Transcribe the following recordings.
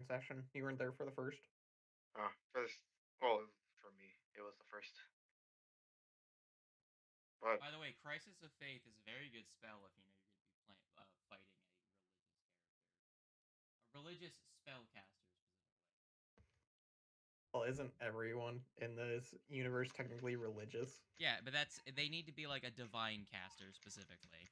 session. You weren't there for the first. For this, well, for me, it was the first. But By the way, Crisis of Faith is a very good spell if you know you're going to be fighting a religious spellcaster specifically. Well, isn't everyone in this universe technically religious? Yeah, but they need to be like a divine caster specifically.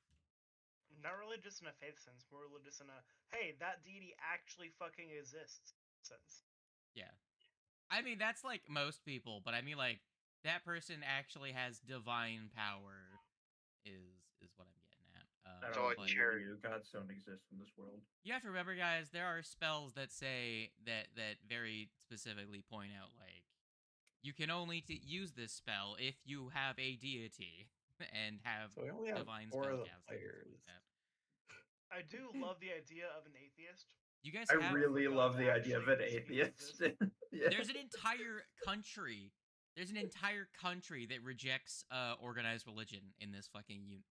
Not religious in a faith sense, more religious in a hey, that deity actually fucking exists sense. Yeah. I mean, that's like most people, but I mean, like, that person actually has divine power is what I'm getting at. I It's don't all a But cherry. believe you. Gods don't exist in this world. you have to remember, guys, there are spells that say that very specifically point out, like, you can only use this spell if you have a deity and have So we only have divine 4 of the spellcasting and stuff like players. that. I do love the idea of an atheist. You guys I have really God love the idea of an actually atheist. exists. Yeah. there's an entire country. There's an entire country that rejects organized religion in this fucking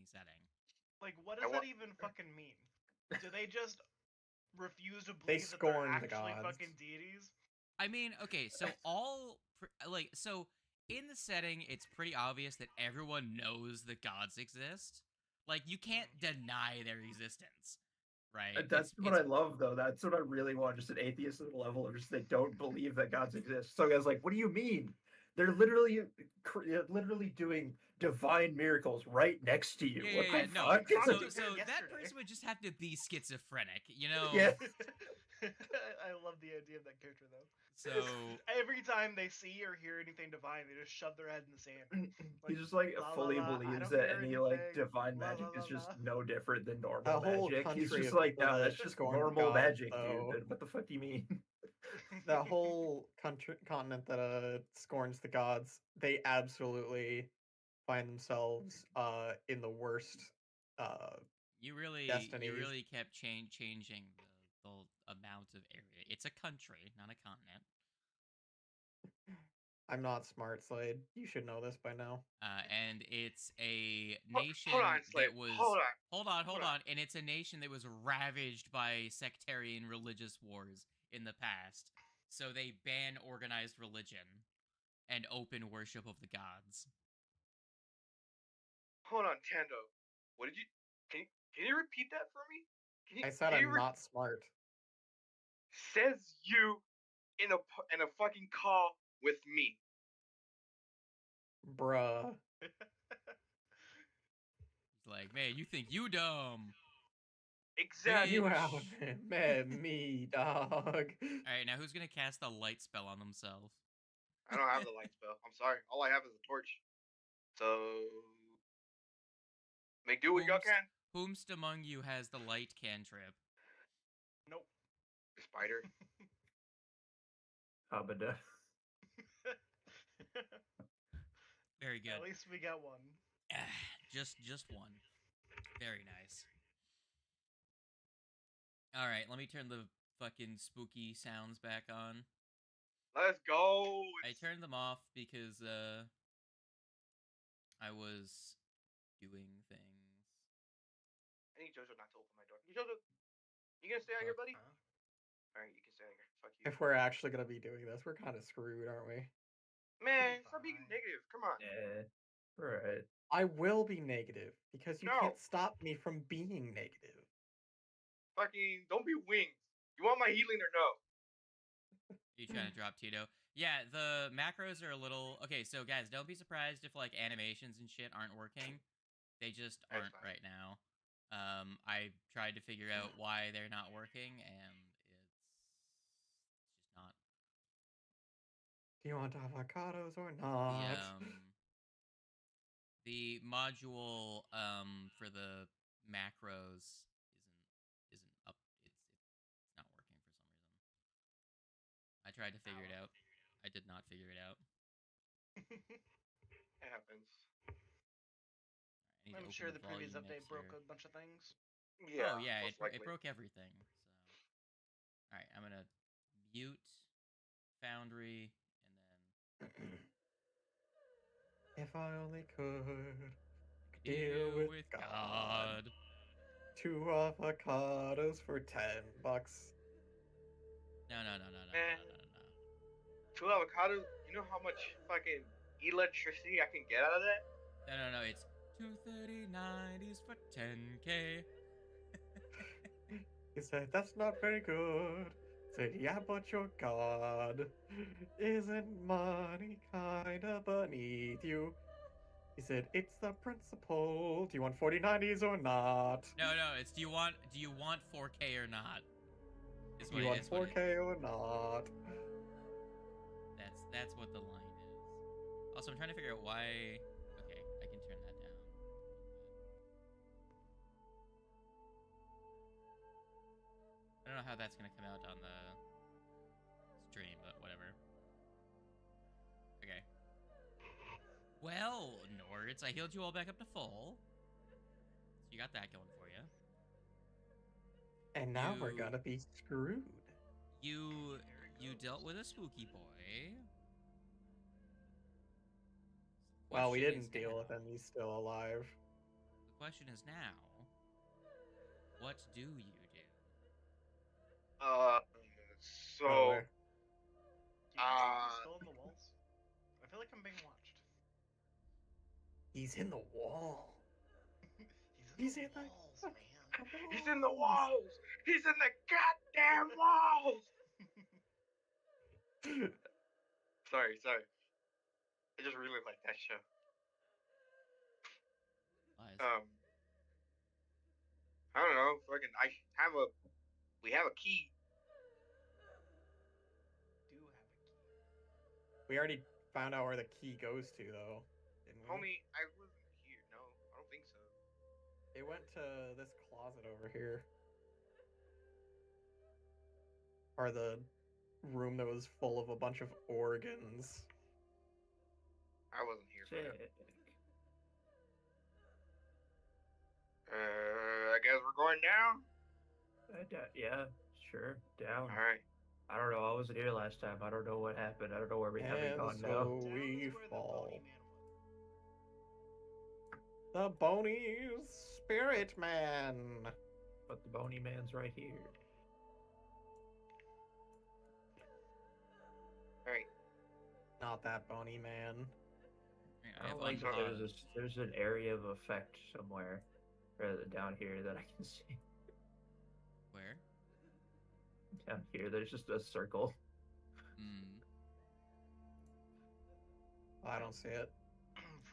setting. Like, what I does wa- that even fucking mean? Do they just refuse to They believe that they're scorn the actually gods. fucking deities? I mean, okay, so so in the setting, it's pretty obvious that everyone knows that gods exist. Like, you can't deny their existence, right? That's what I love, though. That's what I really want. Just an atheist at the level of just they don't believe that gods exist. So I was like, what do you mean? They're literally doing divine miracles right next to you. Yeah, What yeah, the no. fuck? Talked So, to him so that yesterday. person would just have to be schizophrenic, you know? Yeah. I love the idea of that character though. So Every time they see or hear anything divine, they just shove their head in the sand. He just like la, la, fully la, I believes don't that hear any like anything, divine la, magic la, is just la. no different than A normal whole magic. He's country just of like, people nah, that that's just scorn normal gods, magic, though. dude. What the fuck do you mean? That whole continent that scorns the gods, they absolutely find themselves in the worst you really destinies. kept changing the amount of area. It's a country, not a continent. I'm not smart, Slade. You should know this by now. And it's a nation Hold on, Slade. that was Hold on. hold on, and it's a nation that was ravaged by sectarian religious wars in the past. So they ban organized religion and open worship of the gods. Hold on, Tando. What did you? Can you repeat that for me? I said I'm not smart. Says you in a fucking call with me. Bruh. He's like, man, you think you dumb. Exactly. You Bitch. haven't met me, dog. Alright, now who's gonna cast a light spell on themselves? I don't have the light spell. I'm sorry. All I have is a torch. So make do what y'all can. Whomst among you has the light cantrip? Nope. Spider. Abada. Very good. At least we got one. Just one. Very nice. Alright, let me turn the fucking spooky sounds back on. Let's go. I turned them off because I was doing things. I need Jojo not to open my door. Jojo, you gonna stay out here, buddy? Alright, you can stay out here. Fuck you. If we're actually gonna be doing this, we're kind of screwed, aren't we? Man, stop being negative. Come on. Yeah. Right. I will be negative because you No. can't stop me from being negative. Fucking don't be winged. You want my healing or no? You trying to drop Tito? Yeah, the macros are a little... Okay, so guys, don't be surprised if, like, animations and shit aren't working. They just aren't right now. I tried to figure out why they're not working, and it's just not. Do you want avocados or not? The module for the macros isn't up. It's not working for some reason. I tried to figure it out. I did not figure it out. It happens. I'm sure the previous update broke a bunch of things. Yeah. Oh yeah, most it likely. broke everything. So, all right, I'm gonna mute Foundry and then. If I only could deal with God. 2 avocados for $10. Eh. 2 avocados. You know how much fucking electricity I can get out of that? No. It's 230/90s for 10K. He said, "That's not very good." Said, "Yeah, but your God isn't money kinda beneath you." He said, "It's the principle. Do you want 4090s or not? No. It's do you want 4K or not? Is Do what you it want is. 4K or not?" That's what the line is. Also, I'm trying to figure out why. Okay, I can turn that down. I don't know how that's gonna come out on the stream, but whatever. Okay. Well, Nords, I healed you all back up to full. So you got that going for you. And now we're gonna be screwed. You There it dealt goes. with a spooky boy. Well, we Question is didn't deal with now- him. He's still alive. The question is now, what do you do? So By the way, Do you guys think he's still in the walls? I feel like I'm being watched. he's in the wall. He's in the walls, man. he's in the walls. He's in the goddamn walls. Sorry. I just really like that show. Lies. I don't know. Fucking, we have a key. Do have a key. We already found out where the key goes to, though, didn't we? Homie, I wasn't here. No, I don't think so. It went to this closet over here. Or the room that was full of a bunch of organs. I wasn't here for that. Sick. I guess we're going down. Yeah, sure, down. All right. I don't know. I wasn't here last time. I don't know what happened. I don't know where we haven't And gone now. so Down we is where the fall. bony man was. The Bony Spirit Man. But the bony man's right here. All right. Not that Bony Man. I have like that unpaused. there's an area of effect somewhere down here that I can see. Where? Down here, there's just a circle. I don't see it.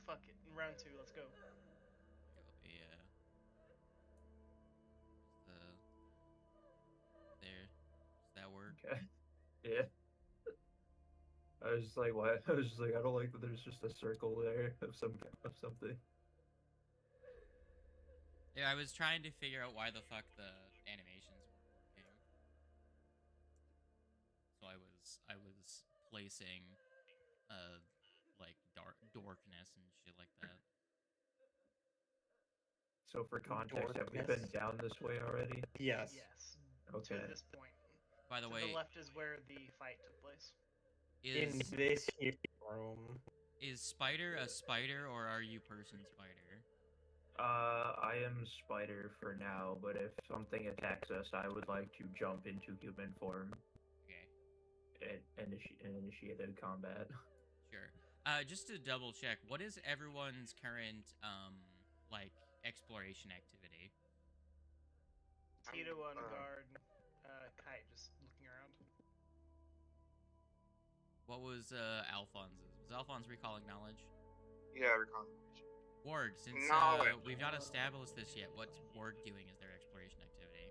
Fuck it. In round 2, let's go. Yeah. There. Does that work? Okay. Yeah. I was just like, why? I was just like, I don't like that there's just a circle there of something. Yeah, I was trying to figure out why the fuck the animations weren't working. So I was placing like dorkness and shit like that. So for context, have we been Dorkness. down this way already? Yes. Yes. Okay. To this point. By the To way, the left is where the fight took place. In is this here room. Spider a spider or are you person spider? I am Spider for now, but if something attacks us, I would like to jump into human form Okay. and initiate a combat. Sure. Just to double check, what is everyone's current like exploration activity? Tito on guard. Kite just looking around. What was Alphonse's? Was Alphonse recalling knowledge? Yeah, recon knowledge. Warg, since Knowledge. we've not established this yet, what's Warg doing as their exploration activity?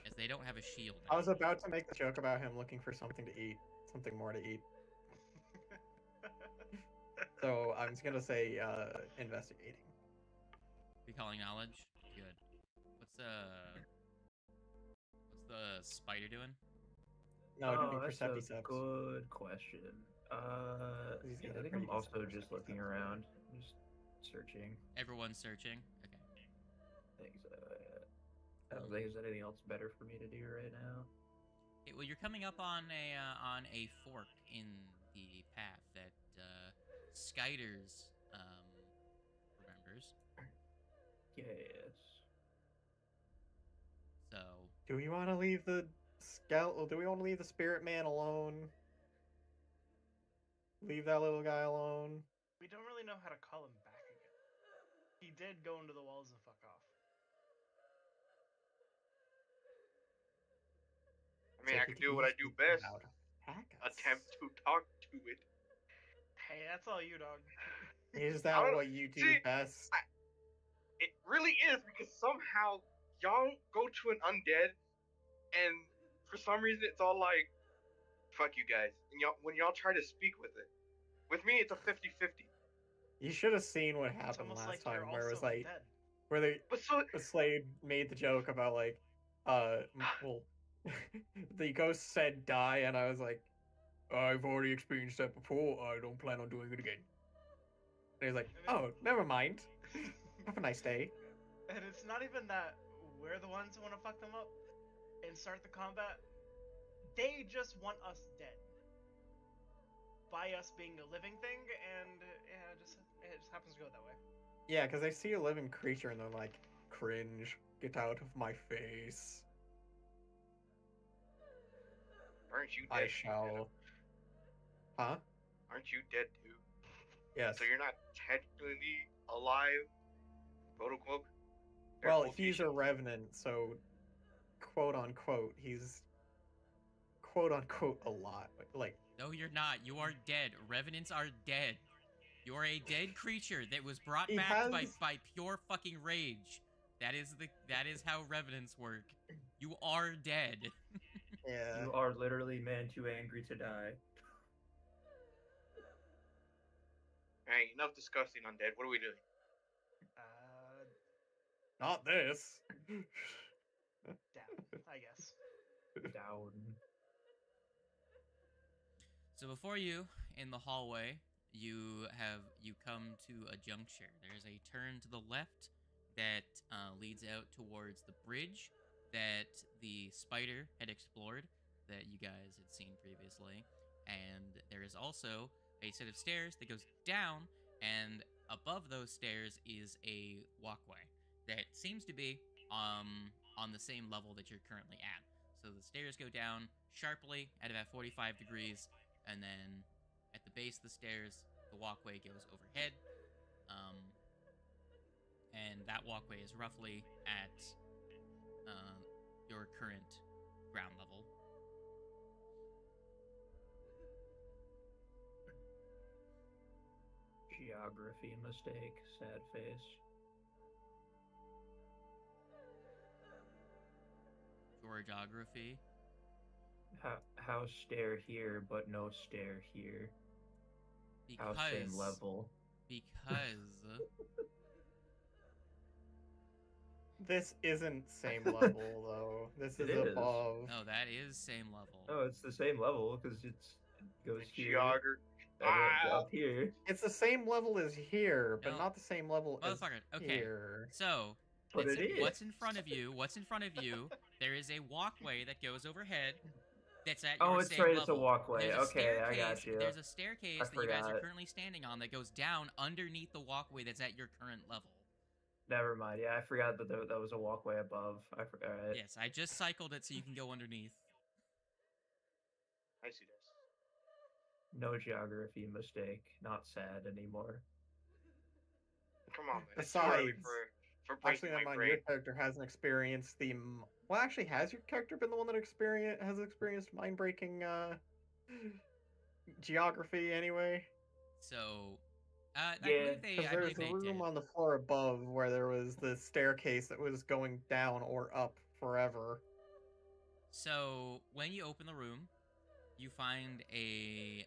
As they don't have a shield. I was about to make the joke about him looking for something to eat. Something more to eat. So I'm just gonna say investigating. Recalling knowledge? Good. What's the spider doing? No, it would be That's a Percepticeps. good question. He's I got a think pretty I'm also decent just looking perception. around, just searching. Everyone's searching? Okay. Things. I don't think there's anything else better for me to do right now. Okay, well, you're coming up on a fork in the path that Skyders remembers. Yes. So Do we want to leave the Scout? Do we want to leave the spirit man alone? Leave that little guy alone? We don't really know how to call him back again. He did go into the walls and fuck off. I mean, I can do what I do best. Attempt to talk to it. Hey, that's all you, dog. Is that what you do best? It really is, because somehow y'all go to an undead, and for some reason it's all like, fuck you guys. And when y'all try to speak with it. With me, it's a 50-50. You should have seen what happened almost last like time, you're where it was also like, dead. where But so, Slade made the joke about like, well, the ghost said die, and I was like, I've already experienced that before. I don't plan on doing it again. And he's like, oh, never mind. Have a nice day. And it's not even that we're the ones who want to fuck them up and start the combat. They just want us dead. By us being a living thing, and yeah, it just happens to go that way. Yeah, because they see a living creature and they're like, cringe, get out of my face. aren't you dead? I shall. Huh? Aren't you dead too? Yes. So you're not technically alive, quote unquote. Well, he's a revenant, so quote unquote, he's quote unquote a lot. Like, no, you're not. You are dead. Revenants are dead. You are a dead creature that was brought back by pure fucking rage. That is how revenants work. You are dead. Yeah. You are literally man too angry to die. Alright, enough discussing undead. What are we doing? Not this. Down, I guess. Down. So before you, in the hallway, you come to a juncture. There's a turn to the left that leads out towards the bridge that the spider had explored, that you guys had seen previously. And there is also a set of stairs that goes down, and above those stairs is a walkway that seems to be on the same level that you're currently at. So the stairs go down sharply at about 45 degrees, and then at the base of the stairs, the walkway goes overhead. And that walkway is roughly at your current ground level. Geography mistake. Sad face. Geography. House stair here, but no stair here. House same level. Because This isn't same level though. This is above. No, that is same level. No, it's the same level because it goes here. Geography. Up here. It's the same level as here, but No. not the same level as Okay. here. So, but it is. What's in front of you? There is a walkway that goes overhead. That's at your it's same right. level. It's a walkway. Okay, I got you. There's a staircase that you guys are currently standing on that goes down underneath the walkway that's at your current level. Never mind. Yeah, I forgot that that was a walkway above. I forgot. Right. Yes, I just cycled it so you can go underneath. I see this. No geography mistake. Not sad anymore. Come on, man. Besides, it's too early for breaking my brain. Your character hasn't experienced the. Well, actually, has your character been the one that has experienced mind-breaking geography anyway? So, yeah, because there's a room on the floor above where there was the staircase that was going down or up forever. So, when you open the room, you find the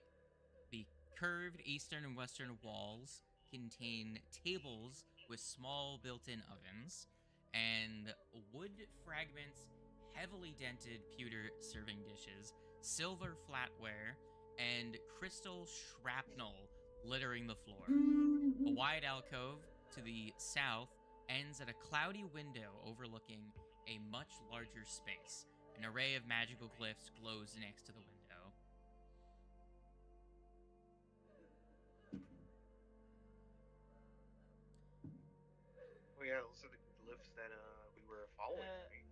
curved eastern and western walls contain tables with small built-in ovens and wood fragments, heavily dented pewter serving dishes, silver flatware, and crystal shrapnel littering the floor. A wide alcove to the south ends at a cloudy window overlooking a much larger space. An array of magical glyphs glows next to the window. Oh yeah, those are the glyphs that we were following. Right?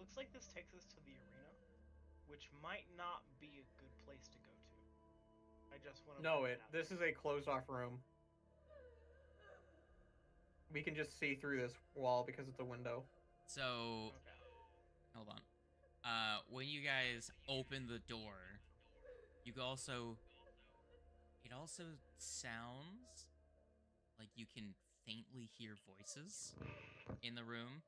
looks like this takes us to the arena, which might not be a good place to go to. I just want to No, put that out this there. is a closed off room. We can just see through this wall because it's a window. So, Okay. hold on. When you guys open the door, you also it also sounds like you can faintly hear voices in the room,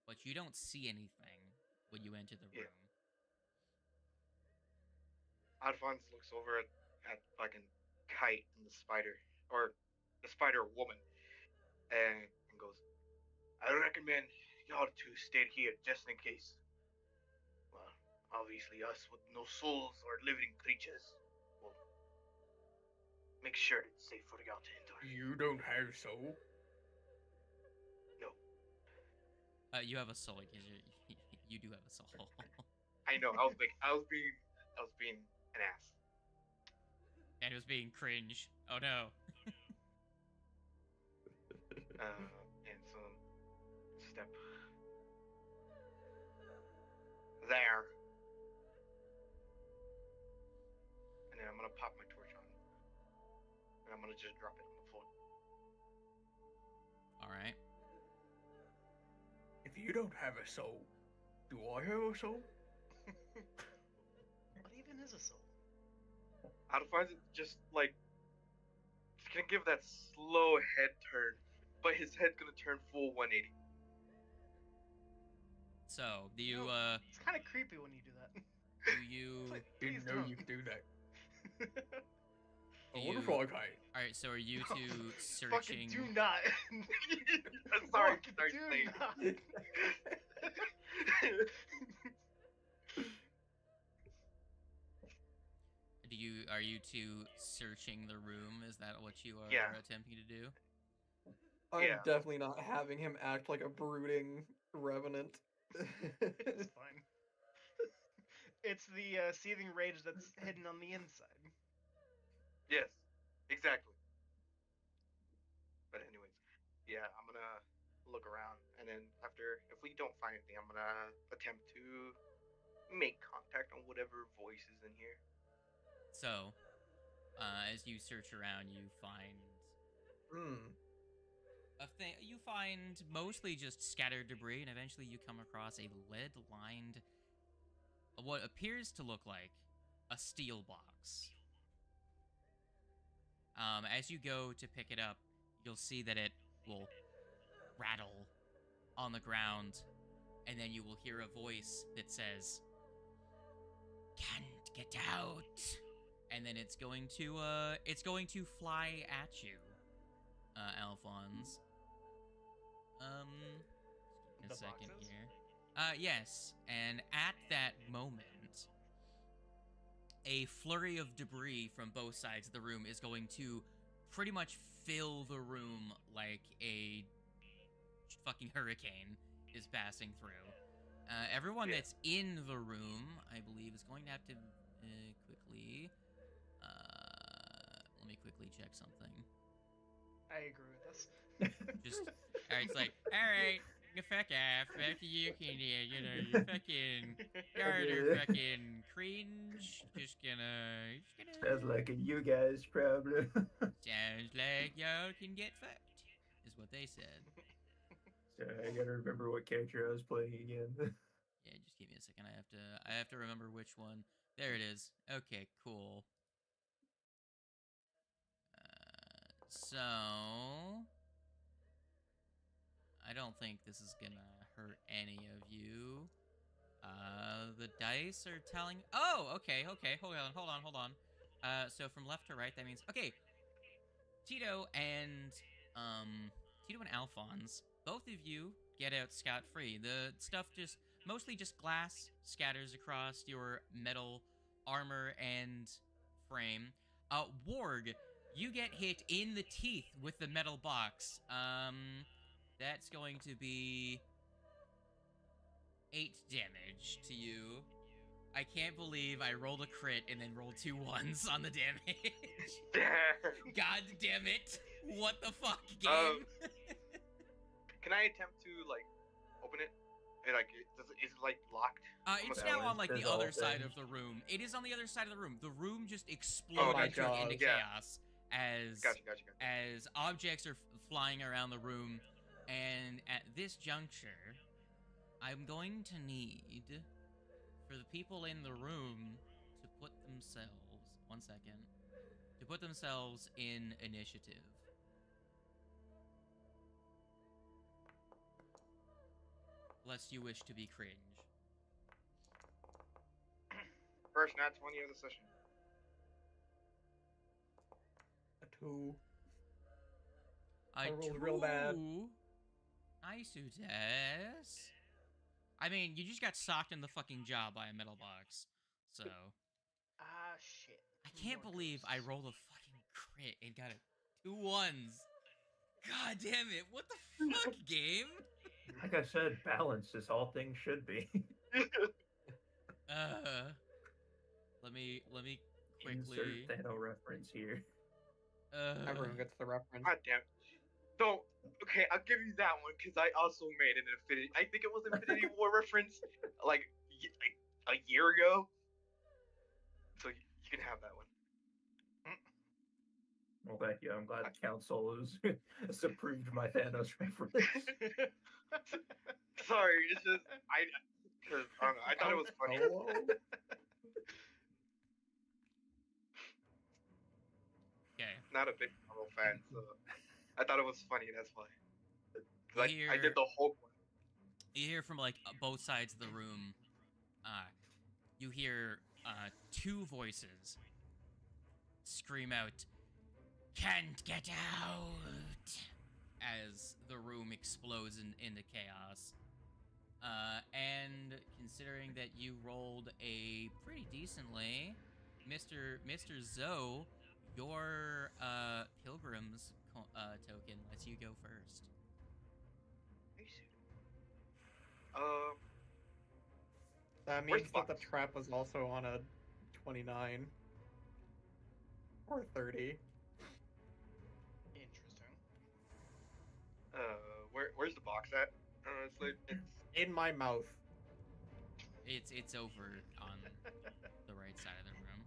but you don't see anything when you enter the Yeah. room. Alphonse looks over at fucking Kite and the spider, or the spider woman, and goes, I recommend y'all to stay here just in case. Well, obviously us with no souls or living creatures will make sure it's safe for y'all to enter. You don't have soul? No. You have a soul because you do have a soul. I know, I was being an ass. And it was being cringe. Oh no. And so step there. And then I'm gonna pop my torch on. And I'm gonna just drop it on the floor. Alright. If you don't have a soul, do I have a soul? What even is a soul? Alphonse just like he's gonna give that slow head turn, but his head's gonna turn full 180. So, do you, It's kind of creepy when you do that. do you, Please Didn't know don't. you could do that. do A you, wonderful okay. alright, so are you two Fucking searching, do not. Sorry, Fucking sorry, do Slade. not. are you two searching the room? Is that what you are Yeah. attempting to do? I'm Yeah. definitely not having him act like a brooding revenant. It's fine. It's the seething rage that's hidden on the inside. Yes, exactly. But anyways, yeah, I'm gonna look around, and then after, if we don't find anything, I'm gonna attempt to make contact on whatever voice is in here. So, as you search around, you find Hmm. a thing. You find mostly just scattered debris, and eventually you come across a lead-lined, what appears to look like a steel box. As you go to pick it up, you'll see that it will rattle on the ground, and then you will hear a voice that says, "Can't get out," and then it's going to fly at you, Alphonse. Just give me a The second boxes? here. Yes, and at that moment, a flurry of debris from both sides of the room is going to pretty much fill the room like a fucking hurricane is passing through. Everyone Yeah. that's in the room, I believe, is going to have to quickly. Let me quickly check something. I agree with this. Just alright, it's like, alright, fuck off, fuck you can you fucking you're fucking cringe. Just gonna Sounds like a you guys problem. sounds like y'all can get fucked, is what they said. Sorry, I gotta remember what character I was playing again. Yeah, just give me a second. I have to remember which one. There it is. Okay, cool. So I don't think this is gonna hurt any of you. The dice are telling. Oh, okay. Hold on. So from left to right, that means okay. Tito and Alphonse, both of you get out scot-free. The stuff mostly just glass scatters across your metal armor and frame. Warg, you get hit in the teeth with the metal box. That's going to be 8 damage to you. I can't believe I rolled a crit and then rolled 2 ones on the damage. God damn it. What the fuck, game? Can I attempt to, like, open it? Is it like locked? It's that now was on like the dissolved other side in. of the room. It is on the other side of the room. The room just my exploded God. into Yeah. chaos as Gotcha. as objects are flying around the room. And at this juncture, I'm going to need for the people in the room to put themselves 1 second to put themselves in initiative. Lest you wish to be cringe. First nat 20 of the session. A 2. I rolled real bad. Nice, Udes. I mean, you just got socked in the fucking jaw by a metal box. So, Ah, shit. I can't More believe I ghosts. rolled a fucking crit and got 2 1s. God damn it. What the fuck, game? Like I said, balance is all things should be. Let me Insert quickly. Thanos reference here. Everyone gets the reference. God damn. So, okay, I'll give you that one because I also made an Infinity. I think it was Infinity War reference like a year ago. So you can have that one. Well, thank you. I'm glad the council has approved my Thanos reference. Sorry, it's just because I don't know. I thought it was funny. Solo? Okay. Not a big Marvel fan, so I thought it was funny. That's why. Like You I did the Hulk one. You hear from like both sides of the room. You hear 2 voices scream out, "Can't get out!" as the room explodes into chaos. And considering that you rolled a pretty decently, Mr. Zoe, your pilgrim's token lets you go first. That Where's means the that the box? trap was also on a 29. Or 30. Interesting. Where's the box at? It's In my mouth. It's over on the right side of the room.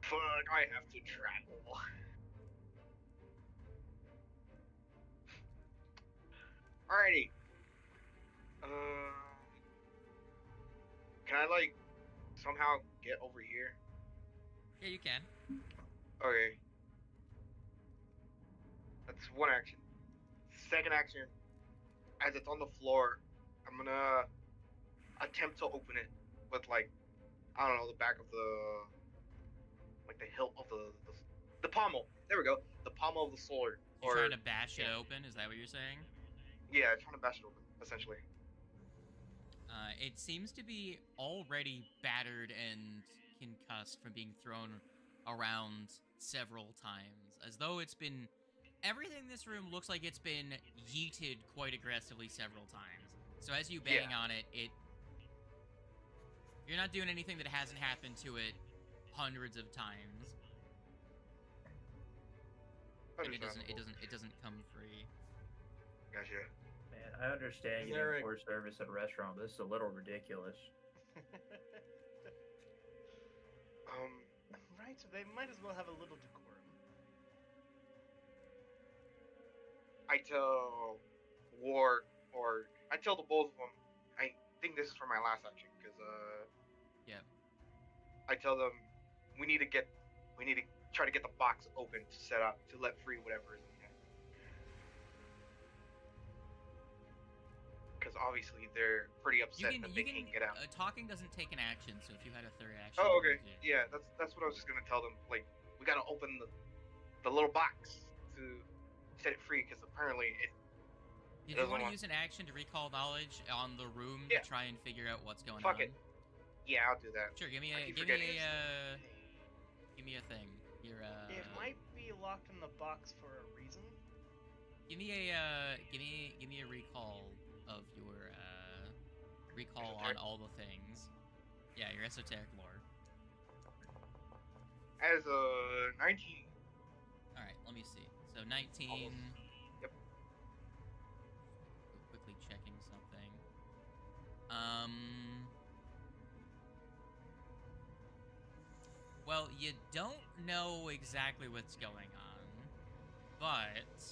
fuck. I have to travel. Alrighty. Can I like somehow get over here? Yeah, you can. Okay. That's one action. Second action, as it's on the floor, I'm gonna attempt to open it with like I don't know the back of the hilt of the pommel. There we go. The pommel of the sword. You're trying to bash it open. Is that what you're saying? Yeah, trying to bash it open essentially. It seems to be already battered and concussed from being thrown around several times, as though it's been. Everything in this room looks like it's been yeeted quite aggressively several times. So as you bang on it, you're not doing anything that hasn't happened to it hundreds of times. And it doesn't come free. Gotcha. Man, I understand getting poor service at a restaurant, but this is a little ridiculous. Right, they might as well have a little decorum. I tell War, or I tell the both of them. I think this is for my last action because yeah. I tell them we need to try to get the box open to set up to let free whatever is in there. Because obviously they're pretty upset that they can't get out. Talking doesn't take an action, so if you had a third action. Oh, okay. Yeah, that's what I was just gonna tell them. Like, we gotta open the little box to set it free because apparently it. Did you want to use an action to recall knowledge on the room to try and figure out what's going on? Fuck it. Yeah, I'll do that. Sure. Give me a thing. It might be locked in the box for a reason. Give me a recall of your recall on all the things. Yeah, your esoteric lore. As a 19. All right, let me see. So 19. Almost. Yep. Quickly checking something. Well, you don't know exactly what's going on, but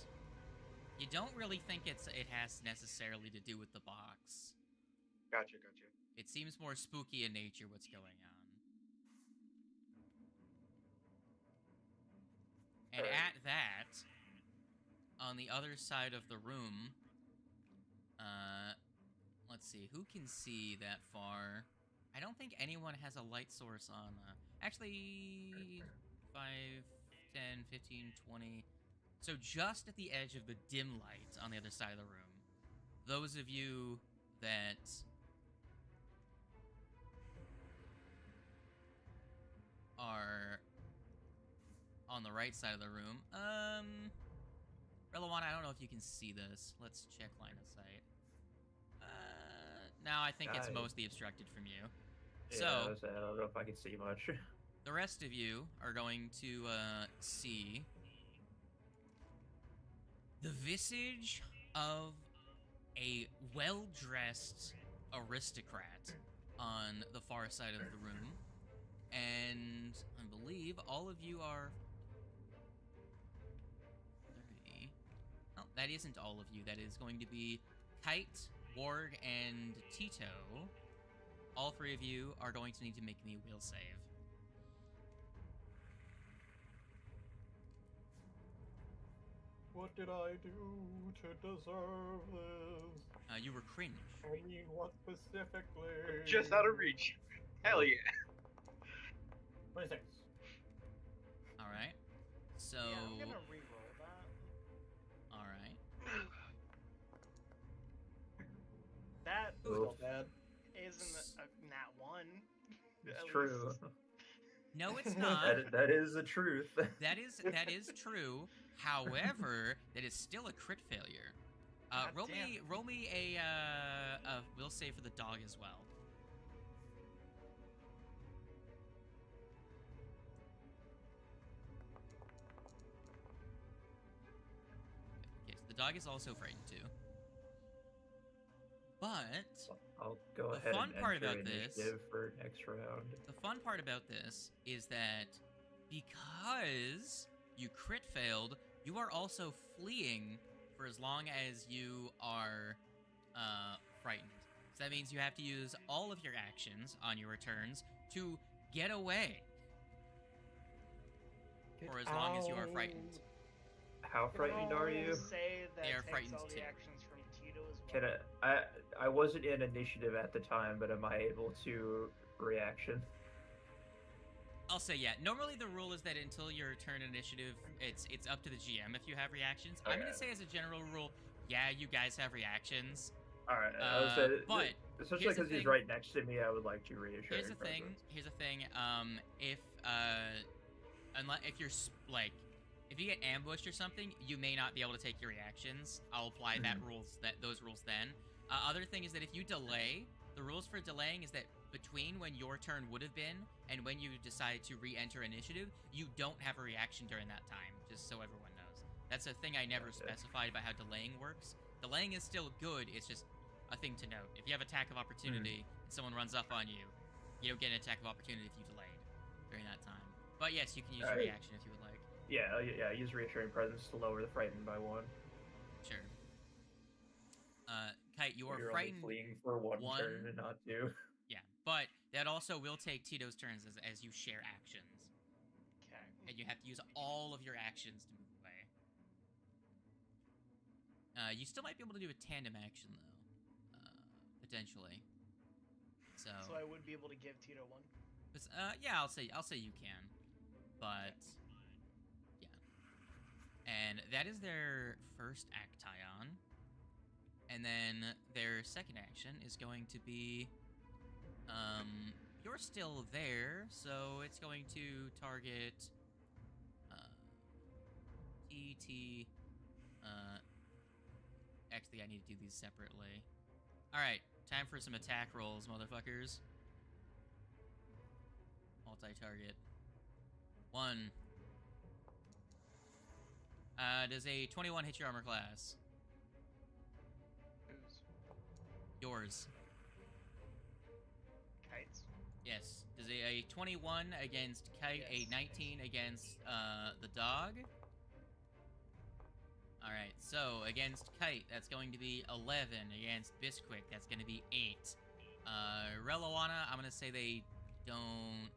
you don't really think it has necessarily to do with the box. Gotcha. It seems more spooky in nature what's going on. And at that, on the other side of the room, let's see, who can see that far? I don't think anyone has a light source on, actually, 5, 10, 15, 20. So just at the edge of the dim light on the other side of the room, those of you that are on the right side of the room, Relawana, I don't know if you can see this. Let's check line of sight. No, I think it's mostly obstructed from you. Yeah, So, I don't know if I can see much. the rest of you are going to see the visage of a well-dressed aristocrat on the far side of the room. And I believe all of you are 30. Oh, that isn't all of you. That is going to be Kite, Warg, and Tito. All three of you are going to need to make me a will save. What did I do to deserve this? You were cringe. I mean, what specifically? Just out of reach. Hell yeah. 26. All right. So. Yeah, I'm gonna re-roll that. All right. That Still bad. isn't a nat 1. It's At true. least. No, it's not. That is the truth. That is true. However, that is still a crit failure. Roll me a will save for the dog as well. Okay, so the dog is also frightened too. But I'll go The ahead fun and part enter about this- initiative for next round. the fun part about this is that because you crit failed, you are also fleeing for as long as you are frightened. So that means you have to use all of your actions on your returns to get away for as long as you are frightened. How frightened are you? Say that They are takes frightened all the too. actions from Tito as well. Can I wasn't in initiative at the time, but am I able to reaction? I'll say yeah. Normally the rule is that until your turn initiative, it's up to the GM if you have reactions. I'm gonna say as a general rule, yeah, you guys have reactions. All right, I would say, but especially here's the because he's thing. right next to me, I would like to reassure. Here's the thing. If you're if you get ambushed or something, you may not be able to take your reactions. I'll apply those rules then. Other thing is that if you delay, the rules for delaying is that between when your turn would have been and when you decide to re-enter initiative, you don't have a reaction during that time, just so everyone knows. That's a thing I never specified about how delaying works. Delaying is still good, it's just a thing to note. If you have attack of opportunity and someone runs up on you, you don't get an attack of opportunity if you delayed during that time. But yes, you can use your reaction if you would like. Yeah, use reassuring presence to lower the frightened by 1. Sure. Kite, you are You're frightened. only fleeing for one turn and not 2. Yeah, but that also will take Tito's turns as you share actions. Okay. And you have to use all of your actions to move away. You still might be able to do a tandem action though, potentially. So I would be able to give Tito 1. Yeah, I'll say you can, but yeah. And that is their first action. And then their second action is going to be, you're still there, so it's going to target, TT, actually I need to do these separately. Alright, time for some attack rolls, motherfuckers. Multi-target. 1. Does a 21 hit your armor class? Yours. Yes. Does a 21 against Kite, Yes. a 19 against the dog? Alright, so against Kite, that's going to be 11. Against Bisquick, that's going to be 8. Reloana, I'm going to say they don't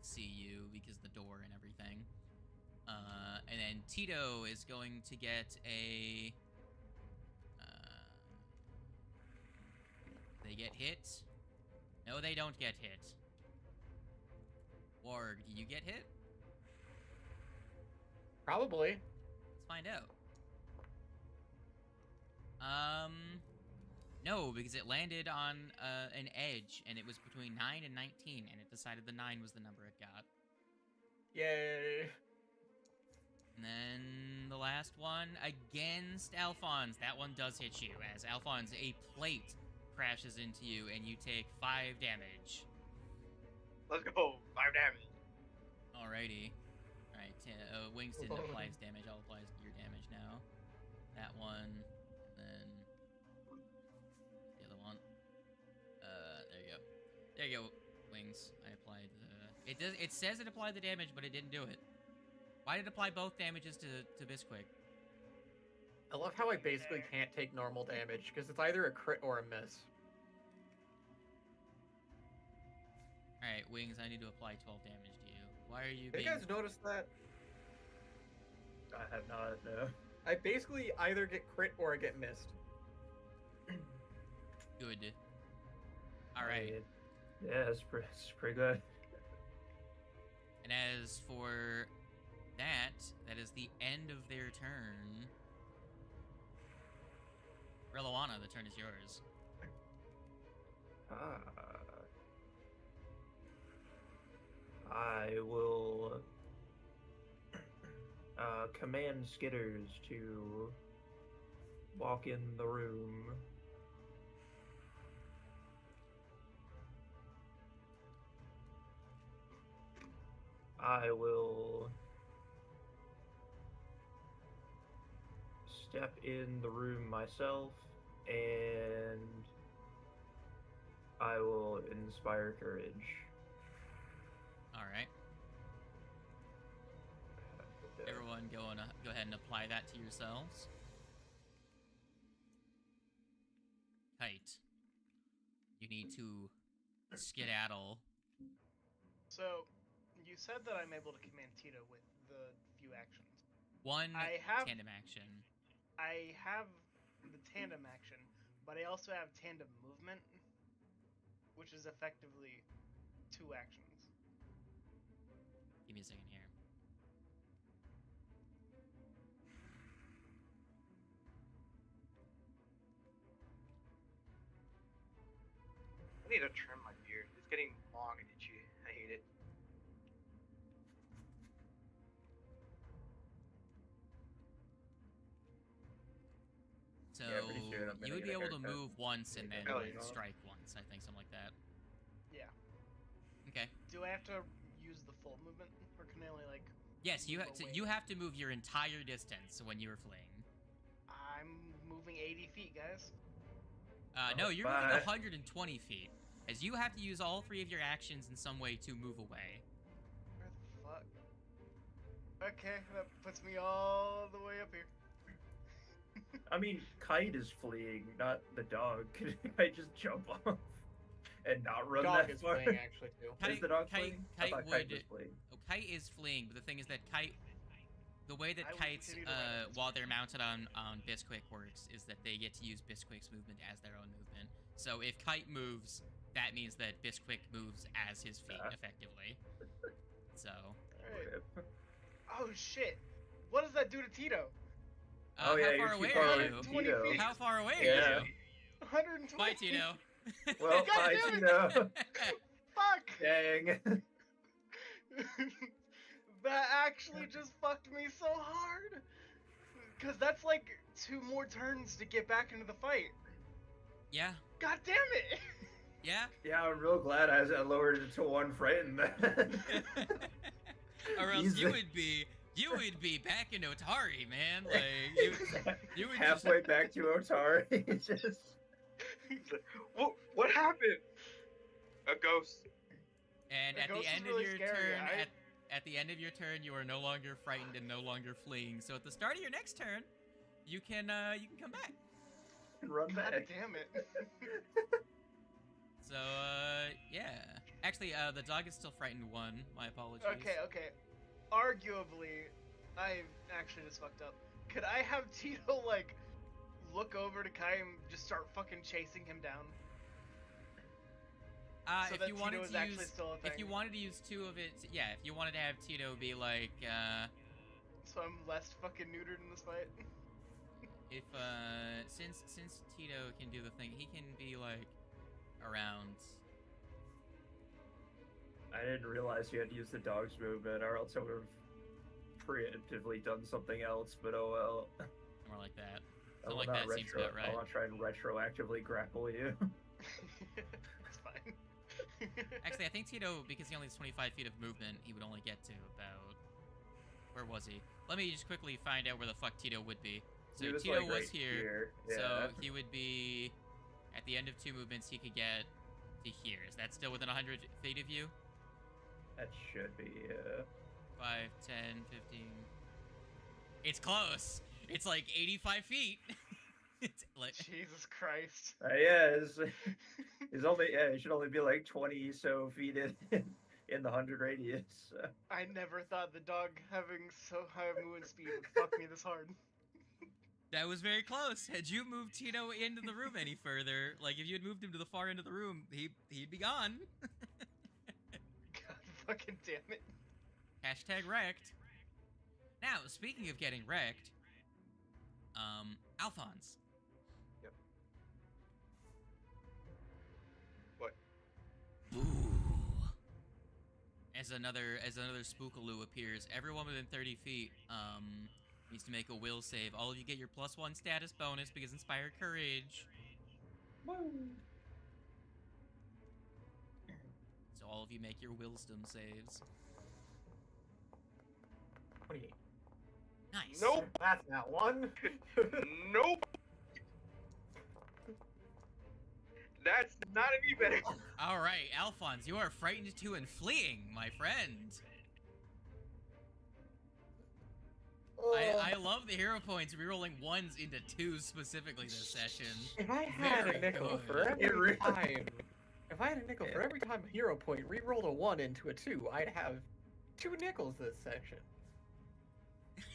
see you because the door and everything. And then Tito is going to get a... they get hit? No, they don't get hit. Warg, do you get hit? Probably. Let's find out. No, because it landed on an edge, and it was between 9 and 19, and it decided the 9 was the number it got. Yay. And then the last one against Alphonse. That one does hit you, as Alphonse, a plate crashes into you, and you take 5 damage. Let's go. 5 damage. Alrighty. Alright, Wings didn't apply his damage. I'll apply your damage now. That one, and then the other one. There you go. There you go, Wings. I applied the... It says it applied the damage, but it didn't do it. Why did it apply both damages to Bisquick? I love how I basically can't take normal damage, because it's either a crit or a miss. Alright, Wings, I need to apply 12 damage to you. Why are you Have being... you guys noticed that? I have not. No. I basically either get crit or I get missed. Good. Alright. Yeah, it's pretty good. And as for that is the end of their turn. Reloana, the turn is yours. I will command Skitters to walk in the room. I will step in the room myself, and I will inspire courage. Alright. Everyone go ahead and apply that to yourselves. Kite. You need to skedaddle. So, you said that I'm able to command Tito with the few actions. One I have- tandem action. I have the tandem action, but I also have tandem movement, which is effectively 2 actions. Give me a second here. I need to trim my beard. It's getting long and itchy. I hate it. So Yeah, pretty soon I'm you gonna would be get a able to haircut. move once and then Oh, like, yeah. strike once, I think, something like that. Yeah. Okay. Do I have to use the full movement, or can I only like? Yes, you move have to. away? You have to move your entire distance when you are fleeing. I'm moving 80 feet, guys. No, you're moving bye. 120 feet, as you have to use all 3 of your actions in some way to move away. Where the fuck? Okay, that puts me all the way up here. I mean, Kite is fleeing, not the dog. Could I just jump off and not run Dog that is far? playing actually too. Is the dog Kite fleeing? I thought Kite would- was fleeing. Oh, Kite is fleeing, but the thing is that Kite, the way that I will kites, continue to run at this while they're mounted on Bisquick works, is that they get to use Bisquick's movement as their own movement. So if Kite moves, that means that Bisquick moves as his feet, Yeah. effectively. So. Alright. Oh shit! What does that do to Tito? Oh, yeah, how you're far too away far are away you? from 20 Tito. feet. How far away are Yeah. you? 120. Bye, Tito. Well, God bye, damn it. Tito. Fuck! Dang. That actually just fucked me so hard. Cause that's like 2 more turns to get back into the fight. Yeah. God damn it! Yeah. Yeah, I'm real glad I lowered it to 1 frightened then. Or else Easy. you would be back in Otari, man. Like you would Halfway back to Otari, just What happened? A ghost. And The at the ghost is end really of your scary, turn, I- at the end of your turn, you are no longer frightened and no longer fleeing. So at the start of your next turn, you can come back. Run God back. damn it. So yeah. Actually, the dog is still frightened 1. My apologies. Okay. Arguably, I actually just fucked up. Could I have Tito, like, look over to Kai and just start fucking chasing him down? So if that you Tito wanted is to actually use, still a thing. if you wanted to use 2 of it, yeah. If you wanted to have Tito be like, So I'm less fucking neutered in this fight. if since Tito can do the thing, he can be like around. I didn't realize you had to use the dog's movement, or else I would have preemptively done something else. But oh well. More like that. I Something will like not that seems about I right. will not try and retroactively grapple you. That's fine. Actually, I think Tito, because he only has 25 feet of movement, he would only get to about... Where was he? Let me just quickly find out where the fuck Tito would be. So He was, Tito like, was right here, Yeah. so he would be... At the end of 2 movements, he could get to here. Is that still within 100 feet of you? That should be. 5, 10, 15... It's close! It's like 85 feet! It's like... Jesus Christ. Yeah, it's only it should only be like 20 so feet in the 100 radius. I never thought the dog having so high of movement speed would fuck me this hard. That was very close. Had you moved Tito into the room any further, like if you had moved him to the far end of the room, he'd be gone. God fucking damn it. Hashtag wrecked. Now, speaking of getting wrecked, Alphonse. Yep. What? Ooh. As another Spookaloo appears, everyone within 30 feet needs to make a will save. All of you get your +1 status bonus because Inspired Courage. Woo. So all of you make your wisdom saves. 28. Nice. Nope. That's not one. Nope. That's not any better. All right, Alphonse, you are frightened to and fleeing, my friend. I love the hero points rerolling 1s into 2s specifically this session. If I had Very a nickel good. for every really- time, if I had a nickel for every time a hero point rerolled a 1 into a 2, I'd have 2 nickels this section.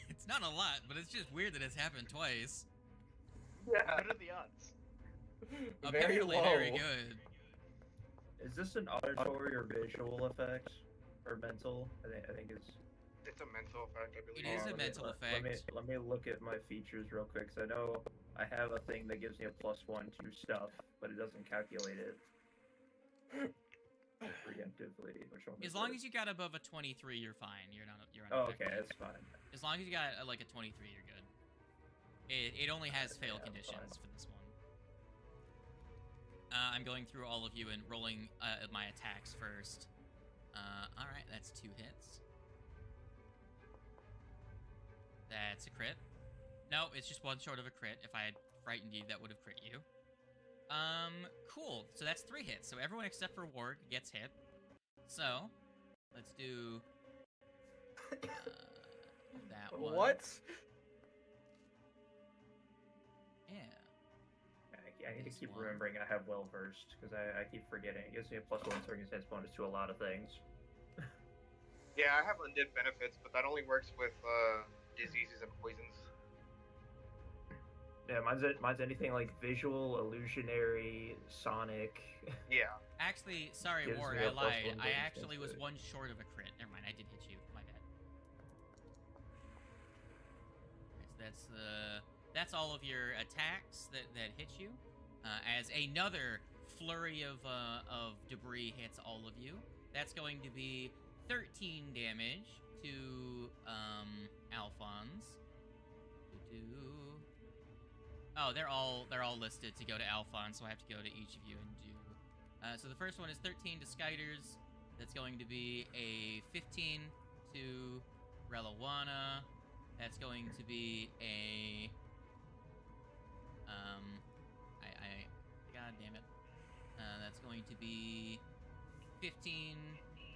It's not a lot, but it's just weird that it's happened twice. Yeah. What are the odds? Apparently low. very good. Is this an auditory or visual effect or mental? I think it's. It's a mental effect, I believe. It is a let me- mental let- Let me look at my features real quick, because I know I have a thing that gives me a +1 to stuff, but it doesn't calculate it preemptively. Which one? As long as you got above a 23, you're fine. You're not. Oh, okay, that's fine. As long as you got like a 23, you're good. It only has Okay, fail I'm conditions fine. for this one. I'm going through all of you and rolling my attacks first. All right, that's 2 hits. That's a crit. No, it's just 1 short of a crit. If I had frightened you, that would have crit you. Cool. So that's 3 hits. So everyone except for Warg gets hit. So, let's do that one. What? Yeah. I need to This keep one. remembering I have well versed, because I keep forgetting. It gives me a +1 circumstance bonus to a lot of things. Yeah, I have undead benefits, but that only works with diseases and poisons. Yeah, mine's anything like visual, illusionary, sonic. Yeah. Actually, sorry, Gives Warg, me I a +1 lied. I bonus actually was against it. 1 short of a crit. Never mind, I did hit you. My bad. Alright, so that's all of your attacks that hit you. As another flurry of debris hits all of you. That's going to be 13 damage to Alphonse. Oh, they're all listed to go to Alphonse, so I have to go to each of you and do. So the first one is 13 to Skyders. That's going to be a 15 to Relawana. That's going to be a God damn it. That's going to be 15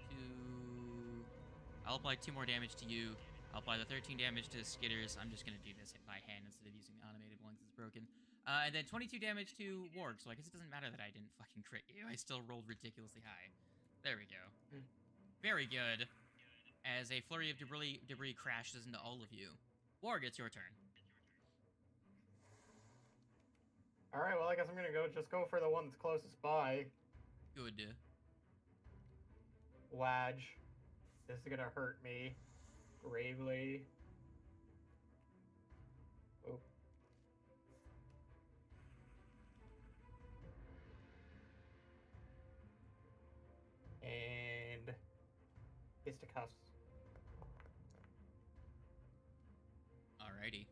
to. I'll apply 2 more damage to you. I'll apply the 13 damage to Skitters. I'm just gonna do this by hand instead of using the automated one because it's broken. And then 22 damage to Warg. So I guess it doesn't matter that I didn't fucking crit you. I still rolled ridiculously high. There we go. Very good. As a flurry of debris crashes into all of you. Warg, it's your turn. All right, well, I guess I'm gonna just go for the one that's closest by. Good. Wadge. This is gonna hurt me gravely. Oh. And fisticuffs. Alrighty.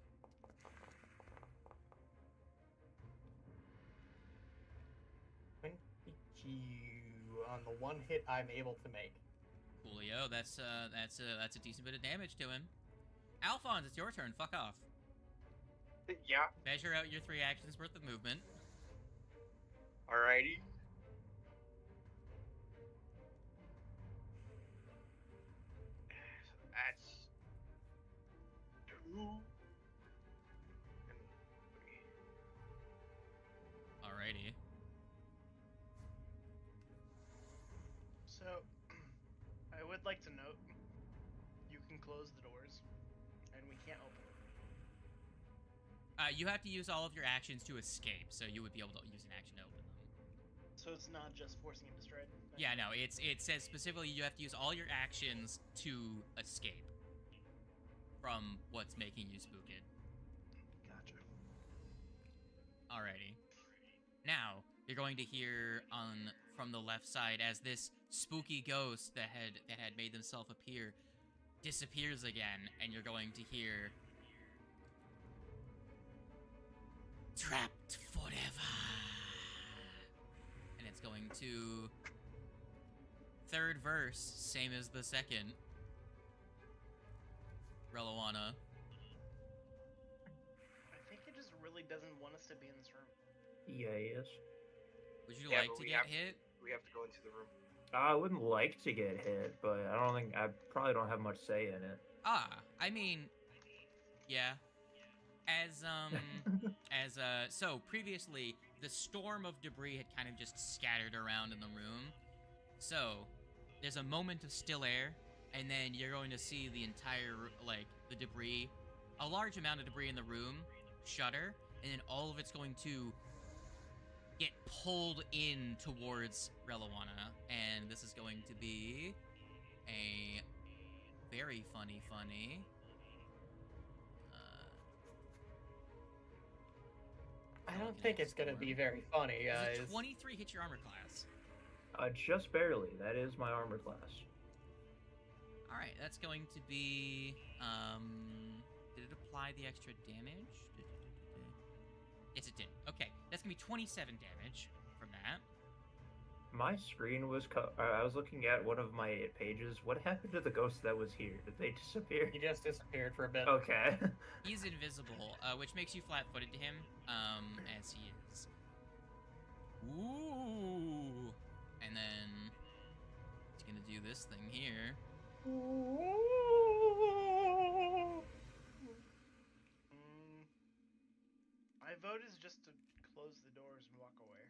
On the one hit I'm able to make. Coolio, that's a decent bit of damage to him. Alphonse, it's your turn. Fuck off. Yeah. Measure out your 3 actions worth of movement. Alrighty. So that's 2 and 3. Alrighty. So, I would like to note, you can close the doors, and we can't open them. You have to use all of your actions to escape, so you would be able to use an action to open them. So it's not just forcing him to stride? Yeah, no, it says specifically you have to use all your actions to escape from what's making you spooked. Gotcha. Alrighty. Now, you're going to hear from the left side as this spooky ghost that had made themselves appear disappears again, and you're going to hear trapped forever. And it's going to third verse, same as the second. Relawana. I think it just really doesn't want us to be in this room. Yes. Would you Yeah, like but to we get have- hit? We have to go into the room. I wouldn't like to get hit, but I probably don't have much say in it. I mean, yeah. So previously, the storm of debris had kind of just scattered around in the room. So, there's a moment of still air, and then you're going to see the entire, the debris, a large amount of debris in the room, shudder, and then all of it's going to get pulled in towards Relawana, and this is going to be a very funny. I don't think it's gonna be very funny, guys. Does a 23 hit your armor class? Just barely. That is my armor class. All right, that's going to be. Did it apply the extra damage? Yes, it did. Okay, that's gonna be 27 damage from that. My screen was I was looking at one of my pages. What happened to the ghost that was here? Did they disappear? He just disappeared for a bit. Okay. He's invisible, which makes you flat-footed to him, as he is. Ooh! And then he's gonna do this thing here. My vote is just to close the doors and walk away.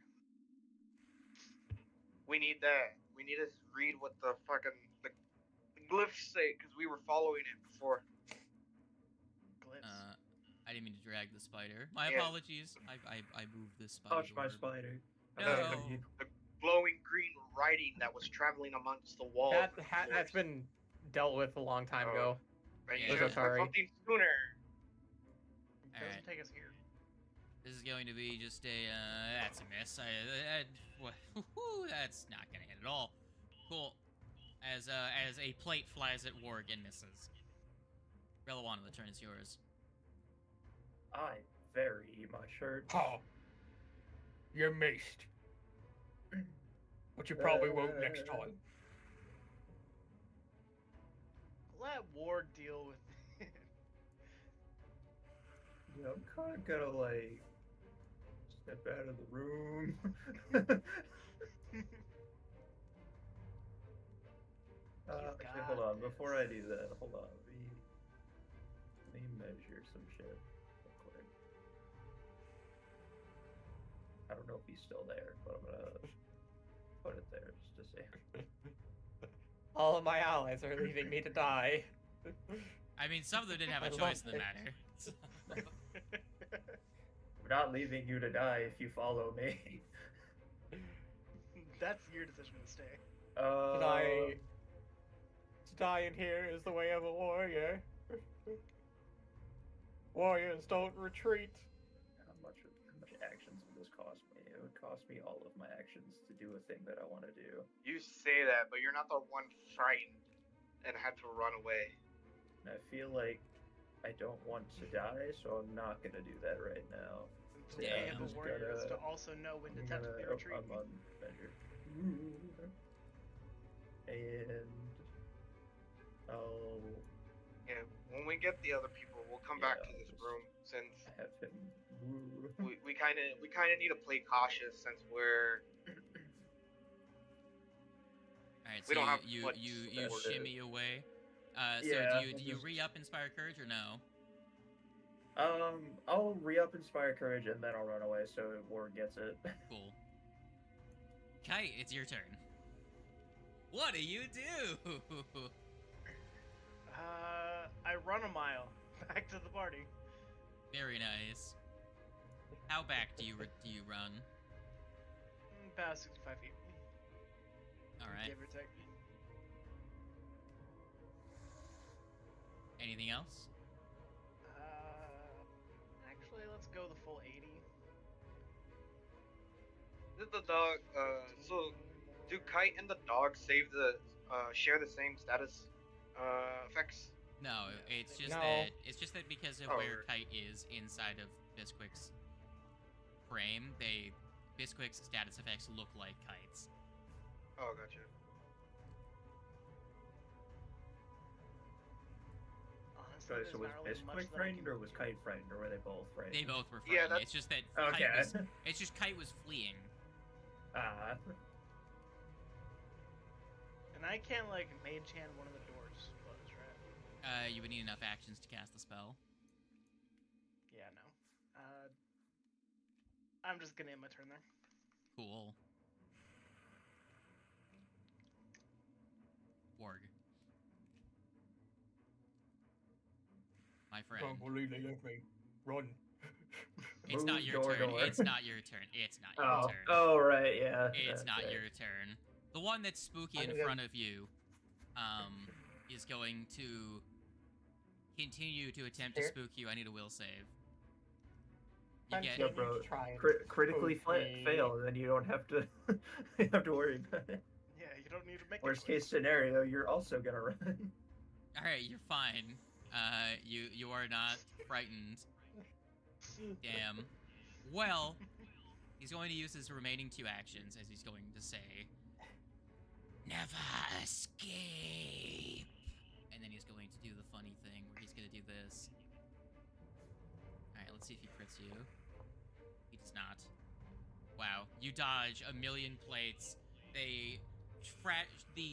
We need that. We need to read what the fucking the glyphs say because we were following it before. Glyphs. I didn't mean to drag the spider. My Yeah. apologies. I moved this spider. Touch my spider. No. The glowing green writing that was traveling amongst the walls. That's been dealt with a long time ago. Are you Yeah. sure So sorry. something sooner? It doesn't Alright. take us here. This is going to be just a, that's a miss. That's not gonna hit at all. Cool. As a plate flies at Warg and misses. Relawana, the turn is yours. I very much hurt. Oh, you missed. But you probably won't next time. Let Ward deal with it. Yeah, I'm kind of gonna step out of the room. on. Before I do that, hold on. Let me measure some shit real quick. I don't know if he's still there, but I'm gonna put it there just to say. All of my allies are leaving me to die. I mean, some of them didn't have a I choice love in the it. matter. So- We're not leaving you to die if you follow me. That's your decision to stay. To die in here is the way of a warrior. Warriors don't retreat. How much actions would this cost me? It would cost me all of my actions to do a thing that I want to do. You say that, but you're not the one frightened and had to run away. And I feel like I don't want to die, so I'm not gonna do that right now. The way of a warrior is to also know when to tactically retreat. I'm on measure. And I'll Yeah, when we get the other people, we'll come back to this room since have him. we kind of need to play cautious since we're All right, so We don't have you much you support. shimmy away. Yeah, So do you re-up Inspire Courage or no? I'll re-up Inspire Courage and then I'll run away so Ward gets it. Cool. Kite, it's your turn. What do you do? I run a mile back to the party. Very nice. How back do you run? About 65 feet. All right. Give or take. Anything else? Actually, let's go the full 80. Did the dog so do Kite and the dog share the same status effects? No, it's just No. that because of Oh, where right. Kite is inside of Bisquick's frame, Bisquick's status effects look like Kite's. Oh, gotcha. Honestly, So there's was not really much Bisquick that I frightened can or was do. Kite frightened or were they both frightened? They both were Yeah, frightened. It's just that Okay. Kite was fleeing. And I can't, like, mage hand one of the doors closed, right? You would need enough actions to cast the spell. Yeah, no. I'm just gonna end my turn there. Cool. Warg. My friend. Don't believe they left me. Run. It's not Move your turn. door. It's not your turn. It's not your turn. Oh, right, yeah. It's that's not right. your turn. The one that's spooky in front of you, is going to continue to attempt to Here. spook you. I need a will save. You get Yeah, bro. Try and Critically spook me. fail, then you don't have to you have to worry about it. Yeah, you don't need to make Worst it quick. case scenario, you're also gonna run. all right. You're fine. You are not frightened. Damn. Well, he's going to use his remaining 2 actions as he's going to say, "Never escape." And then he's going to do the funny thing where he's going to do this. Alright, let's see if he crits you. He does not. Wow, you dodge a million plates. The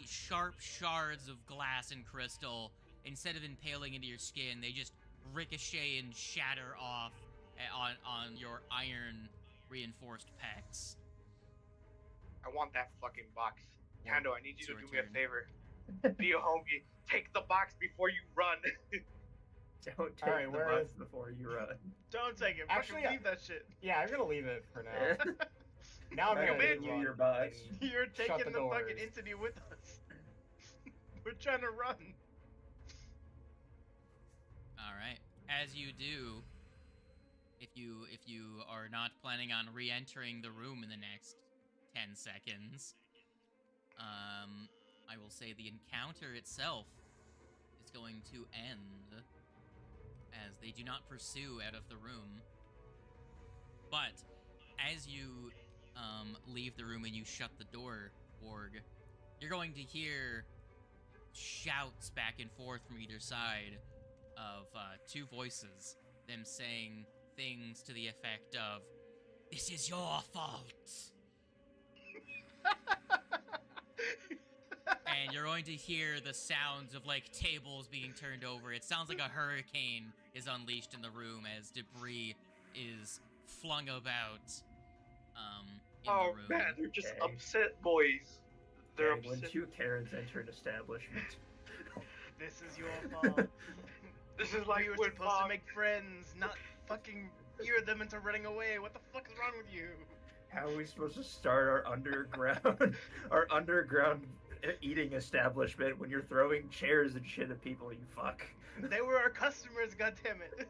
sharp shards of glass and crystal, instead of impaling into your skin, they just ricochet and shatter off on your iron reinforced pecs. I want that fucking box. Yeah, Kando, I need you it's to your do me a turn. favor. Be a homie. Take the box before you run. Don't take Alright, the where box is- before you run. Don't take it. Actually, Fucking leave that shit. Yeah, I'm gonna leave it for now. Now I'm I gonna give you run your box. and You're shut taking the the fucking doors. entity with us. We're trying to run. All right. As you do, if you are not planning on re-entering the room in the next 10 seconds, I will say the encounter itself is going to end as they do not pursue out of the room. But as you leave the room and you shut the door, Borg, you're going to hear shouts back and forth from either side of 2 voices, them saying things to the effect of, "This is your fault." And you're going to hear the sounds of like tables being turned over. It sounds like a hurricane is unleashed in the room as debris is flung about in Oh the room. man, they're just Okay. upset boys. They're Dang, when upset. two Karens enter an establishment. This is your fault. This is like we were when supposed to Mom- make friends, not fucking fear them into running away. What the fuck is wrong with you? How are we supposed to start our underground eating establishment when you're throwing chairs and shit at people, you fuck? They were our customers, goddammit.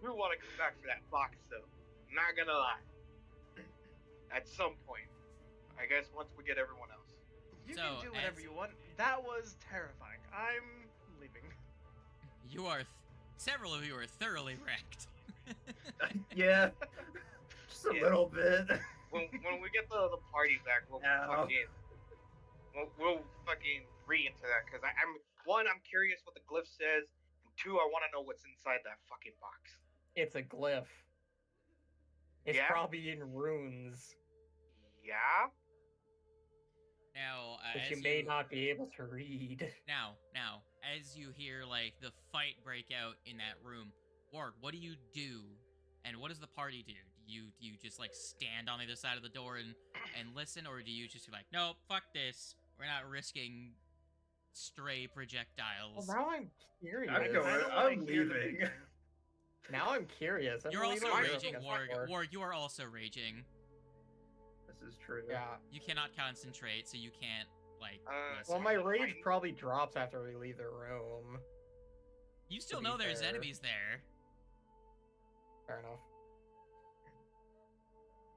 we want to come back for that box though. I'm not gonna lie. At some point, I guess once we get everyone else. You So, can do whatever as- you want. That was terrifying. I'm leaving. You are several of you are thoroughly wrecked. Yeah, just a Yeah. little bit. When we get the party back, we'll Ow. we'll fucking read into that because I'm curious what the glyph says, and two, I want to know what's inside that fucking box. It's a glyph. It's Yeah? probably in runes, Yeah. Now, which as you may not be able to read. Now, as you hear like the fight break out in that room, Ward, what do you do? And what does the party do? Do you just like stand on the other side of the door and listen, or do you just be like, nope, fuck this, we're not risking stray projectiles? Well, now I'm curious. I'm going. I don't wanna I'm hear the leaving. thing. Now I'm curious. I'm You're gonna also leave it raging, because Ward. we're- Ward, you are also raging. This is true. Yeah. You cannot concentrate, so you can't like. listen. Well, my Sorry, rage fighting. probably drops after we leave the room. You still be know there's fair. enemies there. Fair enough.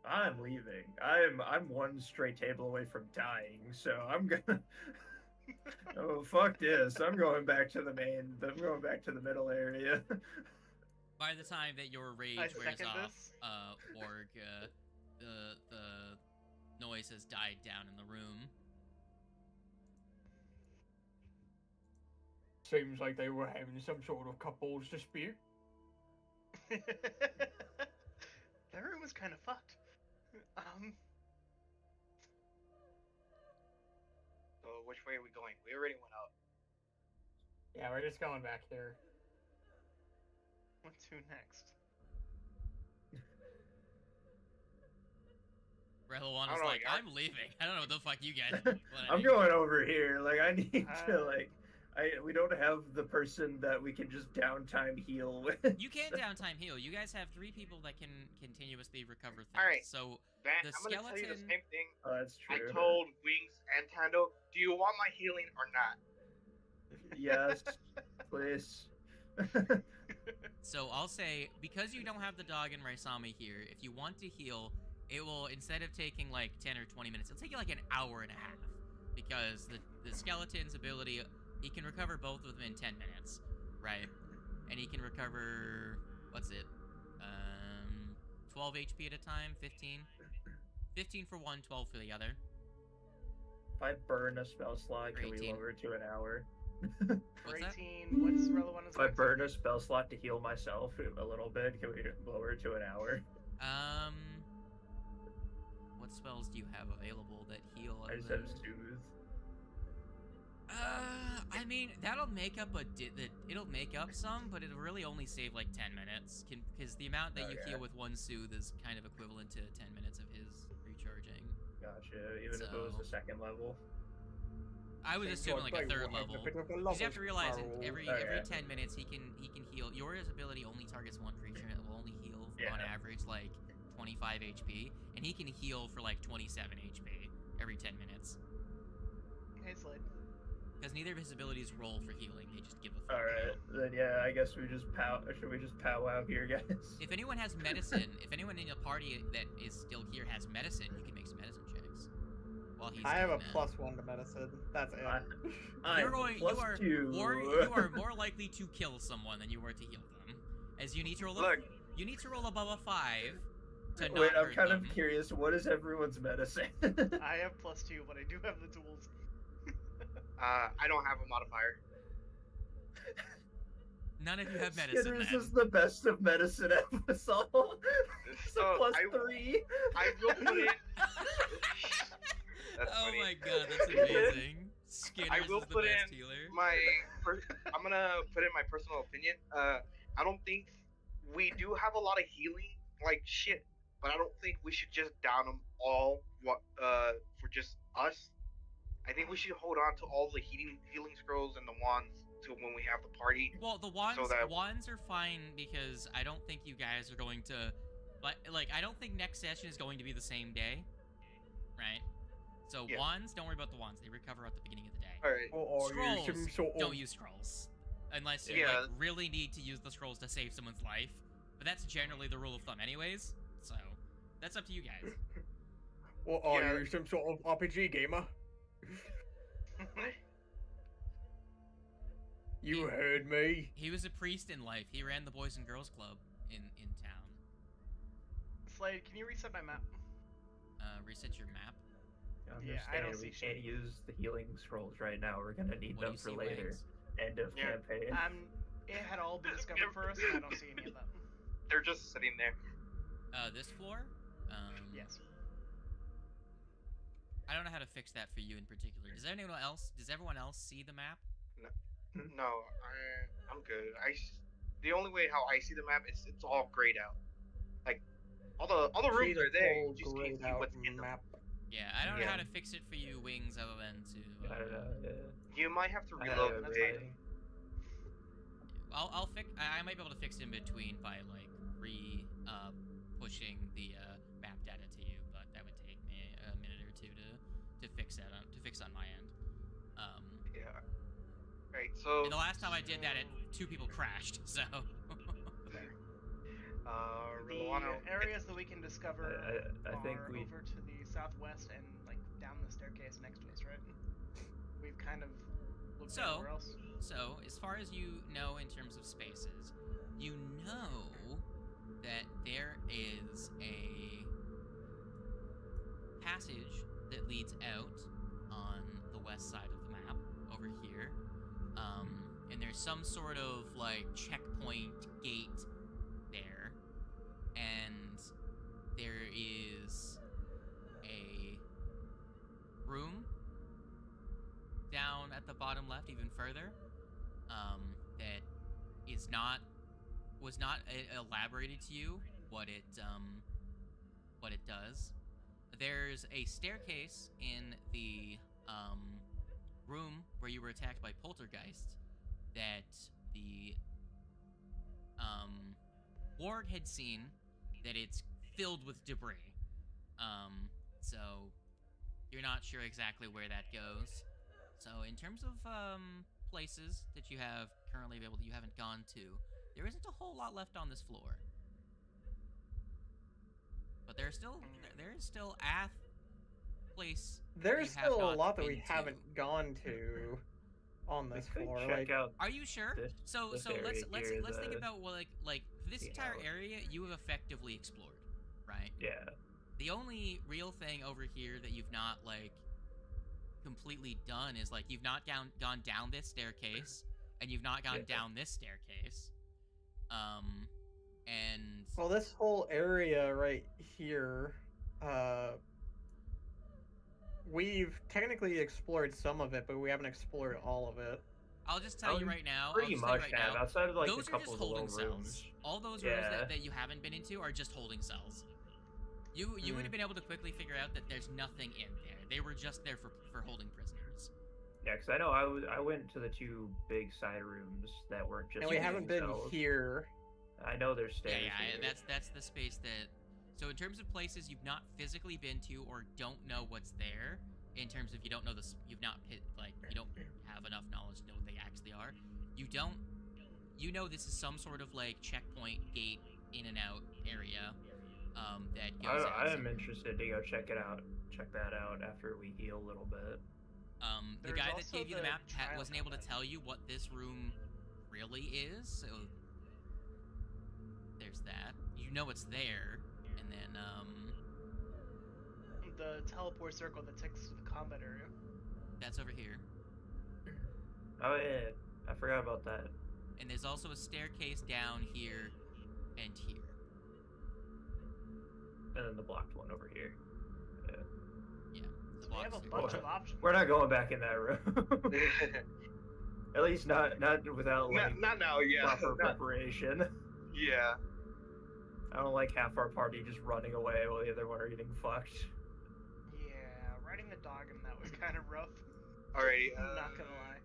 I'm leaving. I'm one straight table away from dying, so I'm gonna. Oh fuck this! I'm going back to the main. I'm going back to the middle area. By the time that your rage I wears second off, this. Org, the noise has died down in the room. Seems like they were having some sort of couples dispute. That room was kind of fucked. So which way are we going? We already went up. Yeah, we're just going back here. What to next? Relwan I is don't know, like, yeah. I'm leaving. I don't know what the fuck you guys are planning. I'm going over here. Like I need to Uh, like. We don't have the person that we can just downtime heal with. You can't downtime heal. You guys have 3 people that can continuously recover things. Alright. So Van, The I'm gonna tell you the skeleton- same thing Oh, that's I true. told Wings and Tando. Do you want my healing or not? Yes, please. So I'll say, because you don't have the dog and Raisami here, if you want to heal, it will, instead of taking like 10 or 20 minutes, it'll take you like an hour and a half. Because the skeleton's ability, he can recover both of them in 10 minutes, right? And he can recover, what's it? 12 HP at a time, 15? 15 for one, 12 for the other. If I burn a spell slot, can we 18. lower it to an hour? What's that? 18. What's relevant? If I burn a spell slot to heal myself a little bit, can we lower it to an hour? What spells do you have available that heal? I just have soothe. I mean, that'll make up it'll make up some, but it'll really only save like 10 minutes. Because the amount that you Okay. heal with one soothe is kind of equivalent to 10 minutes of his recharging. Gotcha. Even if it was So- the second level. I was assuming like a third level. Because you have to realize every Okay. 10 minutes he can heal. Your ability only targets one creature, and it will only heal on Yeah. average like 25 HP, and he can heal for like 27 HP every 10 minutes. Hey, Slade. Because neither of his abilities roll for healing; they just give a fuck. Alright, then yeah, I guess we just should we just powwow here, guys? If anyone has medicine, if anyone in the party that is still here has medicine, you can make some medicine checks. While he's I have a doing that. +1 to medicine. That's it. You're going. You are. +2. You are more likely to kill someone than you were to heal them, as you need to roll. Look. You need to roll above a 5 to not Wait, I'm hurt kind them. of curious. What is everyone's medicine? I have +2, but I do have the tools. I don't have a modifier. None of you have medicine. Skitters Then. is the best of medicine episode. So plus I 3. I will put in. That's Oh funny. my god, that's amazing. Skitters I will is the put best in healer. I'm gonna put in my personal opinion. I don't think we do have a lot of healing like shit, but I don't think we should just down them all. For just us. I think we should hold on to all the healing scrolls and the wands to when we have the party. Well, the wands So that- wands are fine because I don't think you guys are going to like I don't think next session is going to be the same day. Right? So Yeah. wands, don't worry about the wands. They recover at the beginning of the day. All right. Or use some Scrolls, sort of... don't use scrolls. Unless you Yeah. like, really need to use the scrolls to save someone's life. But that's generally the rule of thumb anyways. So, that's up to you guys. Or are Yeah. you some sort of RPG gamer? You heard me. He was a priest in life. He ran the Boys and Girls Club in town. Slade, can you reset my map? Reset your map. Yeah, I don't We see can't use the healing scrolls right now. We're gonna need What do them you for see, later. Wings? End of Yeah. campaign. It had all been discovered for us, and I don't see any of that. They're just sitting there. This floor? Yes. I don't know how to fix that for you in particular. Does everyone else see the map? No, I'm good. The only way how I see the map is it's all grayed out. Like all the See rooms the are there. You full just can't grayed see out what's in them. map. Yeah, I don't know how Yeah. to fix it for you, Wings, other than to. I don't know. Yeah. You might have to I reload have the a that's page. fine. I'll fix. I might be able to fix it in between by like pushing the map data to you, but that would take me a minute or two to fix that to fix on my end. Yeah. Right. So. And the last time I did that, 2 people crashed. So. The Rolano, areas that we can discover I think are we. over to the southwest and like down the staircase next to us, right? We've kind of looked So- everywhere else. So, as far as you know in terms of spaces, you know that there is a passage that leads out on the west side of the map over here. And there's some sort of like checkpoint gate there. And there is a room down at the bottom left, even further, that was not elaborated to you what it does. There's a staircase in the room where you were attacked by poltergeist that the ward had seen that it's filled with debris. So you're not sure exactly where that goes. So in terms of places that you have currently available that you haven't gone to, there isn't a whole lot left on this floor. But there is still a place. There's you have still a not lot that we been to. haven't gone to on We this could floor. check Like, out. Are you sure? This- so this so let's area here, think the- about like this see entire how- area you have effectively explored, right? Yeah. The only real thing over here that you've not like completely done is like you've not gone down this staircase and you've not gone Yeah. down this staircase. And well, this whole area right here, we've technically explored some of it, but we haven't explored all of it. I'll just tell you right now. Pretty much have, outside of like those a are couple just of the holding little cells. rooms. All those rooms Yeah. that you haven't been into are just holding cells. You would have been able to quickly figure out that there's nothing in there. They were just there for holding prisoners. Yeah, because I know I went to the 2 big side rooms that weren't just. And we holding haven't been cells. here. I know there's stairs. Yeah, here. that's the space that. So in terms of places you've not physically been to or don't know what's there, in terms of you don't know this, you've not you don't have enough knowledge to know what they actually are. You know this is some sort of like checkpoint gate in and out area. That goes out. I am interested to go check that out after we heal a little bit. The There's guy that also gave you the the map trial wasn't able to combat. tell you what this room really is, so there's that. You know it's there, and then The teleport circle that takes us to the combat area. that's over here. Oh yeah, I forgot about that. And there's also a staircase down here and here. and then the blocked one over here. Yeah. The We have blocks a are- bunch of options. We're not going back in that room. At least not without like not now, yeah. proper preparation. Yeah. I don't like half our party just running away while the other one are getting fucked. Yeah, riding the dog and that was kind of rough. Alrighty. Not gonna lie.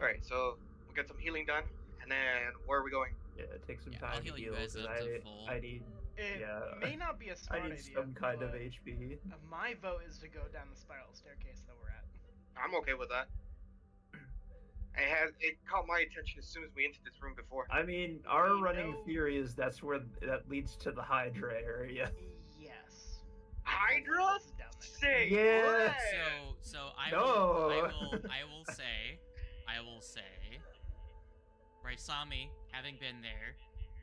Alright, so we got some healing done, and then where are we going? Yeah, it takes some Yeah, time I'll to heal you heal guys because up to full. I need It Yeah. may not be a I smart need idea. some kind of but, HP. My vote is to go down the spiral staircase that we're at. I'm okay with that. It caught my attention as soon as we entered this room before. I mean, our We running know- theory is that leads to the Hydra area. Yes. Hydra? This is down there. Say Yeah. what? So I No. will say, Raisami, having been there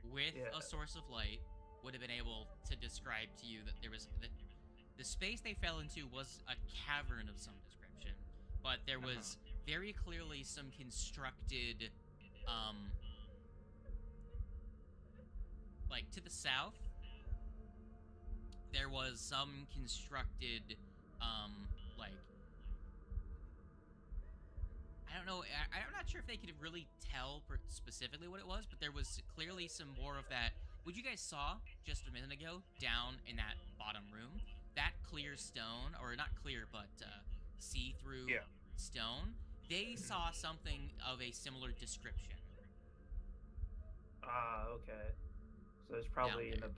with Yeah. a source of light, would have been able to describe to you that there was the space they fell into was a cavern of some description, but there was very clearly some constructed, like to the south, there was some constructed, like, I don't know, I'm not sure if they could really tell specifically what it was, but there was clearly some more of that. What you guys saw just a minute ago down in that bottom room, that clear stone, or not clear, but see-through stone, they saw something of a similar description. Ah, okay. So there's probably Down an there.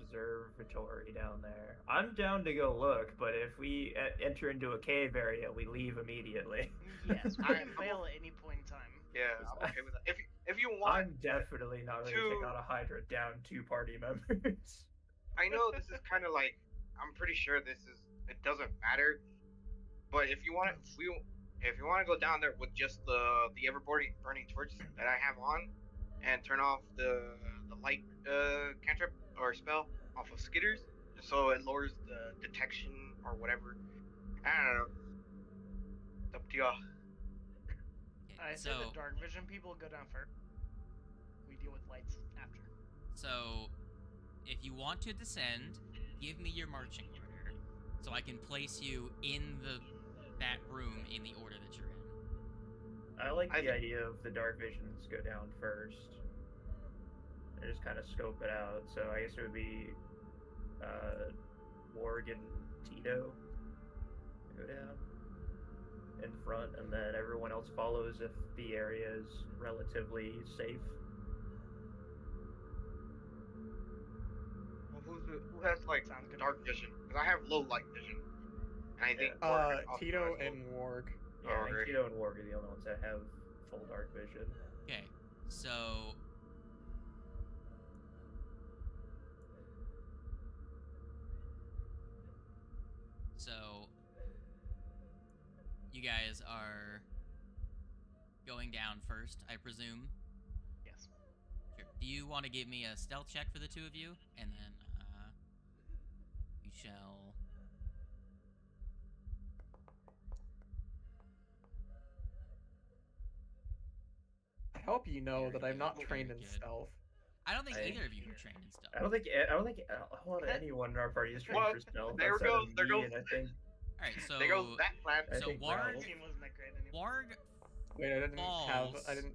observatory down there. I'm down to go look, but if we enter into a cave area, we leave immediately. Yes, we can fail at any point in time. Yeah, I'm okay with that. If you want, I'm definitely not ready to take on a Hydra down 2 party members. I know this is kind of like, I'm pretty sure it doesn't matter, but if you want to go down there with just the ever burning torch that I have on, and turn off the light cantrip or spell off of skitters, so it lowers the detection or whatever. I don't know. It's up to y'all. I say the dark vision people go down first. We deal with lights after. So, if you want to descend, give me your marching order, so I can place you in that room in the order that you're in. I like the idea of the dark visions go down first. And just kind of scope it out. So I guess it would be Morg and Tito go down in front, and then everyone else follows if the area is relatively safe. Well, who has like Sounds good. dark vision? Because I have low light vision, and I think Tito and Warg. Yeah, I think Tito and Morg are the only ones that have full dark vision. Okay, so you guys are going down first, I presume? Yes. Sure. Do you want to give me a stealth check for the two of you? And then, we shall... I hope you know that I'm not Very trained in good. stealth. I don't think I- either of you are trained in stealth. I don't think a whole lot of anyone in our party is trained Well, for stealth. there outside goes- of there me, goes- and I think Alright, so... there goes that plan. I So think Warg... The team wasn't that great anymore. Warg... Wait, I Falls. didn't.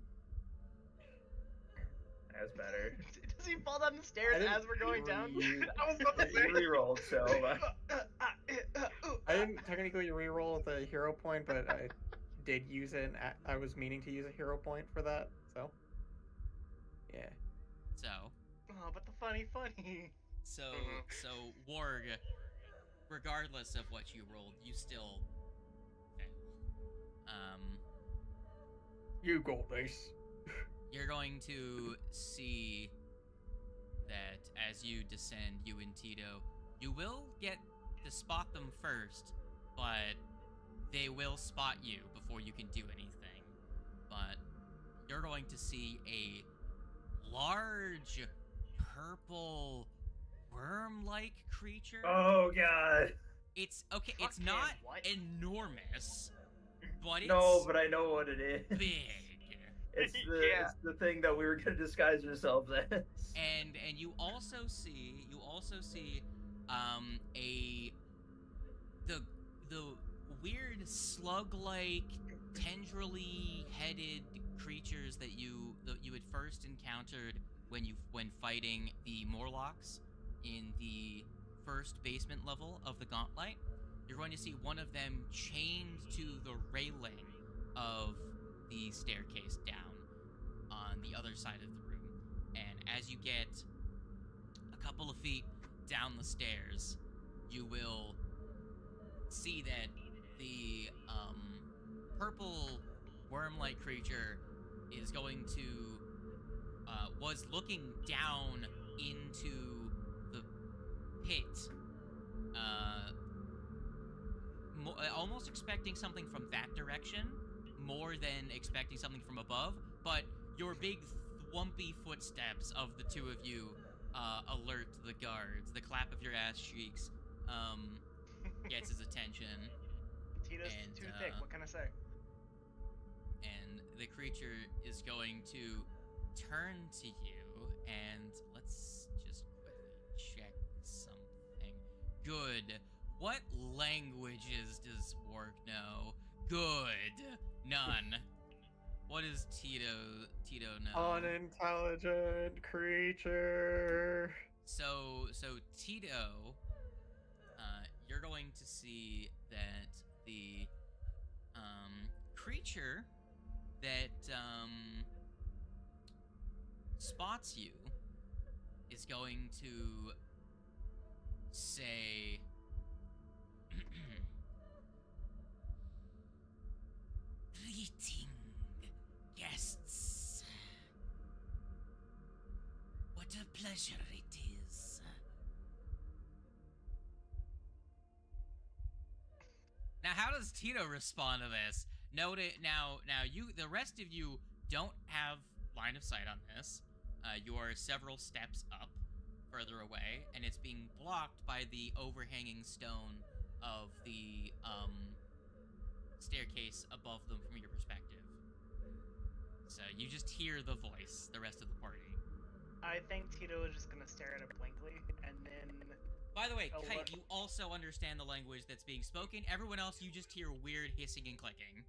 that's better. Does he fall down the stairs didn't as we're going down? I was about to say. You rerolled, so I didn't technically reroll the hero point, but I did use it. And I was meaning to use a hero point for that, so yeah. So... Oh, but the funny. So, Mhm. so Warg, regardless of what you rolled, you still fail. You go, Dice. You're going to see that as you descend, you and Tito, you will get to spot them first, but they will spot you before you can do anything. But you're going to see a large purple worm-like creature. oh god. It's okay. It's Fucking not what? enormous, but it's No, but I know what it is. big. Yeah. it's the thing that we were gonna disguise ourselves as. And you also see a the weird slug-like tendrily headed creatures that you had first encountered when fighting the Morlocks in the first basement level of the Gauntlet. You're going to see one of them chained to the railing of the staircase down on the other side of the room. And as you get a couple of feet down the stairs, you will see that the purple worm-like creature is going to was looking down into the pit, almost expecting something from that direction more than expecting something from above, but your big thwumpy footsteps of the two of you alert the guards. The clap of your ass cheeks gets his attention. Tito's too thick, what can I say? And the creature is going to turn to you, and let's just quickly check something. Good. What languages does Warg know? Good. None. What does Tito know? Unintelligent creature. So Tito, you're going to see that the creature that spots you is going to say, "Greeting, guests. What a pleasure it is." Now, how does Tito respond to this? Note it now. You, the rest of you, don't have line of sight on this. You are several steps up, further away, and it's being blocked by the overhanging stone of the staircase above them from your perspective. So you just hear the voice. The rest of the party. I think Tito is just gonna stare at it blankly, and then... By the way, Kite, you also understand the language that's being spoken. Everyone else, you just hear weird hissing and clicking.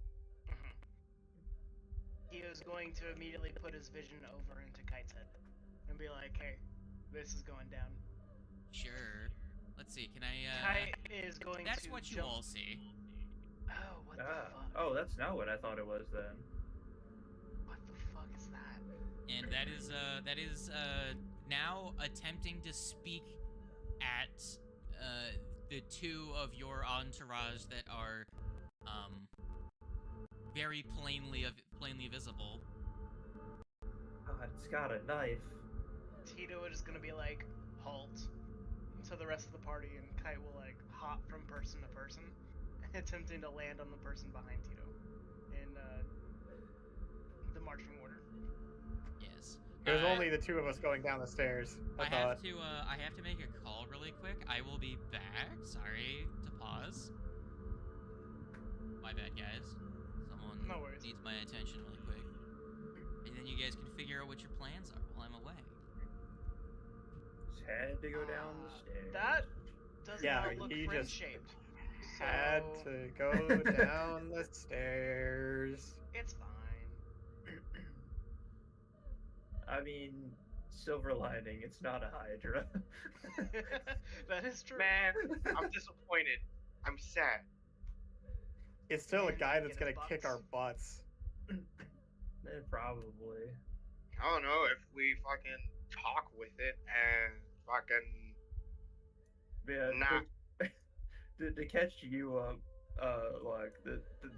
Tito's going to immediately put his vision over into Kite's head and be like, "Hey, this is going down." Sure. Let's see, can I, Kite is going That's to what you jump... all see. Oh, what the fuck? Oh, that's not what I thought it was then. What the fuck is that? And that is now attempting to speak at the two of your entourage that are very plainly visible. God, it's got a knife. Tito is gonna be like, "Halt," to the rest of the party, and Kite will like hop from person to person, attempting to land on the person behind Tito in the marching order. Yes. There's only the two of us going down the stairs. I have to make a call really quick. I will be back. Sorry to pause. My bad, guys. Someone No worries. needs my attention really quick. And then you guys can figure out what your plans are while I'm away. Just had to go down the stairs. That does not look he friend just shaped. had So to go down the stairs. it's fine. I mean, silver lining, it's not a Hydra. That is true. Man, I'm disappointed. I'm sad. It's still a Man, guy get that's his gonna butts. kick our butts. Probably. I don't know if we fucking talk with it and fucking Yeah, nah. to catch you up, like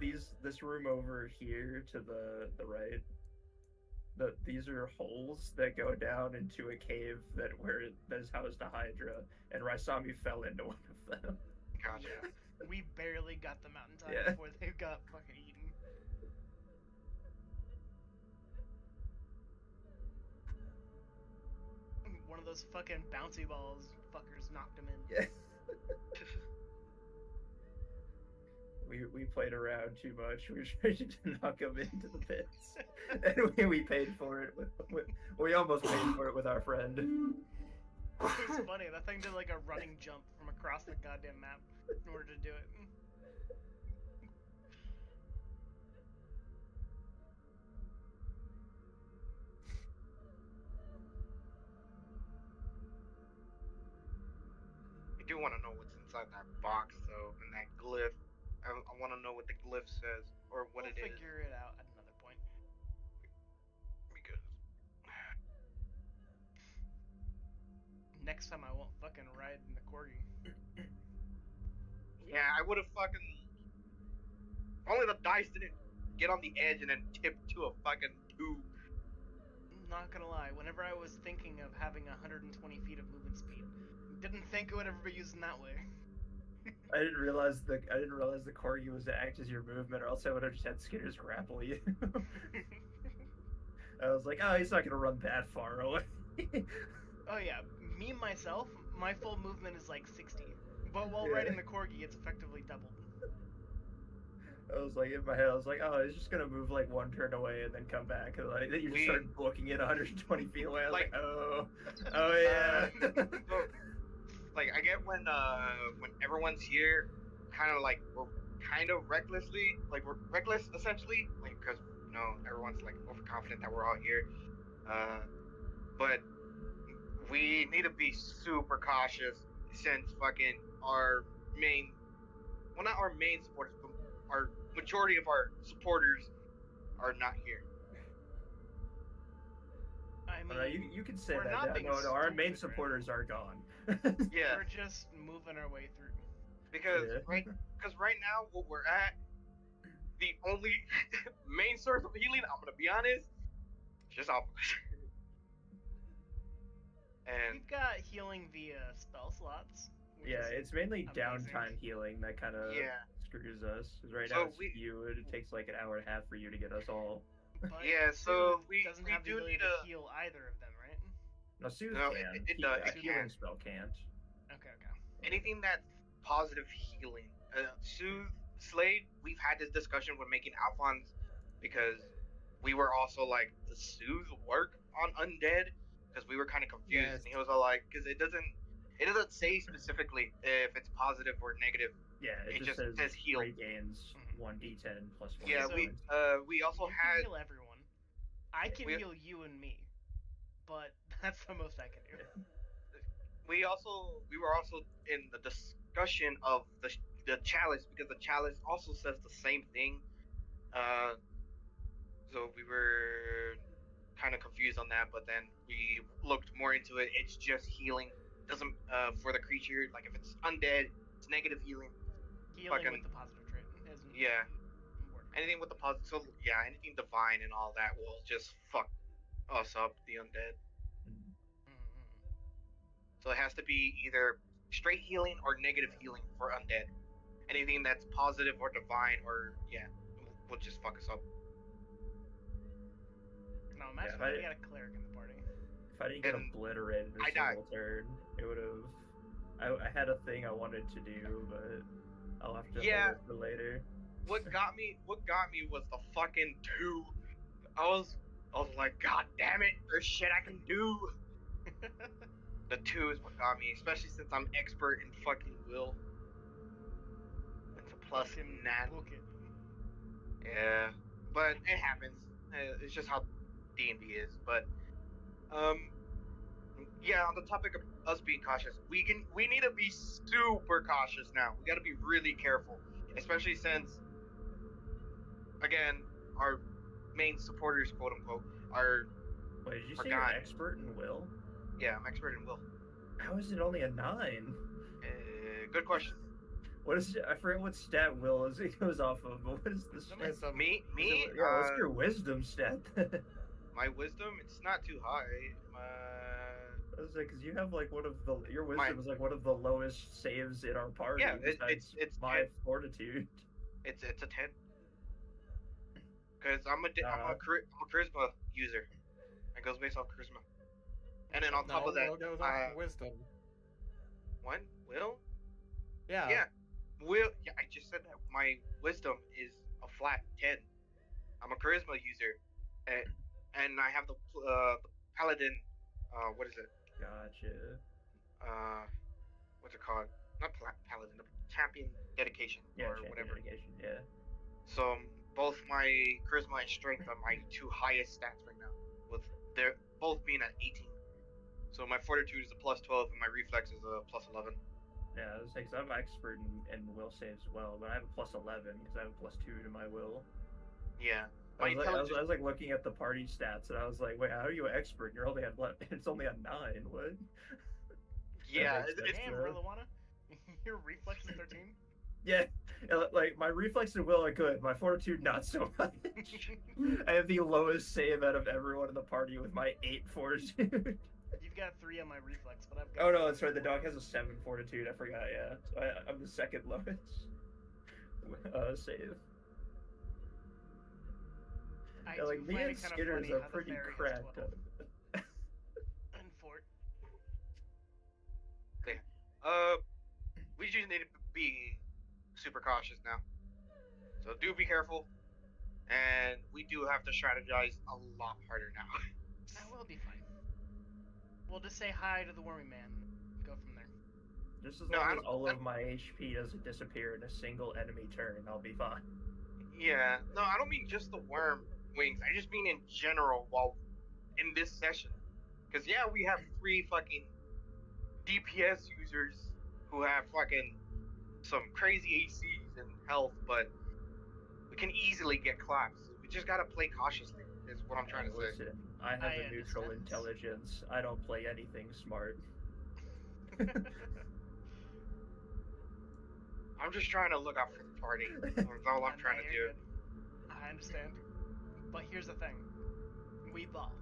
this room over here to the right. These are holes that go down into a cave that is housed a Hydra, and Raisami fell into one of them. Gotcha. We barely got them out in time Yeah. before they got fucking eaten. One of those fucking bouncy balls fuckers knocked him in. Yeah. we played around too much. We tried to knock him into the pits, and we paid for it with we almost paid for it with our friend. It was funny. That thing did like a running jump from across the goddamn map in order to do it. I do want to know what's inside that box, though, and that glyph. I want to know what the glyph says, or what We'll it is. figure it out at another point. Because Next time I won't fucking ride in the corgi. yeah, I would have fucking. Only the dice didn't get on the edge and then tip to a fucking tube. Not gonna lie, whenever I was thinking of having 120 feet of movement speed, didn't think it would ever be used in that way. I didn't realize the corgi was to act as your movement, or else I would have just had Skitters grapple you. I was like, oh, he's not gonna run that far away. Oh yeah, me myself, my full movement is like 60, but while Yeah. riding the corgi, it's effectively doubled. I was like, in my head, I was like, oh, he's just gonna move like one turn away and then come back, and like then you just start booking it 120 feet away. I was like, oh yeah. So, like I get when everyone's here, kind of like we're kind of recklessly, like we're reckless essentially, like because you know everyone's like overconfident that we're all here, but we need to be super cautious since fucking our main, well not our main supporters, but our majority of our supporters are not here. I mean, you can say we're that. not Yeah, being no, our main stupid, supporters are gone. Yeah, We're just moving our way through. because Yeah. right now what we're at, the only main source of healing, I'm gonna be honest, is just alpha. And We've got healing via spell slots. which Yeah, is it's mainly amazing. downtime healing that kind of yeah, screws us. 'Cause right So now it's we- you. It takes like an hour and a half for you to get us all. But Yeah, so Soothe doesn't we have the do ability need to a- heal either of them, right? No, Soothe No, can. it A can. healing spell can't. Okay. anything that's positive healing. Soothe, Slade, we've had this discussion when making Alphons because we were also like, does Soothe work on undead? Because we were kind of confused, Yes. and he was all like, because it doesn't say specifically if it's positive or negative. Yeah, it just just says heal. regains Mhm. 1d10 plus 1. Yeah, So- we also You had can heal everyone. I can We- heal you and me, but that's the most I can do. we were also in the discussion of the chalice because the chalice also says the same thing. So we were kind of confused on that, but then we looked more into it. It's just healing. Doesn't for the creature, like if it's undead, it's negative healing. Healing Fucking- with the positive trait isn't Yeah, work. anything with the positive. So yeah, anything divine and all that will just fuck us up, the undead. Mm. Mm-hmm. So it has to be either straight healing or negative healing for undead. Anything that's positive or divine or will just fuck us up. No, imagine Yeah, if we had a cleeric in the party. If I didn't get And obliterated in a I died. single turn, it would have. I had a thing I wanted to do, but I'll have to Yeah. hold it for later. What got me was the fucking 2. I was like, God damn it, there's shit I can do. The 2 is what got me, especially since I'm expert in fucking will. It's a plus Fucking 9. book it. Yeah, but it happens. It's just how D&D is. But yeah. On the topic of us being cautious, we need to be super cautious now. We got to be really careful, especially since, again, our main supporters, quote unquote, are. Wait, did you Or say you're God. an expert in will? Yeah, I'm expert in will. How is it only a 9? Good question. What is I forget what stat will is it goes off of, but what is the stat? Wisdom. Me? Yeah, what's your wisdom stat? My wisdom, it's not too high. I was like, because you have like one of the your wisdom is like one of the lowest saves in our party. Yeah, besides it's my 10. fortitude. It's a 10. Cause I'm a charisma user. It goes based off charisma. And then on top No, of that, will goes off wisdom. one will. Yeah. Yeah. Yeah, I just said that my wisdom is a flat 10. I'm a charisma user, and I have the paladin. What is it? Gotcha. Uh, what's it called? Not paladin, the champion dedication Yeah, or champion whatever. dedication. Yeah. So both my charisma and strength are my two highest stats right now, with they're both being at 18. So my fortitude is a plus 12 and my reflex is a plus 11. Yeah, I was saying, 'cause I'm expert in will saves as well, but I have a plus 11 because I have a plus 2 to my will. Yeah, I my was like, intelligence. I was like looking at the party stats, and I was like, wait, how are you an expert? You're only at it's only a 9. What? That Yeah, makes sense Damn, though. Rillawana. Your reflex is 13? Yeah, like my reflex and will are good. My fortitude not so much. I have the lowest save out of everyone in the party with my 8 fortitude. You've got 3 on my reflex, but I've got. Oh no, 4 that's right. The dog fortitude. has a 7 fortitude. I forgot. Yeah, so I'm the second lowest save. I Yeah, like do me find and it kind of Skitters funny are how the pretty fairy has cracked 12 on. and fort. yeah. We just need to be super cautious now. So do be careful, and we do have to strategize a lot harder now. I will be fine. We'll just say hi to the wormy man. And go from there. Just as No, long I as don't. all of my HP doesn't disappear in a single enemy turn, I'll be fine. Yeah, no, I don't mean just the worm wings. I just mean in general. While in this session, because yeah, we have 3 fucking DPS users who have fucking some crazy ACs and health, but we can easily get collapsed. So we just gotta play cautiously. Is what I'm trying to say. Listen, I have I a neutral understand. intelligence. I don't play anything smart. I'm just trying to look out for the party. That's all I'm And trying now to you're do. good. I understand. But here's the thing. We ball.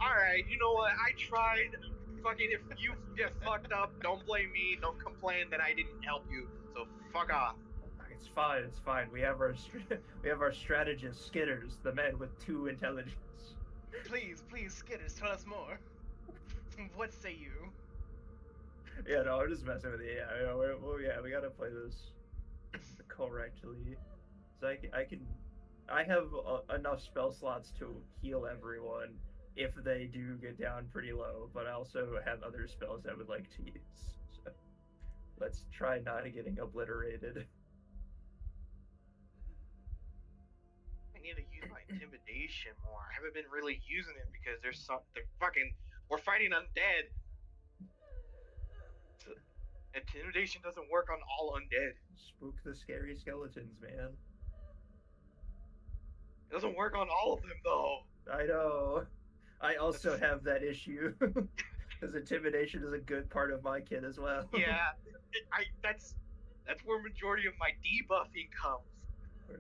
All right, you know what? I tried. Fucking, if you get fucked up, don't blame me. Don't complain that I didn't help you. So fuck off. It's fine. It's fine. We have our we have our strategist Skitters, the man with 2 intelligence. Please, Skitters, tell us more. What say you? Yeah, no, I'm just messing with you. Yeah, we gotta play this correctly. So I have enough spell slots to heal everyone if they do get down pretty low, but I also have other spells I would like to use. So let's try not getting obliterated. I need to use my intimidation more. I haven't been really using it because there's something fucking. We're fighting undead. So, intimidation doesn't work on all undead. Spook the scary skeletons, man. It doesn't work on all of them though. I know. I also have that issue. Because intimidation is a good part of my kit as well. Yeah, that's where majority of my debuffing comes.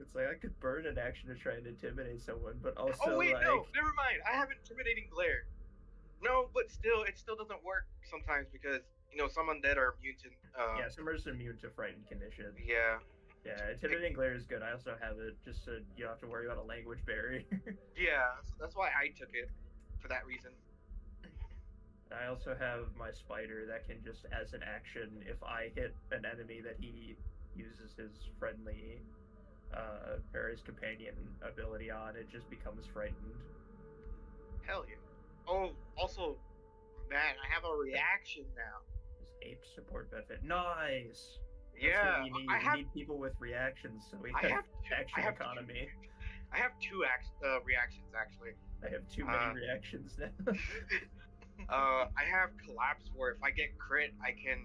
It's like I could burn an action to try and intimidate someone, but also Oh wait, like no, never mind. I have intimidating glare. No, but still, it still doesn't work sometimes because some undead are immune to. yeah, some are immune to frightened condition. Yeah. Yeah, intimidating glare is good. I also have it just so you don't have to worry about a language barrier. Yeah, so that's why I took it for that reason. I also have my spider that can just, as an action, if I hit an enemy that he uses his friendly or his companion ability on, it just becomes frightened. Hell yeah. Oh, also, man, I have a reaction now. His ape support benefit. Nice. That's Yeah, what we need. I have. We need people with reactions, so we I have have action economy. I have 2 reactions actually. I have too many reactions now. I have collapse where if I get crit, I can,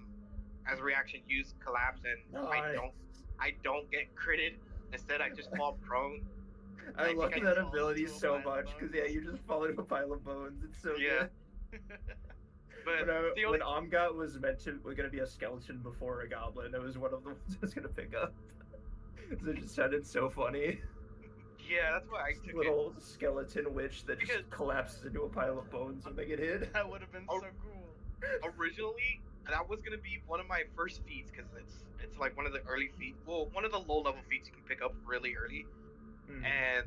as a reaction, use collapse, and Nice. I don't get critted. Instead, I just fall prone. I love think that fall ability into a so pile of much because yeah, you just fall into a pile of bones. It's so Yeah. good. But When Omgot was gonna be a skeleton before a goblin, it was one of the ones I was gonna pick up. It just sounded so funny. Yeah, that's why I took it. Little skeleton witch that just collapses into a pile of bones when they get hit. That would have been so cool. Originally, that was gonna be one of my first feats because it's like one of the early feats. Well, one of the low level feats you can pick up really early. And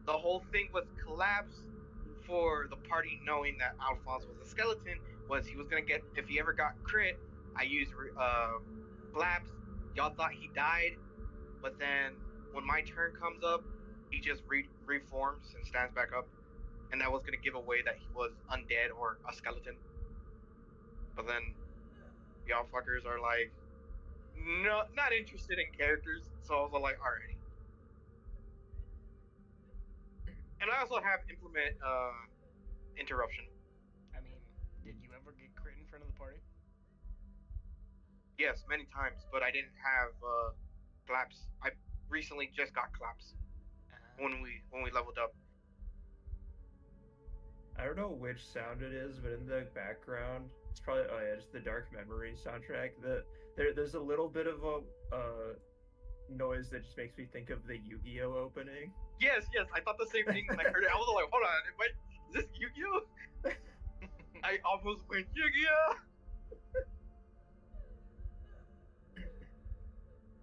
the whole thing with collapse for the party knowing that Alphonse was a skeleton was he was gonna get, if he ever got crit, I used flaps. Y'all thought he died, but then when my turn comes up, he just reforms and stands back up, and that was gonna give away that he was undead or a skeleton. But then y'all fuckers are like, no, not interested in characters, so I was like, alrighty. And I also have implement interruption. I mean, did you ever get crit in front of the party? Yes, many times, but I didn't have claps. I recently just got claps when we leveled up. I don't know which sound it is, but in the background, it's probably it's the Dark Memory soundtrack. There's a little bit of a noise that just makes me think of the Yu-Gi-Oh opening. Yes, I thought the same thing when I heard it. I was like, hold on, wait, is this Yu-Gi-Oh? I almost went Yu-Gi-Oh.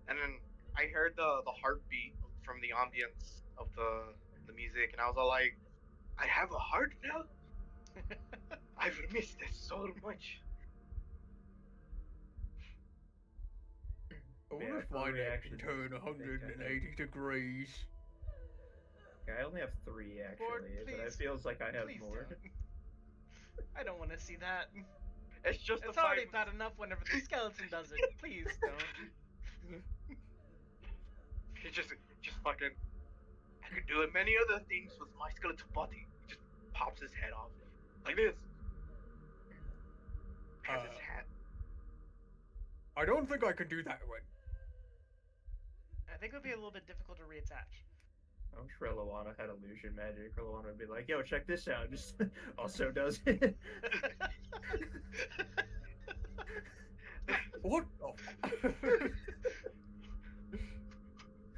And then I heard the heartbeat from the ambience of the music, and I was all like, I have a heart now? I've missed this so much. I Yeah, wonder if for mine reactions, can turn I think 180 degrees. I only have 3 actually, Lord, but it please, feels like I have please more. don't. I don't want to see that. It's just It's already bad enough whenever the skeleton does it. Please don't. He just fucking. I could do many other things with my skeleton body. He just pops his head off like this. Has his hat. I don't think I can do that one. I think it would be a little bit difficult to reattach. I wish Reliwana had illusion magic. Reliwana would be like, yo, check this out. Just also does it. What?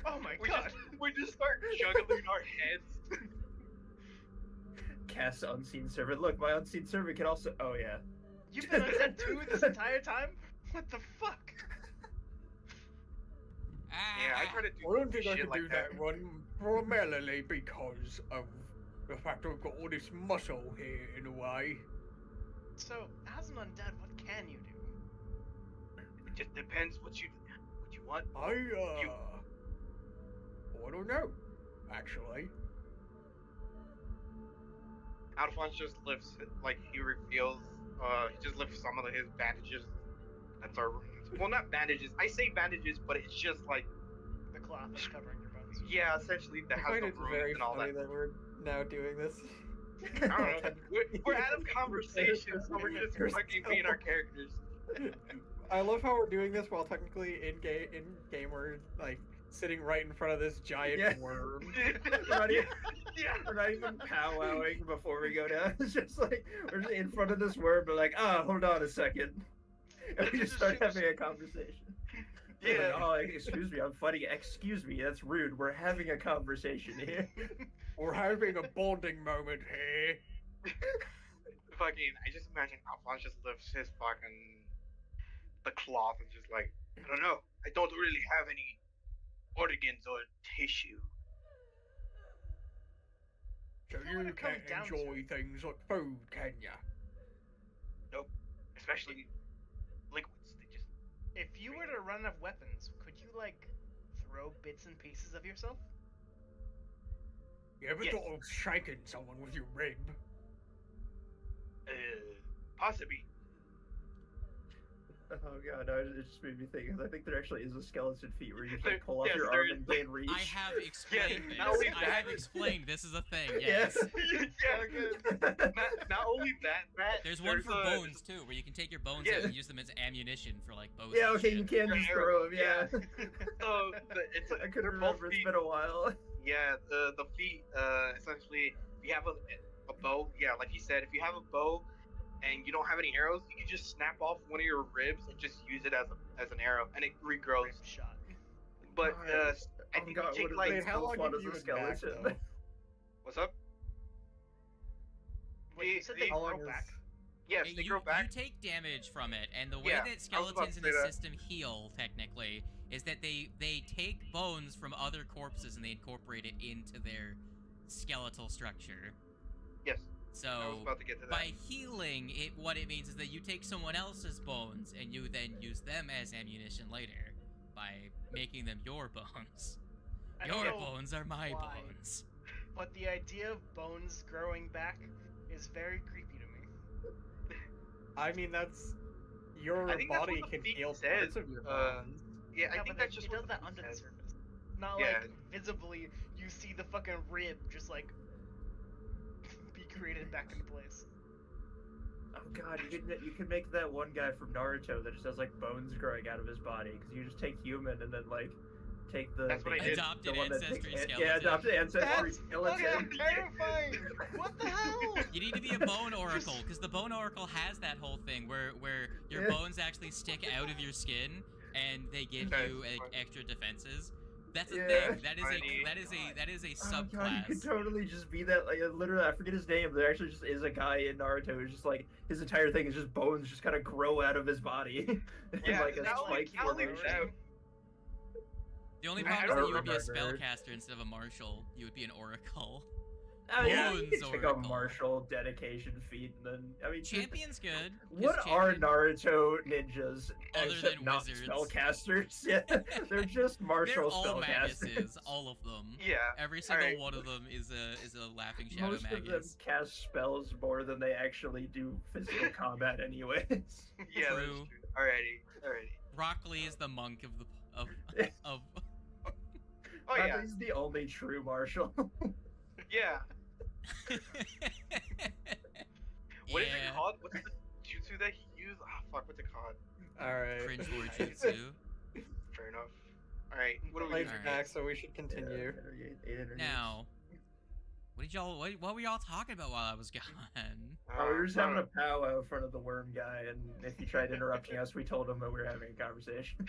Oh my god! We just start juggling our heads. Cast unseen servant. Look, my unseen servant can also. Oh yeah. You've been undead too this entire time? What the fuck? Yeah, I try to do I don't think I shit can like do that one primarily because of the fact I've got all this muscle here in a way. So, as an undead, what can you do? It just depends what you want. I don't know, actually. Alphonse just lifts, like, he reveals, he just lifts some of his bandages. That's our, well, not bandages. I say bandages, but it's just like The cloth that's covering your bones. yeah, essentially that I has find the it runes very and all funny that. that we're now doing this. I don't know. We're out of conversation, so we're just fucking being our characters. I love how we're doing this while technically in game we're like sitting right in front of this giant Yeah. worm. We're not even powwowing before we go down. It's just like we're just in front of this worm, but like, hold on a second, and we just start having a conversation. Yeah. Like, oh, excuse me, I'm fighting. Excuse me, that's rude. We're having a conversation here. We're having a bonding moment here. Fucking, I just imagine Alphonse just lifts his fucking the cloth and just like, I don't know. I don't really have any organs or tissue. So You know what you it comes can't down enjoy to? things like food, can ya? Nope. Especially liquids. They just If you were to run out of weapons, could you, like, throw bits and pieces of yourself? You ever Yes. thought of shanking someone with your rib? Possibly. Oh god, no, it just made me think. Because I think there actually is a skeleton feat where you just like pull off Yes, your there arm is. and gain reach. I have explained this. not only I have that- explained this is a thing. Yes. Yes. Not only that. There's one for a- bones too, where you can take your bones Yeah. out and use them as ammunition for like bows. Yeah, and okay, shit. you can Your just arrow, throw him. Yeah. So it's I couldn't they're both remember. It's feet. been a while. Yeah, the feet. Essentially, if you have a bow, yeah, like you said, if you have a bow and you don't have any arrows, you can just snap off one of your ribs and just use it as an arrow, and it regrows. Rib shot. But God. I Oh think god, you take what like is Wait, how long fun have as you a been back, skeleton? though? what's up? Wait, you said they How grow long is... back? Yes, they grow back. You take damage from it, and the way Yeah, that I was about to skeletons in say the that. system heal, technically, is that they take bones from other corpses and they incorporate it into their skeletal structure. Yes. So I was about to get to that. by healing, what it means is that you take someone else's bones and you then use them as ammunition later by making them your bones. I don't Your know bones are my why, bones. but the idea of bones growing back is very creepy to me. I mean, that's your I think that's body what the can feet heal said, parts of your bones. Yeah, I Yeah, think but that's just it what does the that feet under the said. surface. Not Yeah. like visibly you see the fucking rib just like be created back into place. Oh god, you could make that one guy from Naruto that just has like bones growing out of his body because you just take human and then like take the That's what I did. Adopted the one that ancestry takes, skeleton. yeah, adopted ancestry That's skeleton. fucking terrifying! What the hell? You need to be a bone oracle, because the bone oracle has that whole thing where your Yeah. bones actually stick out of your skin and they give Okay, you fine. extra defenses. That's a Yeah. thing. That is Funny. a Oh god, you subclass. could totally just be that. Like, literally, I forget his name. There actually just is a guy in Naruto who's just like his entire thing is just bones just kind of grow out of his body. And, Yeah, like a that spike that only formation. that- The only I problem is don't that you would be a remember. spellcaster instead of a martial. You would be an oracle. Oh, yeah, you Bones can take a oracle. martial dedication feat, and then I mean, Champion's good. 'cause what are champion- Naruto ninjas Other except than not wizards. spellcasters? Yeah, they're just They're martial all spellcasters. maguses, all of them. Yeah. Every single Alright. one of them is a laughing shadow Most of them magus. cast spells more than they actually do physical combat, anyways. Yeah, that's True. true. Alrighty. Rock Lee is the monk of the of Oh yeah. He's the only true martial. Yeah. What is Yeah. it called? What's the jutsu that he used? Ah, fuck, what's it called? Alright. Cringe word jutsu. Fair enough. Alright, what do we Lights do? are Alright. back, so we should continue. Now, what were y'all talking about while I was gone? Oh, we were just having a powwow in front of the worm guy, and if he tried interrupting us, we told him that we were having a conversation.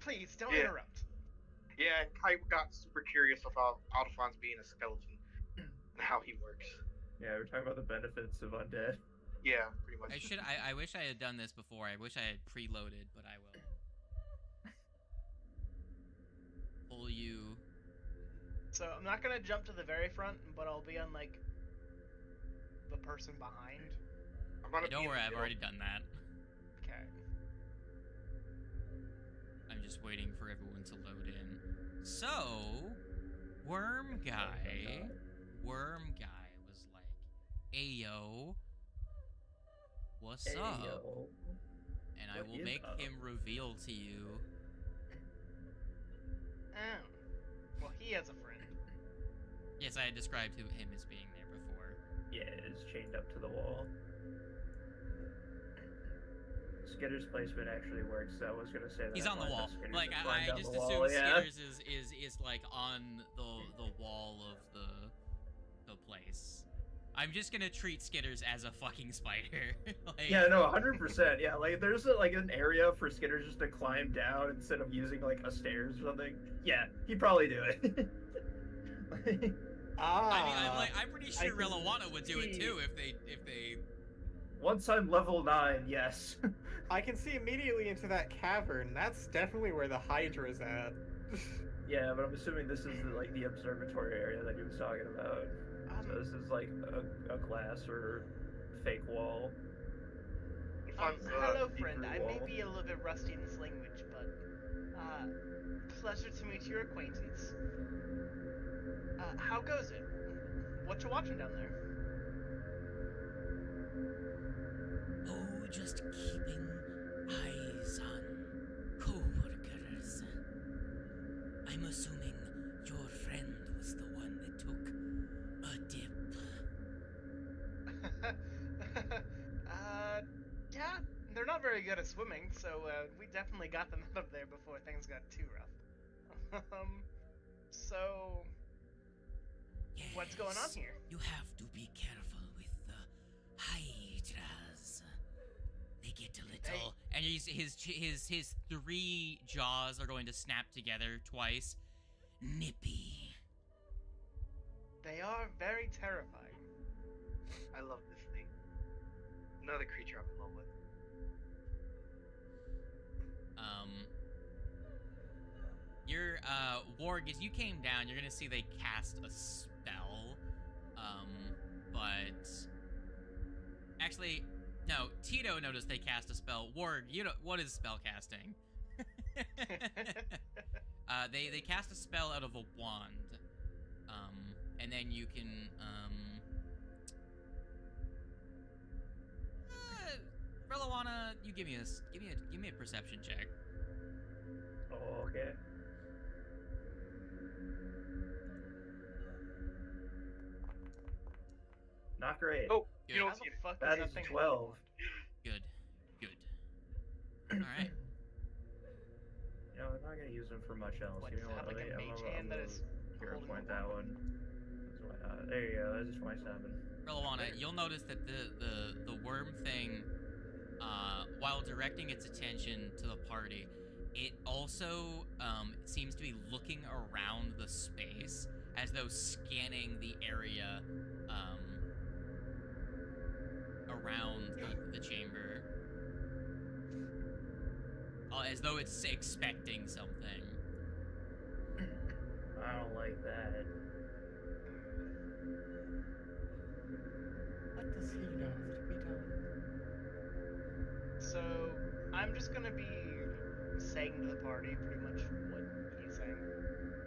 Please don't Yeah. interrupt. Yeah, Kai got super curious about Alphonse being a skeleton and how he works. Yeah, we're talking about the benefits of undead. Yeah, pretty much. I wish I had done this before. I wish I had preloaded, but I will. Pull you. So I'm not gonna jump to the very front, but I'll be on like the person behind. I'm gonna Don't be in worry, the I've middle. already done that. Okay. I'm just waiting for everyone to load in. So, Worm Guy was like, "Ayo, what's up?" Ayo. And I What will is make up? him reveal to you. Oh. Well, he has a friend. Yes, I had described him as being there before. Yeah, it's chained up to the wall. Skitter's placement actually works, so I was gonna say that. He's I on the wanted wall. Skitter's Like to climb I down just the assume wall, yeah. Skitters is like on the wall of the place. I'm just gonna treat Skitters as a fucking spider. Like, Yeah, no, 100%. Yeah, like there's like an area for Skitters just to climb down instead of using like a stairs or something. Yeah, he'd probably do it. I'm pretty I sure can Reliwana would do it see- too if they. Once I'm level 9, yes. I can see immediately into that cavern. That's definitely where the Hydra's at. Yeah, but I'm assuming this is like the observatory area that he was talking about. So this is like a glass or fake wall. Alphonse, Hello, deep friend. root I may wall. be a little bit rusty in this language, but pleasure to meet your acquaintance. How goes it? What you watching down there? Oh, just keeping eyes on co-workers. I'm assuming your friend was the one that took a dip. Yeah, they're not very good at swimming, so we definitely got them out of there before things got too rough. So what's going on Yes, here? You have to be careful with the hydras. They get a little, and his three jaws are going to snap together twice. Nippy. They are very terrifying. I love this thing. Another creature I'm in love with. Your Warg, as you came down, you're gonna see they cast a spell. But Actually, no. Tito noticed they cast a spell. Warg, you know what is spell casting? They cast a spell out of a wand, and then you can Reliwana, you give me a perception check. Oh, okay. Not great. Oh, Good. you How don't the see it. fuck That is is thing 12. Good. All right. You know, I'm not gonna use them for much else. What, You does know it have what? like a mage hand that is hero holding the point that wand? one. That's why not. There you go. That's a 27. Reliwana, you'll notice that the worm thing, while directing its attention to the party, it also seems to be looking around the space as though scanning the area around the chamber, as though it's expecting something. I don't like that. What does he know to be done? So I'm just gonna be saying to the party pretty much what he's saying.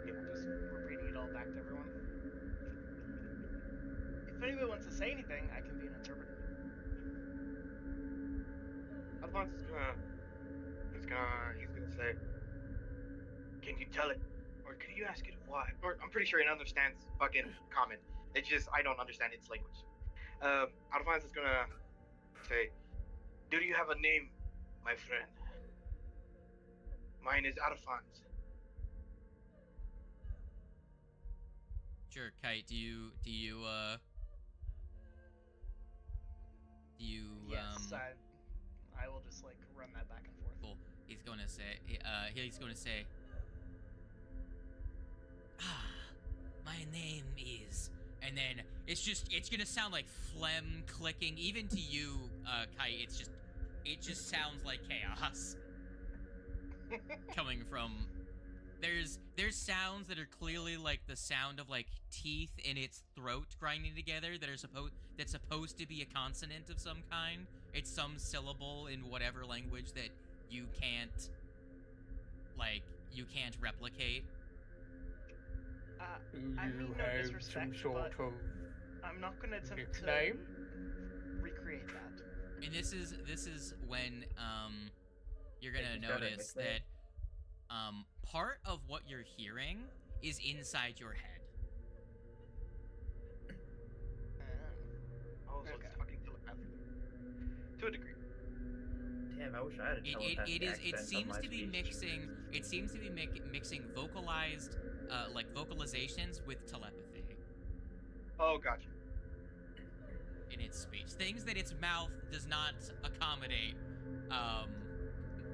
Just repeating it all back to everyone. If anybody wants to say anything, I can be an interpreter. Alphonse he's gonna say, "Can you tell it, or could you ask it why?" Or I'm pretty sure it understands fucking common. It's just I don't understand its language. Alphonse is gonna say, "Do you have a name, my friend? Mine is Alphonse." Sure, Kite. Do you Yes, I will just like run that back and forth. Cool. He's going to say, my name is, and then it's gonna sound like phlegm clicking, even to you, Kite. It just sounds like chaos coming from. There's sounds that are clearly like the sound of like teeth in its throat grinding together that's supposed to be a consonant of some kind. It's some syllable in whatever language that you can't replicate. I mean no have disrespect, some sort but of I'm not gonna attempt to nickname? recreate that. And this is when you're gonna He's got a notice nickname. that part of what you're hearing is inside your head. Oh, so Okay. it's talking telepathically. To a degree. Damn, I wish I had a telepathic accent It on seems my to be speech. mixing vocalized like vocalizations with telepathy Oh, gotcha. in its speech. Things that its mouth does not accommodate,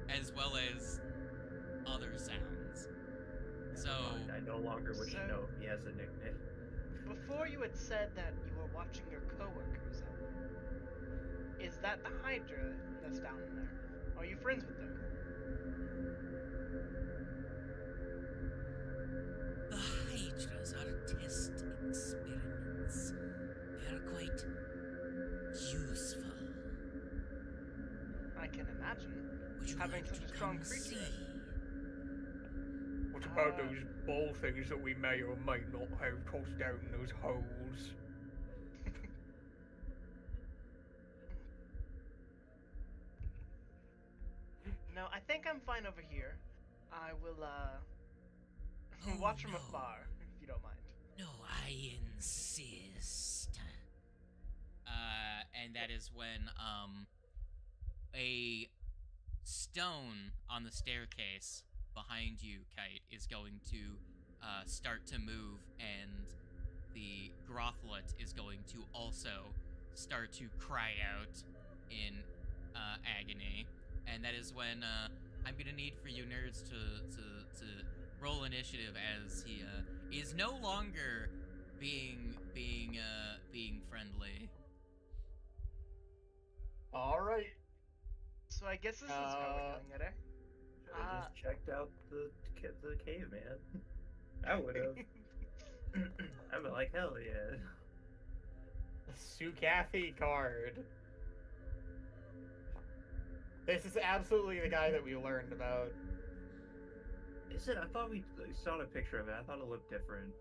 as well as other sounds. So I no longer wish to know if he has a nickname. Before you had said that you were watching your coworkers. Is that the Hydra that's down in there? Are you friends with them? the Hydras are test experiments. They are quite useful. I can imagine. Would you Having like such to a strong come creature. see? What about those ball things that we may or may not have tossed down those holes? No, I think I'm fine over here. I will Oh, watch from no. afar, if you don't mind. No, I insist. And that is when a stone on the staircase behind you, Kite, is going to start to move, and the Grothlet is going to also start to cry out in agony. And that is when I'm gonna need for you nerds to roll initiative, as he is no longer being friendly. All right. So I guess this is how we're doing it, eh? Should have just checked out the caveman. I would have. I'd be like, hell yeah. Sukathy card. This is absolutely the guy that we learned about. Is it? I thought we saw a picture of it. I thought it looked different.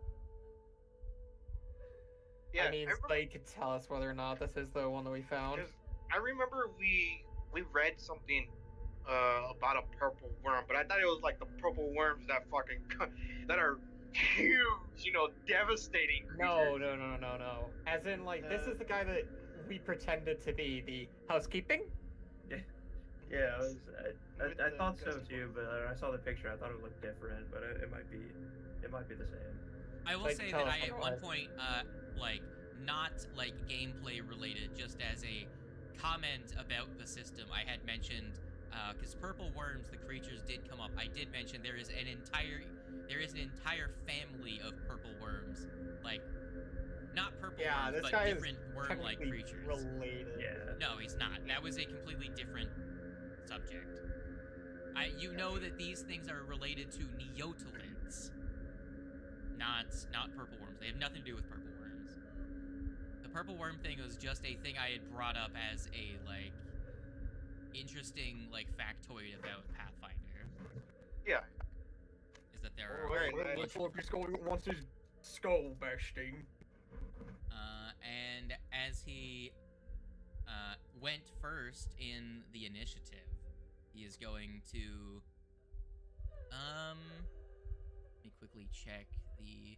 Yeah, I mean, remember Slade could tell us whether or not this is the one that we found. because I remember we read something about a purple worm, but I thought it was like the purple worms that that are huge, you know, devastating No, creatures. no. As in, like, this is the guy that we pretended to be the housekeeping? Yeah, With I the thought so ghosty too, boy. but I saw the picture. I thought it looked different, but it might be the same. I will Like, say tell that us I at one otherwise. point, like, not like gameplay related, just as a comment about the system, I had mentioned, because purple worms, the creatures did come up. I did mention there is an entire family of purple worms, like, not purple Yeah, worms, this but guy is different worm-like technically creatures. related. Yeah. No, he's not. That was a completely different subject. You know that these things are related to neotilids, not purple worms. They have nothing to do with purple worms. The purple worm thing was just a thing I had brought up as a, like, interesting, like, factoid about Pathfinder. Yeah. Is that there are Alright, a bunch Let's of hope he's going wants his skull besting. and as he went first in the initiative, he is going to let me quickly check the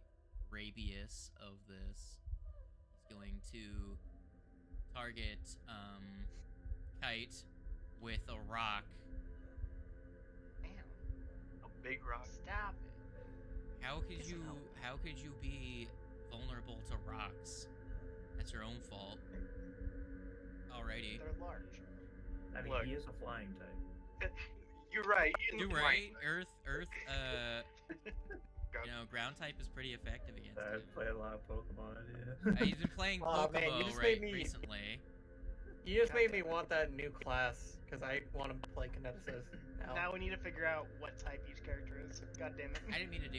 radius of this. He's going to target Kite with a rock. Damn. A big rock. Stop it. How could you be vulnerable to rocks? That's your own fault. Alrighty. They're large. I mean, Look. he is a flying type. You're right. You're right. Earth, you know, ground type is pretty effective against I him. play a lot of Pokemon. Yeah. He's been playing Aw, man, you Pokemon just right made me- recently. You just made me Goddamn it. want that new class because I want to play Kineticist now. Now we need to figure out what type each character is. God damn it. I didn't mean to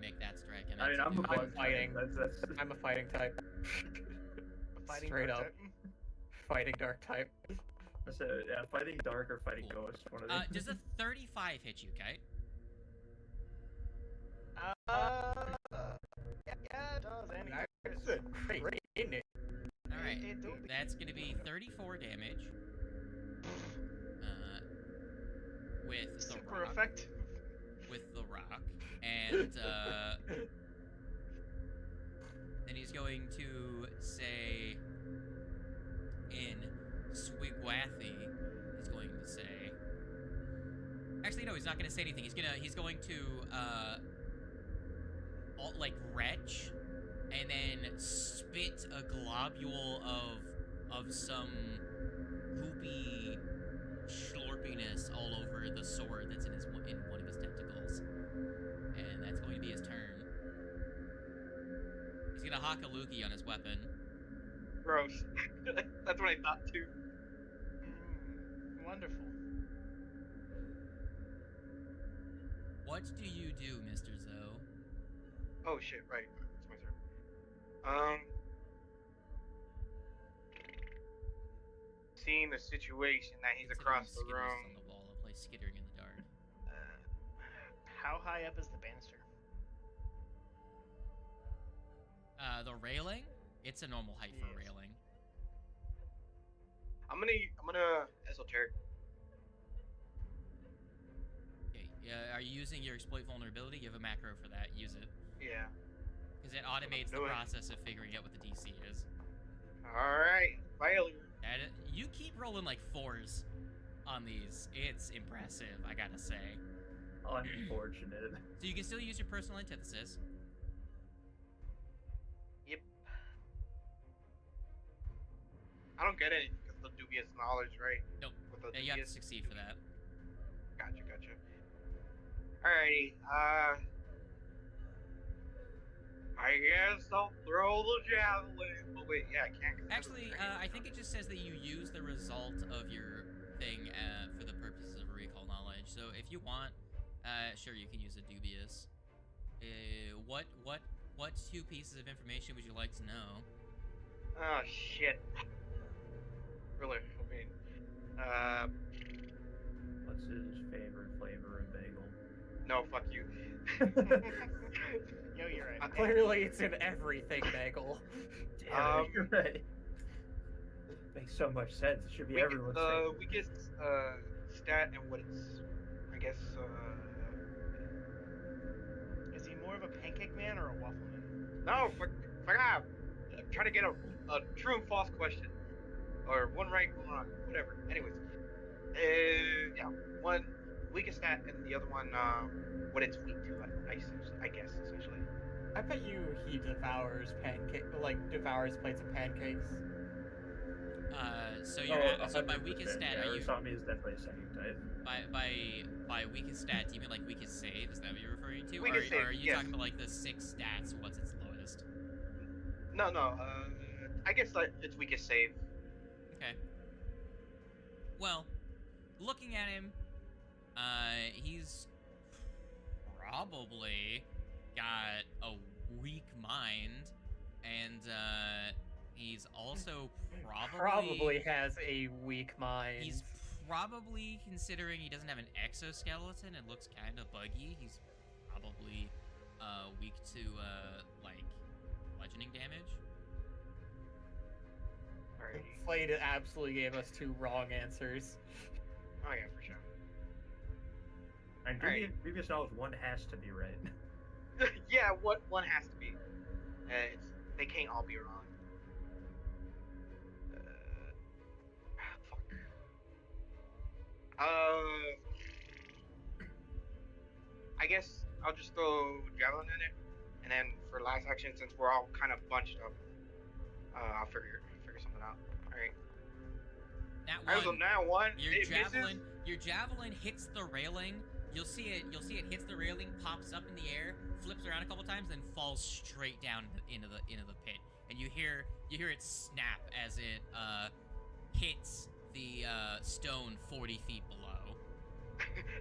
make that strike. I mean, I'm a a bug fighting. type. That's I'm a fighting type. Fighting Straight dark up. type. Fighting dark type. so yeah, fighting dark or fighting Cool. ghost. One of these. Does a 35 hit you, Kite? Yeah, it does. And That's a great, isn't it? Alright. It do be. That's gonna be 34 damage. With the Super rock. effective. With the rock. And then he's going to say in Swigwathy, he's going to say, actually no, he's not going to say anything. He's going to like retch and then spit a globule of some goopy slurpiness all over the sword that's in one of his tentacles. And that's going to be his turn. He's gonna hawk a loogie on his weapon. Gross. That's what I thought too. Wonderful. What do you do, Mr. Zoe? Oh shit! Right. It's my turn. Seeing the situation that he's Considering across the Skitters room. on the wall, I'll play skittering in the dark. How high up is the banister? The railing? It's a normal height for a Yes. railing. I'm gonna esoteric. Okay, are you using your exploit vulnerability? You have a macro for that. Use it. Yeah. Because it automates the Do it. process of figuring out what the DC is. All right. Failure. You keep rolling like 4s on these. It's impressive, I gotta say. Unfortunate. So you can still use your personal antithesis. Yep. I don't get it because the dubious knowledge, right? Nope. With the Yeah, you have to dubious. succeed for that. Gotcha. Alrighty. I guess I'll throw the javelin. Oh wait, yeah, I can't. 'cause that's a Actually, training I think it just says that you use the result of your thing for the purposes of recall knowledge. So if you want, sure, you can use a dubious. What 2 pieces of information would you like to know? Oh shit. Really hoping. no, fuck you. Yo, you're right. Clearly, it's in everything, Bagel. Damn it, you're right. Makes so much sense. It should be everyone's favorite. Weakest stat and what it's, I guess. Is he more of a pancake man or a waffle man? No, fuck off. I'm trying to get a true and false question, or one right, one wrong, whatever. Anyways, yeah, one weakest stat and the other one what it's weak to. I guess essentially. I bet you he devours devours plates of pancakes. So you're so by weakest stat, are you Arasami is definitely a second type. by weakest stat? Do you mean like weakest save? Is that what you're referring to? Weakest or save, are you yes. talking about like the 6 stats? What's its lowest? No. I guess it's weakest save. Okay. Well, looking at him, he's probably got a weak mind, and he's also Probably has a weak mind. He's probably, considering he doesn't have an exoskeleton and looks kind of buggy, he's probably weak to like bludgeoning damage. Alrighty. Slade absolutely gave us 2 wrong answers. Oh yeah, for sure. And previous knowledge, one has to be right. Yeah, what one has to be. They can't all be wrong. Fuck. I guess I'll just throw javelin in it, and then for last action, since we're all kind of bunched up, I'll figure something out. All right. Now one. Your javelin hits the railing. You'll see it hits the railing, pops up in the air, flips around a couple times, then falls straight down into the pit. And you hear it snap as it hits the stone 40 feet below.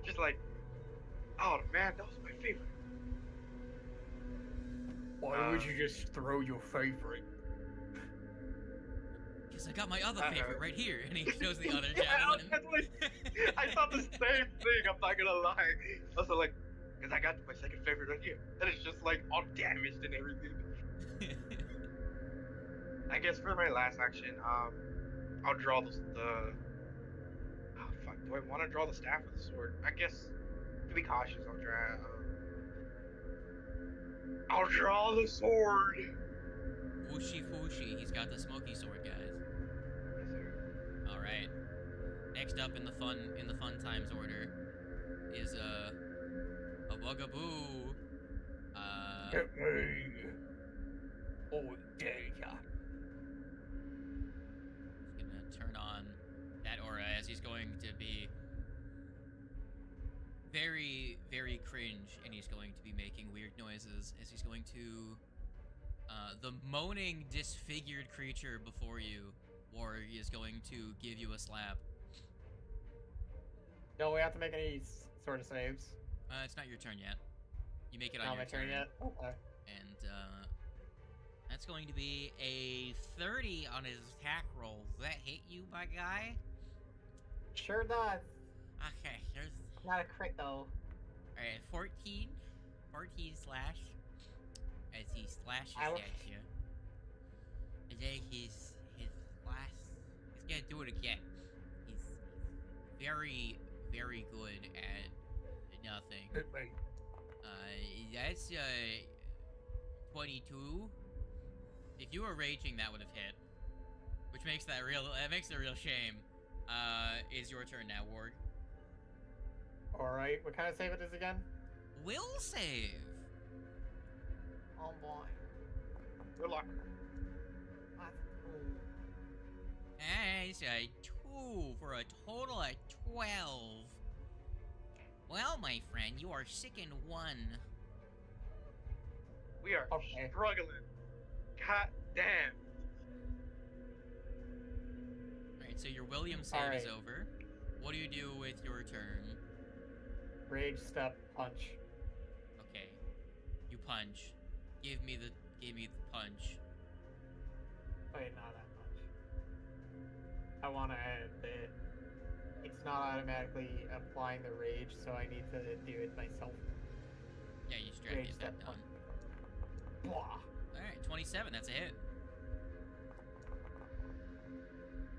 Just like, oh man, that was my favorite. Why would you just throw your favorite? Because I got my other favorite right here, and he shows the other javelin. I thought the same thing. I'm not gonna lie. Also, like, because I got my second favorite right here, and it's just like all damaged and everything. I guess for my last action, I'll draw the. Oh fuck! Do I want to draw the staff or the sword? I guess to be cautious, I'll draw the sword. Whooshy fooshy, he's got the smoky sword, guys. Yes, sir. All right. Next up in the fun times order is a bugaboo. Get me. Oh, dare ya. He's gonna turn on that aura as he's going to be very, very cringe, and he's going to be making weird noises as he's going to. The moaning, disfigured creature before you, Warg, is going to give you a slap. Don't we have to make any sort of saves? It's not your turn yet. You make it on Not your my turn yet? Okay. And that's going to be a 30 on his attack roll. Does that hit you, my guy? Sure does. Okay, here's... Not a crit, though. Alright, 14 slash. As he slashes at you. And then his last... He's gonna do it again. He's very, very good at nothing. Hit me. That's 22. If you were raging, that would have hit. Which makes that makes it a real shame. Is your turn now, Warg. Alright, what kind of save it is again? Will save. Oh boy. Good luck. That's a 2 for a total of 12. Well, my friend, you are sick in 1. We are Okay. struggling. God damn. Alright, so your William save is Alright. over. What do you do with your turn? Rage step punch. Okay. You punch. Give me the punch. Wait, not that much. I want to add that it's not automatically applying the rage, so I need to do it myself. Yeah, you just drag the Range effect that on. Blah. Alright, 27, that's a hit.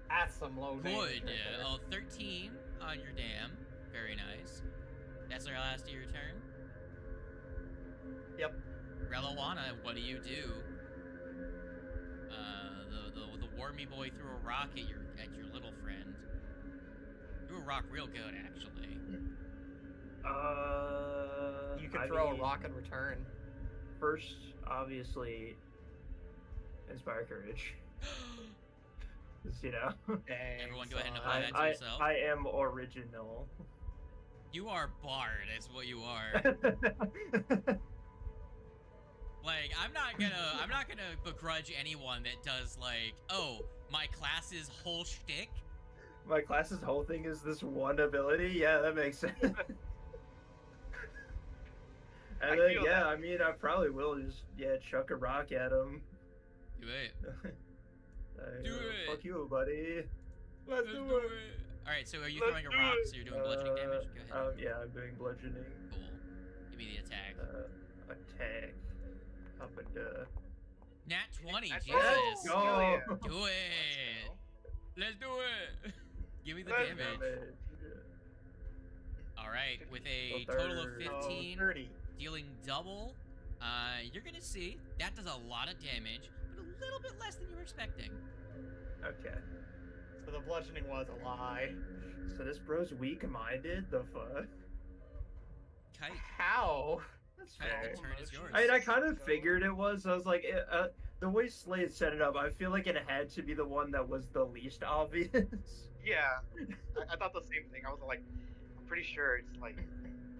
That's some low damage. Good. Right there. 13 on your dam. Very nice. That's our last of your turn. Yep. Relawana, what do you do? The wormy boy threw a rock at your little friend. Threw a rock real good, actually. You could I throw mean, a rock in return. First, obviously, inspire courage. 'Cause, you know, Dang, Everyone go ahead and son. apply that to yourself. I am original. You are Bard, is what you are. Like, I'm not gonna begrudge anyone that does like, oh, my class's whole shtick. My class's whole thing is this one ability. Yeah, that makes sense. And I then, feel yeah, that. I mean, I probably will just chuck a rock at him. Do it. Do Like, it. Fuck you, buddy. Let's do it. All right, so are you Let's throwing a do rock? it. So you're doing bludgeoning damage. Go ahead. Yeah, I'm doing bludgeoning. Cool. Give me the attack. Attack. Up and Nat 20. That's Jesus. right. Go. Hell yeah. Do it. Let's do it. Give me the Let's damage. All right, with a So total of third. 15, 30. dealing double. You're gonna see that does a lot of damage, but a little bit less than you were expecting. Okay. So the bludgeoning was a lie. So this bro's weak-minded. The fuck? Kite, How? That's Kite, fair. the turn is yours. I mean, I kind of figured it was. I was like, the way Slade set it up, I feel like it had to be the one that was the least obvious. Yeah, I thought the same thing. I was like, I'm pretty sure it's like,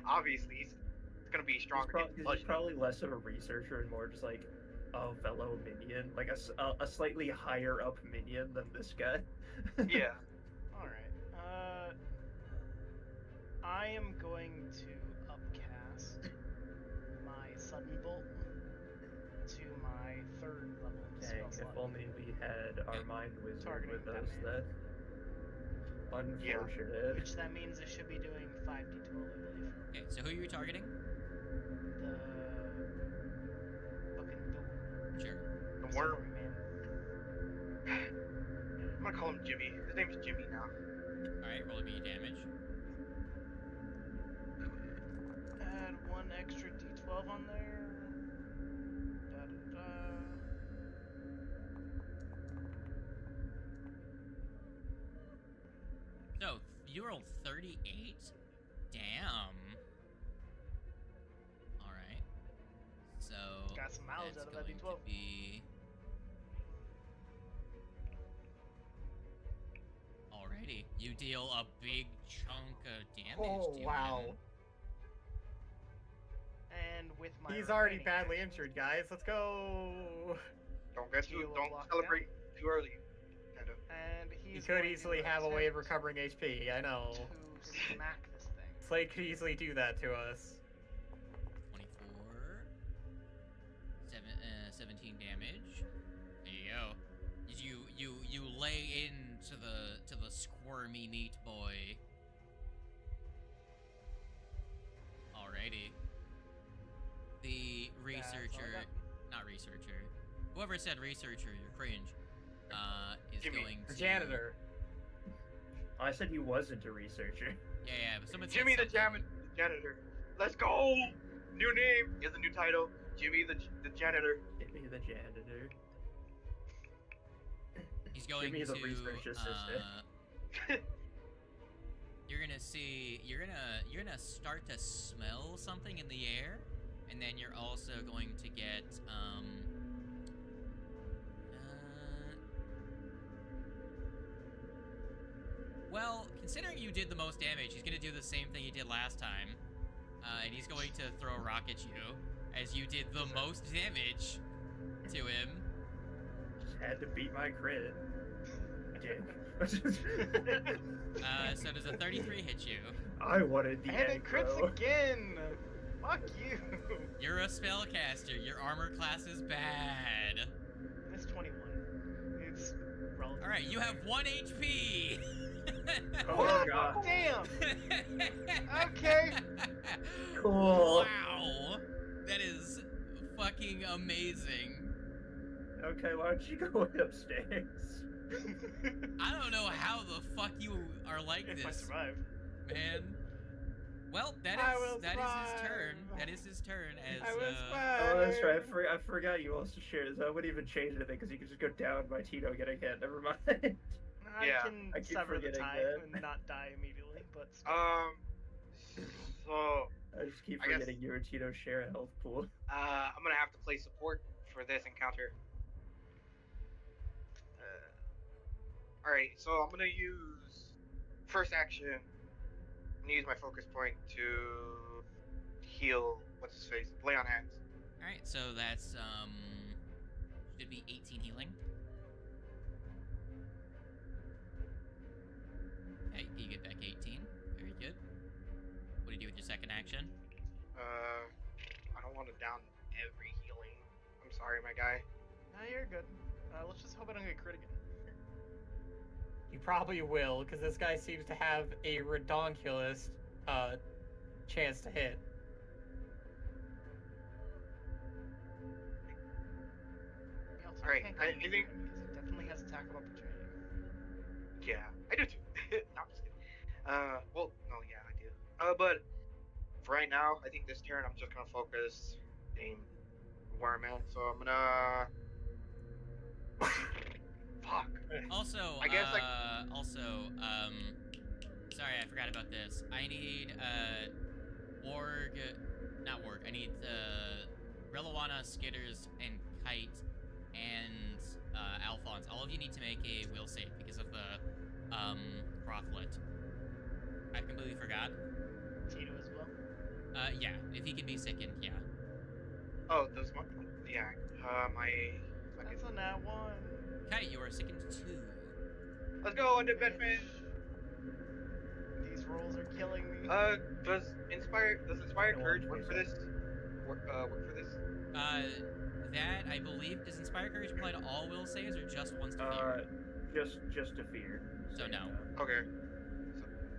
obviously he's gonna be stronger. He's probably less of a researcher and more just like a fellow minion, like a slightly higher up minion than this guy. Yeah. Alright. I am going to upcast my Sudden Bolt to my 3rd level Dang, spell if slot. only we had our mind wizard Targeting with us. that That unfortunate. Which that means it should be doing 5d12, I believe. Okay, so who are you targeting? The fucking Sure. The worm. man. I'm gonna call him Jimmy. His name is Jimmy now. All right, roll me damage. Add 1 extra d12 on there. Da, da, da. So you rolled 38. Damn. All right. So Got some mileage that's out of that going D12. to be. Alrighty, you deal a big chunk of damage. Oh, to wow. him. And with my He's already remaining badly actions, injured, guys. Let's go. Heal a Don't block celebrate too early. Kind of. And He he's could going to easily have a way of attempt recovering HP. I know. to smack this thing. Slade could easily do that to us. 24. 17 damage. There you go. You lay into the squirmy meat boy. Alrighty. The researcher, not researcher, whoever said researcher, you're cringe. Is Jimmy. going The to janitor. I said he wasn't a researcher. Yeah, but someone said Jimmy the something. janitor. Let's go. New name. He has a new title. Jimmy the janitor. Give me the janitor. He's going Give me to. the research assistant. You're gonna see. You're gonna start to smell something in the air, and then you're also going to get well, considering you did the most damage, he's gonna do the same thing he did last time, and he's going to throw a rock at you, as you did the most damage to him. Just had to beat my crit. Dick. So does a 33 hit you? I wanted the And it crits aggro. again! Fuck you! You're a spellcaster. Your armor class is bad. It's 21. It's relative. All right, you have 1 HP. Oh god. Damn! Okay. Cool. Wow. fucking amazing. Okay, why don't you go upstairs? I don't know how the fuck you are like If I this, survive. man. Well, that I is will his turn. survive. That is his turn as I will Oh, that's right. survive. I forgot you also shared. That wouldn't even change anything because you could just go down by Tito getting hit. Never mind. I Yeah. can I keep sever the forgetting tie that. and not die immediately, but still. So I just keep I guess- forgetting you and Tito share a health pool. I'm gonna have to play support for this encounter. Alright, so I'm gonna use first action. I'm gonna use my focus point to heal what's his face? Lay on hands. All right, so that's should be 18 healing. Okay, you get back 18. Very good. What do you do with your second action? I don't want to down every healing. I'm sorry, my guy. No, you're good. Let's just hope I don't get crit again. You probably will, because this guy seems to have a redonkulous chance to hit. He also Alright, can't I go think- because it definitely has attack of opportunity. Yeah, I do too. No, I'm just kidding. Well, no, yeah, I do. But for right now, I think this turn I'm just gonna focus, aim where I'm at. So I'm gonna. Fuck. Also, I guess, like- sorry, I forgot about this. I need not Warg. I need Reliwana, Skitters, and Kite, and Alphonse. All of you need to make a will save because of the Crothlet. I completely forgot. Tito as well. Yeah, if he can be sickened, yeah. Oh, those one. Yeah. My. That's a nat 1. Kite, you are sickened too. Let's go, Undead Batman. These rolls are killing me. Does Inspire No, Courage I'm work for this? Work for this? That I believe does Inspire Courage apply to all will saves or just once to fear? Just a fear. So no. Okay.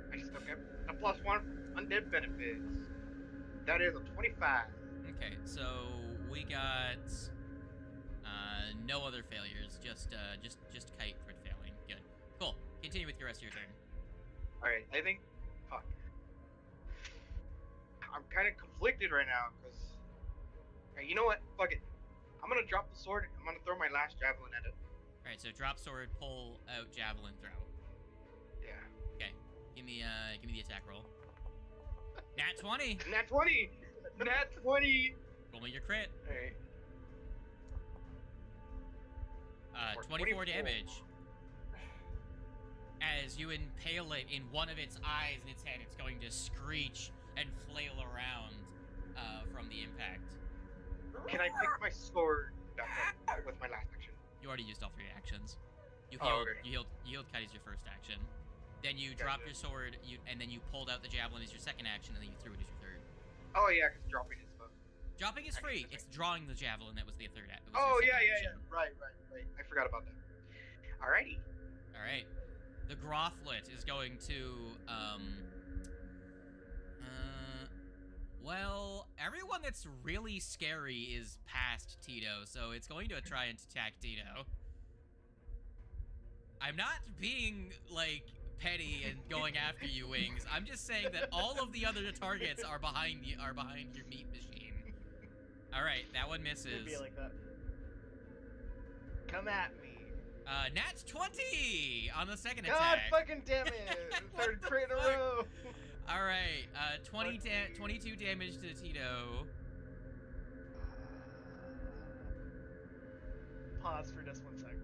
So I still get a +1 from Undead benefits. That is a 25. Okay, so we got no other failures, just Kite crit failing. Good. Cool. Continue with your rest of your turn. Alright, I think. Fuck. I'm kind of conflicted right now because. You know what? Fuck it. I'm gonna drop the sword. I'm gonna throw my last javelin at it. All right, so drop sword, pull out javelin, throw. Yeah. Okay, give me the attack roll. Nat 20. Nat 20. Nat 20. Roll me your crit. Alright. 24 damage. As you impale it in one of its eyes in its head, it's going to screech and flail around from the impact. Can I pick my sword back up with my last action? You already used all 3 actions. You Oh, healed, okay. you healed Kite as your first action. Then you dropped your sword, and then you pulled out the javelin as your second action, and then you threw it as your third. Oh yeah, because dropping is fun. Dropping is free. It's drawing the javelin that was the third action. Oh yeah. Right. I forgot about that. Alrighty. All right. The Grothlet is going to, well, everyone that's really scary is past Tito, so it's going to try and attack Tito. I'm not being, like, petty and going after you, Wings. I'm just saying that all of the other targets are behind you, your meat machine. All right, that one misses. It'd be like that. Come at me. Nat 20 on the second God attack. fucking damn it! Third crit in a Fuck. row. All right, 22 damage to Tito. Pause for just 1 second.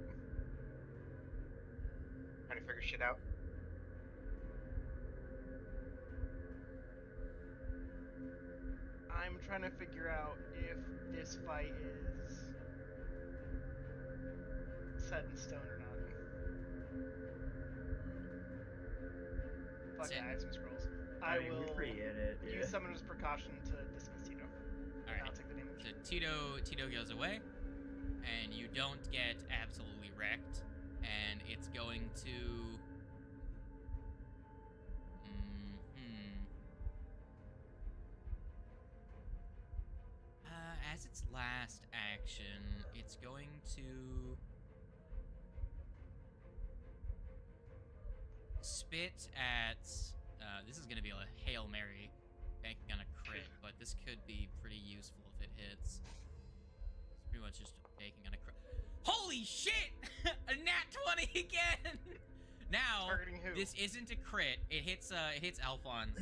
Trying to figure shit out. I'm trying to figure out if this fight is set in stone or not. Fuck Set. it, I have some scrolls. I I mean, will you're pretty in it. Yeah. use Summoner's Precaution to dismiss Tito. All And I'll right, take the damage. so Tito goes away, and you don't get absolutely wrecked, and it's going to. As its last action, it's going to spit at. This is going to be a Hail Mary, banking on a crit, but this could be pretty useful if it hits. It's pretty much just banking on a crit. Holy shit! A nat 20 again! Now, Targeting who? this isn't a crit. It hits Alphonse.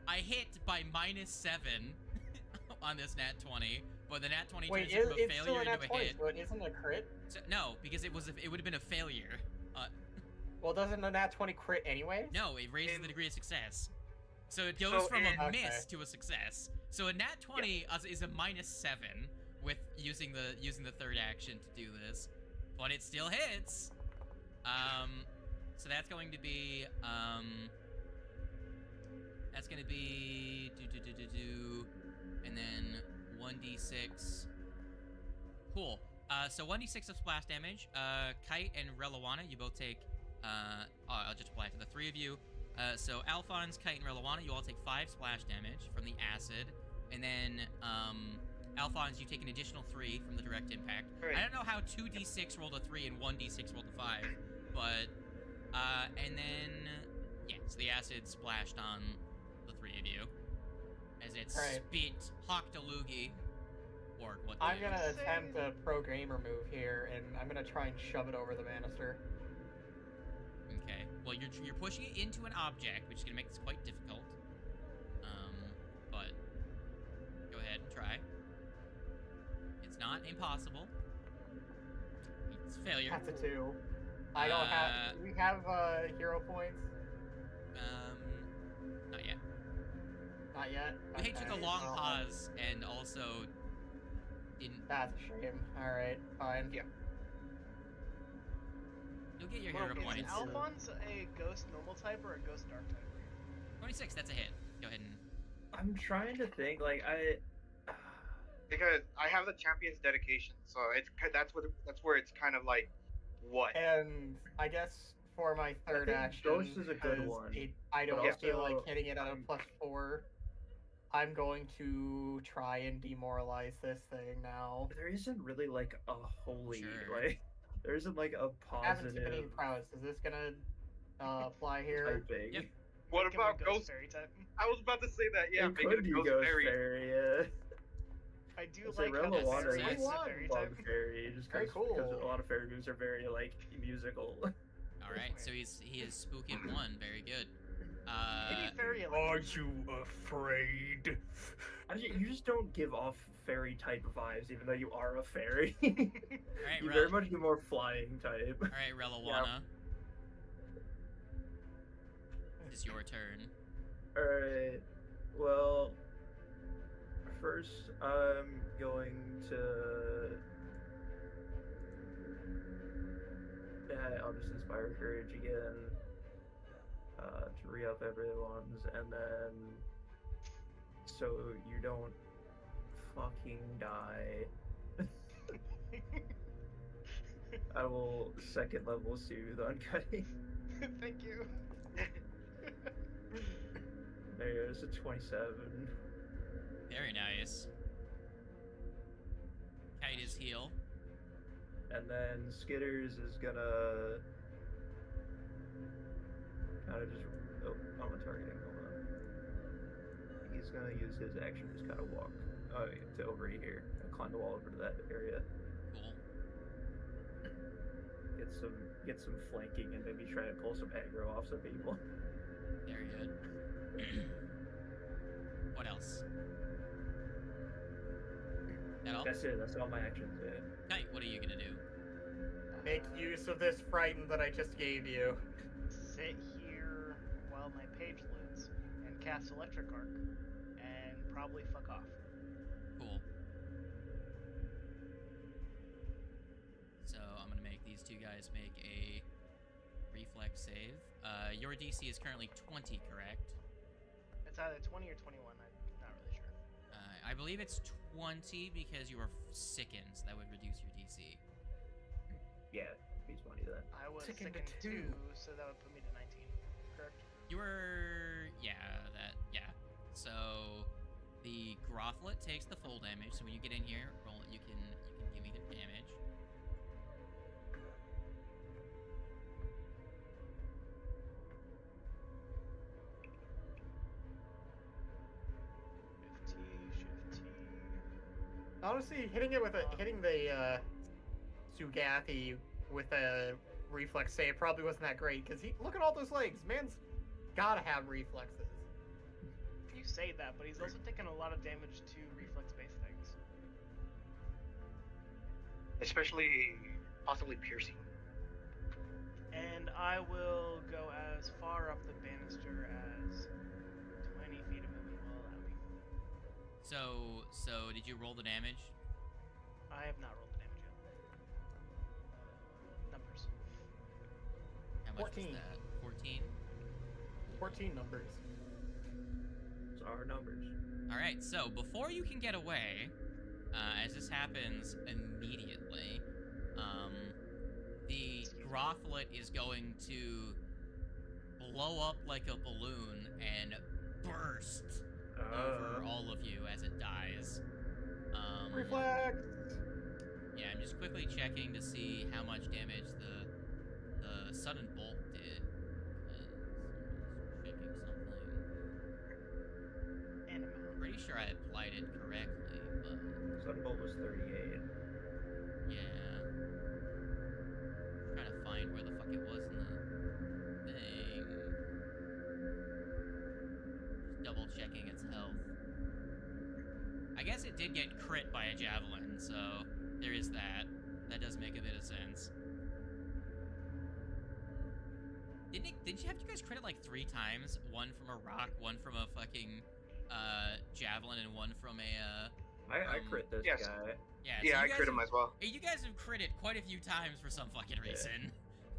I hit by -7 on this nat 20, but the nat 20 Wait, turns from a it's still failure a nat into a 20, hit. so it isn't a crit? So, no, because it would have been a failure. Well, doesn't a nat 20 crit anyway? No, it raises the degree of success. So it goes from a miss to a success. So a nat 20 is a -7 with using the third action to do this, but it still hits. So that's going to be and then 1d6. Cool. So 1d6 of splash damage. Kite and Relawana, you both take. I'll just apply it to the three of you. So Alphonse, Kite, and Relawana, you all take 5 splash damage from the acid, and then Alphonse, you take an additional 3 from the direct impact. Right. I don't know how 2d6 rolled a 3 and 1d6 rolled a 5, but and then so the acid splashed on the three of you as it spit hocked a loogie. Or what? I'm gonna attempt a pro gamer move here, and I'm gonna try and shove it over the banister. Okay. Well, you're pushing it into an object, which is gonna make this quite difficult. But go ahead and try. It's not impossible. It's failure. That's a 2. I don't have. Do we have hero points? Not yet. Not yet. We took a long pause and also didn't. That's a shame. All right, fine. Yeah. You'll get your hero Is points. Alphonse a ghost normal type or a ghost dark type? 26. That's a hit. Go ahead and. I'm trying to think. Because I have the champion's dedication, so that's where it's kind of like what. And I guess for my third think action, Ghost is a good 'cause one. I don't But feel also, like hitting it at a +4. I'm going to try and demoralize this thing now. there isn't really like a holy Sure. there isn't like a I haven't seen any positive prowess. Is this gonna apply here? typing. Yep. What Make him a about ghost? fairy type? I was about to say that. Yeah, It make it could a be ghost Ghost fairy. Fairy, yeah. I do I'll say like how the Relawana Fairy fairy is is a one fairy Bug type. Fairy, just Very because cool. a lot of fairy moves are very like musical. All right. So he is spooking 1. Very good. Maybe fairy Are electric. you afraid? You just don't give off fairy type vibes, even though you are a fairy. All right, You very much do more flying type. All right, Relawana. It's your turn. Alright. Well, first I'm going to. Yeah, I'll just inspire courage again. To re-up everyone's, and then. So you don't fucking die. I will second level soothe on Cuddy. Thank you. There's a 27. Very nice. Kite is heal. And then Skitters is gonna kind of just. Oh, I'm targeting. Hold on. He's gonna use his action to just kind of walk to over here and climb the wall over to that area. Cool. Get some flanking and maybe try and pull some aggro off some people. Very good. What else? That all? That's it. That's all my actions. Yeah. Kite, what are you gonna do? Make use of this frighten that I just gave you. Sit here while my page loads and cast electric arc and probably fuck off. Cool. So I'm gonna make these two guys make a reflex save. Your DC is currently 20, correct? It's either 20 or 21. I'm not really sure. I believe it's 20 because you were sickened, so that would reduce your DC. Yeah. He's money then. I was Sickened sickened to 2, 2. so that would put me to 19. Correct? You were, yeah. So The Grothlet takes the full damage, so when you get in here, roll it. You can give me their damage. Honestly, hitting the Sugathi with a reflex save probably wasn't that great because look at all those legs. Man's gotta have reflexes. You say that, but he's also taken a lot of damage to reflex-based things. Especially possibly piercing. And I will go as far up the banister as 20 feet of movement will allow me. So did you roll the damage? I have not rolled the damage yet. Numbers. How much 14. was that? 14? 14 numbers. Those are numbers. Alright, so before you can get away, as this happens immediately, the Grothlet is going to blow up like a balloon and burst over all of you as it dies. Reflex! Yeah, I'm just quickly checking to see how much damage the sudden bolt did. Checking something. And I'm pretty sure I applied it correctly, but Sunbolt was 38. yeah. Trying to find where the fuck it was in the thing. Just double checking its health. I guess it did get crit by a javelin, so there is that. That does make a bit of sense. Did you guys crit it like 3 times? One from a rock, one from a fucking javelin, and one from a I crit this yes. guy. yeah. Yeah, you I guys crit him have- as well. You guys have critted quite a few times for some fucking reason.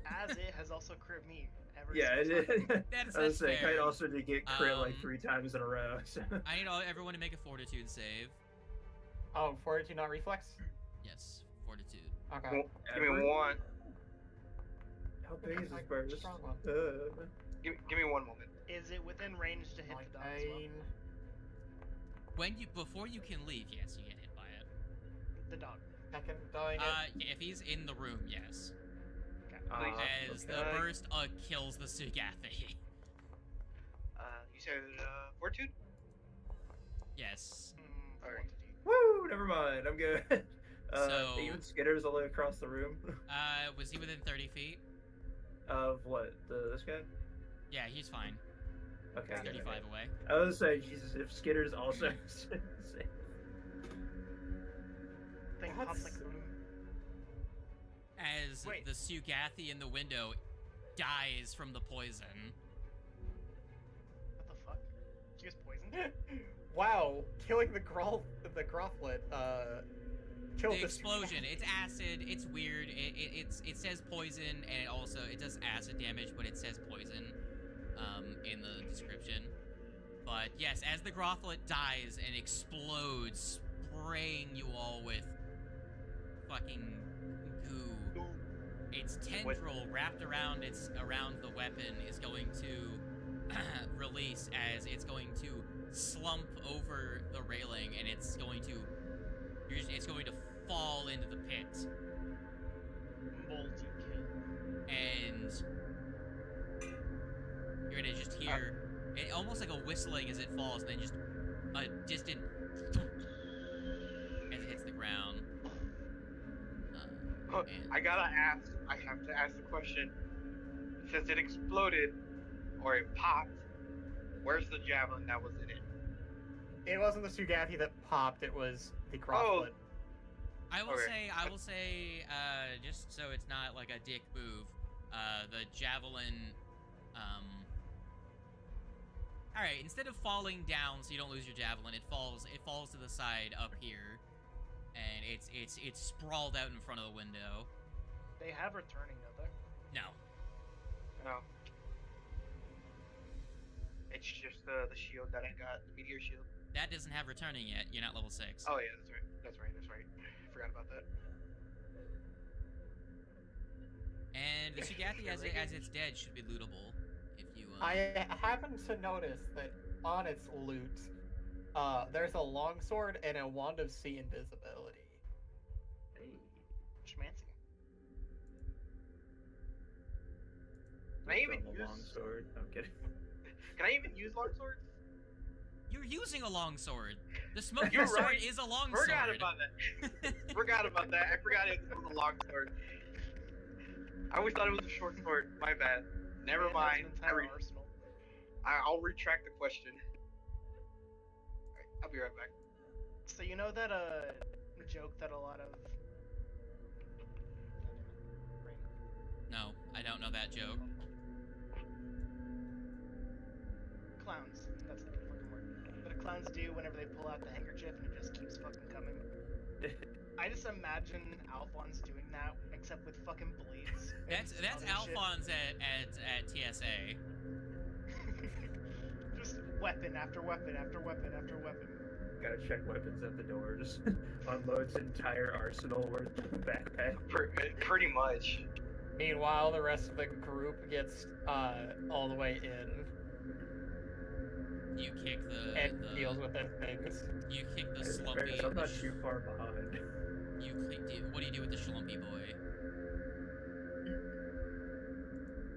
as it has also crit me every Yeah, it single time. did. That's I was saying, fair. Kite also did get crit like Um, 3 times in a row. So. I need everyone to make a fortitude save. Oh, fortitude, not reflex? Yes, fortitude. Okay. Well, give me Everett? one. How big is this Like, burst? strong one. Give me one moment. Is it within range to hit Like the dog as well? 9. Before you can leave, yes, you get hit by it. The dog. Second dying Yeah, if he's in the room, yes. As okay. the burst kills the Sugathi. You said fortitude? Yes. Alright. Woo! Never mind. I'm good. So- even Skitter's all the way across the room. Was he within 30 feet? Of what? This guy? Yeah, he's fine. Okay. He's 35 away. I was saying, Jesus, if Skitter's also. Thing That's- pops like a balloon. As Wait. the Sugathi in the window dies from the poison. What the fuck? She was poisoned? Wow, killing the Grothlet, killed The the explosion, it's acid, it's weird, it says poison, and it does acid damage, but it says poison, in the description. But yes, as the Grothlet dies and explodes, spraying you all with fucking goo, its tendril wrapped around the weapon is going to release as it's going to slump over the railing, and it's going to fall into the pit, Multi-kill. and you're gonna just hear it almost like a whistling as it falls, and then just a distant thump as it hits the ground. And- I have to ask the question. Since it exploded, or it popped, where's the javelin that was in it? It wasn't the Sugathi that popped, it was the Grothlet. I will Okay. say, just so it's not like a dick move, the javelin, alright, instead of falling down so you don't lose your javelin, it falls to the side up here, and it's sprawled out in front of the window. They have returning, don't they? No. No. It's just the shield that I got, the meteor shield. That doesn't have returning yet, you're not level 6. Oh yeah, that's right. I forgot about that. And the Sugathi, as it's dead, should be lootable, if you, I happen to notice that on its loot, there's a longsword and a wand of sea invisibility. Hey, Schmancy. Can I even from a use longsword? I'm kidding. Can I even use longsword? You're using a longsword. The smoking You're sword right. is a longsword. Forgot about that. Forgot about that. I forgot it was a longsword. I always thought it was a short sword. My bad. Never Man has mind. an entire arsenal. I'll retract the question. Alright, I'll be right back. So you know that joke that a lot of No, I don't know that joke. clowns. That's the fucking word. What clowns do whenever they pull out the handkerchief and it just keeps fucking coming. I just imagine Alphonse doing that, except with fucking blades. and That's other shit. Alphonse at TSA. Just weapon after weapon after weapon after weapon. Gotta check weapons at the door. Just unloads entire arsenal worth of backpack. Pretty much. Meanwhile, the rest of the group gets all the way in You kick and deals with their things. You kick the In slumpy. fairness, I'm not too far behind. What do you do with the schlumpy boy?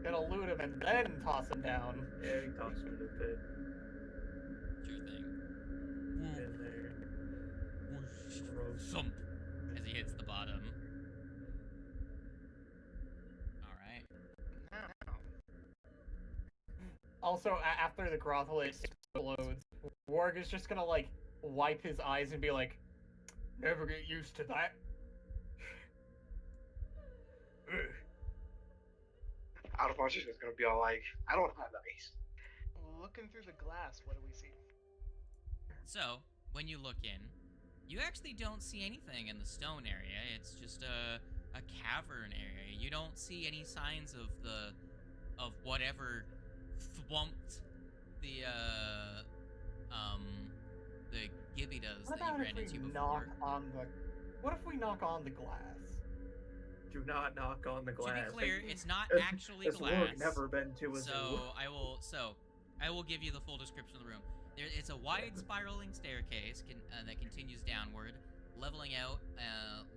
Gonna loot him and then toss him down. Yeah, we toss him in the pit. Sure thing. In there. Whoosh, Gross. thump, as he hits the bottom. Alright. Also, after the brothel explodes, Warg is just gonna like wipe his eyes and be like, "Never get used to that." Alphonse is just gonna be all like, I don't have ice. Looking through the glass, what do we see? So, when you look in, you actually don't see anything in the stone area. It's just a cavern area. You don't see any signs of whatever thwumped the Gibbitas What that you about ran if into we before. What if we knock on the glass? Do not knock on the glass. To be clear, it's not actually It's glass. never been to a zoo. I will give you the full description of the room. It's a wide spiraling staircase that continues downward, leveling out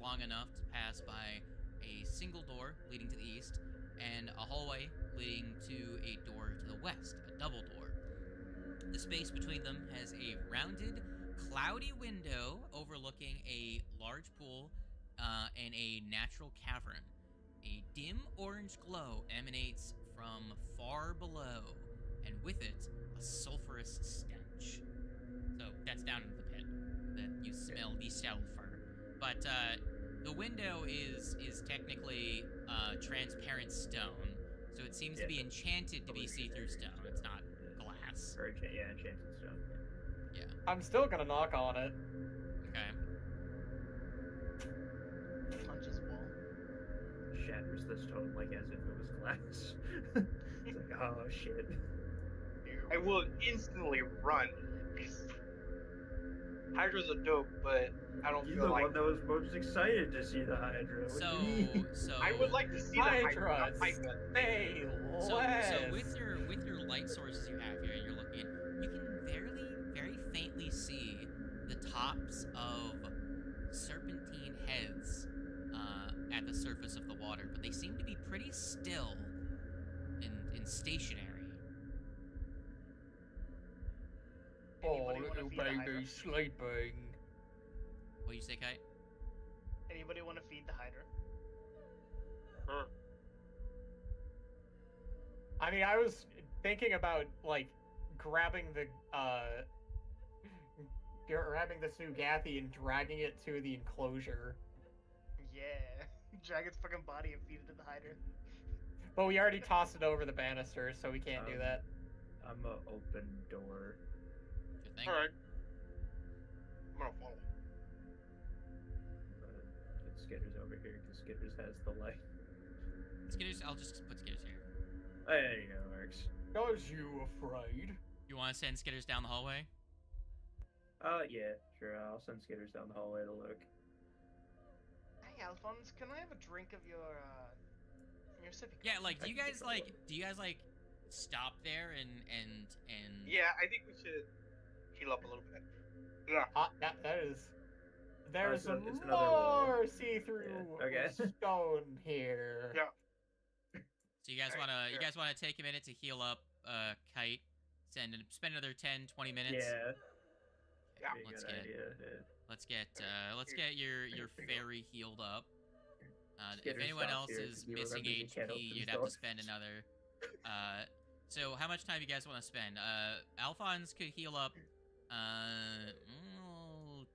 long enough to pass by a single door leading to the east and a hallway leading to a door to the west, a double door. The space between them has a rounded, cloudy window overlooking a large pool and a natural cavern. A dim orange glow emanates from far below, and with it, a sulfurous stench. So that's down in the pit that you smell the sulfur. But the window is technically transparent stone, so it seems to be enchanted to be see-through stone. It's not glass. Or, enchanted stone. Yeah. I'm still gonna knock on it. Okay. Punches wall. Shatters the stone like as if it was glass. It's like, oh shit. I will instantly run. Hydra's a dope, but I don't You're feel the like one that was most excited to see the Hydra. What do you mean? So I would like to see the Hydra. Hydras. Hey, So Les. with your light sources you have here, you're looking, you can very faintly see the tops of serpentine heads at the surface of the water, but they seem to be pretty still and stationary. Oh, Anybody wanna little feed the Hydra? baby sleeping. What do you say, Kite? Anybody want to feed the Hydra? I mean, I was thinking about like grabbing the Sugathi and dragging it to the enclosure. Yeah. Drag its fucking body and feed it to the Hydra. But we already tossed it over the banister, so we can't do that. I'm a open door. Good thing. Alright. I'm gonna follow. Get Skitters over here because Skitters has the light. Skitters, I'll just put Skitters here. There you go, works. Was you afraid? You want to send Skitters down the hallway? Yeah, sure. I'll send Skitters down the hallway to look. Hey, Alphonse, can I have a drink of your sippy cup? Yeah, like, do you I can guys take a like stop there and Yeah, I think we should heal up a little bit. Yeah. That is. There's it's another wall. more see-through Yeah, okay. stone here. Yeah. So you guys Alright, wanna sure. take a minute to heal up Kite, spend another 10-20 minutes. Yeah. Yeah. Be a Let's good get idea. let's get your fairy healed up. If Skitter anyone stops else here is 'cause he missing remembers he can't HP, open you'd the have to door. spend another. So how much time you guys want to spend? Alphonse could heal up.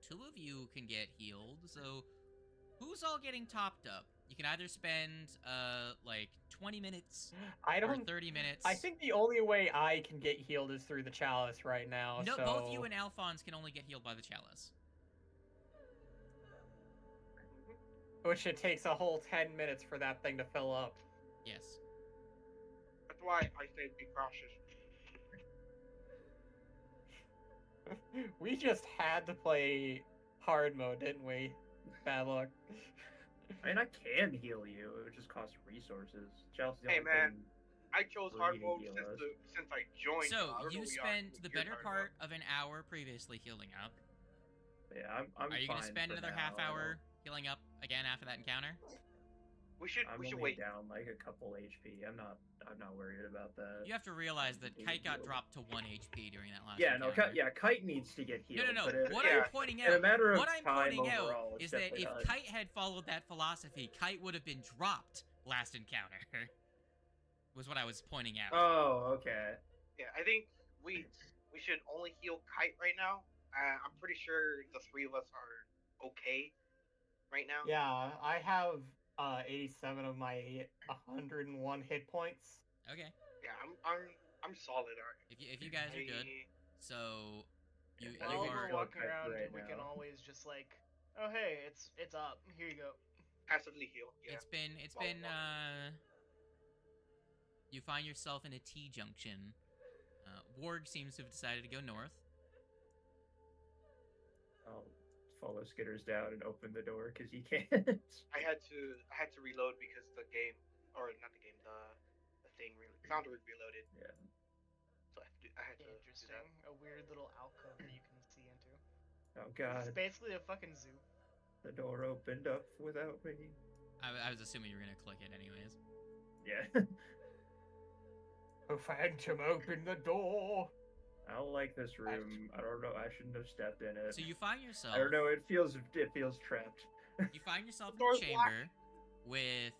Two of you can get healed. So who's all getting topped up? You can either spend like 20 minutes I or don't. 30 minutes. I think the only way I can get healed is through the chalice right now. No, so... both you and Alphonse can only get healed by the chalice. Which it takes a whole 10 minutes for that thing to fill up. Yes. That's why I say be cautious. We just had to play hard mode, didn't we? Bad luck. I mean, I can heal you. It would just cost resources. Chelsea's the Hey, only man. thing I chose free hard to mode heal us. since I joined. So I don't know you what spent the you're better talking part of an hour previously healing up. Yeah, I'm Are you fine gonna spend for another now. half hour healing up again after that encounter? We should I'm only wait. down like a couple HP. I'm not worried about that. You have to realize that Kite got dropped to 1 HP during that last Yeah, encounter. Kite needs to get healed. No. But What yeah, I'm pointing in a out, matter of what I'm time pointing out overall, it's is that if definitely not. Kite had followed that philosophy, Kite would have been dropped last encounter. Was what I was pointing out. Oh, okay. Yeah, I think we should only heal Kite right now. I'm pretty sure the three of us are okay right now. Yeah, I have 87 of my 101 hit points. Okay. Yeah, I'm solid. Alright. If you guys are good, so you I think you While we're are we're still walking Kite around, right we can now. always just like, oh hey, it's up. Here you go. Passively heal. Yeah. it's While been we're walking. you find yourself in a T junction. Warg seems to have decided to go north. I'll follow Skitters down and open the door because he can't. I had to reload because the game, or not the game, the thing found reloaded. Yeah. So I had to do Interesting. that. A weird little alcove that you can see into. Oh It's god, basically a fucking zoo. the door opened up without me. I was assuming you were gonna click it anyways. Yeah. Oh, Phantom, open the door! I don't like this room. I don't know. I shouldn't have stepped in it. So you find yourself. I don't know. It feels trapped. You find yourself in Door's a chamber with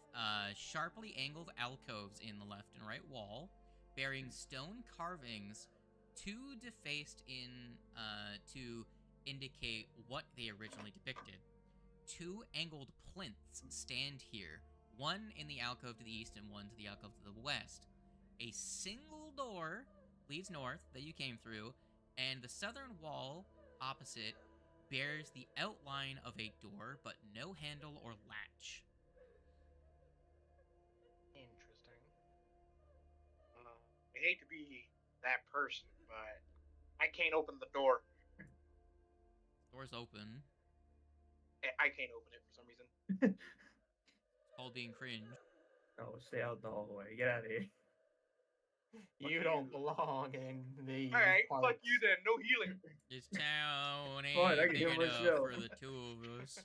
sharply angled alcoves in the left and right wall, bearing stone carvings, two defaced to indicate what they originally depicted. Two angled plinths stand here, one in the alcove to the east and one to the alcove to the west. A single door leads north that you came through, and the southern wall opposite bears the outline of a door, but no handle or latch. Interesting. I hate to be that person, but I can't open the door. Door's open. I can't open it for some reason. It's called being cringe. Oh, stay out in the hallway. Get out of here. You don't belong in these Alright, parts. fuck you then. No healing. This town ain't Fine, I can big heal enough myself. for the two of us.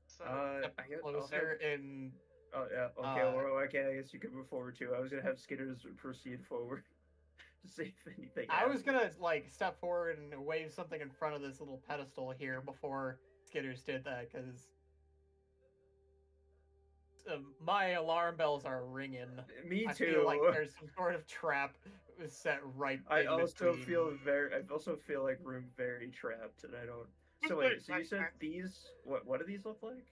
So I guess I'll have... Closer in... Oh yeah. Okay. Well, okay. I guess you can move forward too. I was gonna have Skitters proceed forward to see if anything. I was happens. gonna, like, step forward and wave something in front of this little pedestal here before Skitters did that, because... my alarm bells are ringing. Me too. I feel like there's some sort of trap set right I in also between. feel like room very trapped, and I don't. So Who's wait. this So you nice said man? these? What do these look like?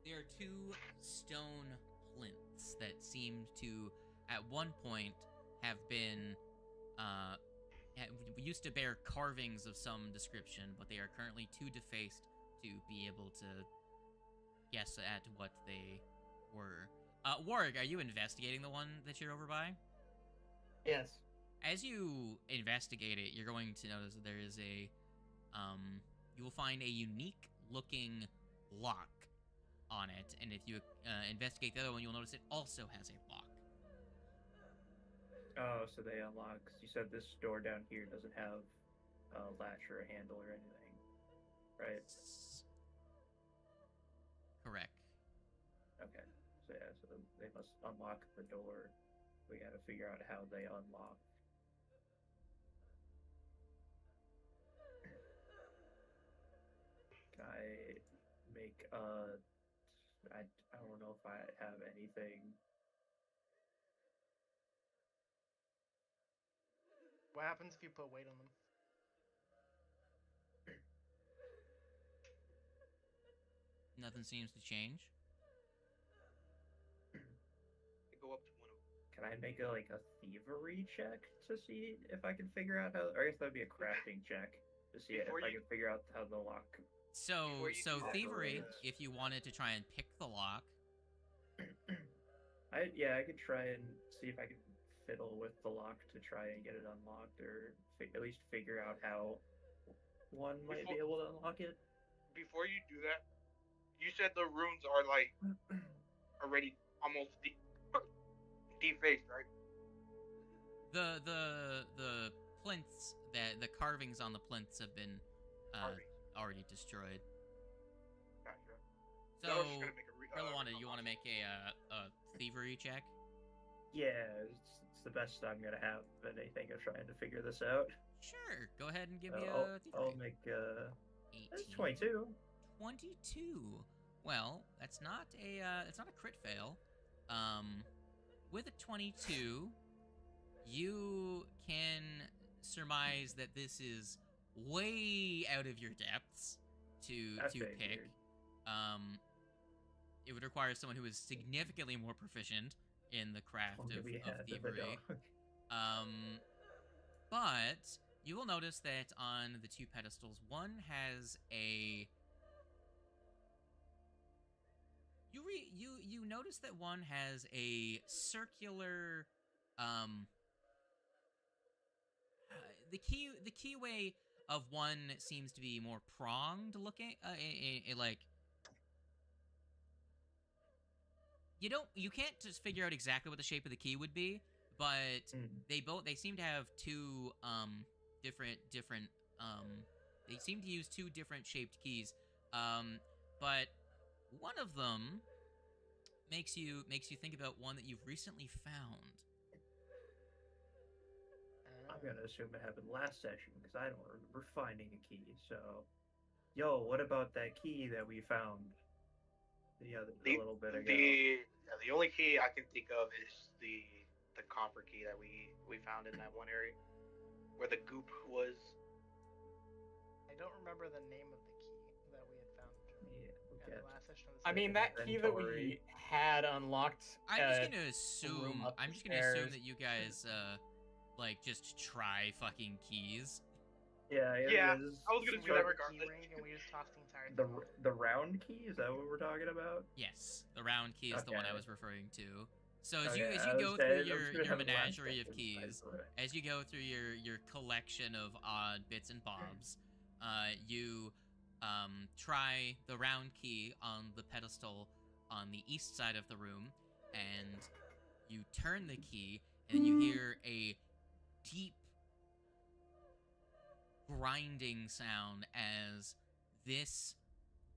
There are two stone plinths that seemed to, at one point, have been, used to bear carvings of some description, but they are currently too defaced to be able to guess at what they were. Warg, are you investigating the one that you're over by? Yes. As you investigate it, you're going to notice that there is you will find a unique looking lock on it, and if you investigate the other one, you'll notice it also has a lock. Oh, so they unlock. 'Cause you said this door down here doesn't have a latch or a handle or anything, right? Correct. Okay. So yeah, so they must unlock the door. We got to figure out how they unlock. Can I make I don't know if I have anything. What happens if you put weight on them? Nothing seems to change. I go up to one of them. Can I make a thievery check to see if I can figure out how? Or I guess that'd be a crafting check to see if Before I you- can figure out how the lock. So Before you do that, thievery, operates. if you wanted to try and pick the lock. I could try and see if I can fiddle with the lock to try and get it unlocked, or at least figure out how one might be able to unlock it. Before you do that, you said the runes are like already almost defaced, right? The plinths, the carvings on the plinths have been Carvings. already destroyed. Gotcha. So, I was just gonna make a Perlawanda, you want to make a thievery check? Yeah, it's the best I'm gonna have at anything of trying to figure this out. Sure. Go ahead and give So me a I'll thievery. make 18. that's 22. 22. Well, that's not a crit fail. With a 22, you can surmise that this is way out of your depths to Figured. pick. It would require someone who is significantly more proficient in the craft Only of we had the thievery. dog. But you will notice that on the two pedestals, one has a. You notice that one has a circular, the keyway of one seems to be more pronged looking, like. You can't just figure out exactly what the shape of the key would be, but they seem to have two different they seem to use two different shaped keys, but one of them makes you think about one that you've recently found. I'm gonna assume it happened last session because I don't remember finding a key. So, yo, what about that key that we found a little bit ago? The only key I can think of is the copper key that we found in that one area where the goop was. I don't remember the name of the key that we had found Yeah, at the last session of the I mean, that key that we had unlocked. I'm just gonna assume upstairs. that you guys like just try fucking keys. Yeah, Yeah, it is. I was gonna So do we that have a regardless. key ring and we just tossed the entire thing off. The round key, is that what we're talking about? Yes, the round key is the one I Okay. was referring to. So as Okay, you I go was through dead. I was your gonna have it last menagerie of session. keys, I- as you go through your collection of odd bits and bobs, you try the round key on the pedestal on the east side of the room, and you turn the key, and you hear a deep grinding sound as this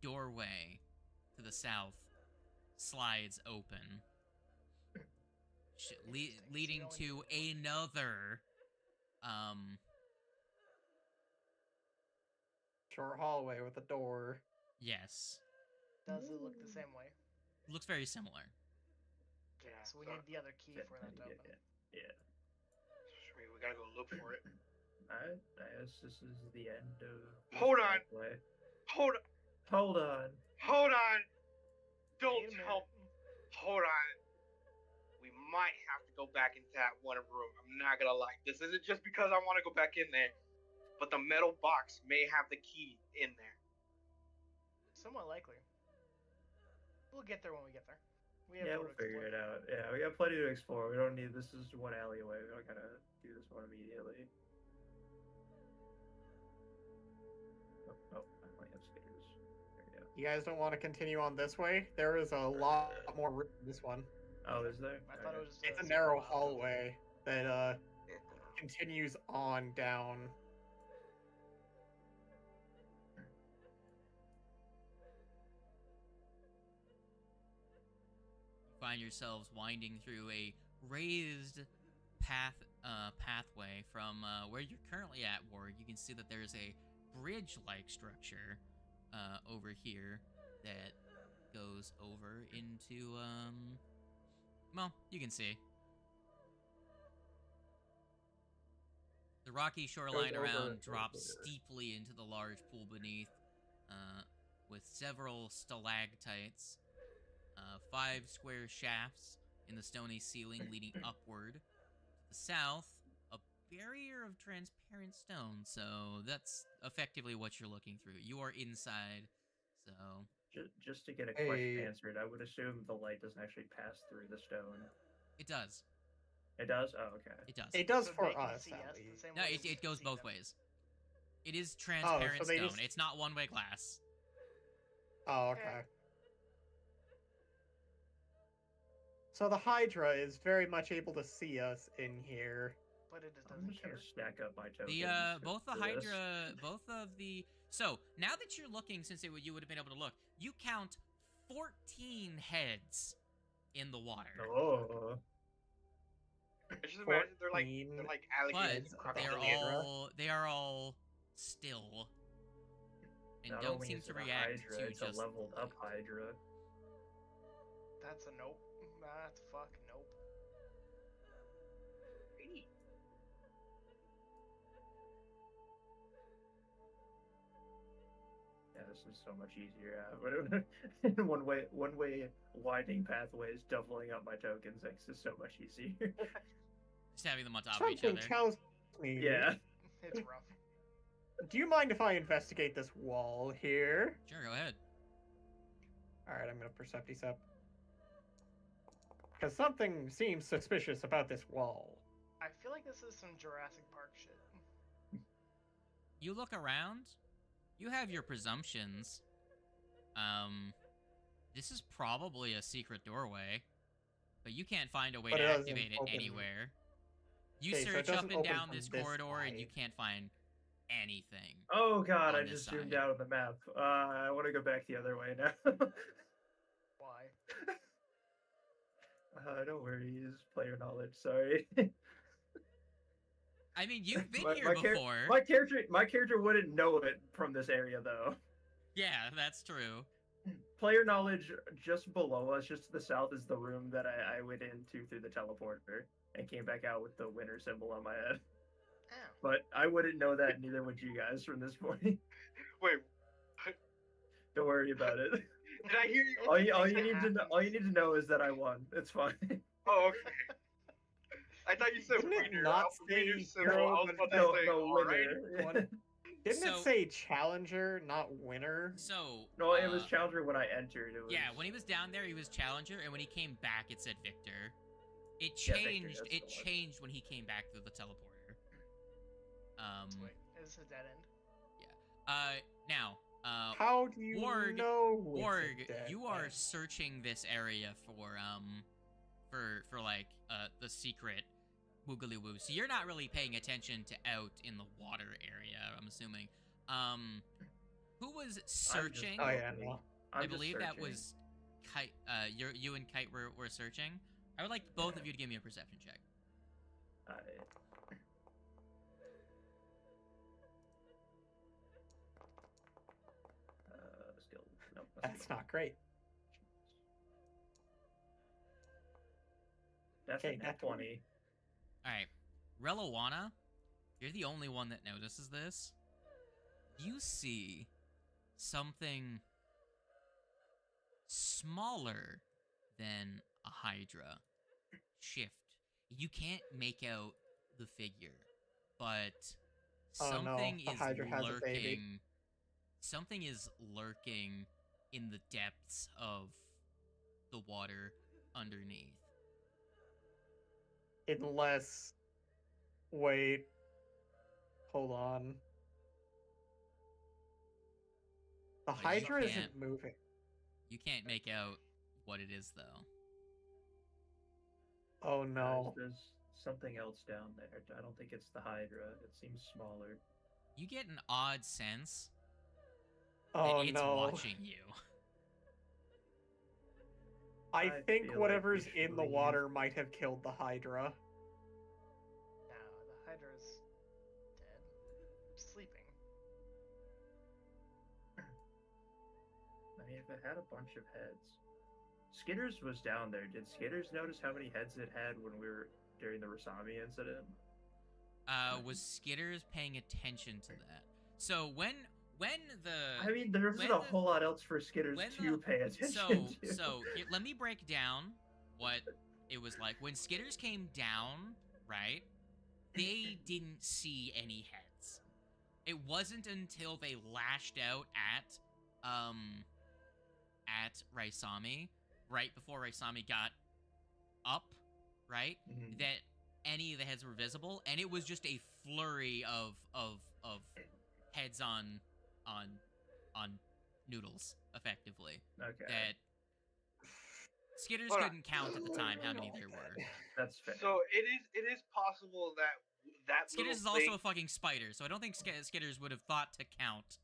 doorway to the south slides open, leading to another Short hallway with a door. yes, Does it look the same way? looks very similar. Okay, so we need the other key for that to open. Yeah. We gotta go look for it. I guess this is the end of. Hold on. Pathway. Hold on. Hold on. Hold on. Don't Wait a minute. tell. Hold on. We might have to go back into that one room. I'm not gonna lie. This isn't just because I want to go back in there, but the metal box may have the key in there. Somewhat likely. We'll get there when we get there. We have Yeah, more we'll to figure explore. it out. Yeah, we got plenty to explore. We don't need. This is one alleyway. We don't gotta do this one immediately. Oh, I might have stairs. There we go. You guys don't want to continue on this way? There is a lot more room in this one. Oh, is there? I thought it was just It's a narrow hallway. that continues on down. You find yourselves winding through a raised pathway from where you're currently at, Ward. You can see that there's a bridge-like structure over here that goes over into well, you can see the rocky shoreline around drops steeply into the large pool beneath, with several stalactites, 5 square shafts in the stony ceiling leading upward. To the south, a barrier of transparent stone, so that's effectively what you're looking through. You are inside, so... Just to get a question answered, I would assume the light doesn't actually pass through the stone. It does. It does? Oh, okay. It does. It does So for they can us, see at us the least. same No, way we it goes see both them. ways. It is transparent so they stone. just- It's not one-way glass. Oh, okay. So the Hydra is very much able to see us in here. But it just I'm doesn't just care. gonna stack up my tokens. The both the for this. Hydra, both of the. So now that you're looking, since you would have been able to look, you count 14 heads in the water. Oh. I just imagine they're 14 like But alligators. they are all still and Not don't only seem is to it a react Hydra, to it's just a leveled the up light. Hydra. That's a nope. That's fuck nope. Yeah, this is so much easier. One way widening pathways, doubling up my tokens makes this so much easier. Just having them on top of each Something other. tells me. Yeah. It's rough. Do you mind if I investigate this wall here? Sure, go ahead. Alright, I'm gonna Perceptice up. Because something seems suspicious about this wall. I feel like this is some Jurassic Park shit. You look around. You have your presumptions. This is probably a secret doorway, but you can't find a way But to it doesn't activate it open- anywhere. You Okay, so it search up doesn't and open down from this this corridor, and you side. can't find anything. Oh god, On I this just zoomed side. out on the map. I want to go back the other way now. Why? Don't worry, use player knowledge. Sorry. I mean, you've been My- here my char- before. My character wouldn't know it from this area though. Yeah, that's true. Player knowledge just below us, just to the south, is the room that I went into through the teleporter and came back out with the winner symbol on my head. Ow. But I wouldn't know that, neither would you guys from this point. Wait, Don't worry about it. did I hear you? All you need to know is that I won. It's fine. Oh, okay. I thought you said Didn't it winner. not Winner say symbol. hero, I was but about to No, say, no, all right. winner. Didn't So- it say challenger, not winner? So, No, it was Challenger when I entered. It was... yeah, when he was down there, he was challenger, and when he came back, it said victor. It Yeah, Victor, changed. that's It the one. changed when he came back through the teleporter. Wait, is this a dead end? Now, How do you Warg- know? it's a Warg, dead you are end? searching this area for like the secret woogly woo. So you're not really paying attention to out in the water area, I'm assuming. Who was searching? Oh yeah, no. I believe that was Kite. You and Kite were searching. I would like both of you to give me a perception check. Skill. Nope, That's not great. That's Okay, a nat nat 20. All right, Relawana, you're the only one that notices this. You see something smaller than a Hydra shift. You can't make out the figure, but Oh, no, something the is Hydra has a baby. lurking. Something is lurking in the depths of the water underneath. Unless, wait, hold on. The But you Hydra can't- isn't moving. You can't make out what it is, though. Oh no. Does something else down there. I don't think it's the Hydra. It seems smaller. You get an odd sense that Oh it's no. watching you. I think feel like whatever's we should in the leave. water might have killed the Hydra. No, the Hydra's dead. Sleeping. I mean, if it had a bunch of heads. Skitters was down there. Did Skitters notice how many heads it had when we were during the Rasami incident? Was Skitters paying attention to that? So when the I mean, there wasn't a whole lot else for Skitters to pay attention to. So here, let me break down what it was like when Skitters came down. Right, they didn't see any heads. It wasn't until they lashed out at Raisami, right before Raisami got up, right, Mhm. that any of the heads were visible, and it was just a flurry of heads on noodles, effectively. Okay, That Skitters Hold on. couldn't count at the time how many there were. that's fair. So it is possible that Skitters is little also thing, a fucking spider, so I don't think Skitters would have thought to count.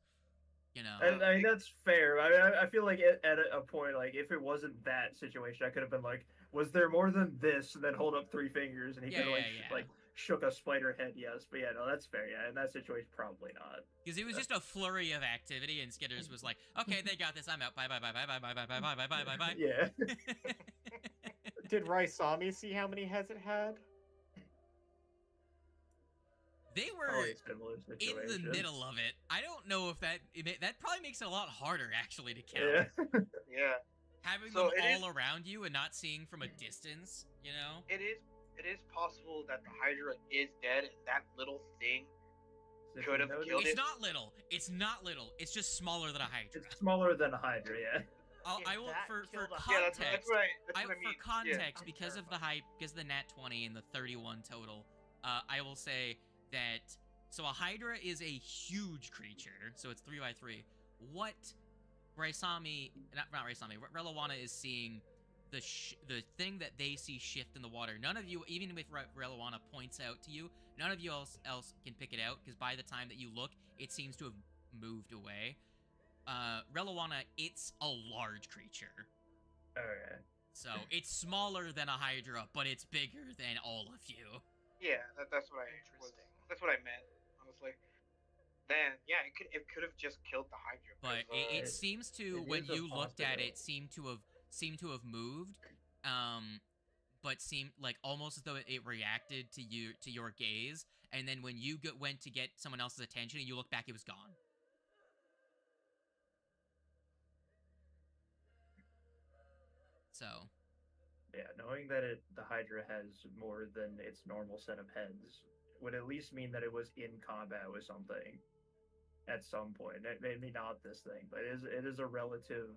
You know. And I mean, that's fair. I mean, I feel like at a point, like if it wasn't that situation, I could have been like, was there more than this? And then hold up 3 fingers, and he could have like shook a spider head. Yes, but yeah, no, that's fair. Yeah, in that situation, probably not. Because it was just a flurry of activity, and Skitters was like, "Okay, they got this. I'm out. Bye, bye, bye, bye, bye, bye, bye, bye, bye, bye, bye, bye, bye." Yeah. Did Raisami see how many heads it had? They were Probably a similar in situation. the middle of it. I don't know if that probably makes it a lot harder actually to count. Yeah. yeah, Having So them it is- all around you and not seeing from a distance, you know. it is possible that the Hydra is dead, and that little thing If could you have notice, killed It's it. not little. It's not little. It's just smaller than a Hydra. It's smaller than a Hydra. Yeah. If I will that for killed a Yeah, context. that's what I For mean. context, I'm because of the hype, because of the nat 20 and the 31 total, I will say that so a Hydra is a huge creature, so it's 3x3. What Raisami, not Raisami, what Relawana is seeing, the thing that they see shift in the water. None of you, even if Relawana points out to you, none of you else can pick it out, because by the time that you look, it seems to have moved away. Relawana, it's a large creature. Okay. So it's smaller than a Hydra, but it's bigger than all of you. Yeah, that's what Interesting. that's what I meant. Honestly, then yeah, it could have just killed the Hydra. But 'cause, it seems to, it when is a you looked at it, possibility. seemed to have moved, but seemed like almost as though it reacted to your gaze, and then when you went to get someone else's attention and you look back, it was gone. So Yeah, knowing that the Hydra has more than its normal set of heads would at least mean that it was in combat with something at some point. Maybe not this thing, but it is a relative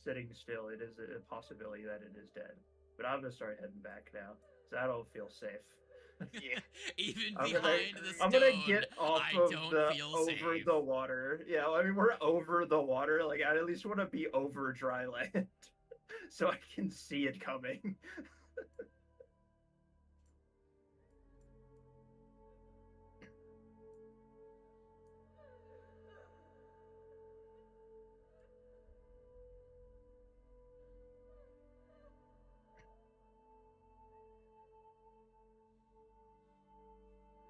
sitting still. It is a possibility that it is dead. But I'm gonna start heading back now, so I don't feel safe. Yeah. even I'm behind the stone, I'm gonna get off I of don't the feel over safe. the water. Yeah, I mean we're over the water. Like I at least want to be over dry land, so I can see it coming.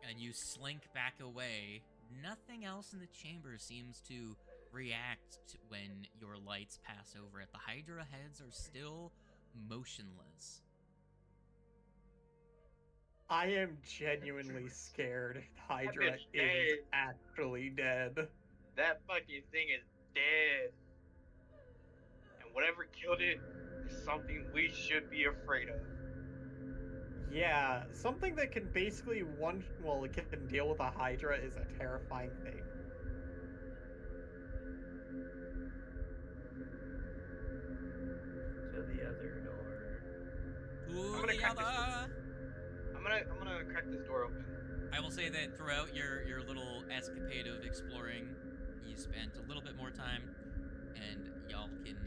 And you slink back away. Nothing else in the chamber seems to react when your lights pass over it. The Hydra heads are still motionless. I am genuinely scared the Hydra bitch is dead. actually dead. That fucking thing is dead, and whatever killed it is something we should be afraid of. Yeah, something that can basically it can deal with a Hydra is a terrifying thing. To the other door. To gonna the crack this other. I'm gonna crack this door open. I will say that throughout your little escapade of exploring, you spent a little bit more time, and y'all can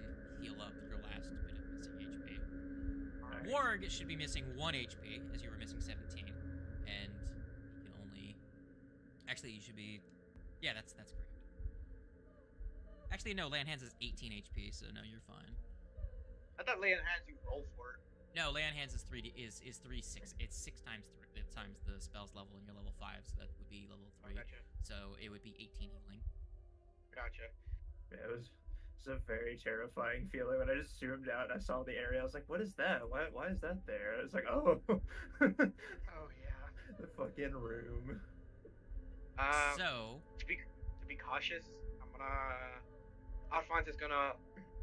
heal up your last bit of missing HP. Alright. Warg should be missing 1 HP, as you were missing 17, and he can only. Actually, you should be. Yeah, that's correct. Actually, no. Lay on Hands is 18 HP, so no, you're fine. I thought Lay on Hands you roll for it. No, Lay on Hands is 3 is 3 6. It's 6 times 3 times the spell's level, and you're level 5, so that would be level 3. Oh, gotcha. So it would be 18 healing. Gotcha. Yeah, it was a very terrifying feeling when I just zoomed out and I saw the area. I was like, "What is that? Why is that there?" I was like, "Oh, Oh yeah. the fucking room." So to be cautious, I'm gonna. Alphonse is gonna,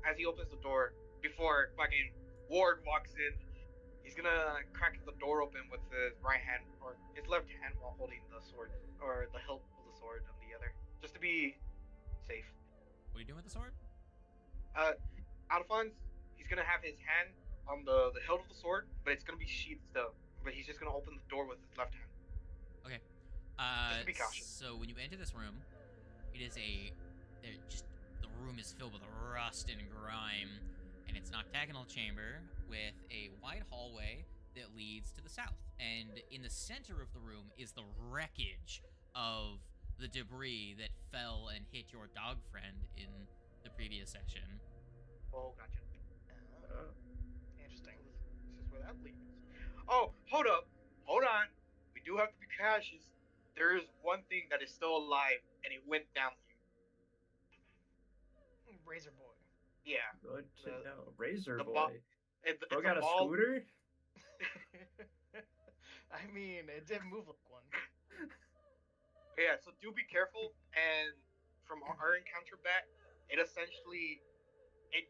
as he opens the door, before fucking Ward walks in, he's gonna crack the door open with his right hand or his left hand while holding the sword or the hilt of the sword on the other, just to be safe. what are you doing with the sword? Alphonse, he's gonna have his hand on the hilt of the sword, but it's gonna be sheathed still. But he's just gonna open the door with his left hand. Okay. Just to be cautious. So when you enter this room, it is the room is filled with rust and grime, and it's an octagonal chamber with a wide hallway that leads to the south. And in the center of the room is the wreckage of the debris that fell and hit your dog friend in the previous session. Oh, gotcha. Interesting. This is where that leads. Oh, hold up. Hold on. We do have to be cautious. There is one thing that is still alive, and it went down here. Razor Boy. Yeah. Good to The- know. Razor the Boy. It's Bro a got a ball. scooter? I mean, it did move like one. Yeah, so do be careful. And from our encounter back, it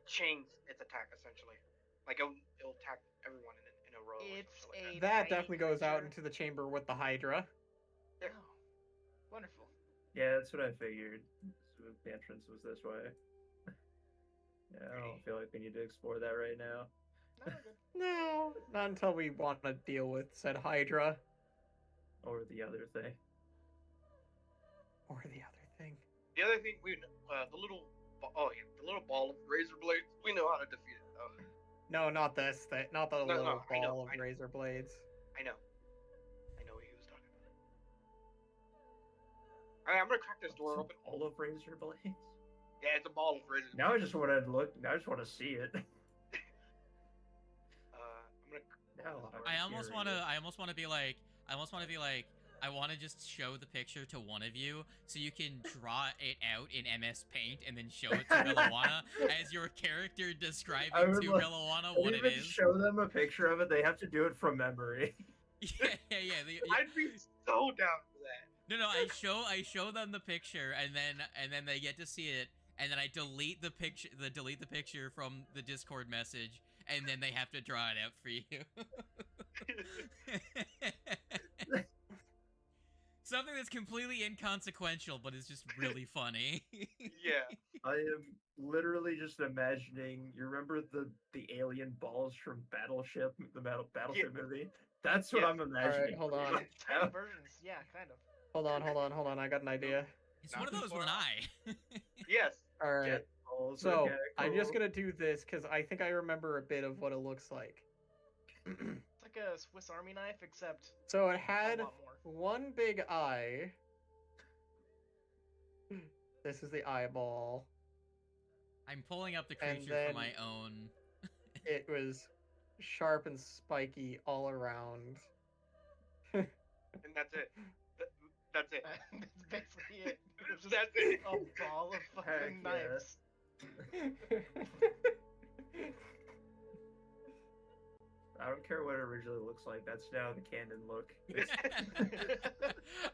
changed its attack essentially. Like it'll attack everyone in a row. or It's something like a That tiny definitely goes out creature. into the chamber with the Hydra. Yeah. Oh, wonderful. Yeah, that's what I figured. So the entrance was this way. Yeah, I don't feel like we need to explore that right now. No, we're good. No, not until we want to deal with said Hydra. Or the other thing. Or the other thing. The other thing the little ball of razor blades. We know how to defeat it. Oh, No, not this thing. Not the No, little no, I know, ball of I know. razor blades. I know what he was talking about. Alright, I'm gonna crack this door open. All of razor blades. Yeah, it's a ball of razor. Now I just want to look. Now I just want to see it. I'm gonna. Now I almost want to. curious. I almost want to be like. I want to just show the picture to one of you so you can draw it out in MS Paint and then show it to Relawana as your character describing I to would like- Relawana Don't what it even is. show them a picture of it. They have to do it from memory. Yeah. I'd be so down for that. No, I show them the picture and then they get to see it and then I delete the picture from the Discord message and then they have to draw it out for you. Something that's completely inconsequential but is just really funny. Yeah. I am literally just imagining. You remember the alien balls from Battleship, the Battleship movie? That's what Yeah. I'm imagining. hold on. right Tiny now. versions, yeah, kind of. Hold on. I got an idea. It's Not one of those with an before. eye. Yes. All right. Jet balls, So okay, I'm just cool. gonna do this because I think I remember a bit of what it looks like. It's like a Swiss Army knife, except So it a had lot more. one big eye. This is the eyeball. I'm pulling up the And creature then- for my own. It was sharp and spiky all around. And that's it. That's it. That's basically it. It's just That's it. a ball of fucking Heck yeah. knives. I don't care what it originally looks like. That's now the canon look.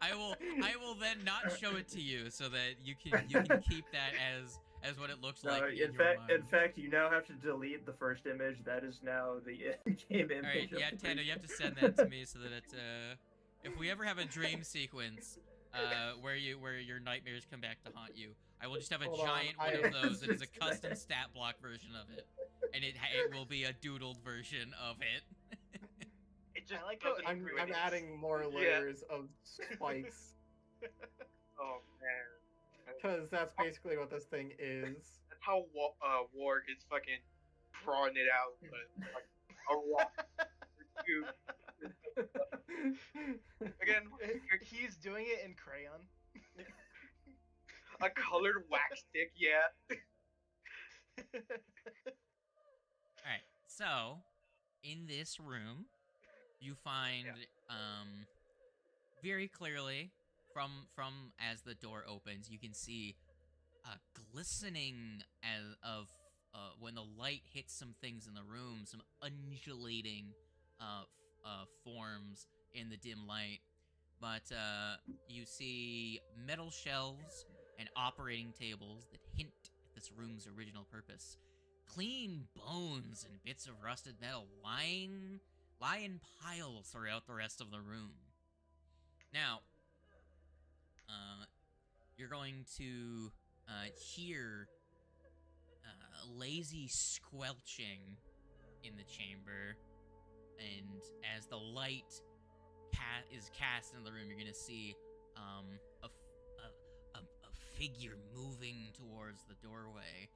I will then not show it to you so that you can keep that as what it looks No, like. in your fact, mind. in fact, you now have to delete the first image. That is now the in-game image. All right, of yeah, the Tando, you have to creature. send that to me so that if we ever have a dream sequence where your nightmares come back to haunt you, I will just have a Hold on, giant I- one of those that is a Just that. custom stat block version of it, and it will be a doodled version of it. It just I like how doesn't I'm agree with it. adding more Yeah. layers of spikes Oh man. because that's basically what this thing is. That's how Warg is fucking drawing it out. But like, a rock or two. Again, He's doing it in crayon. a colored wax stick, yeah. All right. So, in this room, you find very clearly from as the door opens, you can see glistening as of when the light hits some things in the room, some undulating forms in the dim light. But you see metal shelves and operating tables that hint at this room's original purpose. Clean bones and bits of rusted metal lie in piles throughout the rest of the room. Now, you're going to hear lazy squelching in the chamber, and as the light is cast in the room, you're gonna see a figure moving towards the doorway.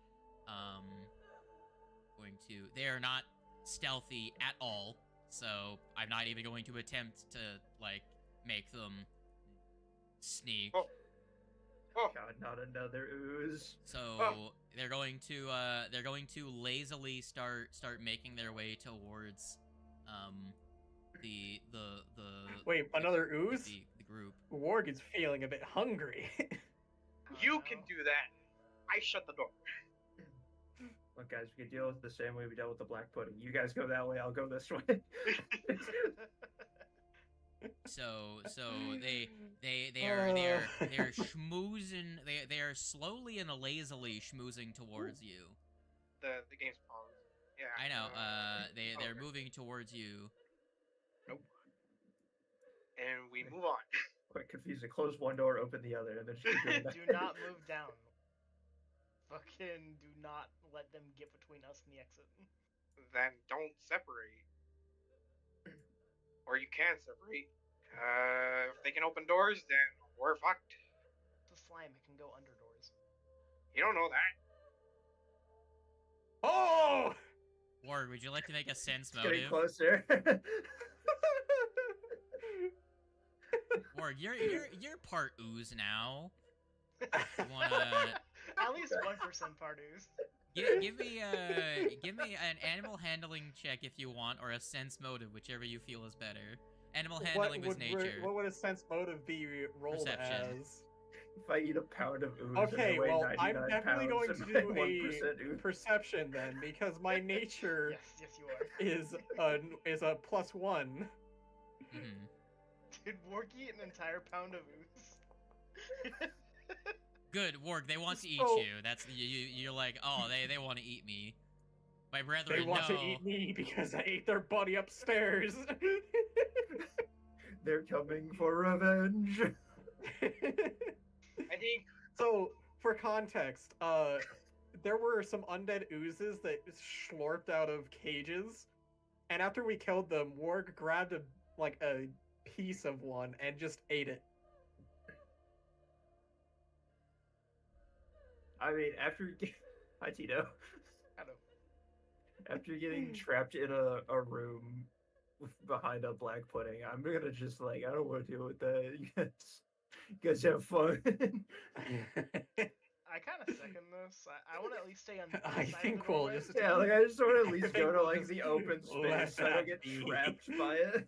They are not stealthy at all, so I'm not even going to attempt to like make them sneak. Oh. God, not another ooze. So they're going to lazily start making their way towards the Wait, another ooze? the group. Warg is feeling a bit hungry. You can do that. I shut the door. Look, guys, we can deal with it the same way we dealt with the black pudding. You guys go that way, I'll go this way. So they're schmoozing. They are slowly and lazily schmoozing towards you. The game's paused. Yeah. I know. They're okay. moving towards you. Nope. And we move on. Quite confusing. Close one door, open the other, and then just keep doing that. Do not move down. Fucking do not let them get between us and the exit. Then don't separate. Or you can separate. If they can open doors, then we're fucked. It's a slime. It can go under doors. You don't know that. Oh! Ward, would you like to make a sense It's getting motive? closer. Ward, you're part ooze now. You wanna At least 1% part ooze. give me an animal handling check if you want, or a sense motive, whichever you feel is better. Animal handling was nature. What would a sense motive be rolled Perception. as? If I eat a pound of ooze, Okay, and I weigh well, 99 I'm definitely going pounds to and do I a 1% ooze. perception then, because my nature Yes, you are. is a +1. Mhm. Did Warg eat an entire pound of ooze? Good, Warg. They want to eat So- you. That's you're like, oh, they want to eat me. My brethren, They want no. to eat me because I ate their buddy upstairs. They're coming for revenge. I think So, for context, there were some undead oozes that slurped out of cages, and after we killed them, Warg grabbed a piece of one and just ate it. I mean, hi Tito. Hello. After getting trapped in a room behind a black pudding, I'm gonna just I don't want to deal with that. You guys have fun. I kind of second this. I want to at least stay on. I this side think of the we'll doorway. just- Yeah, I just want to at least I go think to we'll just the open let space so I don't that get be. trapped by it.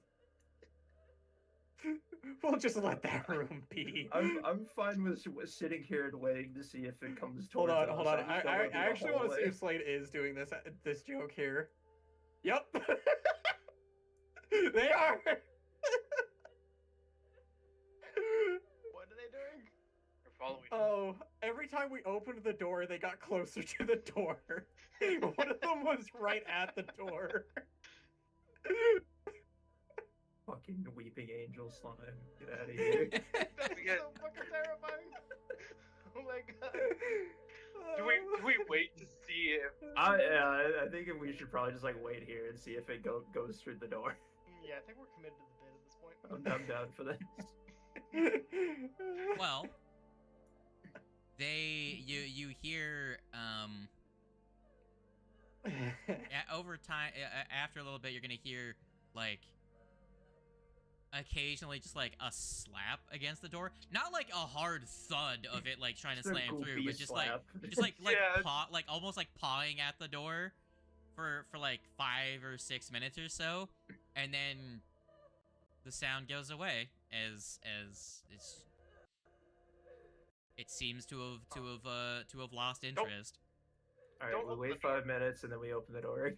We'll just let that room be. I'm fine with sitting here and waiting to see if it comes Hold towards on, us. hold on. just I don't wanna be the actually want to see hallway. if Slade is doing this joke here. Yep. They are. What are they doing? you're following. Oh, every time we opened the door, they got closer to the door. One of them was right at the door. Fucking weeping angel slime. Get out of here. That's Again. so fucking terrifying. Oh my god. Do we wait to see if I think we should probably just wait here and see if it goes through the door. Yeah, I think we're committed to the bit at this point. I'm down for this. Well, you hear Over time, after a little bit, you're gonna hear like occasionally just like a slap against the door, not like a hard thud of it like trying to Just a slam through, goofy but just slap. like Yeah. like almost like pawing at the door for like 5 or 6 minutes or so, and then the sound goes away as it seems to have lost interest. All right, Don't we open wait the door. 5 minutes and then we open the door.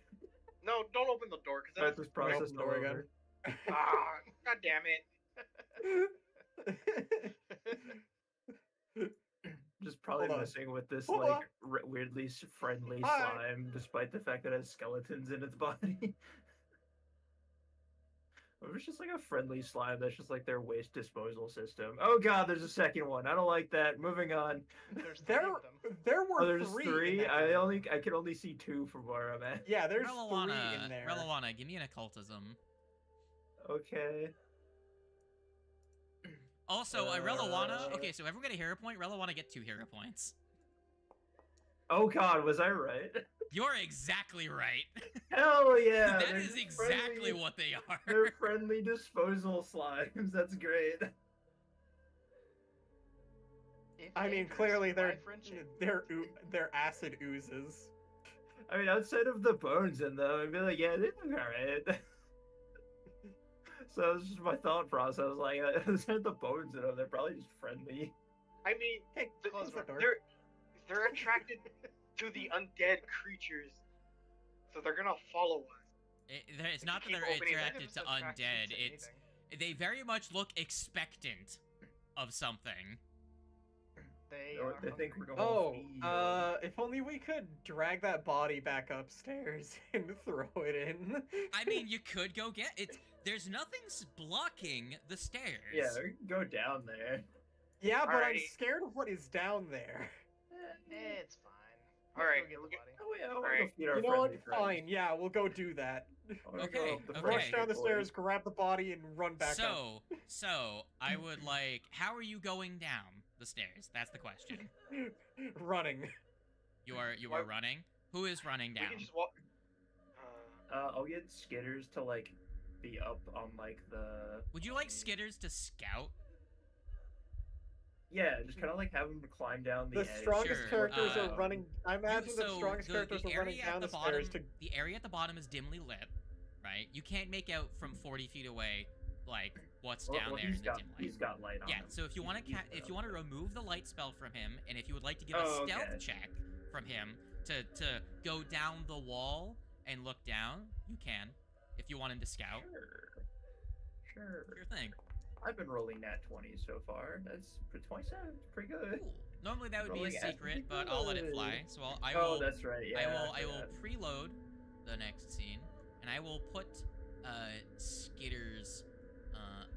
No, don't open the door because Let then this process open the go door over. again. God damn it. Just probably Hold on. messing with this Hold like on. weirdly friendly Hi. slime, despite the fact that it has skeletons in its body. Or it's just like a friendly slime that's just like their waste disposal system. Oh god, there's a second one. I don't like that. Moving on. There's three of them. There were Oh, there's three. three. In that I room. can only see two from where I'm at. Yeah, there's three in there. Reliwana, give me an occultism. Okay. Also, Reliwana. Okay, so everyone get a hero point. Reliwana get 2 hero points. Oh god, was I right? You're exactly right. Hell yeah! That they're is just exactly friendly- what they are. They're friendly disposal slimes. That's great. If I mean, dangerous, clearly why friendship? they're acid oozes. I mean, outside of the bones in them, I'd be like, yeah, they look alright. So it's just my thought process. I was like, outside the bones in them, they're probably just friendly. I mean, Hey, close the door. they're attracted to the undead creatures, so they're gonna follow us. It's not that Keep they're opening it. attracted to undead. It's they very much look expectant of something. They think we're going Oh, feed. if only we could drag that body back upstairs and throw it in. I mean, you could go get it. There's nothing blocking the stairs. Yeah, we can go down there. Yeah, but I'm Alrighty. scared of what is down there. It's fine. Alright, Go get the look at- body. Oh yeah, we'll Alright. go feed our You know what? friendly friends. Fine. Yeah, we'll go do that. I wanna Okay, go the okay. Rush friendly down the boys. stairs, grab the body, and run back up. So I would like. How are you going down the stairs? That's the question. Running. You are Why- running. Who is running We down? can just walk. I'll get Skitters to like be up on like the. Would you like Skitters to scout? Yeah, just kind of like have them climb down the The edge. strongest Sure, characters are running. I imagine the So strongest characters the are running area down at the the bottom, stairs to. the area at the bottom is dimly lit, right? You can't make out from 40 feet away, like what's down there in the dim light. He's got light on Yeah. him. So if you want to if you want to remove the light spell from him, and if you would like to give a Oh, stealth okay. check from him to go down the wall and look down, you can. If you want him to scout, Sure. your thing. I've been rolling nat 20 so far. That's 27. Pretty good. Cool. Normally that would be a Rolling as secret, pretty but I'll let it good. fly. So I Oh, will. that's right. Yeah. I will preload the next scene, and I will put Skitters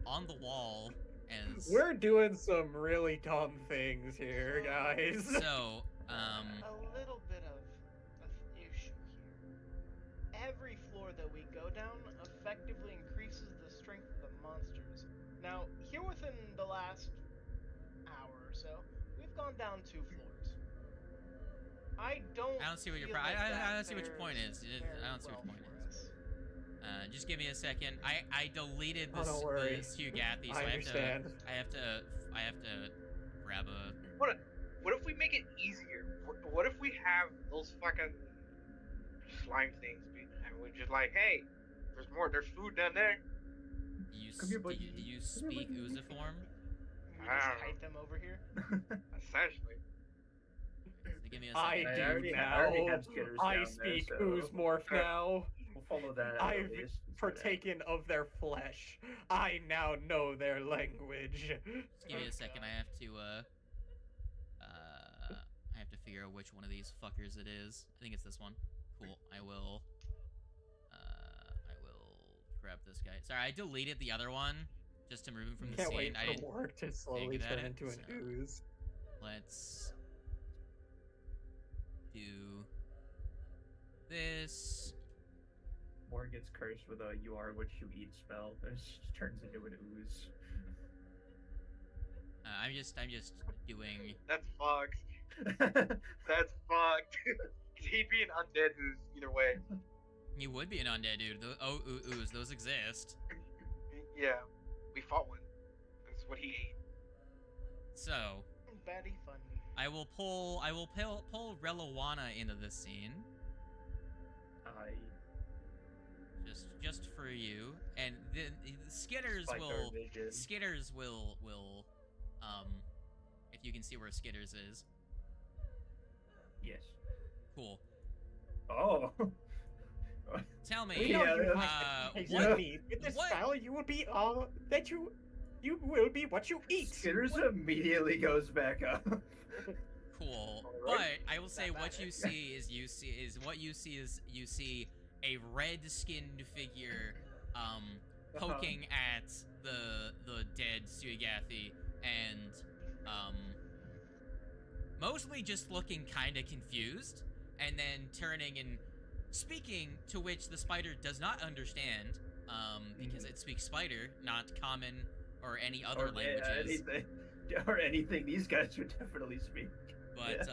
on the wall as We're doing some really dumb things here, guys. so. A little bit of an issue here. Every floor that we go down effectively increases the strength of the monsters. Now, here within the last hour or so, we've gone down 2 floors. I don't. I don't see what your feel pro- I- like I that don't see what your point fares is. very I don't see what well your point for is. us. Just give me a second. I deleted Oh, this don't worry. the Stugathy, so I understand. I have to grab a. What if we make it easier? What if we have those fucking slime things? And we're just like, hey, there's food down there. Come here, Do buddy. you Come here, speak buddy. Ooziform? We I just don't know. hide them over here. Essentially. So give me a I second. do already now. have Skitters I down speak there, so- Oozmorph now. We'll follow that. out, I've at least. Let's do that. partaken of their flesh. I now know their language. Just give me a second. I have to figure out which one of these fuckers it is. I think it's this one. Cool. I will grab this guy. Sorry, I deleted the other one just to remove him from the Can't scene. wait I for didn't. work to slowly think about turn it, into an so- ooze. Let's do this. Morgan gets cursed with a "you are what you eat" spell. It just turns into an ooze. I'm just doing. That's fucked. That's fucked. He'd be an undead ooze either way. He would be an undead dude. Ooze, those exist. Yeah, we fought one. That's what he ate. So, Very funny. I will pull Relawana into this scene. Just for you, and the Skitters will if you can see where Skitters is. Yes. Cool. Oh. Tell me, With this spell, you will be all that you will be what you eat. Skitters immediately goes back up. Cool. All right. But I will say what you see is you see a red-skinned figure poking at the dead Suigathi and mostly just looking kind of confused and then turning and speaking, to which the spider does not understand because it speaks spider, not common or any other languages. Anything these guys would definitely speak. But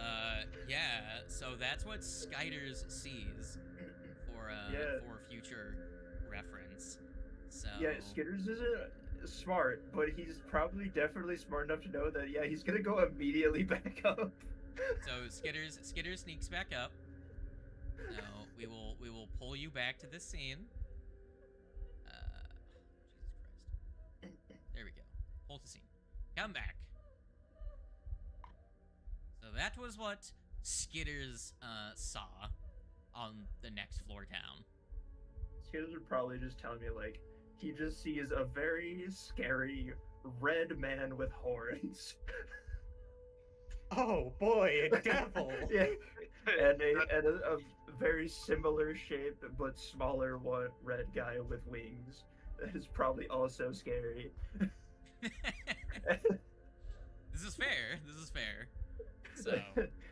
yeah, so that's what Skyders sees for future reference. So yeah, Skitters isn't smart, but he's probably definitely smart enough to know that he's gonna go immediately back up. So Skitters sneaks back up. So we will pull you back to this scene. Jesus Christ. There we go. Pull to scene. Come back. So that was what Skitters saw on the next floor down. Skitters are probably just telling me, like, he just sees a very scary red man with horns. Oh boy, a devil! Yeah, and a very similar shape but smaller one red guy with wings. That is probably also scary. This is fair. This is fair. So.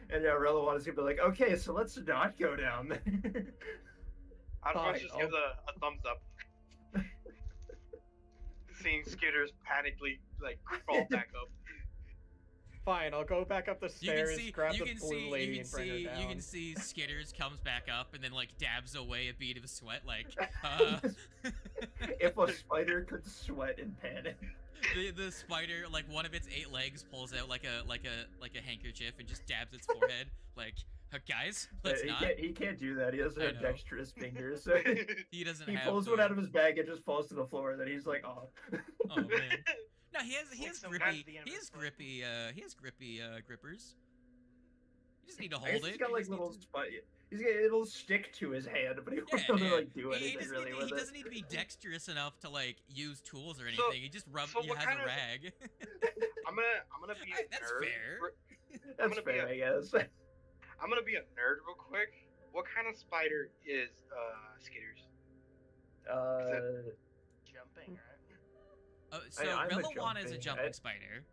And Relawana's gonna be like, okay, so let's not go down there. I'd just give a thumbs up. Seeing Skitters panically crawl back up. Fine, I'll go back up the stairs, grab the blue lady, and bring her down. You can see Skitters comes back up and then dabs away a bead of sweat, If a spider could sweat in panic. The spider, one of its 8 legs, pulls out like a handkerchief and just dabs its forehead, guys, let's not. He can't do that. He doesn't have dexterous fingers, so he doesn't. He pulls one out of his bag and just falls to the floor. And then he's like, "Oh." Oh man. No, he has grippy grippers. You just need to hold it. He's got it'll stick to his hand, but he won't do anything really with it. He doesn't need to be dexterous enough to use tools or anything. He just has a rag. I'm gonna be a That's nerd. fair. That's fair, I guess. I'm gonna be a nerd real quick. What kind of spider is Skitters? Jumping, right? So Relawana is a jumping spider.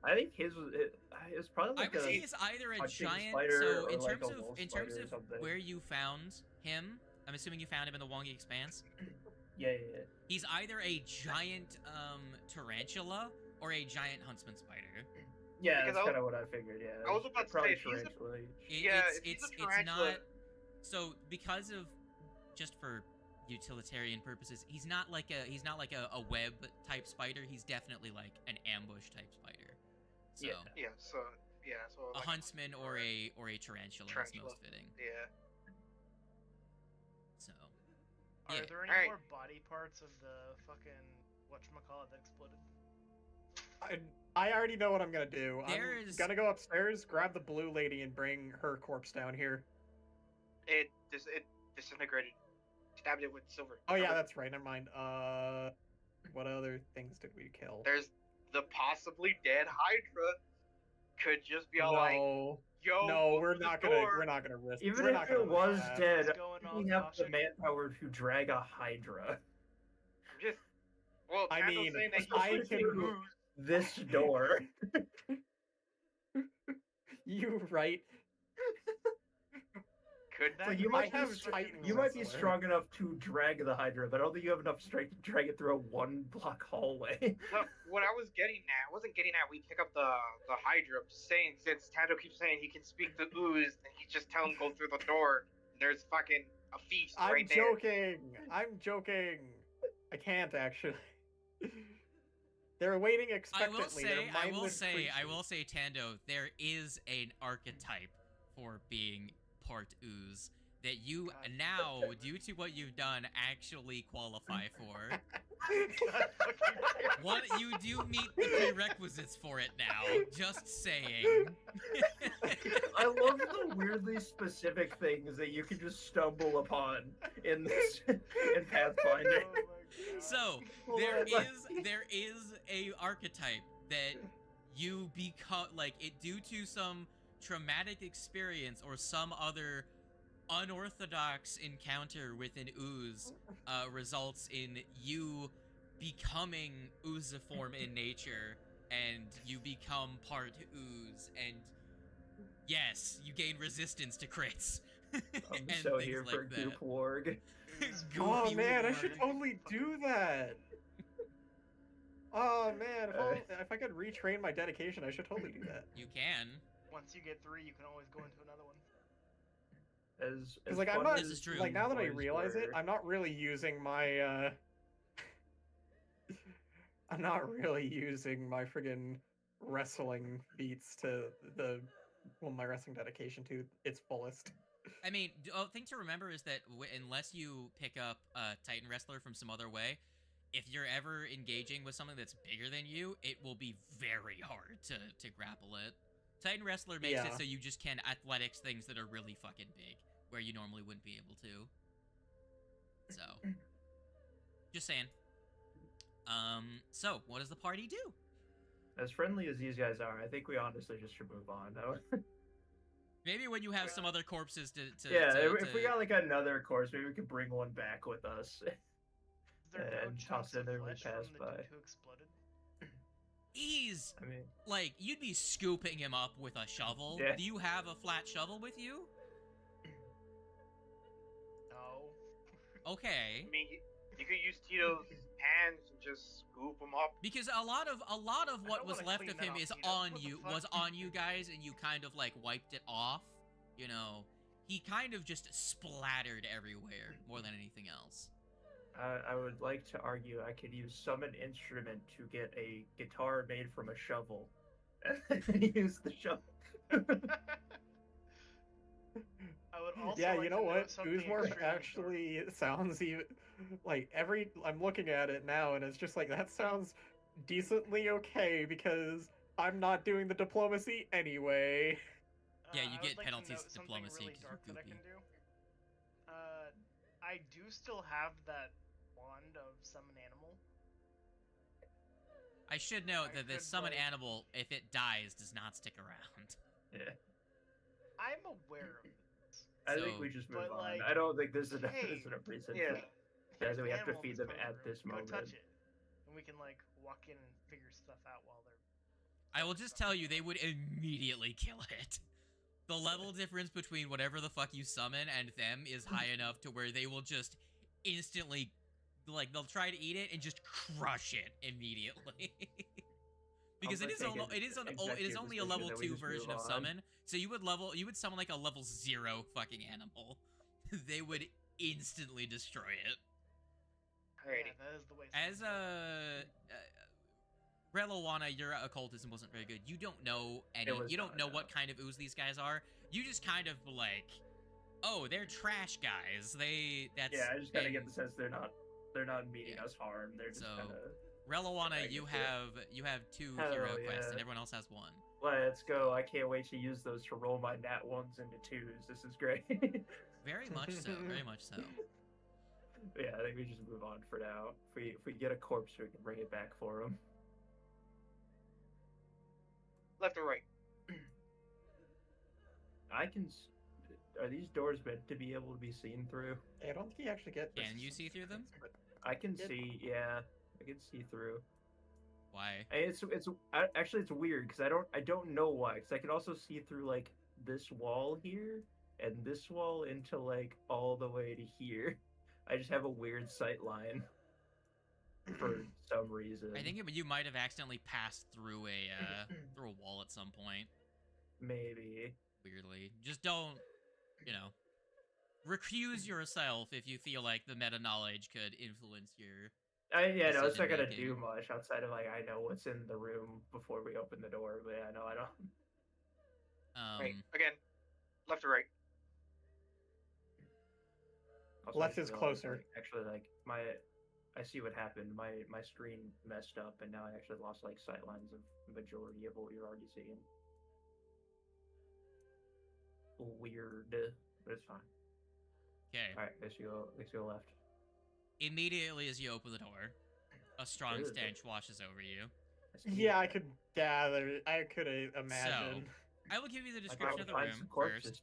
I think his was probably I would say he's either a giant. So in terms of where you found him, I'm assuming you found him in the Wongi Expanse. Yeah. He's either a giant tarantula or a giant huntsman spider. Yeah, that's kind of what I figured. Yeah, I was about to say it's not. So because of just for utilitarian purposes, he's not like a web type spider. He's definitely like an ambush type spider. So so a huntsman or a tarantula is most fitting. Yeah. So. Are there any more body parts of the fucking whatchamacallit that exploded? I already know what I'm gonna do. I'm gonna go upstairs, grab the blue lady, and bring her corpse down here. It disintegrated. Stabbed it with silver. Oh yeah, that's right. Never mind. What other things did we kill? There's the possibly dead Hydra. Could just be all yo. No, we're not gonna risk. Even if it was dead, we have the manpower to drag a Hydra. I mean, I can move this door. You right? Could So that you be? might I have be Titan you might be Wrestler. strong enough to drag the Hydra, but I don't think you have enough strength to drag it through a one-block hallway. No, what I was getting at, I wasn't getting at we pick up the Hydra. I'm just saying, since Tando keeps saying he can speak to ooze, and he just tell him go through the door. And there's fucking a feast I'm right there. joking. I'm joking. I can't actually. They're waiting expectantly. They're mindless I will creatures. say, Tando, there is an archetype for being part ooze that you God now, damn it. due to what you've done, actually qualify for. God fucking damn it. One, you do meet the prerequisites for it now. Just saying. I love the weirdly specific things that you can just stumble upon in this in Pathfinder. Oh my God. So Hold there on, like- is a archetype that you become like it due to some traumatic experience or some other unorthodox encounter with an ooze results in you becoming ooziform in nature, and you become part ooze, and yes, you gain resistance to crits. I'm and so things here like for that. Goop Warg. Oh Goopy man, I warg. should totally do that. Oh man, if I could retrain my dedication, I should totally do that. You can. Once you get 3, you can always go into another one. As Because like I'm fun not This is as true. like now that I boys realize it, were- I'm not really using my I'm not really using my friggin' wrestling beats to my wrestling dedication to its fullest. I mean, thing to remember is that unless you pick up Titan Wrestler from some other way, if you're ever engaging with something that's bigger than you, it will be very hard to grapple it. Titan Wrestler makes it Yeah. so you just can athletics things that are really fucking big, where you normally wouldn't be able to. So, just saying. So what does the party do? As friendly as these guys are, I think we honestly just should move on. Maybe when you have some other corpses to Yeah, to, if we got like another course, maybe we could bring one back with us. Is there no And chunks toss it of there when we flesh from pass the by. dude who exploded? he's I mean, like, you'd be scooping him up with a shovel. Yeah. Do you have a flat shovel with you? No. Okay. I mean, you could use Tito's hands and just scoop them up. Because a lot of what don't was wanna left clean of that him off, is Tito. on What the you, fuck? was on you guys, and you kind of like wiped it off. You know, he kind of just splattered everywhere more than anything else. I would like to argue I could use summon instrument to get a guitar made from a shovel, and use the shovel. I would also Yeah, like you know to what? note something Oozemorph extremely actually sounds even like I'm looking at it now and it's just like that sounds decently okay because I'm not doing the diplomacy anyway. dark. Yeah, you I get would like penalties to note to something diplomacy really 'cause you're dark that I goopy. can do. I do still have that wand of summon animal. I should note I that this could, summon like- animal, if it dies, does not stick around. Yeah, I'm aware of this. I think So- we just move But, on. like, I don't think there's enough, hey, there's enough reason. Yeah. Guys, we have to Animal in feed this them poker at room. this Go moment. touch it, and we can like walk in and figure stuff out while they're. I will just tell you, they would immediately kill it. The level difference between whatever the fuck you summon and them is high enough to where they will just instantly, like, they'll try to eat it and just crush it immediately. Because I'm it is gonna take it is only a executive level decision that we 2 just move version of on. summon, so you would summon like a level 0 fucking animal. They would instantly destroy it. Alrighty. Yeah, that is the way. As summons Relowana, your occultism wasn't very good. You don't know was you don't not, know no. what kind of ooze these guys are. You just kind of like, oh, they're trash guys. That's Yeah, I just kind of and get the sense they're not meaning Yeah. us harm. They're just So- kind of. Relowana, I you get have 2 Hell hero quests, yeah. and everyone else has 1. Let's go! I can't wait to use those to roll my nat ones into 2s. This is great. Very much so. Very much so. Yeah, I think we just move on for now. If we get a corpse, we can bring it back for them. Left or right? Are these doors meant to be able to be seen through? I don't think you actually get. Can you see through them? but- I can Yep. see. Yeah, I can see through. Why? And actually it's weird because I don't know why. Because I can also see through like this wall here, and this wall into like all the way to here. I just have a weird sight line for some reason. I think you might have accidentally passed through a wall at some point. Maybe. Weirdly, just don't, recuse yourself if you feel like the meta knowledge could influence your. Yeah, no, it's not gonna decision-making. do much outside of like I know what's in the room before we open the door, but yeah, no, I don't. Right. Again, left or right? Also, Left I is realized, closer. like, actually, like I see what happened. My screen messed up, and now I actually lost like sight lines of majority of what you're already seeing. Weird, but it's fine. Okay. All right, let's go left. Immediately as you open the door, a strong Ugh. stench washes over you. Yeah, I could gather. I could imagine. I will give you the I description gotta of the find room some first. corpses.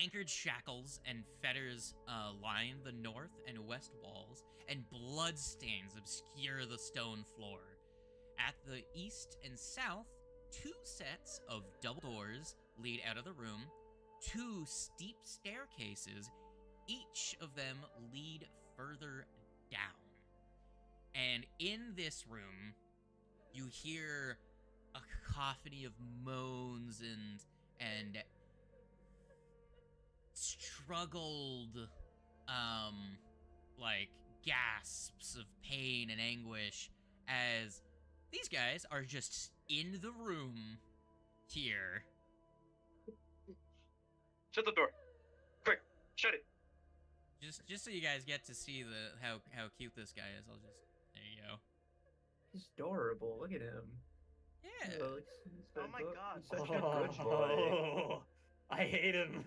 Anchored shackles and fetters line the north and west walls, and bloodstains obscure the stone floor. At the east and south, 2 sets of double doors lead out of the room, 2 steep staircases, each of them lead further down. And in this room, you hear a cacophony of moans and struggled like gasps of pain and anguish as these guys are just in the room here. Shut the door. Quick, shut it. Just so you guys get to see how cute this guy is, I'll just there you go. He's adorable. Look at him. Yeah. He looks- he's Oh a my good- God. He's such a good boy. Oh, I hate him.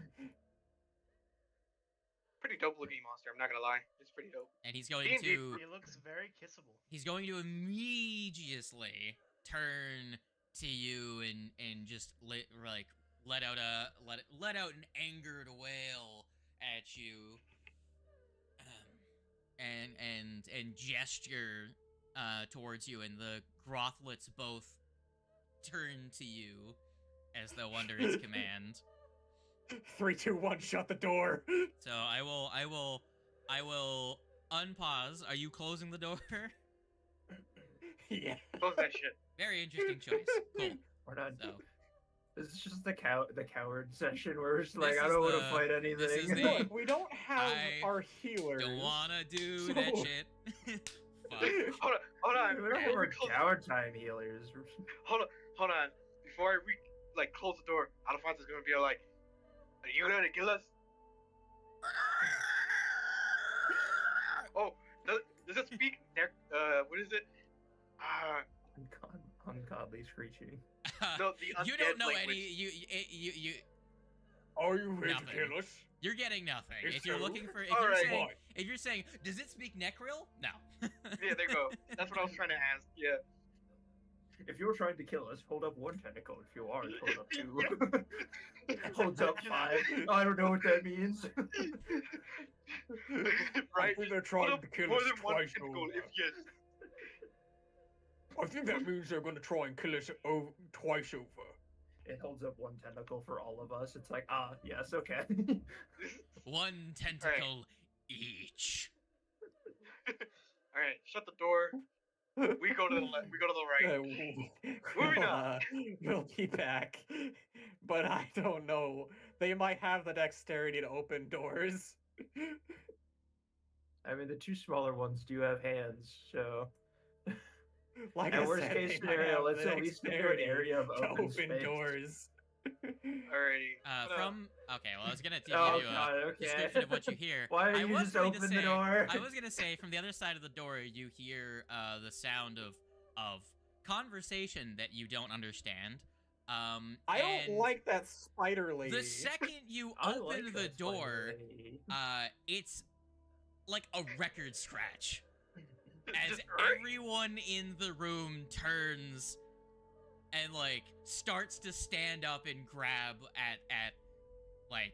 Pretty dope looking monster. I'm not gonna lie. It's pretty dope. And he's going D&D. to He looks very kissable. he's going to immediately turn to you and just let out an angered wail at you, and gesture towards you, and the Grothlets both turn to you as though under its command. 3, 2, 1, shut the door. So I will unpause. Are you closing the door? Yeah. Close that shit. Very interesting choice. Cool. We're not. So This is just the coward session where we're just like, This I is don't want the- to fight anything. this is the- Look, we don't have I our healers. don't wanna do So- that shit. Fuck. Hold on. We don't have Before our we close- coward time healers. Hold on. Before I close the door, Alfonso's gonna be like, "Are you gonna kill us?" Oh, does it speak? What is it? Ungodly screeching. No, the You undead don't know language. you Are you ready Nothing. to kill us? you're getting nothing. If If you're so, looking for alright. if you're saying does it speak Necril? No. Yeah, there you go. That's what I was trying to ask. Yeah. If you're trying to kill us, hold up 1 tentacle. If you are, hold up 2. Holds up 5. I don't know what that means. Right? I think they're trying to kill more us than one twice tentacle, over. if yes. I think that means they're going to try and kill us twice over. It holds up 1 tentacle for all of us. It's like, yes, okay. 1 tentacle each. All right, shut the door. We go to the left. We go to the right. Moving on. We'll be back. But I don't know. They might have the dexterity to open doors. I mean, the 2 smaller ones do have hands, so. Like At I worst said, case they might scenario, have let's the at least do an dexterity area of to open open space. doors. Alrighty. Okay, well I was gonna give Oh, you a God, okay. description of what you hear. Why I don't you was just going to open the say- door? I was gonna say from the other side of the door you hear the sound of conversation that you don't understand. I don't and like that spider lady. the second you I open like the that door, spider-lady. it's like a record scratch as Just- everyone in the room turns and like starts to stand up and grab at like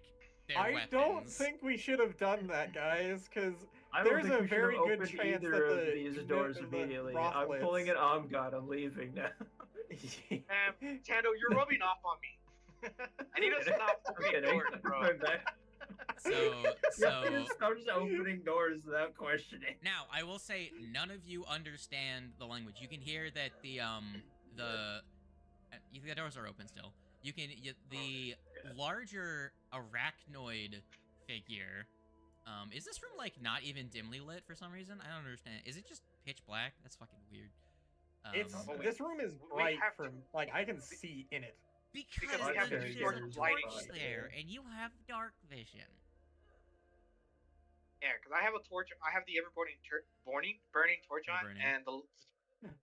their I weapons. don't think we should have done that, guys, because I don't there's think a we should very have good opened chance either that of the these doors the immediately. I'm Rothlets- pulling an God. I'm leaving now. Tando, you're rubbing off on me. I need to stop opening Okay, doors, bro. going back. So Yeah, he just starts opening doors without questioning. now I will say none of you understand the language. You can hear that the doors are open still. You can the larger arachnoid figure. Is this room like not even dimly lit for some reason? I don't understand. Is it just pitch black? That's fucking weird. This room is bright from like I can see in it. Because we have to there's use a torch torch lighting. there, and you have dark vision. Yeah, because I have a torch. I have the burning torch on, Burning. and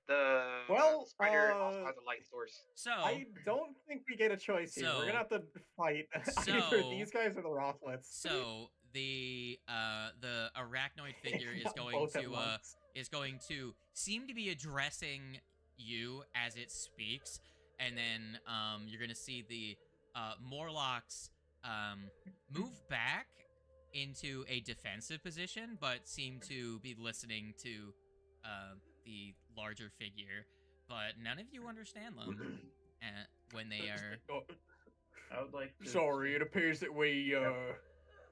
the spider also has a light source. So I don't think we get a choice here. We're gonna have to fight either So- these guys or the Rothwits. So the arachnoid figure If is not going both at to once. seem to be addressing you as it speaks, and then you're gonna see the Morlocks move back into a defensive position, but seem to be listening to the larger figure. But none of you understand them when they are. I would like to... Sorry, it appears that we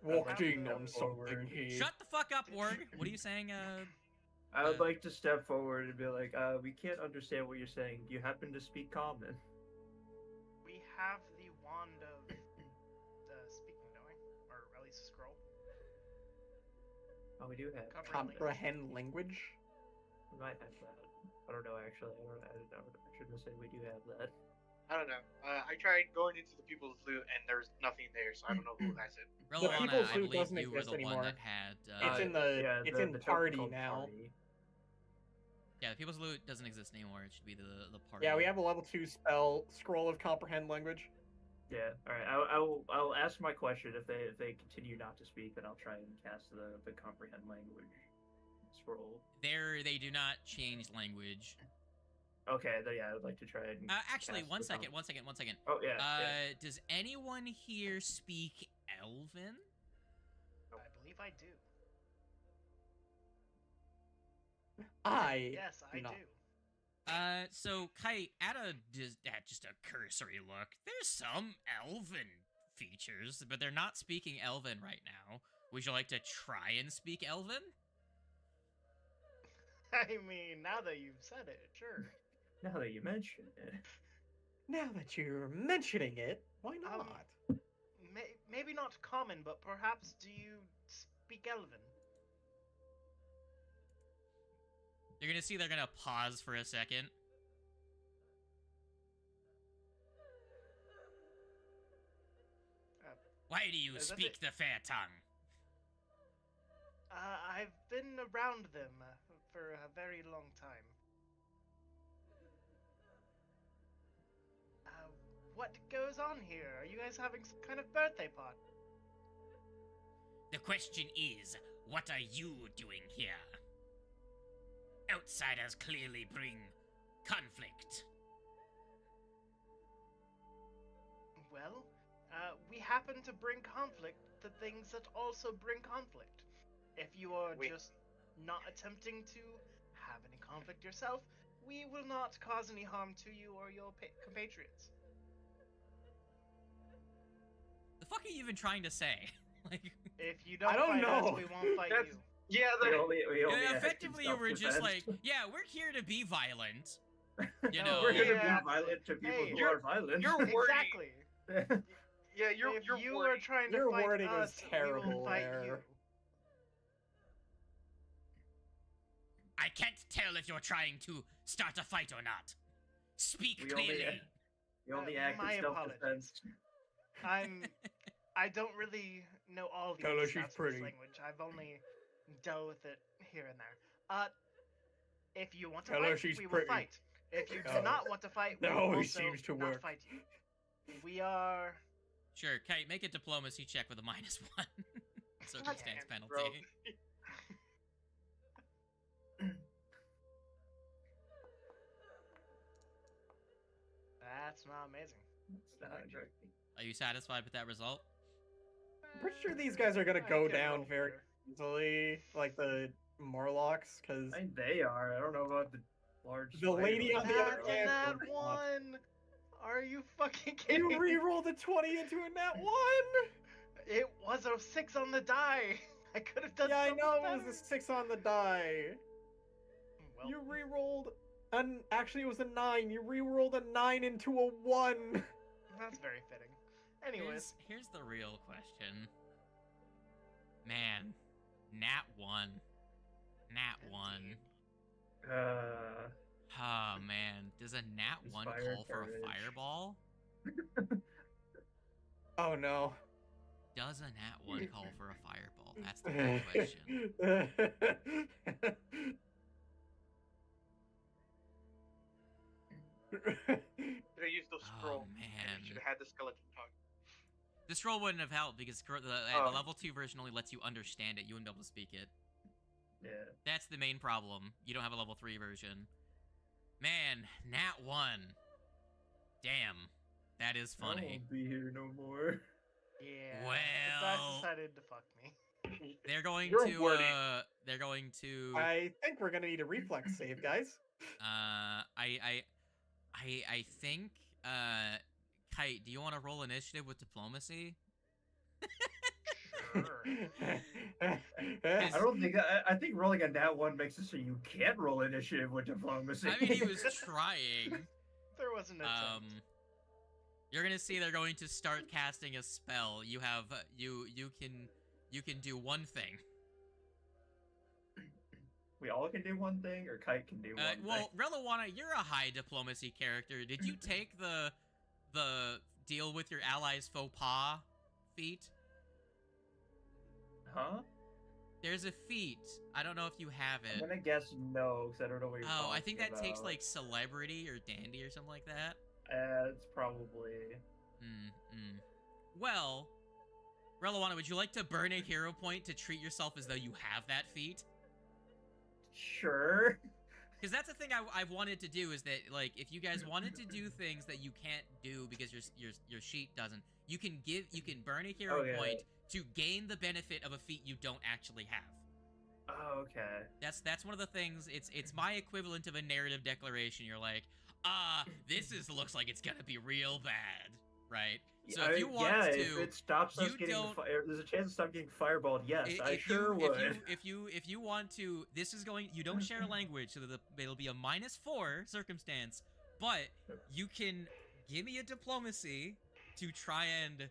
walked in on forward. something here. Shut the fuck up, Warg. What are you saying? I would like to step forward and be like, we can't understand what you're saying. Do you happen to speak common? We have the wand of speaking, don't we? Or at least a scroll. Oh, we do have. Comprehend language? We might have that. I don't know, actually. I shouldn't say we do have that. I don't know. I tried going into the people's loot, and there's nothing there, so I don't know who has it. Relevana, People's I Loot believe doesn't you were exist the one anymore. that had. It's in the yeah, it's in the party token called now. Party. Yeah, the People's Loot doesn't exist anymore. It should be the party. Yeah, we have a level 2 spell, Scroll of Comprehend Language. Yeah, alright. I'll ask my question. If they continue not to speak, then I'll try and cast the comprehend language scroll. They do not change language. Okay, then yeah, I would like to try and. Actually, cast one the second. Oh yeah. Does anyone here speak Elven? I believe I do. I Yes, I do not. do. So Kite, at just a cursory look, there's some Elven features, but they're not speaking Elven right now. Would you like to try and speak Elven? I mean, now that you've said it, sure. Now that you mention it. Now that you're mentioning it, why not? Maybe not common, but perhaps do you speak Elven? You're gonna see they're gonna pause for a second. Why do you Is that speak the fair tongue? I've been around them for a very long time. What goes on here? Are you guys having some kind of birthday party? The question is, what are you doing here? Outsiders clearly bring conflict. Well, we happen to bring conflict to things that also bring conflict. If you are just not attempting to have any conflict yourself, we will not cause any harm to you or your compatriots. The fuck are you even trying to say? Like, If you don't, I don't fight know. us, we won't fight That's- you. Yeah, We only act in effectively, you were just self-defense. like, yeah, we're here to be violent. You know, We're gonna Yeah. be violent to people Hey, who are violent. you're wording- Exactly. Yeah, you're if you're you wording- are trying to Your fight wording is us, we terrible will fight there. you. I can't tell if you're trying to start a fight or not. Speak We only- clearly. You only Uh, act my in self-defense. I don't really know all the Tell her ins she's and outs of pretty. this language. I've only dealt with it here and there. If you want to Tell her fight, she's we will pretty. fight. If you do Oh. not want to fight, we That will always also seems to not work. fight you. We are. Sure, Kite, make a diplomacy check with a -1 circumstance Damn, bro. penalty. That's not amazing. It's not great. Are you satisfied with that result? I'm pretty sure these guys are gonna I go can down roll very better. easily, like the Morlocks, because I think they are. I don't know about the large. The lady on the other That's hand that will not. one. Are you fucking kidding? You re-rolled a 20 into a nat 1! It was a 6 on the die. I could have done Yeah, I so know much it was a 6 on the die. Well, You re-rolled actually it was a 9. You re-rolled a 9 into a 1. that's very fitting. Anyways, Here's the real question. Man, nat 1. Nat 1. Oh man, does a nat 1 Inspire call for a courage. fireball? Oh no. Does a nat 1 call for a fireball? That's the big question. Should have used the scroll. Oh man. Should have had the skeleton tongue. The scroll wouldn't have helped because the level 2 version only lets you understand it. You wouldn't be able to speak it. Yeah. That's the main problem. You don't have a level 3 version. Man, nat 1. Damn. That is I funny. won't be here no more. yeah. Well- the dice decided to fuck me. They're going You're to wordy. they're going to I think we're gonna need a reflex save, guys. I think Kite, do you want to roll initiative with diplomacy? Sure. I don't think I think rolling a nat 1 makes it so you can't roll initiative with diplomacy. I mean, he was trying. There was an attempt. You're gonna see they're going to start casting a spell. You have you can do one thing. We all can do one thing, or Kite can do one thing. Well, Reliwana, you're a high diplomacy character. Did you take the deal with your allies faux pas feat? Huh? There's a feat. I don't know if you have I'm it. gonna guess no, because I don't know what you're talking Oh, I think that takes about. like celebrity or dandy or something like that. It's probably... Well, Reliwana, would you like to burn a hero point to treat yourself as though you have that feat? Sure. Because that's the thing I've wanted to do is that, like, if you guys wanted to do things that you can't do because your sheet doesn't, you can burn a hero point to gain the benefit of a feat you don't actually have. Oh, okay. That's one of the things. It's my equivalent of a narrative declaration. You're like, looks like it's gonna be real bad, right? So if you want to, if it stops us getting there's a chance to stop getting fireballed. Yes, I sure would. If you want to, this is going. You don't share language, so that it'll be a -4 circumstance. But you can give me a diplomacy to try and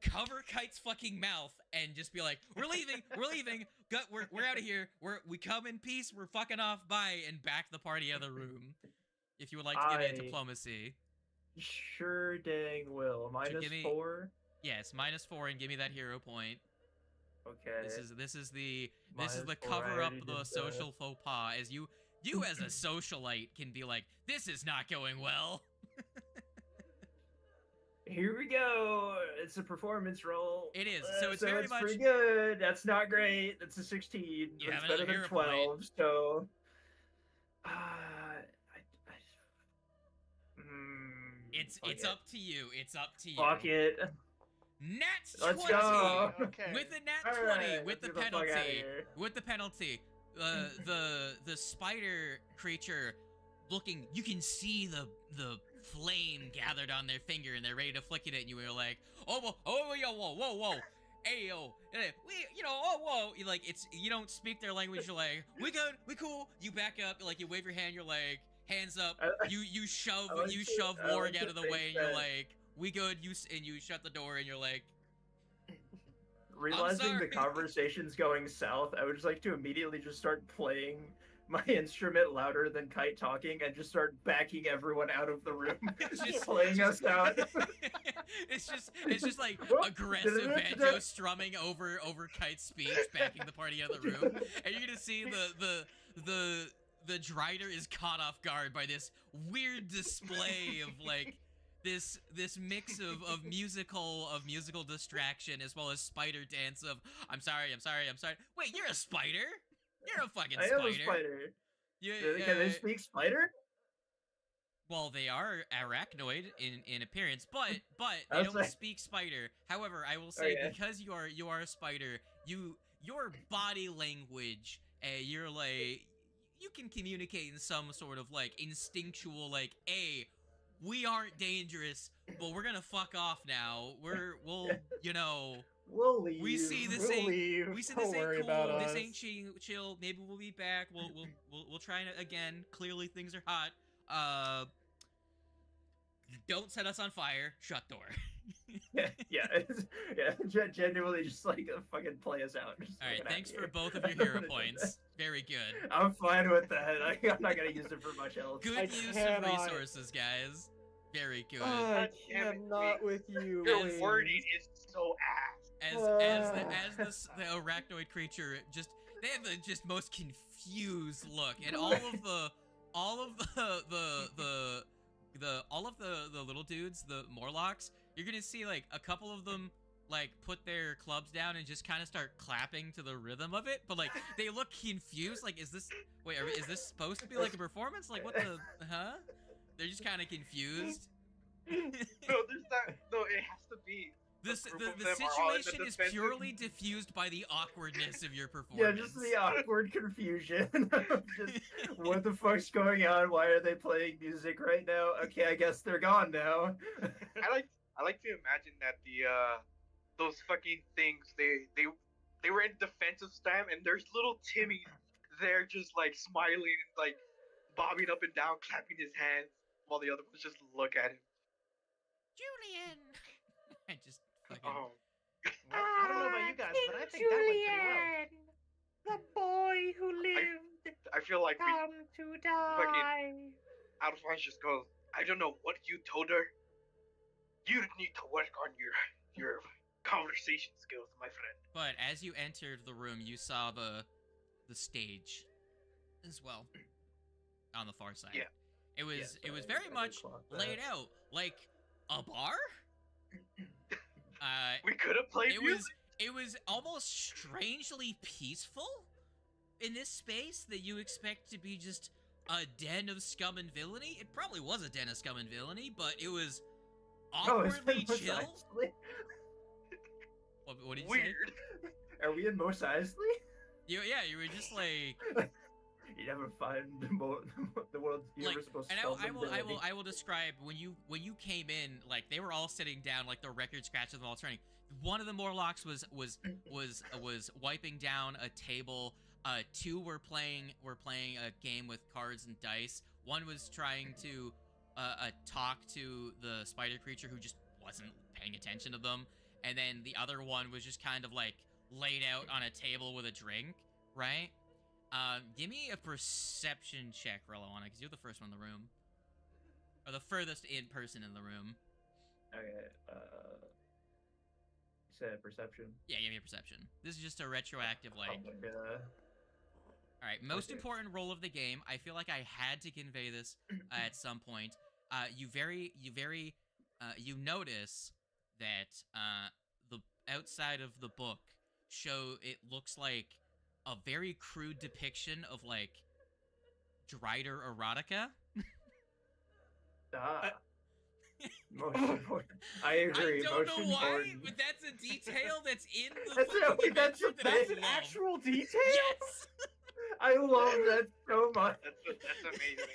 cover Kite's fucking mouth and just be like, we're leaving, we're out of here, we come in peace, we're fucking off, bye, and back the party out of the room. If you would like to give me a diplomacy. Sure dang will. -4? Yes, -4 and give me that hero point. Okay. This is the -4, cover I up already the did social faux pas as you as a socialite can be like, this is not going well. Here we go. It's a performance roll. It is. So it's very much pretty good. That's not great. That's a 16. You But have it's better another than hero 12. So it's up to you. It's up to you. Fuck it. Nat 20 Let's go. Okay. with the nat All 20 right, with let's the get the fuck outta penalty. here. With the penalty. The spider creature looking, you can see the flame gathered on their finger and they're ready to flick it at you and you're like, whoa, hey yo, whoa, you like, it's, you don't speak their language, you're like, we good, we cool, you back up, like, you wave your hand, you're like, hands up, you shove Warg out of the way and you're like, we good, you shut the door and you're like, realizing the sorry. conversation's going south, I would just like to immediately just start playing my instrument louder than Kite talking and just start backing everyone out of the room, just playing us out. it's just like aggressive banjo strumming over Kite's speech, backing the party out of the room, and you're gonna see the Drider is caught off guard by this weird display of like this mix of musical distraction as well as spider dance of I'm sorry. Wait, you're a spider? You're a fucking spider. I am a spider. Yeah, Can they speak spider? Well, they are arachnoid in appearance, but they don't speak spider. However, I will say because you are a spider, your body language, you're like, you can communicate in some sort of like instinctual like, we aren't dangerous, but we're gonna fuck off now. We'll We'll leave. we see this We'll ain't leave. we see Don't this ain't worry cool. about This us. ain't chill. Maybe we'll be back. We'll try it again. Clearly things are hot. Don't set us on fire. Shut door. Genuinely just like fucking play us out. Just All right, fucking thanks out for here. both of your hero points. Very good. I'm fine with that. I'm not gonna use it for much else. Good I use of cannot- resources, guys. Very good. I God damn it, cannot with you. Your As- wording is so ass. As the arachnoid creature just they have the just most confused look, and all of the little dudes, the Morlocks, you're gonna see like a couple of them like put their clubs down and just kind of start clapping to the rhythm of it, but like they look confused. Like, is this supposed to be like a performance? Like, what the huh? They're just kind of confused. No, there's not. No, it has to be. The group of them are all in the situation is defensive. purely diffused by the awkwardness of your Yeah, performance. just the awkward confusion. Of just what the fuck's going on? Why are they playing music right now? Okay, I guess they're gone now. I like to imagine that those fucking things they were in defensive stand and there's little Timmy there just like smiling and like bobbing up and down, clapping his hands while the other ones just look at him. Julian. I just fucking. Oh, Well, I don't know about you guys, but I think that went pretty well. The boy who lived I feel like we come to die. Alphonse just goes, I don't know what you told her. You need to work on your conversation skills, my friend. But as you entered the room, you saw the stage as well on the far side. Yeah. It was Yes, very I much clocked that. laid out like a bar. We could have played music. It was almost strangely peaceful in this space that you expect to be just a den of scum and villainy. It probably was a den of scum and villainy, but it was Oh, is awkwardly it Mos chill. Eisley? What did you say? Weird. Are we in Mos Eisley? You were just like You never find the world's like, universe most and scum I will describe when you came in, like they were all sitting down, like the record scratches them all turning. One of the Morlocks was wiping down a table. Two were playing a game with cards and dice. One was trying to talk to the spider creature who just wasn't paying attention to them, and then the other one was just kind of like laid out on a table with a drink, right? Give me a perception check, Rowana, because you're the first one in the room. Or the furthest in person in the room. Okay, you said perception. Yeah, give me a perception. This is just a retroactive, like... Oh my God. Alright, most Okay. important role of the game. I feel like I had to convey this at some point. You notice that the outside of the book it looks like a very crude depiction of like Drider erotica. Most important. I agree. I don't most know why, important. but that's a detail that's in the That's fucking it, that's adventure the that I That's an love. actual detail? Yes! I love that so much. That's amazing.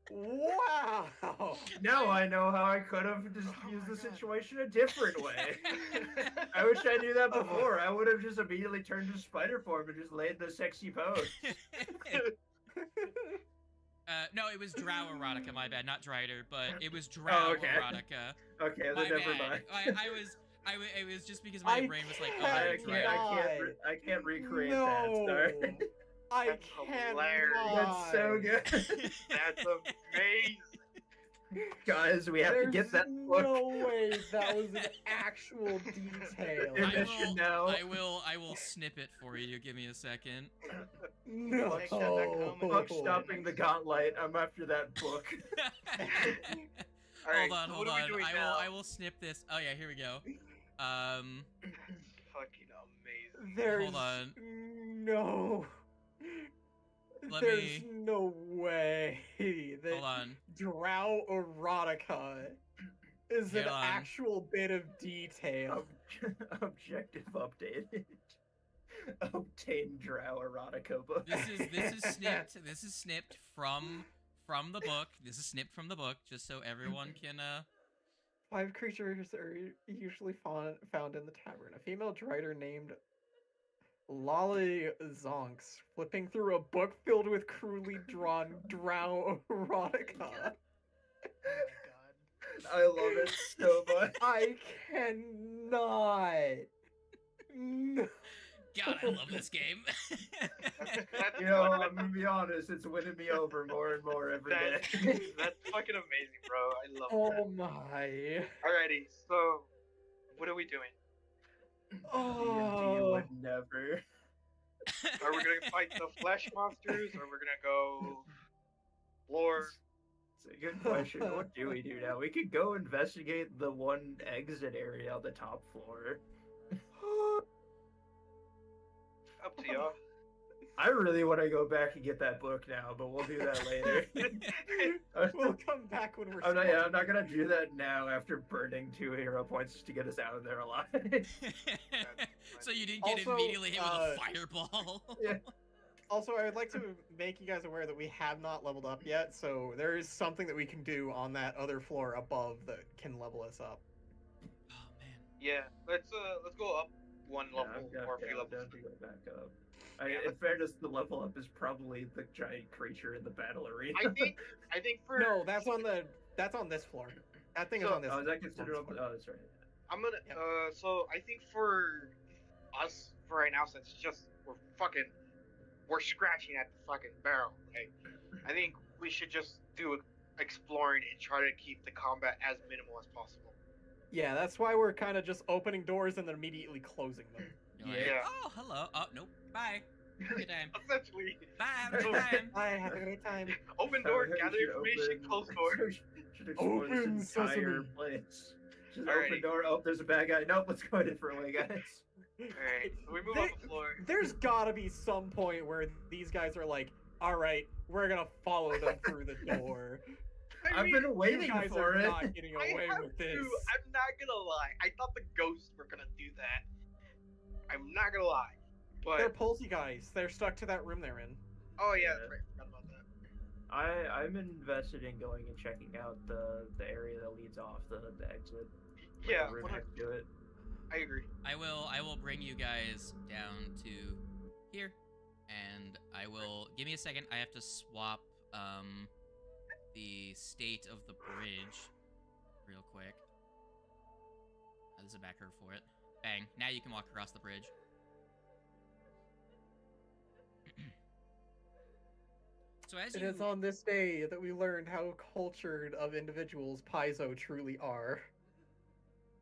Wow. Now I know how I could have just Oh used my the God. situation a different way. I wish I knew that before. I would have just immediately turned to spider form and just laid the sexy pose. No, it was Drow erotica, my bad, not Drider, but it was Drow Oh, okay. erotica. Okay, My then never bad. mind. It was just because my brain was like, oh, I that's can't, right. I can't recreate no. that. Sorry. I That's can't. hilarious. That's so good. That's amazing. Guys, we have to get that book. No way that was an actual detail. Mission now. I will snip it for you. Give me a second. No. Take that back home and Fuck stopping the gauntlet. I'm after that book. All right, hold so what are on. we doing now? I will snip this. Oh yeah, here we go. Fucking amazing. There's Hold on. no. Let There's me- no way that Hold on. Drow erotica is an Hold on. actual bit of detail. Objective updated. Obtain drow erotica book. This is snipped. This is snipped from from the book. This is snipped from the book, just so everyone can. 5 creatures are usually found in the tavern. A female drider named Lolly Zonks, flipping through a book filled with cruelly drawn drow erotica. Oh my god. I love it so much. I cannot. No. God, I love this game. That's You know, fun. I'm gonna be honest, it's winning me over more and more every day. That's fucking amazing, bro. I love that. Oh my. Alrighty, so what are we doing? D&D Oh. would never. Are we gonna fight the flesh monsters, or we're gonna go lore? It's a good question. What do we do now? We could go investigate the one exit area on the top floor. Up to y'all. I really want to go back and get that book now, but we'll do that later. We'll come back when we're I'm not gonna do that now after burning 2 hero points just to get us out of there alive. So you didn't get Also, immediately hit with a fireball. Yeah. Also, I would like to make you guys aware that we have not leveled up yet, so there is something that we can do on that other floor above that can level us up. Oh man. Yeah, let's go up one level or a few I'm levels. down to go back up. Yeah, In fairness, the level up is probably the giant creature in the battle arena. I think for No, that's on this floor. That thing is So- on this. Oh, is that considered? floor. Oh, that's right. I'm gonna Yep. so I think for us for right now, since we're scratching at the fucking barrel, right? I think we should just do exploring and try to keep the combat as minimal as possible. Yeah, that's why we're kind of just opening doors and then immediately closing them. You're like, Yeah. oh, hello. Oh, nope. Bye. Good time. Essentially, Bye. Have a good time. Bye, have a great time. open door, We gather should information, open- close door. Should explore Open this entire sesame. place. Just Alrighty. open door. Oh, there's a bad guy. Nope, let's go a different way, guys. Alright, so we move There- up the floor. There's gotta be some point where these guys are like, all right, we're gonna follow them through the door. I I've mean, been You waiting guys for are it. not getting I away have with this. to. I'm not gonna lie. I thought the ghosts were gonna do that. I'm not gonna lie, but They're pulsy guys. They're stuck to that room they're in. oh yeah, Yeah. that's right. Forgot about that. I'm invested in going and checking out the area that leads off the exit. Like, Yeah, the room what next to it. I agree. I will bring you guys down to here, and I will give me a second. I have to swap the state of the bridge real quick. There's a back curve for it. Bang! Now you can walk across the bridge. So as It you is on this day that we learned how cultured of individuals Paizo truly are.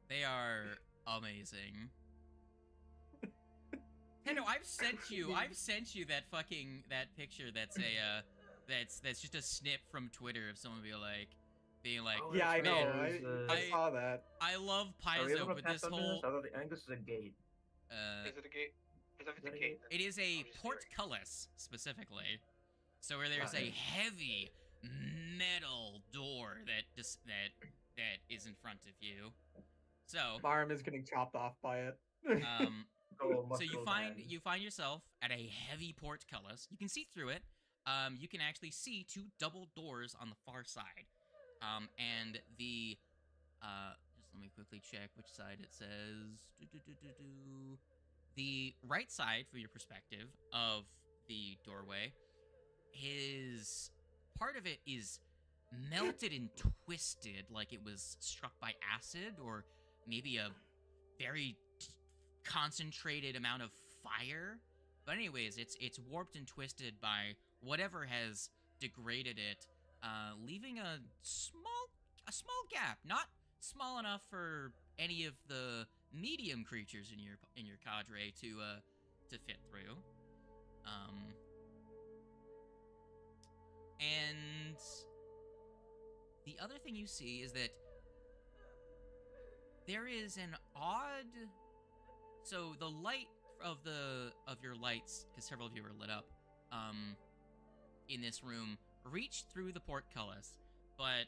They are amazing. Hey, no, I've sent you that picture that's a that's just a snip from Twitter of someone being like, Oh, Yeah, I that's know. right, there's, I saw that. I love Are we able Paizo, to but pass this under whole I think this is a gate. uh Is it a gate? Because if it's Is that a a gate, it is a I'm just portcullis specifically. So where there's Got a it. heavy metal door that is in front of you. So Barm is getting chopped off by it. um Oh, so you find yourself at a heavy portcullis. You can see through it. You can actually see 2 double doors on the far side. And the just let me quickly check which side it says. The right side, from your perspective of the doorway, is part of it is melted and twisted, like it was struck by acid or maybe a very concentrated amount of fire. But anyways, it's warped and twisted by whatever has degraded it, leaving a small gap, not small enough for any of the medium creatures in your cadre to fit through. And the other thing you see is that there is an odd. So the light of your lights, because several of you are lit up, in this room, reach through the portcullis, but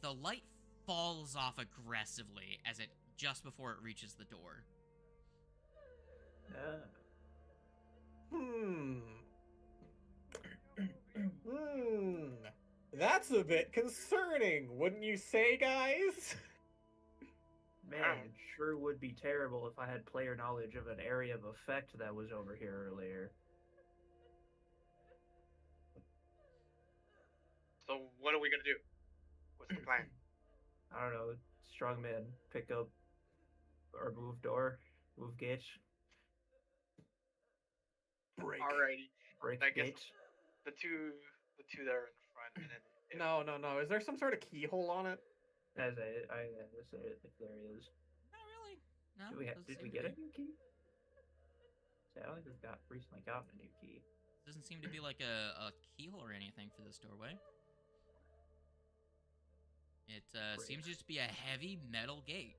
the light falls off aggressively as it just before it reaches the door. Hmm. That's a bit concerning, wouldn't you say, guys? Man, it sure would be terrible if I had player knowledge of an area of effect that was over here earlier. So what are we gonna do? What's the plan? I don't know. Strongman, pick up or move door, move gate, Break. Alrighty, break I guess gate. the two that are in the front, and then No. Is there some sort of keyhole on it? As I say it, if there is. Not really. No. Did we get a new key? See, I don't think we've recently gotten a new key. Doesn't seem to be like a keyhole or anything for this doorway. It seems just to be a heavy metal gate.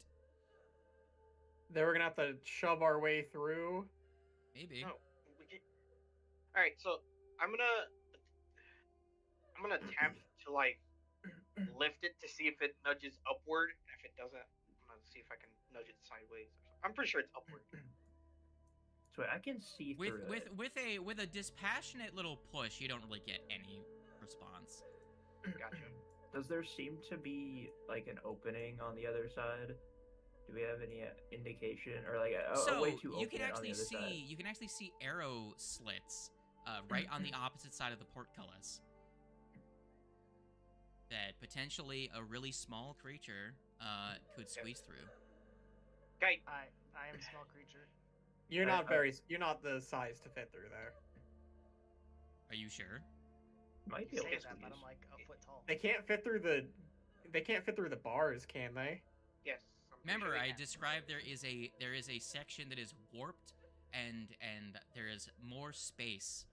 Then we're gonna have to shove our way through. Maybe. no, we can. All right, so I'm gonna attempt to like lift it to see if it nudges upward. And if it doesn't, I'm gonna see if I can nudge it sideways. I'm pretty sure it's upward. So I can see through it. With a dispassionate little push, you don't really get any response. Gotcha. Does there seem to be like an opening on the other side? Do we have any indication or like a way to open it on the other side? You can actually see arrow slits right on the opposite side of the portcullis. That potentially a really small creature could squeeze through. Okay. I am a small creature. You're not the size to fit through there. Are you sure? Might be You able say to that, but squeeze. I'm like a foot tall. They can't fit through the bars, can they? Yes. I'm pretty Remember, sure they I can. described there is a section that is warped, and there is more space,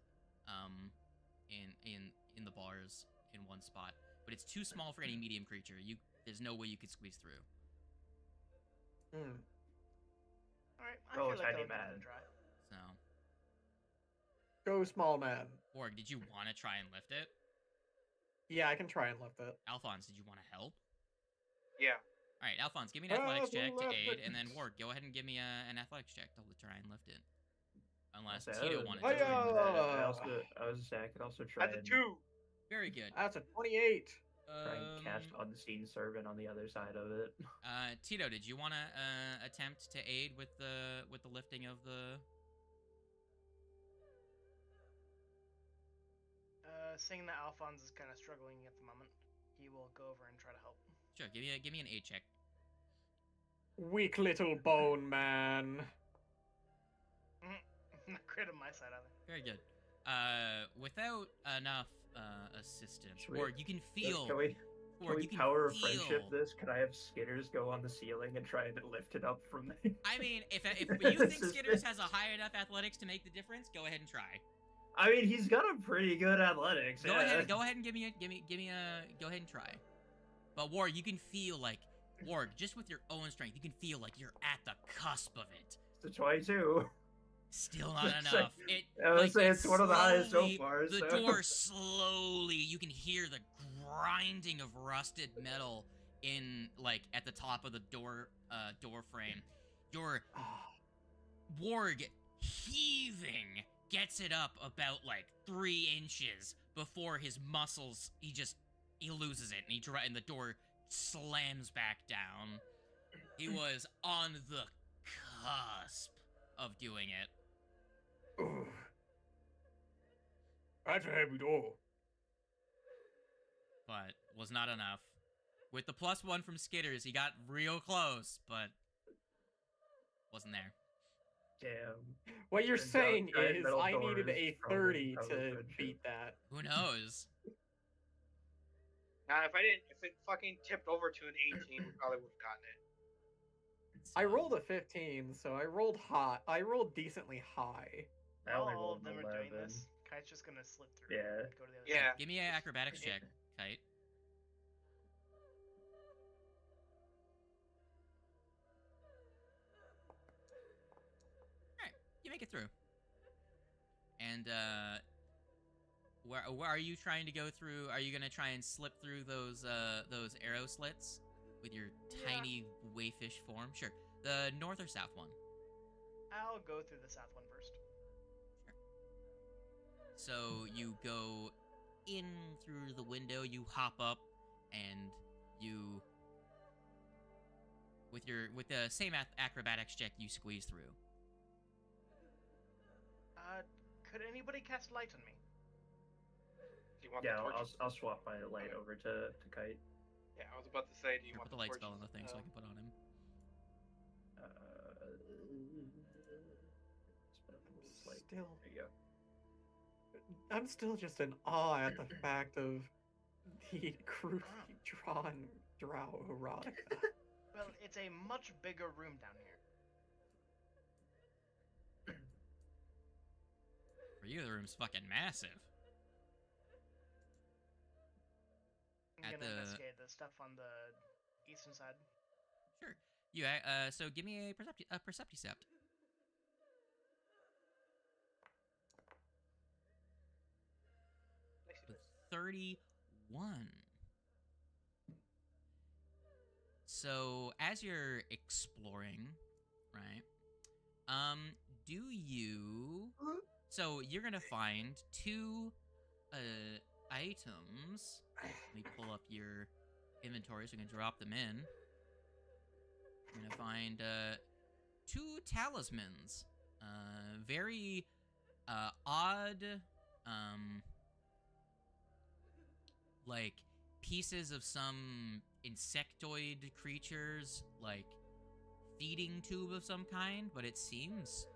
in the bars in one spot, but it's too small for any medium creature. There's no way you could squeeze through. Hmm. All right, I Oh, feel like tiny I'll give man. it a try. So, Go, small man. Borg, did you want to try and lift it? Yeah, I can try and lift it. Alphonse, did you want to help? Yeah. All right, Alphonse, give me an athletics check to aid, Athletics. and then Ward, go ahead and give me an athletics check to try and lift it. Unless I'll say, Tito other wanted than to. that, Hiya! I was saying I could also try That's a and 2. Very good. That's a 28. try and cast unseen servant on the other side of it. Tito, did you want to attempt to aid with the lifting of the? Seeing that Alphonse is kind of struggling at the moment, he will go over and try to help. Sure, give me an aid check. Weak little bone man. Not great on my side either. Very good. Without enough assistance, Should we- or you can feel. Can we Or you can power of feel- friendship this? Can I have Skitters go on the ceiling and try to lift it up from there? I mean, if you This think is Skitters good. has a high enough athletics to make the difference, go ahead and try. I mean, he's got a pretty good athletics. Go yeah. ahead and give me a go ahead and try. But Ward, you can feel like Ward, just with your own strength, you can feel like you're at the cusp of it. It's a 22. Still not It's enough. It I would like, say it it's one of the highest so slowly- far. The so. door slowly, you can hear the grinding of rusted metal in like at the top of the door frame. Your Warg heaving gets it up about like 3 inches before his muscles he loses it and the door slams back down. He was on the cusp of doing it. That's a heavy door. But was not enough. With the +1 from Skitters, he got real close, but wasn't there. Damn. What you're And saying giant is metal I needed doors a from 30 the to friendship. beat that. Who knows? Now, if it fucking tipped over to an 18, we probably would have gotten it. I So- rolled a 15, so I rolled high. I rolled decently high. I While only all rolled of them an are doing 11. this, Kite's just gonna slip through. Yeah. And go to the other Yeah. side. Give me an acrobatics check, Kite. Alright, you make it through. And, where are you trying to go through? Are you gonna try and slip through those arrow slits with your tiny wayfish form? Sure. The north or south one? I'll go through the south one first. So you go in through the window, you hop up, and you, with the same acrobatics check, you squeeze through. Could anybody cast light on me? Do you want Yeah, the torch? I'll swap my light over to Kite. Yeah, I was about to say, do you Sure, want put the light spell torches? on the thing so I can put on him. Still, There you go. I'm still just in awe at the fact of the crudely drawn drow erotica. Well, it's a much bigger room down here. For you, the room's fucking massive. I'm At gonna the- investigate the stuff on the eastern side. Sure. You so give me a percepticept. With 31. So as you're exploring, right? Do you? So you're gonna find two items. Let me pull up your inventory so you can drop them in. You're gonna find two talismans. Very odd, like pieces of some insectoid creatures, like feeding tube of some kind, but it seems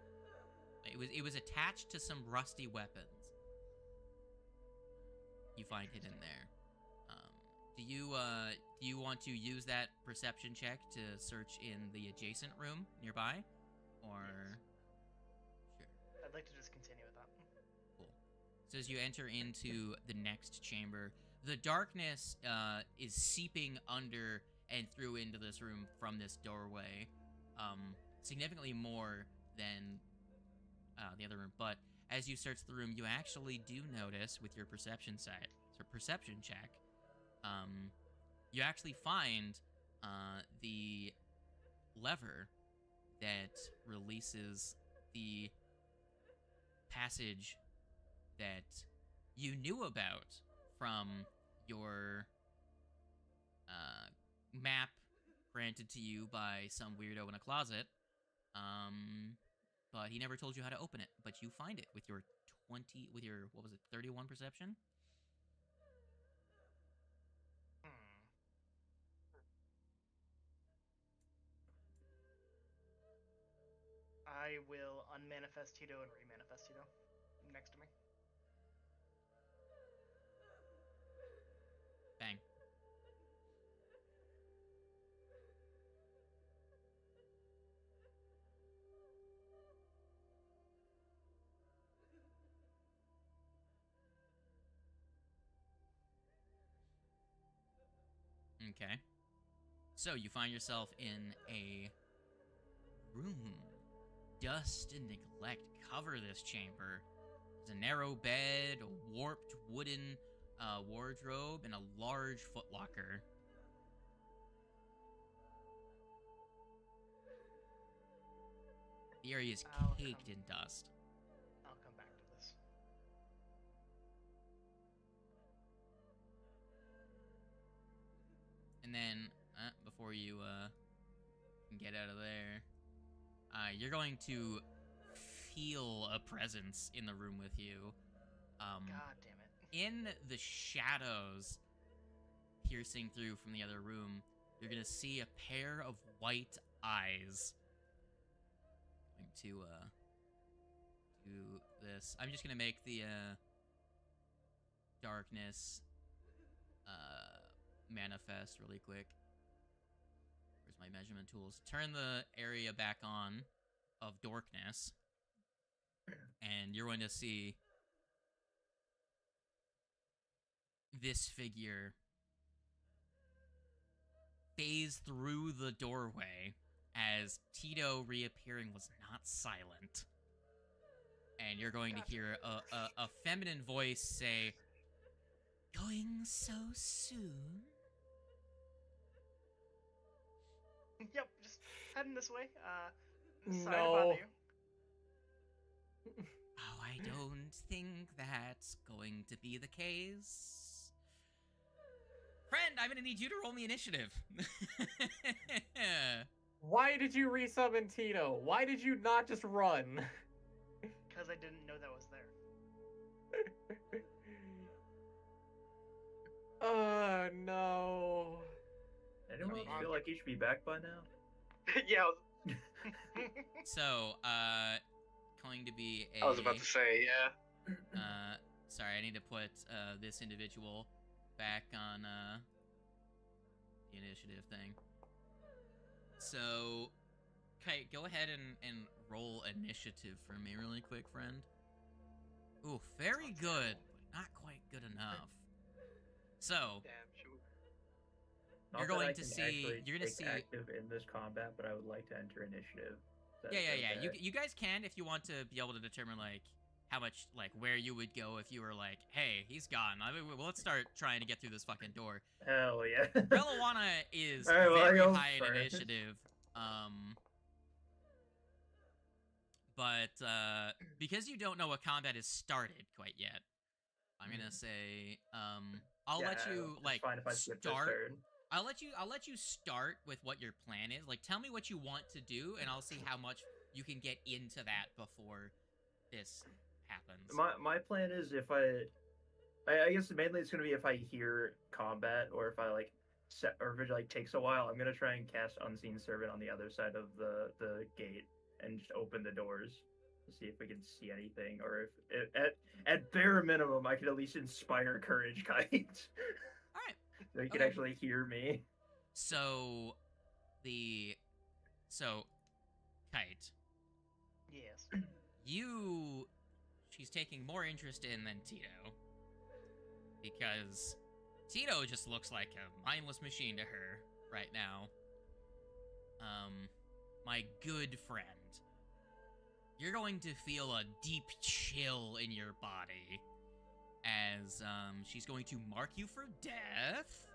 it was attached to some rusty weapons. You find hidden there. Do you want to use that perception check to search in the adjacent room nearby, or? Sure. I'd like to just continue with that. Cool. So as you enter into the next chamber, the darkness is seeping under and through into this room from this doorway, significantly more than the other room. But as you search the room, you actually do notice with your perception check, you actually find the lever that releases the passage that you knew about from your map granted to you by some weirdo in a closet. But he never told you how to open it. But you find it with your 31 perception? I will unmanifest Tito and remanifest Tito next to me. Bang. Okay. So you find yourself in a room. Dust and neglect cover this chamber. There's a narrow bed, a warped wooden wardrobe, and a large footlocker. The area is caked in dust. I'll come back to this. And then, before you can get out of there, you're going to feel a presence in the room with you. God damn it. In the shadows piercing through from the other room, you're going to see a pair of white eyes. I'm going to do this. I'm just going to make the darkness manifest really quick. Where's my measurement tools? Turn the area back on of darkness, and you're going to see this figure phase through the doorway as Tito reappearing was not silent. And you're going to hear a feminine voice say, "Going so soon?" Yep, just heading this way. Sorry to No. bother you. Oh, I don't think that's going to be the case. Friend, I'm gonna need you to roll me initiative. Why did you resummon Tito? Why did you not just run? Because I didn't know that was there. Oh no. Anyone me- feel like he should be back by now? Yeah, So, going to be a. I was about to say, yeah. Sorry, I need to put this individual back on the initiative thing. So, Kite, go ahead and roll initiative for me really quick, friend. Ooh, very good, but not quite good enough. So, Damn, shoot. Not You're that going I to can see- actually you're gonna take see- active in this combat, but I would like to enter initiative. Is that yeah. okay? You guys can if you want to be able to determine like how much like where you would go if you were like, hey, he's gone. Well, let's start trying to get through this fucking door. Hell yeah. Reliwana is All right, well, I very go high in first. initiative. But because you don't know what combat is started quite yet, I'm gonna say I'll Yeah, let you it's like fine if I skip this start. turn. I'll let you start with what your plan is. Like, tell me what you want to do, and I'll see how much you can get into that before this happens. My plan is if I guess mainly it's gonna be if I hear combat or if I like set or if it like takes a while, I'm gonna try and cast Unseen Servant on the other side of the gate and just open the doors to see if we can see anything or if at bare minimum I could at least inspire courage, Kite. All right. They can Okay. actually hear me. So Kite, Yes. she's taking more interest in than Tito, because Tito just looks like a mindless machine to her right now. My good friend, you're going to feel a deep chill in your body as she's going to mark you for death,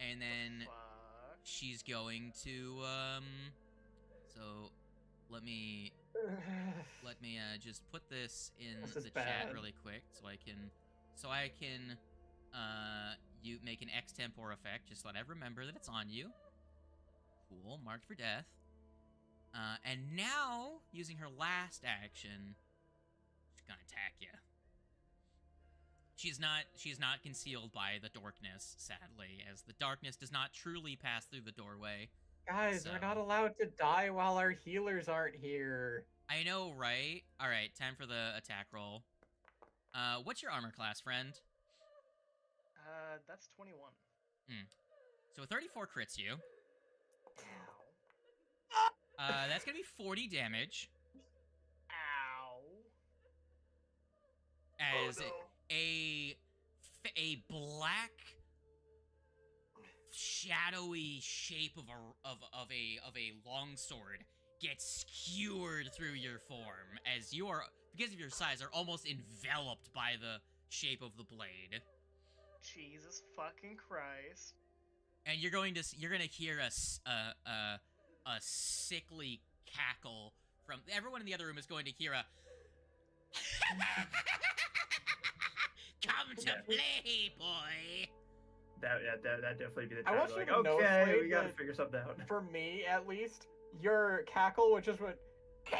and then Fuck. she's going to so let me just put this in This is the chat bad. really quick so I can you make an extempore effect. Just let I remember that it's on you. Cool, marked for death. And now, using her last action, she's gonna attack you. She's not concealed by the darkness, sadly, as the darkness does not truly pass through the doorway. Guys, we're not allowed to die while our healers aren't here. I know, right? All right, time for the attack roll. What's your armor class, friend? That's 21. So a 34 crits you. Ow. That's gonna be 40 damage. Ow. As Oh, no. a black, shadowy shape of a longsword gets skewered through your form, as you are, because of your size, are almost enveloped by the shape of the blade. Jesus fucking Christ. And you're gonna hear a sickly cackle from everyone in the other room. Is going to hear a come to Yeah. play, boy. That definitely be the I time. want you Like, to know, okay, Slade, we gotta that- figure something out. For me, at least, your cackle would just went.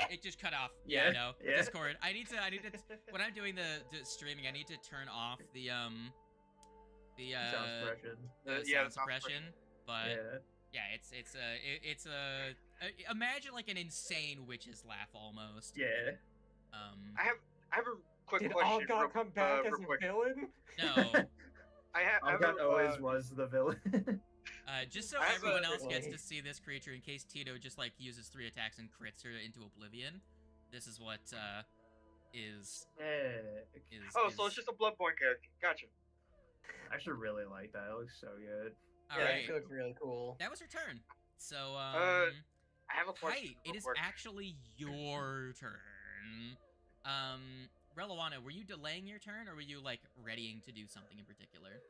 It just cut off. Yeah, Yeah, I know. yeah. Discord. I need to. When I'm doing the streaming, I need to turn off the Sound suppression. Yeah, sound suppression. But Yeah. it's a imagine like an insane witch's laugh almost. Yeah. I have a quick Did question. Algot come back as real a quick. villain? No. I have Algot always was the villain. Just so I have everyone a- else gets to see this creature, in case Tito just like uses 3 attacks and crits her into oblivion. This is what is Yeah. Oh, so it's just a Bloodborne character. Gotcha. I should really like that. It looks so good. all Yeah, right. she looks really cool. That was her turn. So I have a question. Kite, it real is quick. actually your turn. Relawana, were you delaying your turn, or were you like readying to do something in particular?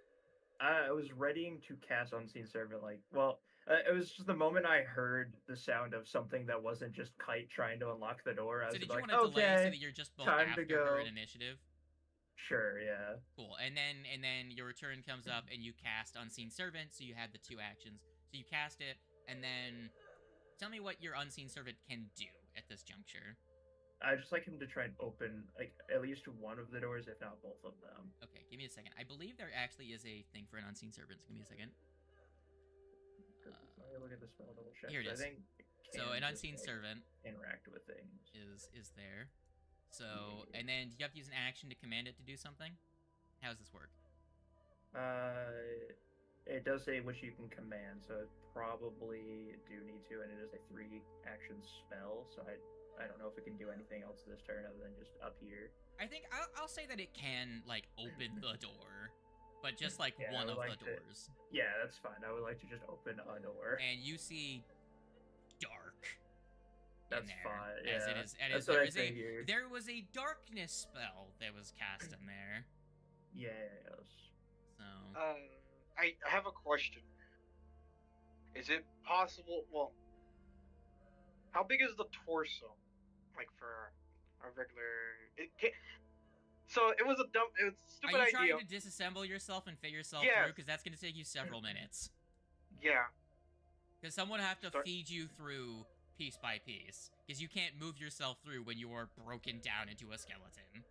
I was readying to cast Unseen Servant. It was just the moment I heard the sound of something that wasn't just Kite trying to unlock the door. I So was did you like, want to delay so okay. that you're just both time to after her go. in initiative? Sure, yeah. Cool. And then your turn comes up and you cast Unseen Servant, so you had the 2 actions. So you cast it, and then tell me what your Unseen Servant can do at this juncture. I just like him to try and open like at least one of the doors, if not both of them. Okay, give me a second. I believe there actually is a thing for an Unseen Servant. So give me a second. Let me look at the spell double check. Here it is. I think So an just, Unseen like, Servant interact with things. is there. So and then you have to use an action to command it to do something. How does this work? It does say which you can command, so I probably do need to, and it is a 3-action spell, so I don't know if it can do anything else this turn other than just up here. I think I'll say that it can like open the door, but just like Yeah, I one would of like the to- doors. Yeah, that's fine. I would like to just open a door. And you see dark. That's in there, fine. As Yeah, it is, and that's there what I is a figured. there was a darkness spell that was cast in there. Yes. So I have a question. Is it possible? Well, how big is the torso? Like for a regular. So it was a stupid are you idea. trying to disassemble yourself and fit yourself Yes. through? Because that's going to take you several minutes. Yeah. Because someone have to Start- feed you through piece by piece. Because you can't move yourself through when you are broken down into a skeleton.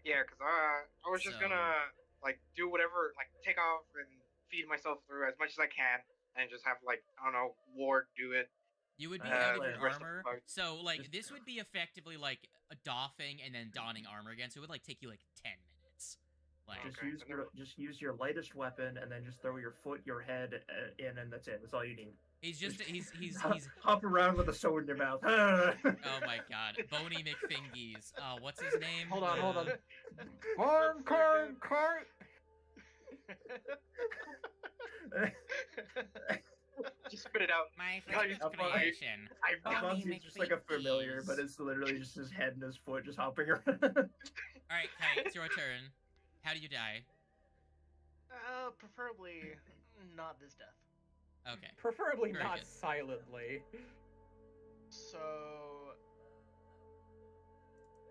Yeah, because I was just So- gonna like do whatever, like take off and feed myself through as much as I can, and just have like I don't know Ward do it. You would be Uh, out of like your the rest of the armor. fight. So, like, Just- this would be effectively like a doffing and then donning armor again. So it would like take you like 10 minutes. Like, Just Okay, use and then- just use your lightest weapon, and then just throw your foot, your head in, and that's it. That's all you need. he's just he's hop around with a sword in your mouth. oh my god, Boney McFingies. What's his name? Hold on, hold on. Corn, corn, corn. Just spit it out. My God, favorite up on- creation. I've Boney got Monty's just like a familiar, but McFingies. it's literally just his head and his foot just hopping around. Alright, Kite, it's your turn. How do you die? Preferably not this death. Okay. Preferably Very not good. silently. So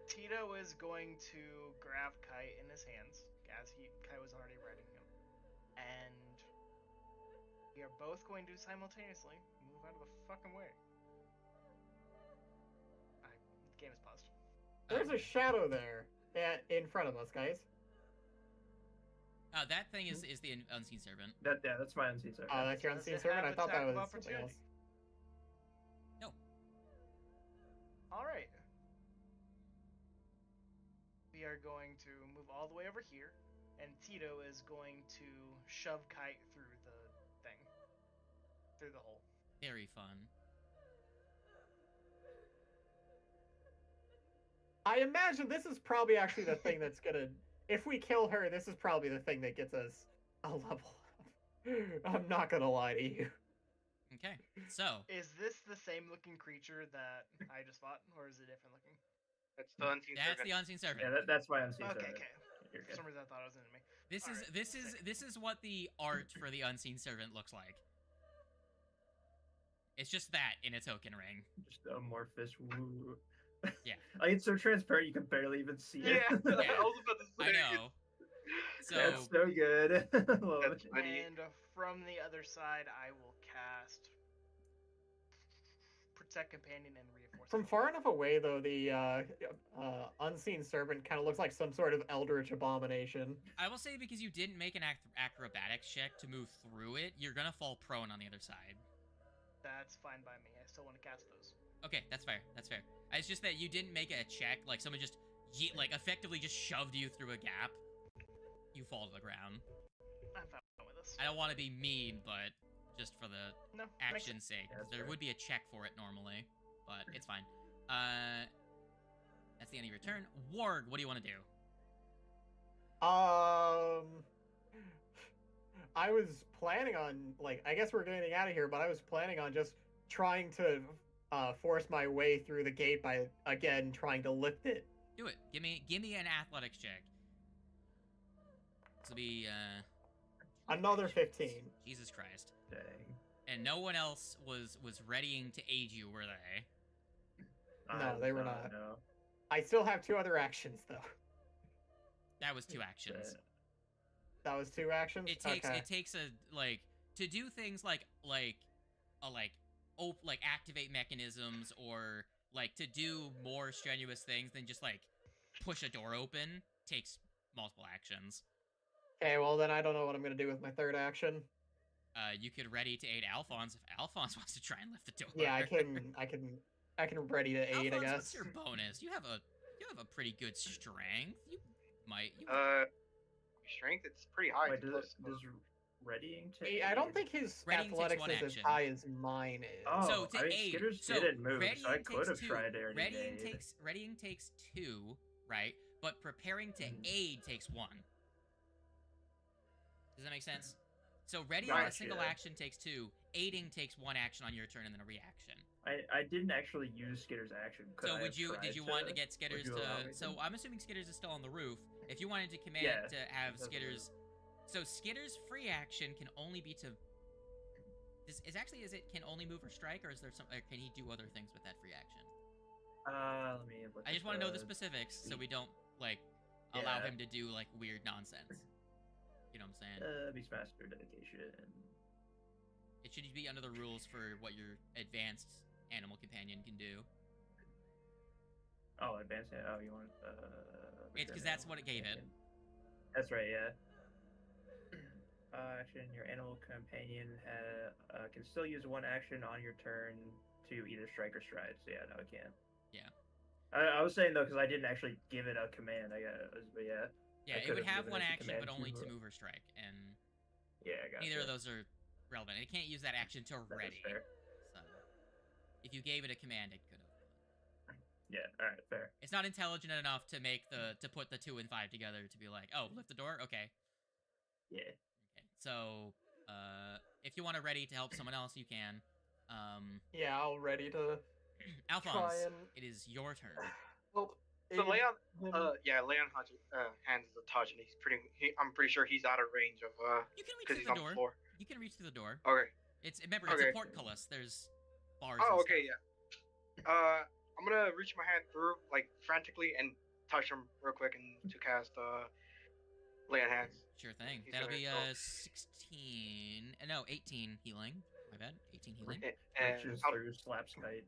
Tito is going to grab Kite in his hands, as Kite was already riding him, and we are both going to simultaneously move out of the fucking way. The game is paused. There's a shadow there in front of us, guys. That thing is the Unseen Servant. That's my unseen servant. Oh, that's your Does unseen it servant? have I thought that attack of was something opportunity? else. No. Alright. We are going to move all the way over here, and Tito is going to shove Kite through the thing. Through the hole. Very fun. I imagine this is probably actually the thing that's gonna. If we kill her, this is probably the thing that gets us a level up. I'm not gonna lie to you. Okay. So, Is this the same looking creature that I just fought, or is it different looking? That's the unseen that's servant. the Unseen Servant. Yeah, that's my unseen Okay, servant. okay. You're For good. some reason I thought it was an enemy. This is what the art for the Unseen Servant looks like. It's just that in a token ring. Just amorphous. Woo. Yeah. Like, it's so transparent you can barely even see it. Yeah, I was about to say. I know. So That's so good. Love That's it. funny. And from the other side, I will cast Protect Companion and Reinforce. From far enough away, though, the unseen servant kind of looks like some sort of eldritch abomination. I will say because you didn't make an acrobatics check to move through it, you're gonna fall prone on the other side. That's fine by me. I still want to cast those. Okay, that's fair. That's fair. It's just that you didn't make a check. Like someone just like effectively just shoved you through a gap. You fall to the ground. I'm fine with this. I don't want to be mean, but just for the No, makes action's sake, Yeah, that's there fair. would be a check for it normally, but it's fine. That's the end of your turn. Warg, what do you want to do? I was planning on, like, I guess we're getting out of here, but I was planning on just trying to force my way through the gate by, again, trying to lift it. Do it. Give me an athletics check. This will be Another 15. Jesus Christ. Dang. And no one else was readying to aid you, were they? No, I they were was not. No. I still have 2 other actions, though. That was 2 actions. That was 2 actions. It takes okay. it takes a like to do things like activate mechanisms or like to do more strenuous things than just like push a door open takes multiple actions. Okay, well then I don't know what I'm gonna do with my 3rd action. You could ready to aid Alphonse if Alphonse wants to try and lift the door. Yeah, I can ready to aid, Alphonse, I guess. what's your bonus? You have a pretty good strength. You might. Strength, it's pretty high. Wait, It's does readying to I don't aid? think his Readying takes athletics 1 is as action. high as mine is. Oh, So to I mean, aid, Skitters so didn't move, so I readying could have takes 2. tried to already Readying takes 2, right? But preparing to aid takes 1. Does that make sense? So readying a single action takes 2. Aiding takes 1 action on your turn and then a reaction. I didn't actually use Skitter's action. So did you want to get Skitters to? So I'm assuming Skitters is still on the roof. If you wanted to command to have Skitters, so Skitters' free action can only be to. Is it can only move or strike, or is there some? Or can he do other things with that free action? Let me look. I just want to know the specifics so we don't like allow him to do like weird nonsense. You know what I'm saying? Beastmaster dedication. It should be under the rules for what your advanced animal companion can do. Oh, advanced. Oh, you want? It's because that's what it gave it. That's right. Yeah. Action. Your animal companion can still use 1 action on your turn to either strike or stride. So yeah, no, it can't. Yeah. I was saying though because I didn't actually give it a command. But yeah. Yeah, it would have 1 action, but only to move or strike, and neither of those are relevant. It can't use that action to ready. So, if you gave it a command, it could have. Yeah. All right. Fair. It's not intelligent enough to make to put the 2 and 5 together to be like, oh, lift the door. Okay. Yeah. Okay. So, if you want to ready to help someone else, you can. Yeah, I'll ready to. Alphonse, it is your turn. Well, so Leon, Leon hands the touch, and I'm pretty sure he's out of range of. You can reach because through he's the door. on the floor. You can reach through the door. Okay. It's a portcullis. There's bars. Oh, and okay, stuff. yeah. I'm gonna reach my hand through like frantically and touch him real quick and to cast lay on hands. Sure thing. He's That'll gonna be go. 16. No, 18 healing. My bad. 18 healing. Reaches through, slaps kite,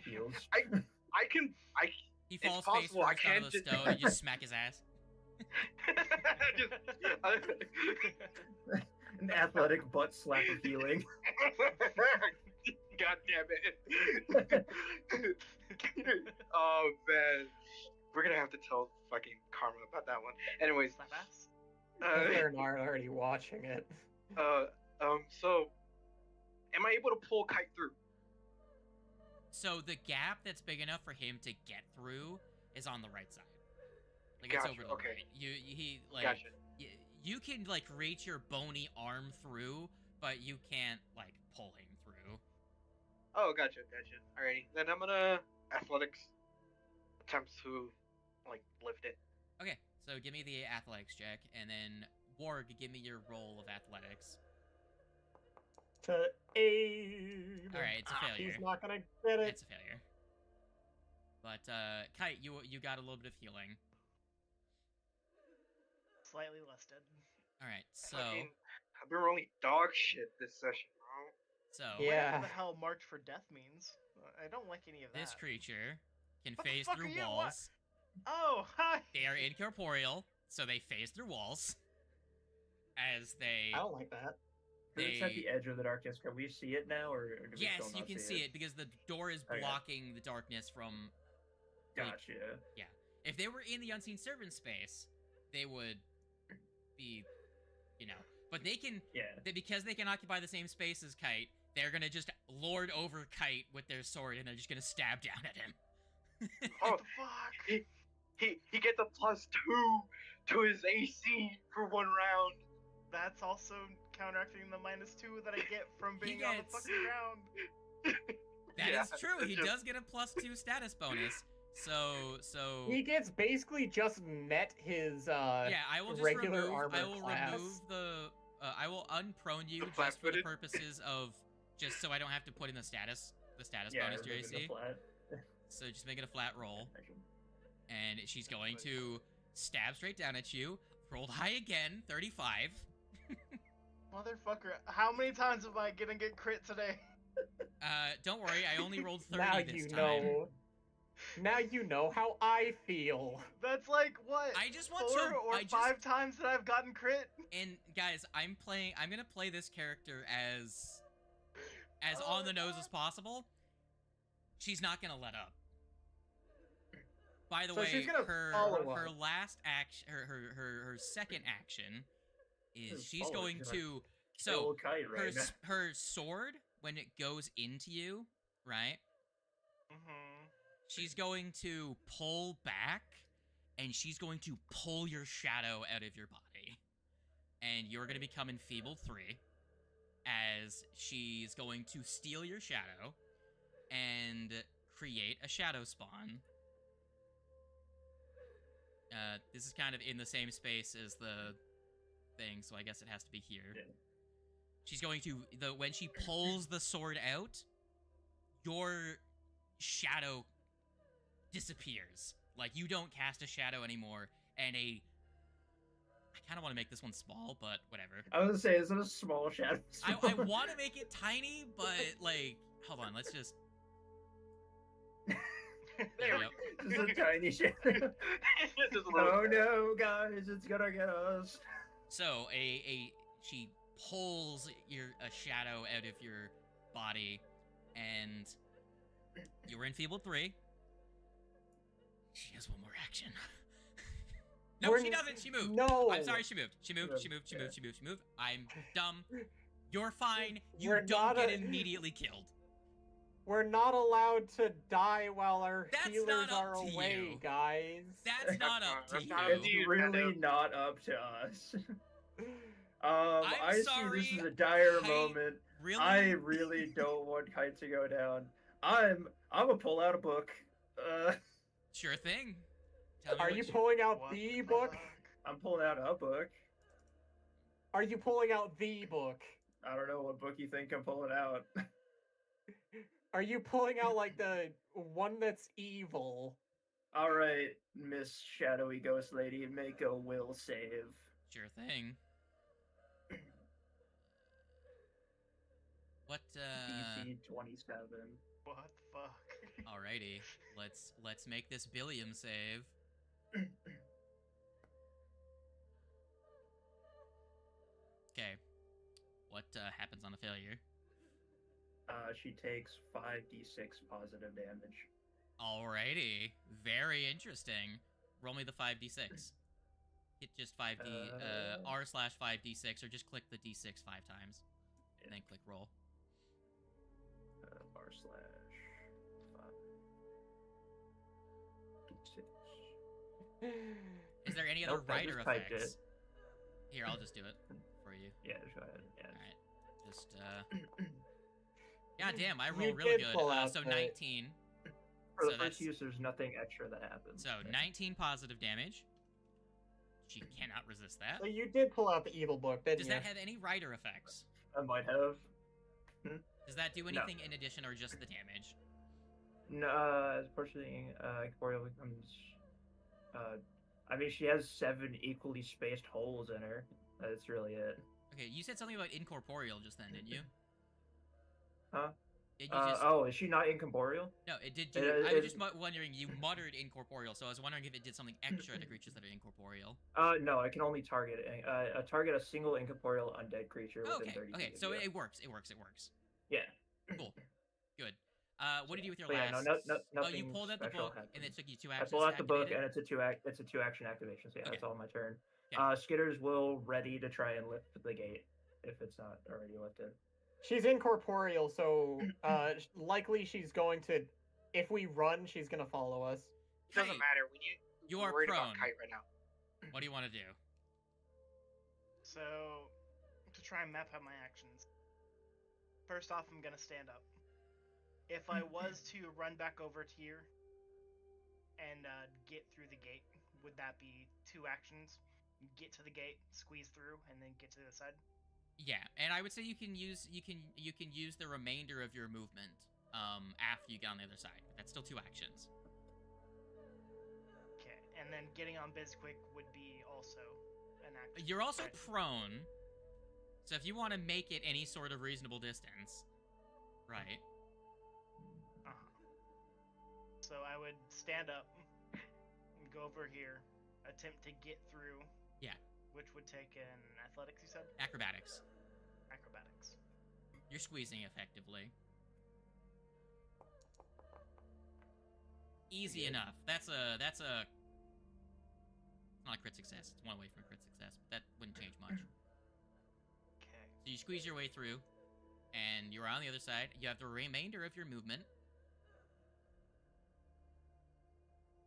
heals. He falls it's possible, face first out of the stone and just smack his ass. An athletic butt slap of healing. God damn it. Oh man. We're gonna have to tell fucking Karma about that one. Anyways. Slap ass. They're not already watching it. So am I able to pull Kite through? So the gap that's big enough for him to get through is on the right side. Like Gotcha, it's over the okay. right. Gotcha. You can like reach your bony arm through, but you can't like pull him through. Oh, gotcha. Alrighty, then I'm gonna athletics attempt to like lift it. Okay, so give me the athletics check, and then Warg, give me your roll of athletics. To aid. All right, it's a failure. He's not gonna get it. It's a failure. But Kite, you got a little bit of healing. Slightly listed. All right, so I've been rolling dog shit this session, bro. so Yeah. Whatever the hell March for Death means. I don't like any of that. this creature can What the phase fuck through are you- walls. Oh, hi. They are incorporeal, so they phase through walls. As they I don't like that. It's at the edge of the darkness. Can we see it now, or do we yes, still you not can see it because the door is Okay. blocking the darkness from. Gotcha. If they were in the unseen servant space, they would be, But they can, because they can occupy the same space as Kite. They're gonna just lord over Kite with their sword, and they're just gonna stab down at him. Oh, What the fuck? He gets a +2 to his AC for 1 round. That's also counteracting the -2 that I get from He being on the gets- fucking ground. That Yeah, is true. He just- does get a +2 status bonus. So He gets basically just met his yeah, I will just regular remove. armor I will class. remove the. I will unprone you The just for the flat-footed? purposes of just so I don't have to put in the status bonus to your removing the AC. flat. So just make it a flat roll, and she's going to stabs straight down at you. Rolled high again, 35. Motherfucker, how many times am I gonna get crit today? Don't worry, I only rolled 30 Now this you time. know. Now you know how I feel. That's like what? I just want 4 to- or I just- 5 times that I've gotten crit. And guys, I'm gonna play this character as on the nose as possible. She's not gonna let up. By the So way, she's gonna her follow up. last action, her second action is She's she's following, going she's to Kill Kite right now. her sword when it goes into you, right? Mm-hmm. She's going to pull back, and she's going to pull your shadow out of your body. And you're going to become enfeebled 3, as she's going to steal your shadow and create a shadow spawn. This is kind of in the same space as the thing, so I guess it has to be here. Yeah. She's going to, when she pulls the sword out, your shadow disappears. Like, you don't cast a shadow anymore, and I kind of want to make this one small, but whatever. I was gonna say, is it a small shadow? I want to make it tiny, but, like, hold on, let's just... There we go. Just a tiny shadow. Just a little Oh no, guys, it's gonna get us. So, she pulls a shadow out of your body, and you were enfeebled 3. She has one more action. No, she doesn't. She moved. No. I'm sorry, she moved. She moved. I'm dumb. You're fine. You We're don't not get a- immediately killed. We're not allowed to die while our That's healers not up are to away, you. guys. That's not up to That's you. not up to It's you, really Nando. not up to us. I'm I sorry, see this is a dire Kite. moment. Really? I really don't want Kite to go down. I'm gonna pull out a book. Sure thing. Tell me Are what you pulling out What the the book? fuck? I'm pulling out a book. Are you pulling out the book? I don't know what book you think I'm pulling out. Are you pulling out like the one that's evil? All right, Miss Shadowy Ghost Lady, make a will save. Sure thing. What, DC 27. What the fuck? Alrighty. Let's make this Billiam save. Okay. What happens on a failure? She takes 5d6 positive damage. Alrighty. Very interesting. Roll me the 5d6. Hit just 5d, r/5d6, or just click the d6 5 times. And then click roll. /5d6. Is there any other Nope, I rider just typed effects? it. Here, I'll just do it for you. Yeah, just go ahead. Yeah. Alright. Just, God damn, I You roll really did good. pull out So the- 19. For So the that's- first use, there's nothing extra that happens. So 19 positive damage. She cannot resist that. So you did pull out the evil book, didn't Does you? that have any rider effects? I might have. Does that do anything in addition or just the damage? No, as portioning, corporeal becomes. I mean, she has 7 equally spaced holes in her. That's really it. Okay, you said something about incorporeal just then, didn't you? Huh? Did you just... Oh, is she not incorporeal? No, it did do... I was just wondering, you muttered incorporeal, so I was wondering if it did something extra to creatures that are incorporeal. No, I can only target a single incorporeal undead creature within 30 Okay, feet of so you. it works. Yeah. Cool. Good. What did you do with your But yeah, last... no, oh, you nothing pulled out the special book, and happened. it took you 2 I actions pull to out the book, activate and it? it's a 2 action activation. So yeah, that's Okay. all my turn. Okay. Skitters will ready to try and lift the gate if it's not already lifted. She's incorporeal, so likely she's going to. If we run, she's gonna follow us. It doesn't Kite, matter. You We're are worried prone. about Kite right now. What do you want to do? So, to try and map out my actions. First off, I'm gonna stand up. If I was to run back over to here and get through the gate, would that be 2 actions? Get to the gate, squeeze through, and then get to the other side? Yeah, and I would say you can use the remainder of your movement after you get on the other side. But that's still 2 actions. Okay, and And then getting on Bizquick would be also an act. You're also right? prone, so if you want to make it any sort of reasonable distance, right? So I would stand up and go over here, attempt to get through. Yeah. Which would take an athletics, you said? Acrobatics. Acrobatics. You're squeezing effectively. Easy enough. That's a it's not a crit success. It's one away from a crit success, but that wouldn't change much. Okay. So you squeeze your way through, and you're on the other side. You have the remainder of your movement.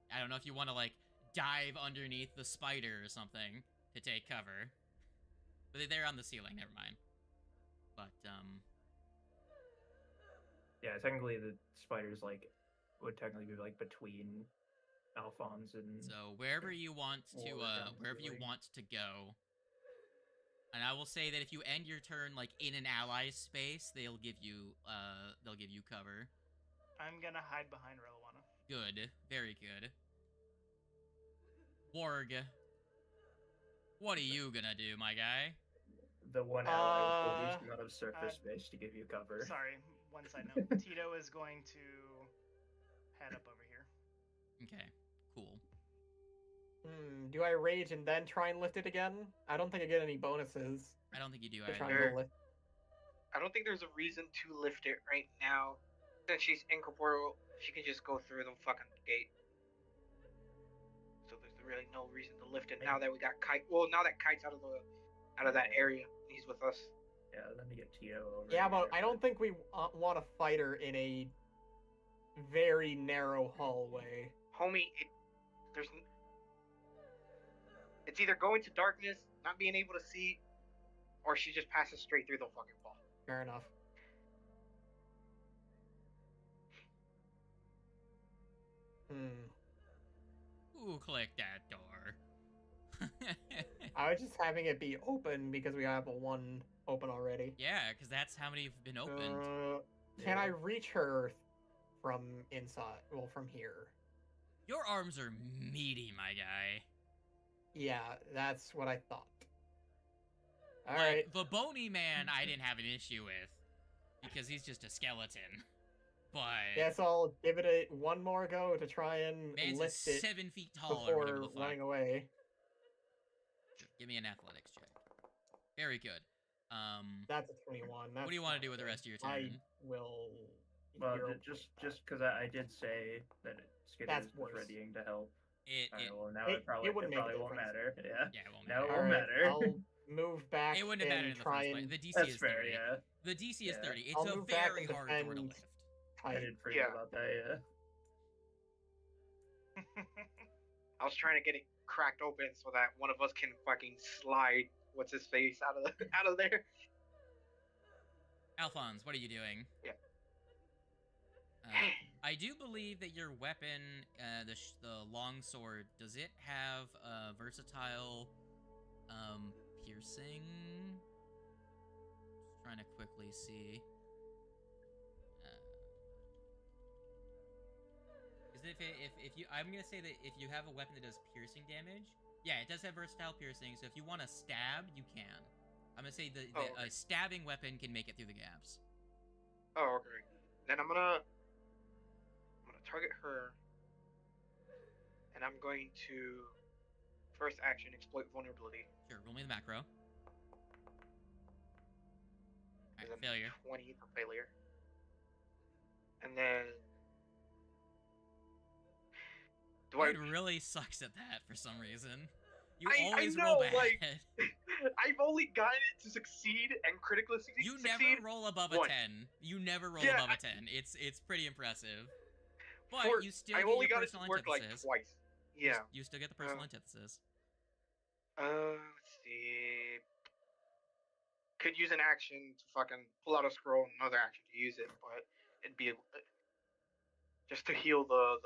I don't know if you want to, like, dive underneath the spider or something to take cover. But they're on the ceiling, never mind. But, Yeah, technically the spiders, like, would technically be, like, between Alphonse and... So, wherever you want to, go. And I will say that if you end your turn, like, in an ally's space, they'll give you cover. I'm gonna hide behind Reliwana. Good. Very good. Warg, what are you gonna do, my guy? The one ally with the least amount of surface space to give you cover. Sorry, one side note. Tito is going to head up over here. Okay, cool. Do I rage and then try and lift it again? I don't think I get any bonuses. I don't think you do to try either. and go lift. I don't think there's a reason to lift it right now. Since she's incorporeal, she can just go through the fucking gate. So there's really no reason to lift it now that we got Kite. Well, now that Kite's out of that area, he's with us. Yeah, let me get Tito over. Yeah, but I don't think we want a fighter in a very narrow hallway. Homie, it's either going to darkness, not being able to see, or she just passes straight through the fucking wall. Fair enough. Who clicked that door? I was just having it be open because we have one open already. Yeah, because that's how many have been opened. Can I reach her from inside? Well, from here. Your arms are meaty, my guy. Yeah, that's what I thought. All like, right. The bony man I didn't have an issue with, because he's just a skeleton. But guess I'll give it one more go to try and man's lift it 7 feet tall or whatever the before fuck. running away. Give me an athletics check. Very good. That's a 21. That's what do you want to do with the rest of your turn? I will. Well, just because I did say that Skitters was worse. readying to help. Well, now it probably won't won't matter. Yeah. Yeah, it won't Now matter. it won't matter. I'll move back. It wouldn't have mattered in the try first place. and... The DC That's is 30. fair, yeah. The DC is 30. It's I'll a move back very and hard door to defend lift. I did forget about that, yeah. I was trying to get it cracked open so that one of us can fucking slide what's his face out of there. Alphonse, what are you doing? Yeah. I do believe that your weapon, the longsword, does it have a versatile, piercing? Just trying to quickly see. Because if you, I'm gonna say that if you have a weapon that does piercing damage, yeah, it does have versatile piercing. So if you want to stab, you can. I'm gonna say a stabbing weapon can make it through the gaps. Oh, okay. Then I'm gonna target her, and I'm going to first action exploit vulnerability. Sure, roll me the macro. Alright, Then failure. 20 for failure. And then Dude really sucks at that for some reason. You I always know, roll bad. like, I've only gotten it to succeed and critically succeed. You never roll above a 10. You never roll above a 10. It's pretty impressive. But you still get your personal antithesis. Like twice. Yeah. You still get the personal antithesis. Let's see. Could use an action to fucking pull out a scroll, another action to use it, but it'd be just to heal the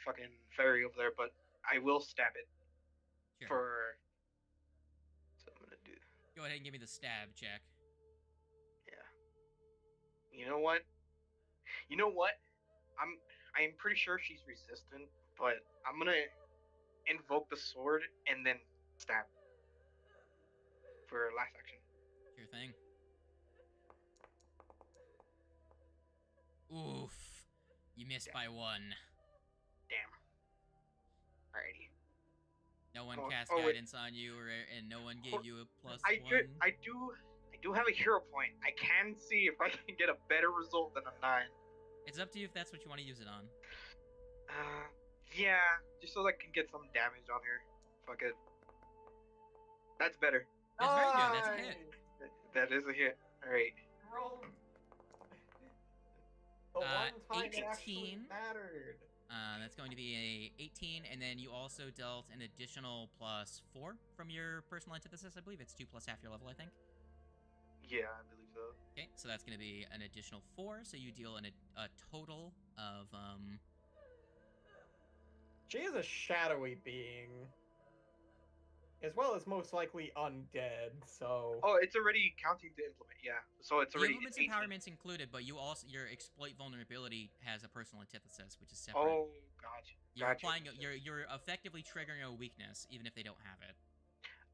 fucking fairy over there. But I will stab it. Sure. So I'm gonna do. Go ahead and give me the stab check. Yeah. You know what? I am pretty sure she's resistant, but I'm gonna invoke the sword and then stab for last action. Sure thing. Oof. You missed by 1. Damn. Alrighty. No one Oh, cast oh, wait. guidance on you, and no one gave you a +1. I do have a hero point. I can see if I can get a better result than a 9. It's up to you if that's what you want to use it on. Yeah, just so I can get some damage on her. Fuck it. That's better. That's very good. That's a hit. That is a hit. Alright. Roll. The one time it actually 18. mattered. That's going to be a 18, and then you also dealt an additional +4 from your personal antithesis. I believe it's 2 plus half your level, I think. Yeah, I believe so. Okay, so that's going to be an additional 4, so you deal a total of, She is a shadowy being. As well as most likely undead, so... Oh, it's already counting to implement, yeah. So it's the already implements 18. empowerment's included, but you also, your exploit vulnerability has a personal antithesis, which is separate. Oh, gotcha. You're applying, you're effectively triggering a weakness, even if they don't have it.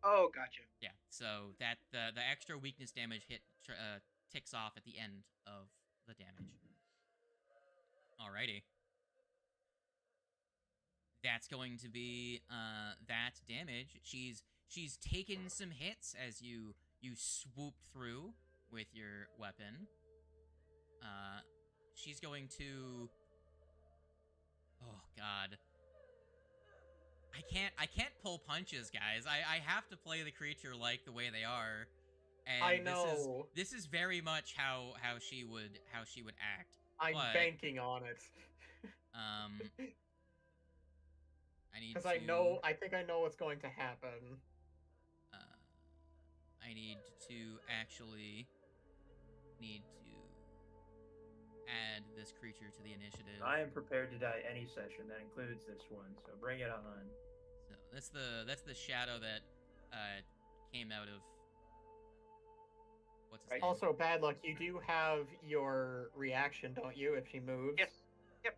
Oh, gotcha. Yeah, so that the extra weakness damage hit ticks off at the end of the damage. Alrighty. That's going to be that damage. She's taken some hits as you swoop through with your weapon. She's going to... Oh god. I can't pull punches, guys. I have to play the creature like the way they are. And I know. This is very much how she would act. I'm banking on it. I need Because to... I think I know what's going to happen. I need to actually add this creature to the initiative. I am prepared to die any session that includes this one, so bring it on. So that's the shadow that came out of... What's his name? Also, bad luck. You do have your reaction, don't you, if she moves? Yes. Yep.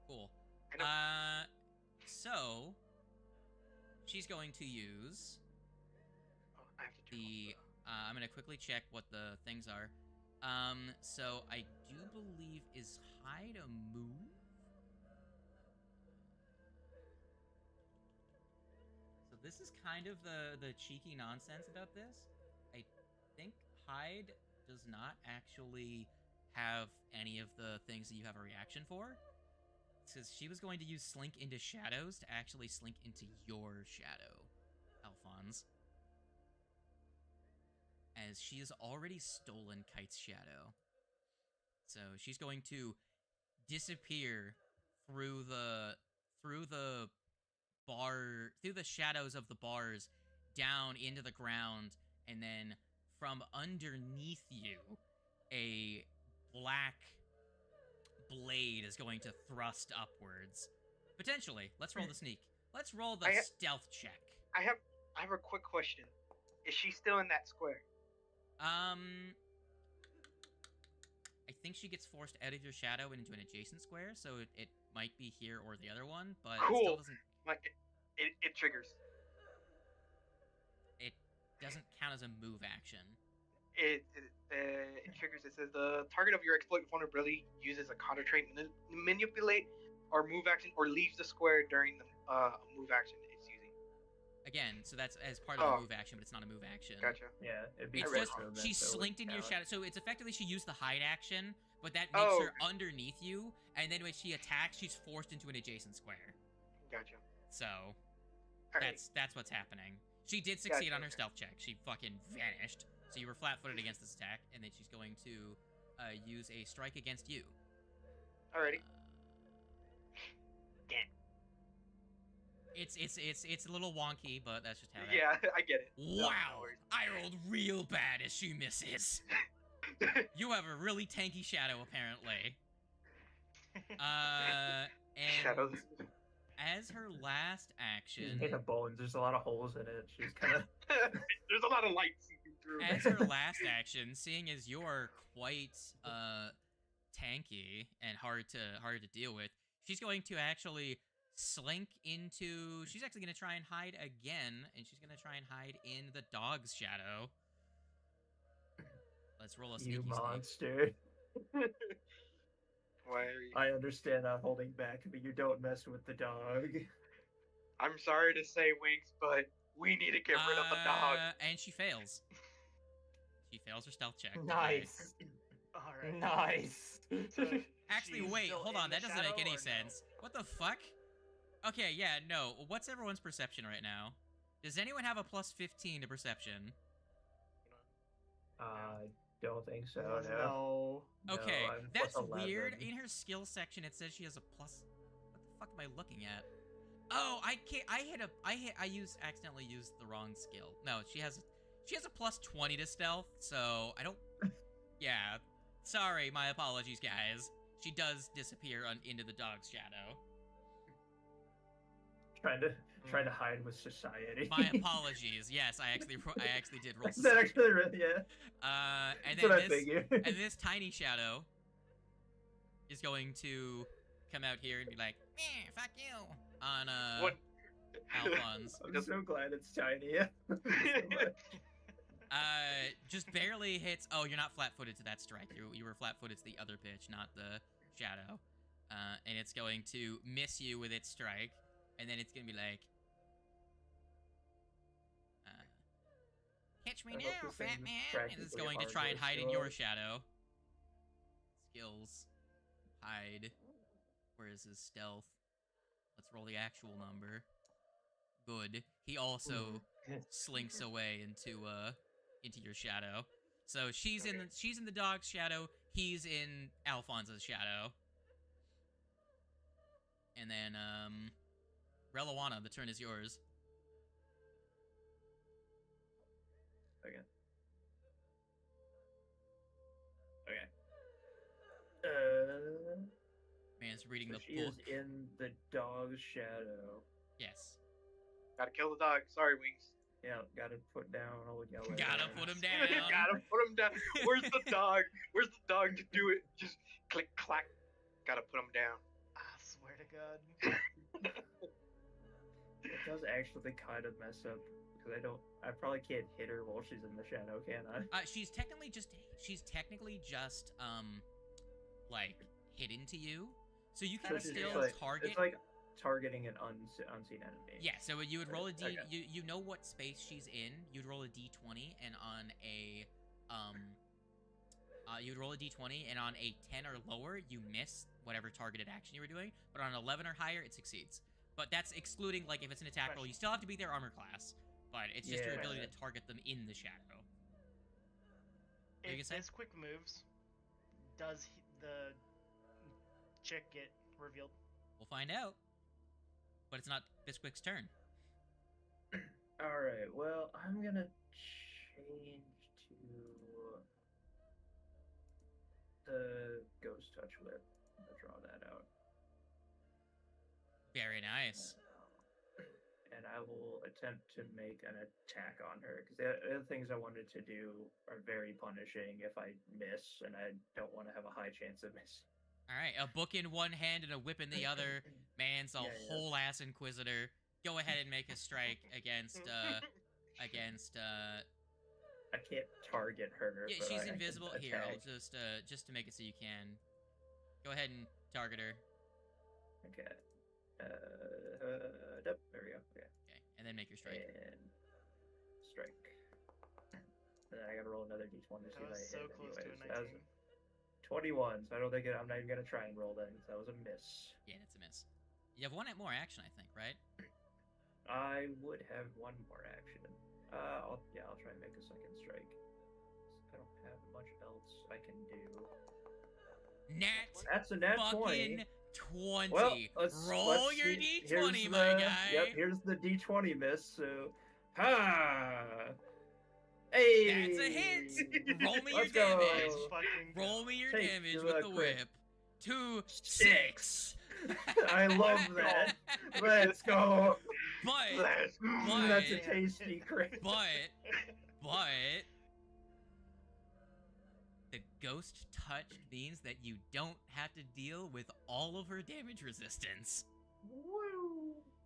Cool. I know. So she's going to use I have to do the... I'm going to quickly check what the things are. So I do believe is hide a move? So this is kind of the cheeky nonsense about this. I think hide does not actually have any of the things that you have a reaction for. Because she was going to use Slink into Shadows to actually slink into your shadow, Alphonse. As she has already stolen Kite's shadow. So she's going to disappear through the shadows of the bars down into the ground, and then from underneath you, a black blade is going to thrust upwards. Potentially. Let's roll the sneak. Let's roll the stealth check. I have a quick question. Is she still in that square? I think she gets forced out of your shadow and into an adjacent square, so it might be here or the other one, but cool. It still doesn't... It triggers. It doesn't count as a move action. It triggers. It says the target of your exploit vulnerability uses a counter trait, manipulate, or move action, or leaves the square during the move action it's using. Again, so that's as part of the move action, but it's not a move action. Gotcha. Yeah, it'd be it's just she's slinked into your shadow, so it's effectively she used the hide action, but that makes her underneath you, and then when she attacks, she's forced into an adjacent square. Gotcha. So that's what's happening. She did succeed on her stealth check. She fucking vanished. So you were flat-footed against this attack, and then she's going to use a strike against you. Alrighty. Damn. It's a little wonky, but that's just how. Yeah, I get it. Wow, I rolled real bad as she misses. You have a really tanky shadow, apparently. And Shadows. as her last action, made of bones. There's a lot of holes in it. She's kind of. There's a lot of light seeping through. As her last action, seeing as you're quite tanky and hard to deal with, she's going to actually slink into. She's actually gonna try and hide again, and she's gonna try and hide in the dog's shadow. Let's roll a sneaky You sneak. monster. Why are you... I understand not holding back, but you don't mess with the dog. I'm sorry to say, Winks, but we need to get rid of the dog. And she fails. She fails her stealth check. Nice. All right. Nice. So Actually, she's wait, still hold in on. the That doesn't make shadow any or no? sense. What the fuck? Okay, yeah, no. What's everyone's perception right now? Does anyone have a plus 15 to perception? I don't think so. No. No, Okay, I'm that's plus weird. 11. In her skill section, it says she has a plus. What the fuck am I looking at? Oh, I can't. Accidentally used the wrong skill. No, she has a plus 20 to stealth. So I don't. Yeah, sorry. My apologies, guys. She does disappear into the dog's shadow. Trying to hide with society. My apologies. Yes, I actually did roll. Is that actually really? Yeah. And That's what I then this figured. and this tiny shadow is going to come out here and be like, fuck you, on What? Alphonse. I'm so glad it's tiny. Just barely hits. Oh, you're not flat-footed to that strike. You were flat-footed to the other pitch, not the shadow. And it's going to miss you with its strike, and then it's gonna be like, catch me I hope now, this thing fat is man. And it's practically going to try and hardcore hide in skill. your shadow. Skills, hide. Where is his stealth? Let's roll the actual number. Good. He also slinks away into your shadow. So she's in the dog's shadow. He's in Alphonse's shadow. And then Relawana, the turn is yours. Okay. Man's reading So the she book. is in the dog's shadow. Yes. Gotta kill the dog. Sorry, Winks. Yeah, gotta put down old yellow. Gotta put him down. Gotta put him down. Where's the dog? Where's the dog to do it? Just click, clack. Gotta put him down. I swear to God. It does actually kind of mess up because I probably can't hit her while she's in the shadow, can I? She's technically just like hidden to you, so you can So she's still just like, target. It's like targeting an unseen enemy. Yeah, so you would roll a d. Okay. You know what space she's in. You'd roll a d20, and on a you'd roll a d20, and on a 10 or lower, you miss whatever targeted action you were doing. But on 11 or higher, it succeeds. But that's excluding like if it's an attack roll. You still have to be their armor class, but it's just your ability to target them in the shadow. If this quick moves, does the chick get revealed? We'll find out. But it's not this quick's turn. Alright, well, I'm gonna change to the Ghost Touch Whip. I'm gonna draw that out. Very nice. And I will attempt to make an attack on her, because the other things I wanted to do are very punishing if I miss, and I don't want to have a high chance of missing. Alright, a book in one hand and a whip in the other. Man's a whole ass inquisitor. Go ahead and make a strike against I can't target her. Yeah, but she's I can invisible. Here, I'll attack. just to make it so you can. Go ahead and target her. Okay. Yep, there we go. Okay. Okay, and then make your strike. And strike. And then I gotta roll another d20 to see That if I was so hit close to a anyways. That was 19. 21, so I don't think I'm not even gonna try and roll then. That was a miss. Yeah, that's a miss. You have one more action, I think, right? I would have one more action. I'll try and make a second strike. I don't have much else I can do. That's a nat 20. fucking 20. Well, Roll let's your see. d20, Here's my the- guy. Yep, here's the d20 miss. So, hey, That's a hit. Roll me your Let's go. damage. Fucking Roll me your Take damage your with the crit. whip. 2, 6. I love that. Let's go. But, Let's go. But- That's a tasty crit. but, the ghost touch means that you don't have to deal with all of her damage resistance. Woo.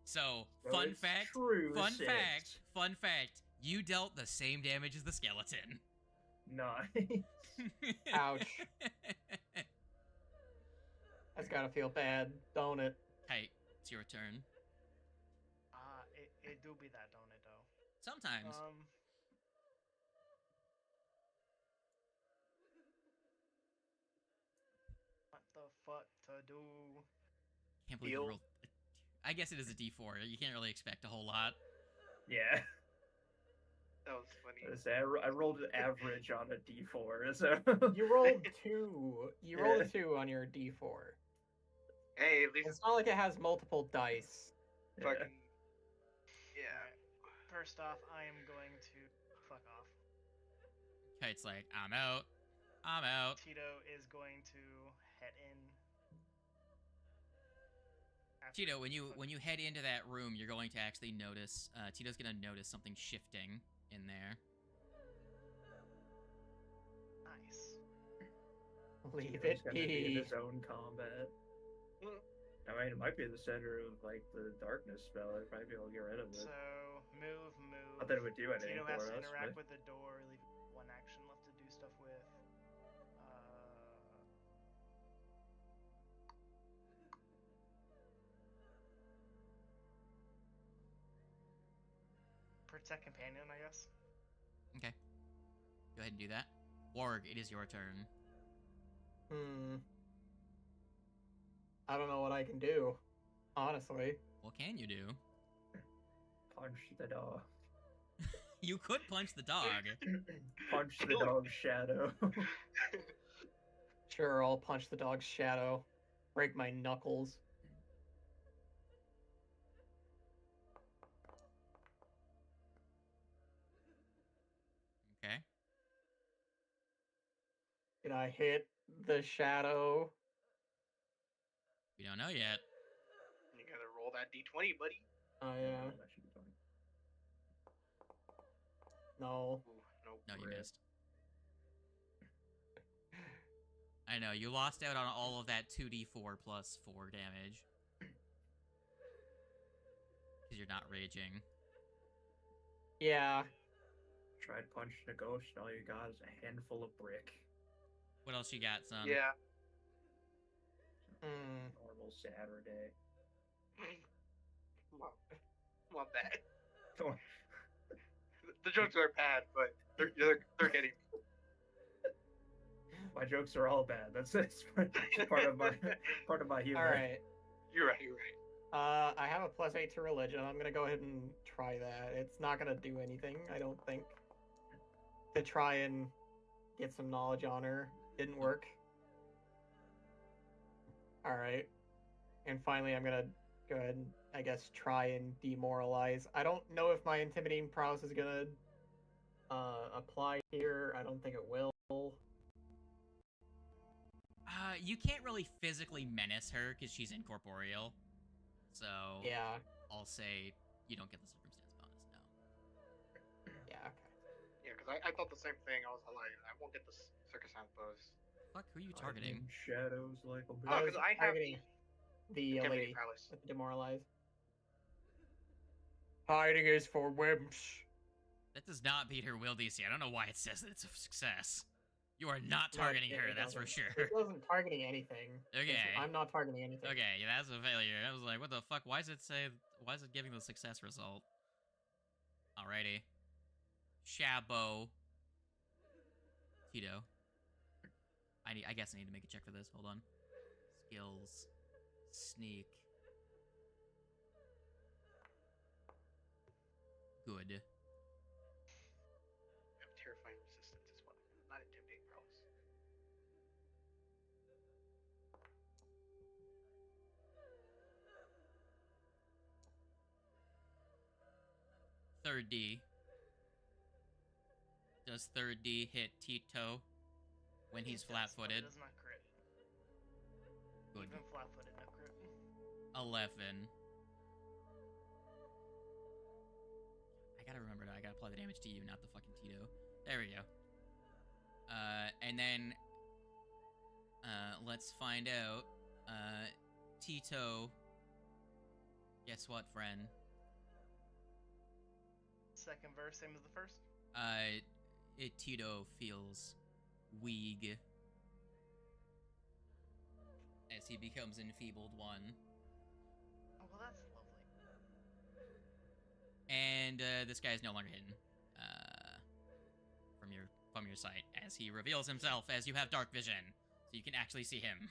So, So fun it's fact, true fun six. fact, fun fact, you dealt the same damage as the skeleton. Nice. Ouch. That's gotta feel bad, don't it? Kite, it's your turn. It do be that, don't it, though? Sometimes. What the fuck to do? Can't believe you Heal. rolled. I guess it is a D4. You can't really expect a whole lot. Yeah. That was funny. I rolled an average on a D4, so You rolled 2. You rolled a 2 on your D4. Hey, at least It's not like it has multiple dice. Yeah. fucking. Yeah. Alright. First off, I am going to fuck off. Kite's like, I'm out. I'm out. Tito is going to head in. after Tito, when you fucking- head into that room, you're going to actually notice. Tito's gonna notice something shifting in there. Nice. Leave He's it gonna be in be. his own combat. Mm. I mean, it might be in the center of like the darkness spell. I might be able to get rid of it. So move. Not that it would do anything Tito for has us. to interact but... with the door, leave one action left to do stuff with. Protect companion, I guess. Okay. Go ahead and do that. Warg, it is your turn. I don't know what I can do, honestly. What can you do? Punch the dog. You could punch the dog. Punch the dog's shadow. Sure, I'll punch the dog's shadow. Break my knuckles. Okay. Did I hit the shadow? We don't know yet. You gotta roll that d20, buddy. Oh, yeah. That should be fine. No. Ooh, nope. No, you Rip. missed. I know, you lost out on all of that 2d4 plus 4 damage. Because you're not raging. Yeah. Tried punching a ghost, and all you got is a handful of brick. What else you got, son? Yeah. Normal Saturday. Want that. The jokes are bad, but they're getting me. My jokes are all bad. That's part of my humor. All right. You're right. I have a +8 to religion. I'm gonna go ahead and try that. It's not gonna do anything, I don't think. To try and get some knowledge on her. Didn't work. Alright. And finally, I'm gonna go ahead and, I guess, try and demoralize. I don't know if my intimidating prowess is gonna apply here. I don't think it will. You can't really physically menace her because she's incorporeal. So Yeah. I'll say you don't get the circumstance bonus, no. Yeah, okay. Yeah, because I thought the same thing. I was like, I won't get the circumstance bonus. Fuck, who are you I'm targeting? in shadows like a Oh, was because I have targeting the intimidating lady prowess. with the demoralize. Hiding is for wimps. That does not beat her will DC. I don't know why it says that it's a success. You are not targeting No, her, it that's for doesn't. sure. It wasn't targeting anything. Okay. I'm not targeting anything. Okay, yeah, that's a failure. I was like, what the fuck? Why is it giving the success result? Alrighty. Shabo. Tito. I guess I need to make a check for this. Hold on. Skills. Sneak. Good. I have terrifying resistance as well. Not intimidating prowess. Third D. Does third D hit Tito when he's It does, but flat-footed? It does not crit. Good. Even flat-footed, no crit. 11. I gotta remember that. I gotta apply the damage to you, not the fucking Tito. There we go. And then, let's find out. Tito Guess what, friend? Second verse, same as the first. Tito feels weak as he becomes enfeebled one. Oh, well, that's lovely. And this guy is no longer hidden from your sight as he reveals himself as you have dark vision, so you can actually see him.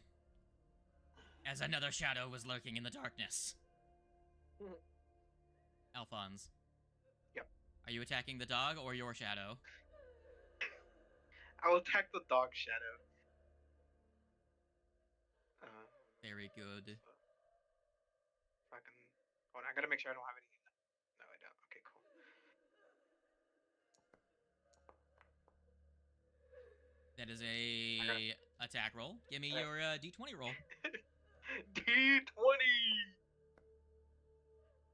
As another shadow was lurking in the darkness. Alphonse. Yep. Are you attacking the dog or your shadow? I will attack the dog shadow. Very good. If I can... Hold on, I gotta make sure I don't have any... No, I don't. Okay, cool. That is a attack roll. Give me your d20 roll. D20!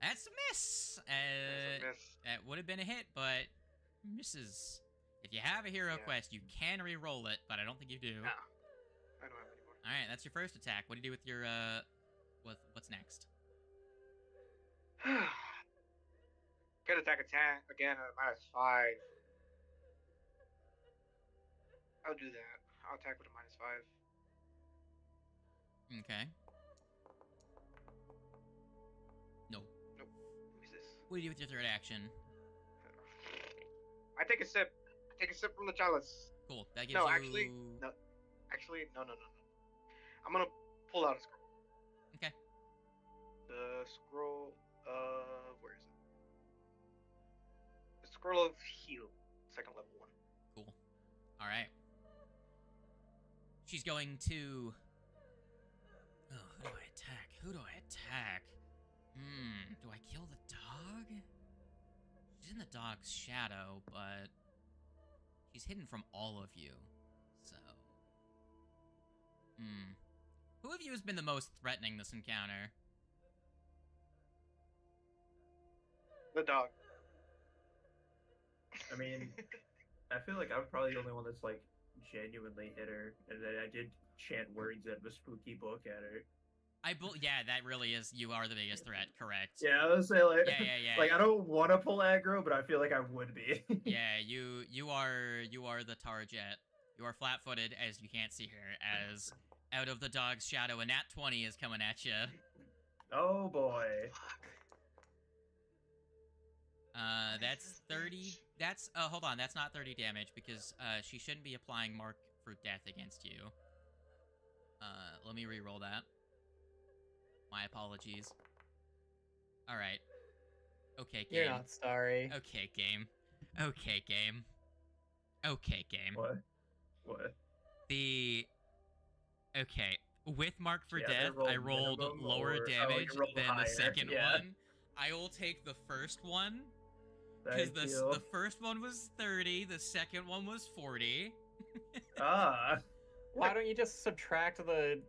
That's a miss. That's a miss. That would have been a hit, but misses. If you have a hero quest, you can re-roll it, but I don't think you do. No, I don't have any more. All right, that's your first attack. What do you do with your what's next? Good attack again at -5. I'll do that. I'll attack with a -5. Okay. No. Nope. What is this? What do you do with your third action? I take a sip. I take a sip from the chalice. Cool. That gives No, you. actually, no. Actually, no. I'm gonna pull out a scroll. Okay. The scroll of where is it? The scroll of heal, second level one. Cool. All right. She's going to. Oh, who do I attack? Who do I attack? Do I kill the dog? She's in the dog's shadow, but she's hidden from all of you. So. Who of you has been the most threatening this encounter? The dog. I mean, I feel like I'm probably the only one that's like genuinely hit her, and then I did chant words out of a spooky book at her. Yeah, that really is. You are the biggest threat. Correct. Yeah, I was saying like, Yeah. like I don't want to pull aggro, but I feel like I would be. Yeah, you are the target. You are flat-footed as you can't see her. As out of the dog's shadow, a nat 20 is coming at you. Oh boy. That's 30. That's hold on. That's not 30 damage because she shouldn't be applying mark for death against you. Let me re-roll that. My apologies. All right. Okay, game. You're not sorry. Okay, game. Okay, game. Okay, game. What? Okay. With mark for Yeah, death, I rolled minimum lower or- damage you rolled than higher. the second Yeah. one. I will take the first one because Thank you. the first one was 30, the second one was 40. Ah. Why don't you just subtract the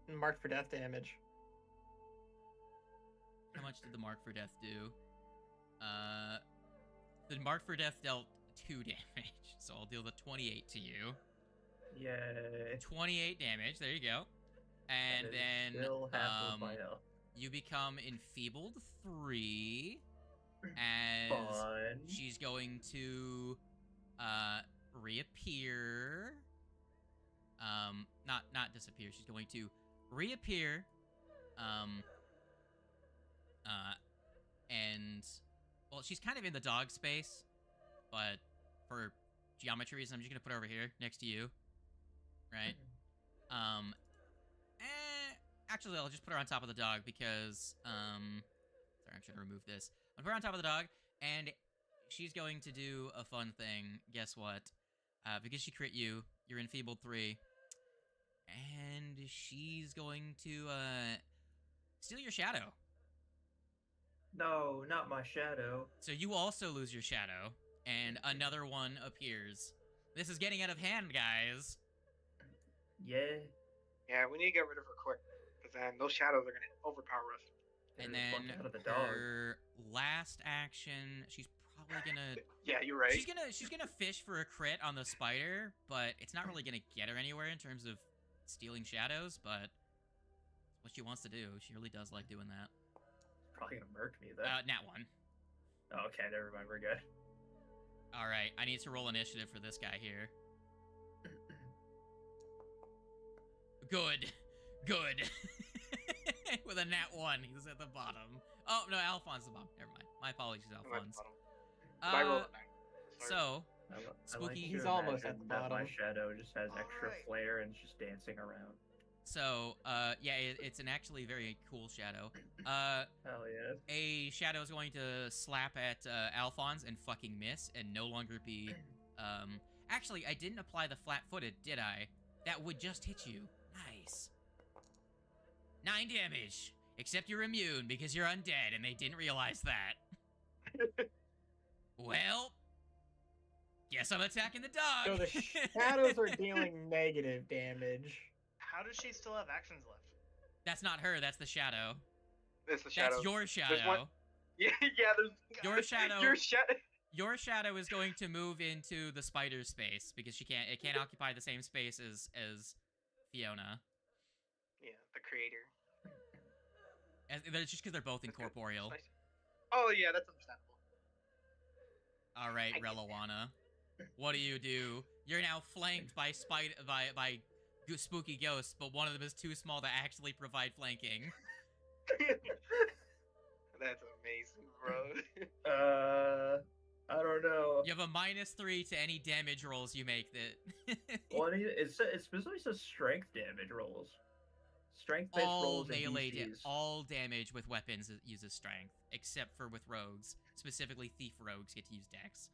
mark for death damage? How much did the mark for death do? The mark for death dealt 2 damage, so I'll deal the 28 to you. Yay. 28 damage. There you go. And That is then still half of my health. you become enfeebled 3 as Fun. she's going to reappear. Not disappear. She's going to reappear. And well, she's kind of in the dog space, but for geometry reasons, I'm just gonna put her over here next to you. Right? Actually, I'll just put her on top of the dog because, sorry, I'm trying to remove this. I'll put her on top of the dog, and she's going to do a fun thing. Guess what? Because she crit you, you're enfeebled 3, and she's going to, steal your shadow. No, not my shadow. So you also lose your shadow, and another one appears. This is getting out of hand, guys. Yeah. Yeah, we need to get rid of her quick, because then those shadows are gonna overpower us. And There's a then bunch out of the dog. her last action, she's probably gonna. Yeah, you're right. She's gonna fish for a crit on the spider, but it's not really gonna get her anywhere in terms of stealing shadows. But it's what she wants to do. She really does like doing that. probably gonna murk me then. Nat 1. Oh, okay, never mind. We're good. All right, I need to roll initiative for this guy here. Good. With a nat 1, he's at the bottom. Oh, no, Alphonse the bottom. Never mind. My apologies, Alphonse. I rolled a 9. Sorry. So, I like Spooky. to He's almost at imagine the that my bottom. shadow just has extra Alright. flair and is just dancing around. So, yeah, it's an actually very cool shadow. Hell yeah. A shadow is going to slap at Alphonse and fucking miss and no longer be, Actually, I didn't apply the flat-footed, did I? That would just hit you. Nice. 9 damage. Except you're immune because you're undead and they didn't realize that. Well, guess I'm attacking the dog. So the shadows are dealing negative damage. How does she still have actions left? That's not her, that's the shadow. It's the shadow. That's your There's shadow. one- Yeah, there's Your shadow. Your shadow. Your shadow is going to move into the spider space because it can't occupy the same space as Fiona. Yeah, the creator. They're just because they're both That's good. incorporeal. Nice. Oh yeah, that's understandable. All right, I get Relawana. What do? You're now flanked by spooky ghosts, but one of them is too small to actually provide flanking. That's amazing, bro. I don't know. You have a -3 to any damage rolls you make. That Well, it specifically says strength damage rolls. Strength-based all rolls and melee, DCs. all damage with weapons uses strength, except for with rogues. Specifically, thief rogues get to use dex.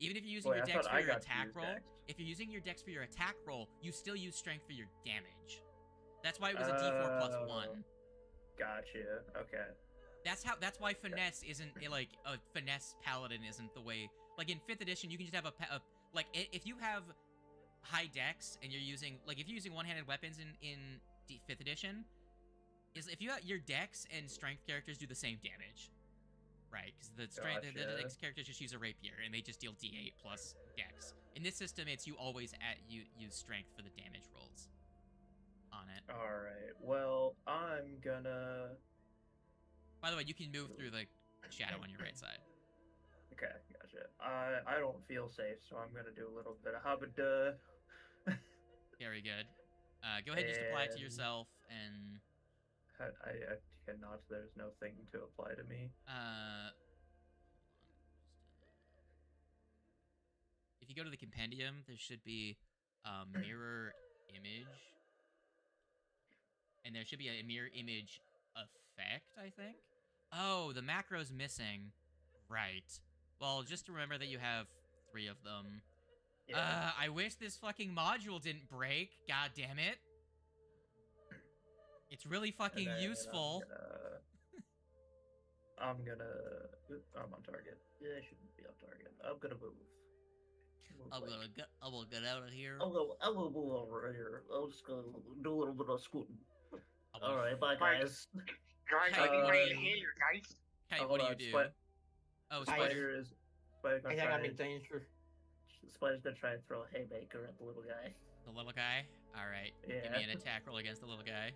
Even if you're using Wait, your I dex thought for I your got to attack use roll, dex. if you're using your dex for your attack roll, you still use strength for your damage. That's why it was a d4 plus 1. Gotcha. Okay. That's why finesse isn't like a finesse paladin isn't the way. Like in 5th edition, you can just have if you have high dex and you're using if you're using one-handed weapons in 5th edition, is if you have your dex and strength characters do the same damage, right? Because the strength the Gotcha. dex characters just use a rapier and they just deal d8 plus dex. In this system, it's you always use strength for the damage rolls on it. All right. Well, I'm gonna. By the way, you can move through the shadow on your right side. Okay, gotcha. I don't feel safe, so I'm gonna do a little bit of habada. Very good. Go ahead and just apply it to And- yourself and I cannot. There's no thing to apply to me. if you go to the compendium, there should be mirror image, and there should be a mirror image effect, I think. Oh, the macro's missing. Right. Well, just remember that you have 3 of them. Yeah. I wish this fucking module didn't break. God damn it. It's really fucking And then useful. I'm on target. Yeah, I shouldn't be on target. I'm gonna move. I'm gonna get out of here. I'm gonna move over here. I'm just gonna do a little bit of scooting. I'm gonna- All right, bye Alright. guys. Guys, I Uh, need here, guys. Hey, Oh, what do hold you on, do? Oh, Spider. spider. Spider I gonna think I'm try. in danger. Spider's gonna try and throw a haymaker at the little guy. The little guy. All right. Yeah. Give me an attack roll against the little guy.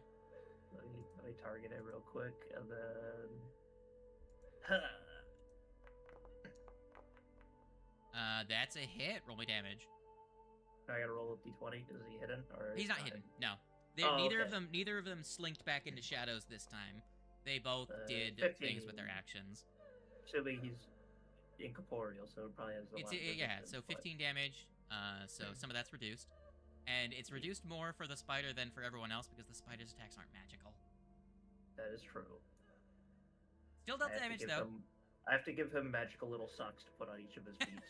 Let me target it real quick, and then. That's a hit. Roll me damage. I gotta roll a d20. Is he hidden or? He's not hidden. No. Oh, Neither okay. of them slinked back into shadows this time. They both did 15. things with their actions. Assuming he's incorporeal, so it probably has a It's lot of yeah. resistance, So but- 15 damage. So some of that's reduced, and it's reduced more for the spider than for everyone else because the spider's attacks aren't magical. That is true. Still dealt I have to damage give though. him- I have to give him magical little socks to put on each of his feet.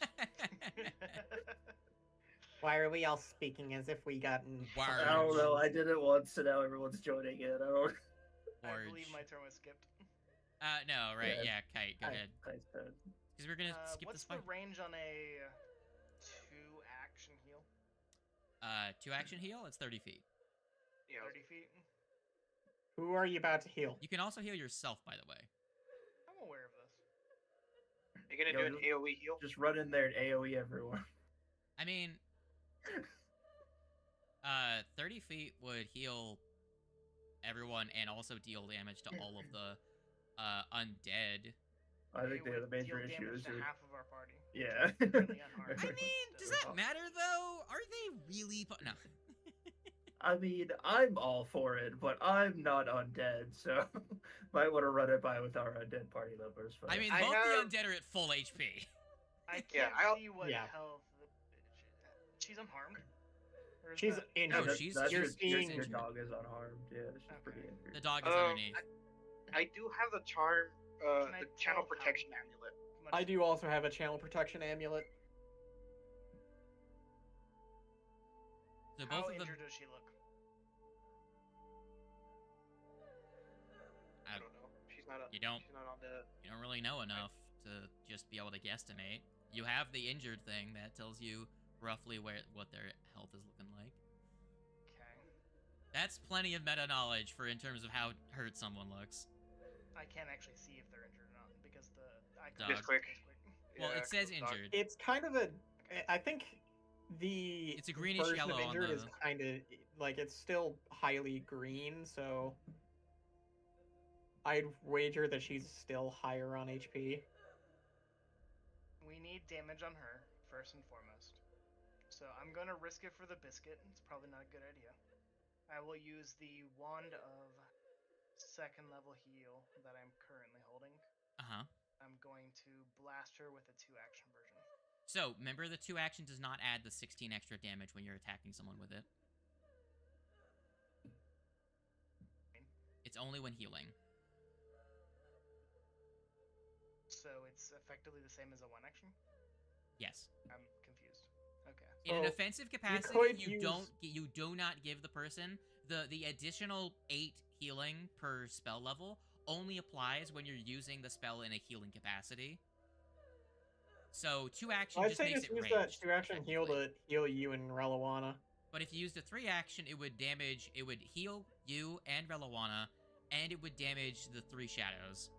Why are we all speaking as if we gotten? Why I don't know. I did it once, and now everyone's joining in. I don't. I believe my turn was skipped. No, right? Yeah. Yeah, Kite, go ahead. Nice turn. Because we're gonna skip the What's the spider. range on a 2-action heal? 2-action heal. It's 30 feet. Yeah, 30 feet? Who are you about to heal? You can also heal yourself, by the way. I'm aware of this. you're gonna Yo, do an AOE heal. Just run in there and AOE everyone. I mean, 30 feet would heal everyone and also deal damage to all of the undead. I think They the would major deal issue damage is to half of our party. yeah. Currently unharmed. I I mean, but does still. that matter though? Are they really? No. I mean, I'm all for it, but I'm not undead, so might want to run it by with our undead party members. But I mean, I both have- the undead are at full HP. I Yeah, can't see what yeah. health the bitch is. She's unharmed. Or is She's that... injured. No, she's- that's you're your, seeing your injured. dog is unharmed. Yeah, she's pretty Okay. injured. The dog is Um, underneath. I do have the charm, Can I the channel tell how protection amulet. much- I do also have a channel protection amulet. So How both of them. injured does she look? I don't know. She's not. You don't. She's not on the. You don't really know enough to just be able to guesstimate. You have the injured thing that tells you roughly what their health is looking like. Okay. That's plenty of meta knowledge for in terms of how hurt someone looks. I can't actually see if they're injured or not because the Dog. icon Just quick. Well, Yeah, it says cool, dog. injured. It's kind of a. I think the It's a greenish version yellow of on injured the- is kind of like it's still highly green, so I'd wager that she's still higher on HP. We need damage on her first and foremost. So I'm gonna risk it for the biscuit. It's probably not a good idea. I will use the wand of second level heal that I'm currently holding. Uh-huh. I'm going to blast her with a 2-action version. So, remember the 2 action does not add the 16 extra damage when you're attacking someone with it. It's only when healing. So it's effectively the same as a 1-action? Yes. I'm confused. Okay. In an So, offensive capacity, could you use- do not give the person the additional 8 healing per spell level only applies when you're using the spell in a healing capacity. So 2 action I'd just say makes just it use ranged. that 2-action heal effectively. to heal you and Reliwana. But if you used a 3 action, it would heal you and Reliwana, and it would damage the 3 shadows.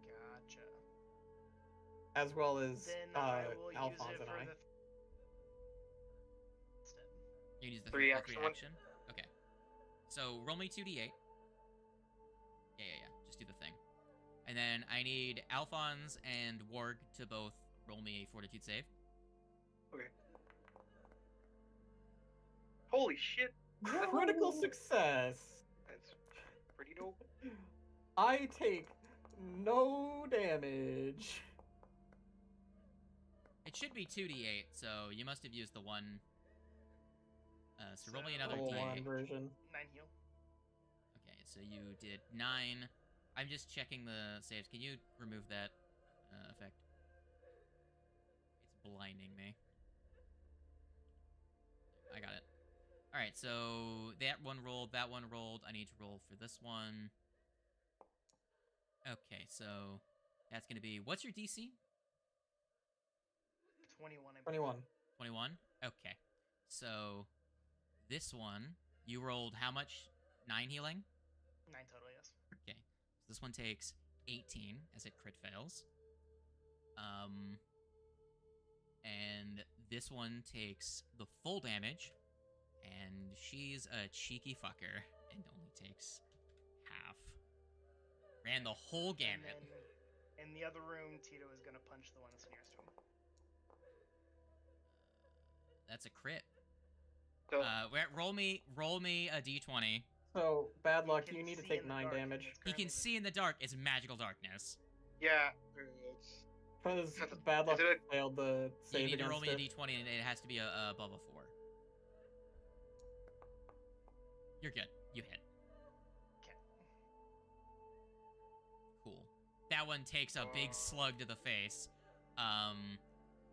Gotcha. As well as Then I will use Alphonse it and for I. the... Instead. You can use the Three 3 action one? action. Okay. So roll me 2d8. Yeah. Just do the thing. And then I need Alphonse and Warg to both roll me a fortitude save. Holy shit! Critical success! That's pretty dope. I take no damage. It should be 2d8, so you must have used the one. So roll me So- another Level d8. 1 version. 9 heal. Okay, so you did 9. I'm just checking the saves. Can you remove that effect? It's blinding me. I got it. Alright, so that one rolled, that one rolled. I need to roll for this one. Okay, so that's going to be... What's your DC? 21. I believe. 21. 21? Okay. So this one, you rolled how much? 9 healing? 9 total, yes. Okay. So this one takes 18 as it crit fails. And this one takes the full damage, and she's a cheeky fucker and only takes half. Ran the whole gamut. And then in the other room, Tito is gonna punch the one that's nearest to him. That's a crit. So Roll me a d20. So, bad He luck, can you need to see take in the 9 dark, and damage. it's He can currently see in the dark. It's magical darkness. yeah, it's Because Is it a- bad luck is it failed the You save need to roll against me a it. d20, and it has to be above a 4. You're good. You hit. Okay. Cool. That one takes a big slug to the face.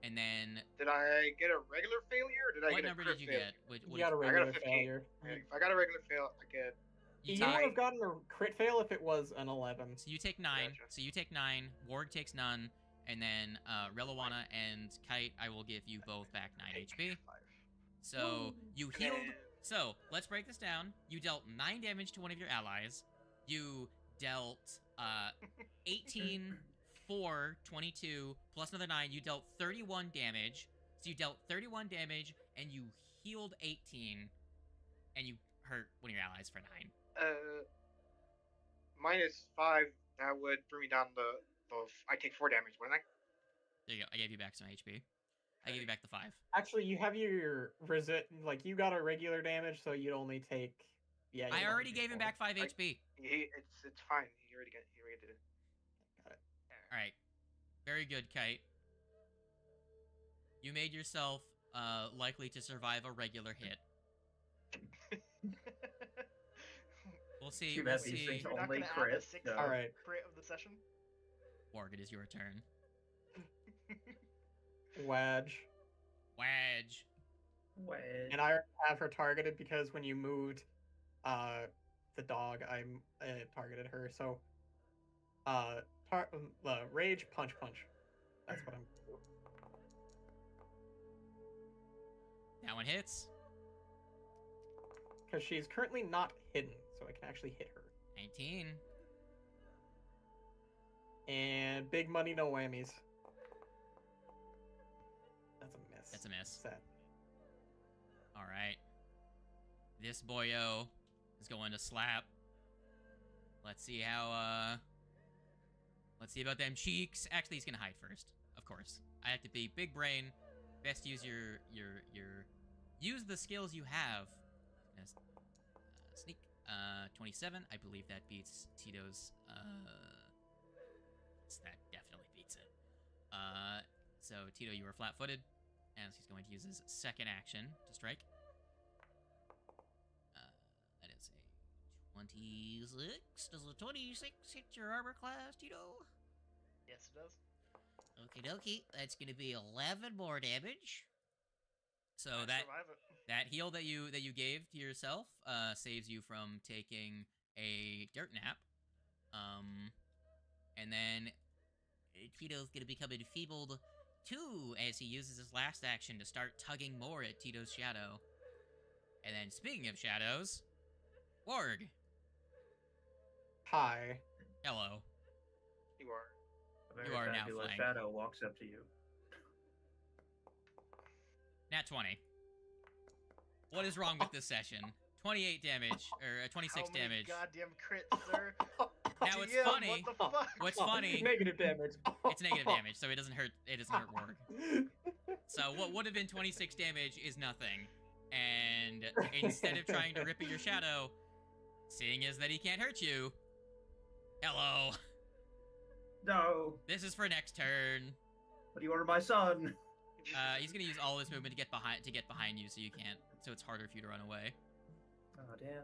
And then Did I get a regular failure? Or did I what get number a crit did you failure? get? What You did got a I got a regular 15. failure. If I got a regular fail, I get. you You would take? have gotten a crit fail if it was an 11. So you take 9. Gotcha. So you take 9. Warg takes none. And then Reliwana and Kite, I will give you both back 9 HP. So you And healed. then- So let's break this down. You dealt 9 damage to one of your allies. You dealt 18, 4, 22, plus another 9. You dealt 31 damage. So you dealt 31 damage, and you healed 18, and you hurt one of your allies for 9. minus 5 That would bring me down I take 4 damage, wouldn't I? There you go. I gave you back some HP. I gave you back the 5. Actually, you have your like you got a regular damage, so you'd only take. Yeah. I you'd already only gave him take back 5 HP. It's fine. He already did it. Got it. All right. Very good, Kite. You made yourself likely to survive a regular hit. We'll see. Too We'll bad these see. things You're not only gonna add crit. a 6th No. All right. crit of the session? Warg, it is your turn. Wedge. Wedge. Wedge. And I have her targeted because when you moved the dog, I targeted her. So rage punch. That's what I'm gonna do. That one hits. Because she's currently not hidden, so I can actually hit her. 19. And big money, no whammies. That's a miss. That's a miss. Sad. All right. This boyo is going to slap. Let's see how, let's see about them cheeks. Actually, he's gonna hide first, of course. I have to be big brain. Best use use the skills you have. Sneak. 27. I believe that beats Tito's, that definitely beats it. So Tito, you are flat-footed, and he's going to use his second action to strike. That is a 26. Does a 26 hit your armor class, Tito? Yes, it does. Okie dokie. That's going to be 11 more damage. So I survive it. that heal that you gave to yourself saves you from taking a dirt nap. And then Tito's gonna become enfeebled too as he uses his last action to start tugging more at Tito's shadow. And then speaking of shadows, Warg. Hi. Hello. You are. A very You are now fabulous flanked. shadow walks up to you. Nat 20. What is wrong with this session? 28 damage, or 26 How many damage. goddamn crits, sir? Now it's GM, funny. What the fuck? What's funny? Negative damage. It's negative damage, so it doesn't hurt. It doesn't hurt Warg. So what would have been 26 damage is nothing. And instead of trying to rip at your shadow, seeing as that he can't hurt you, hello. No. This is for next turn. What do you order my son? He's gonna use all his movement to get behind you, so you can't. So it's harder for you to run away. Oh damn.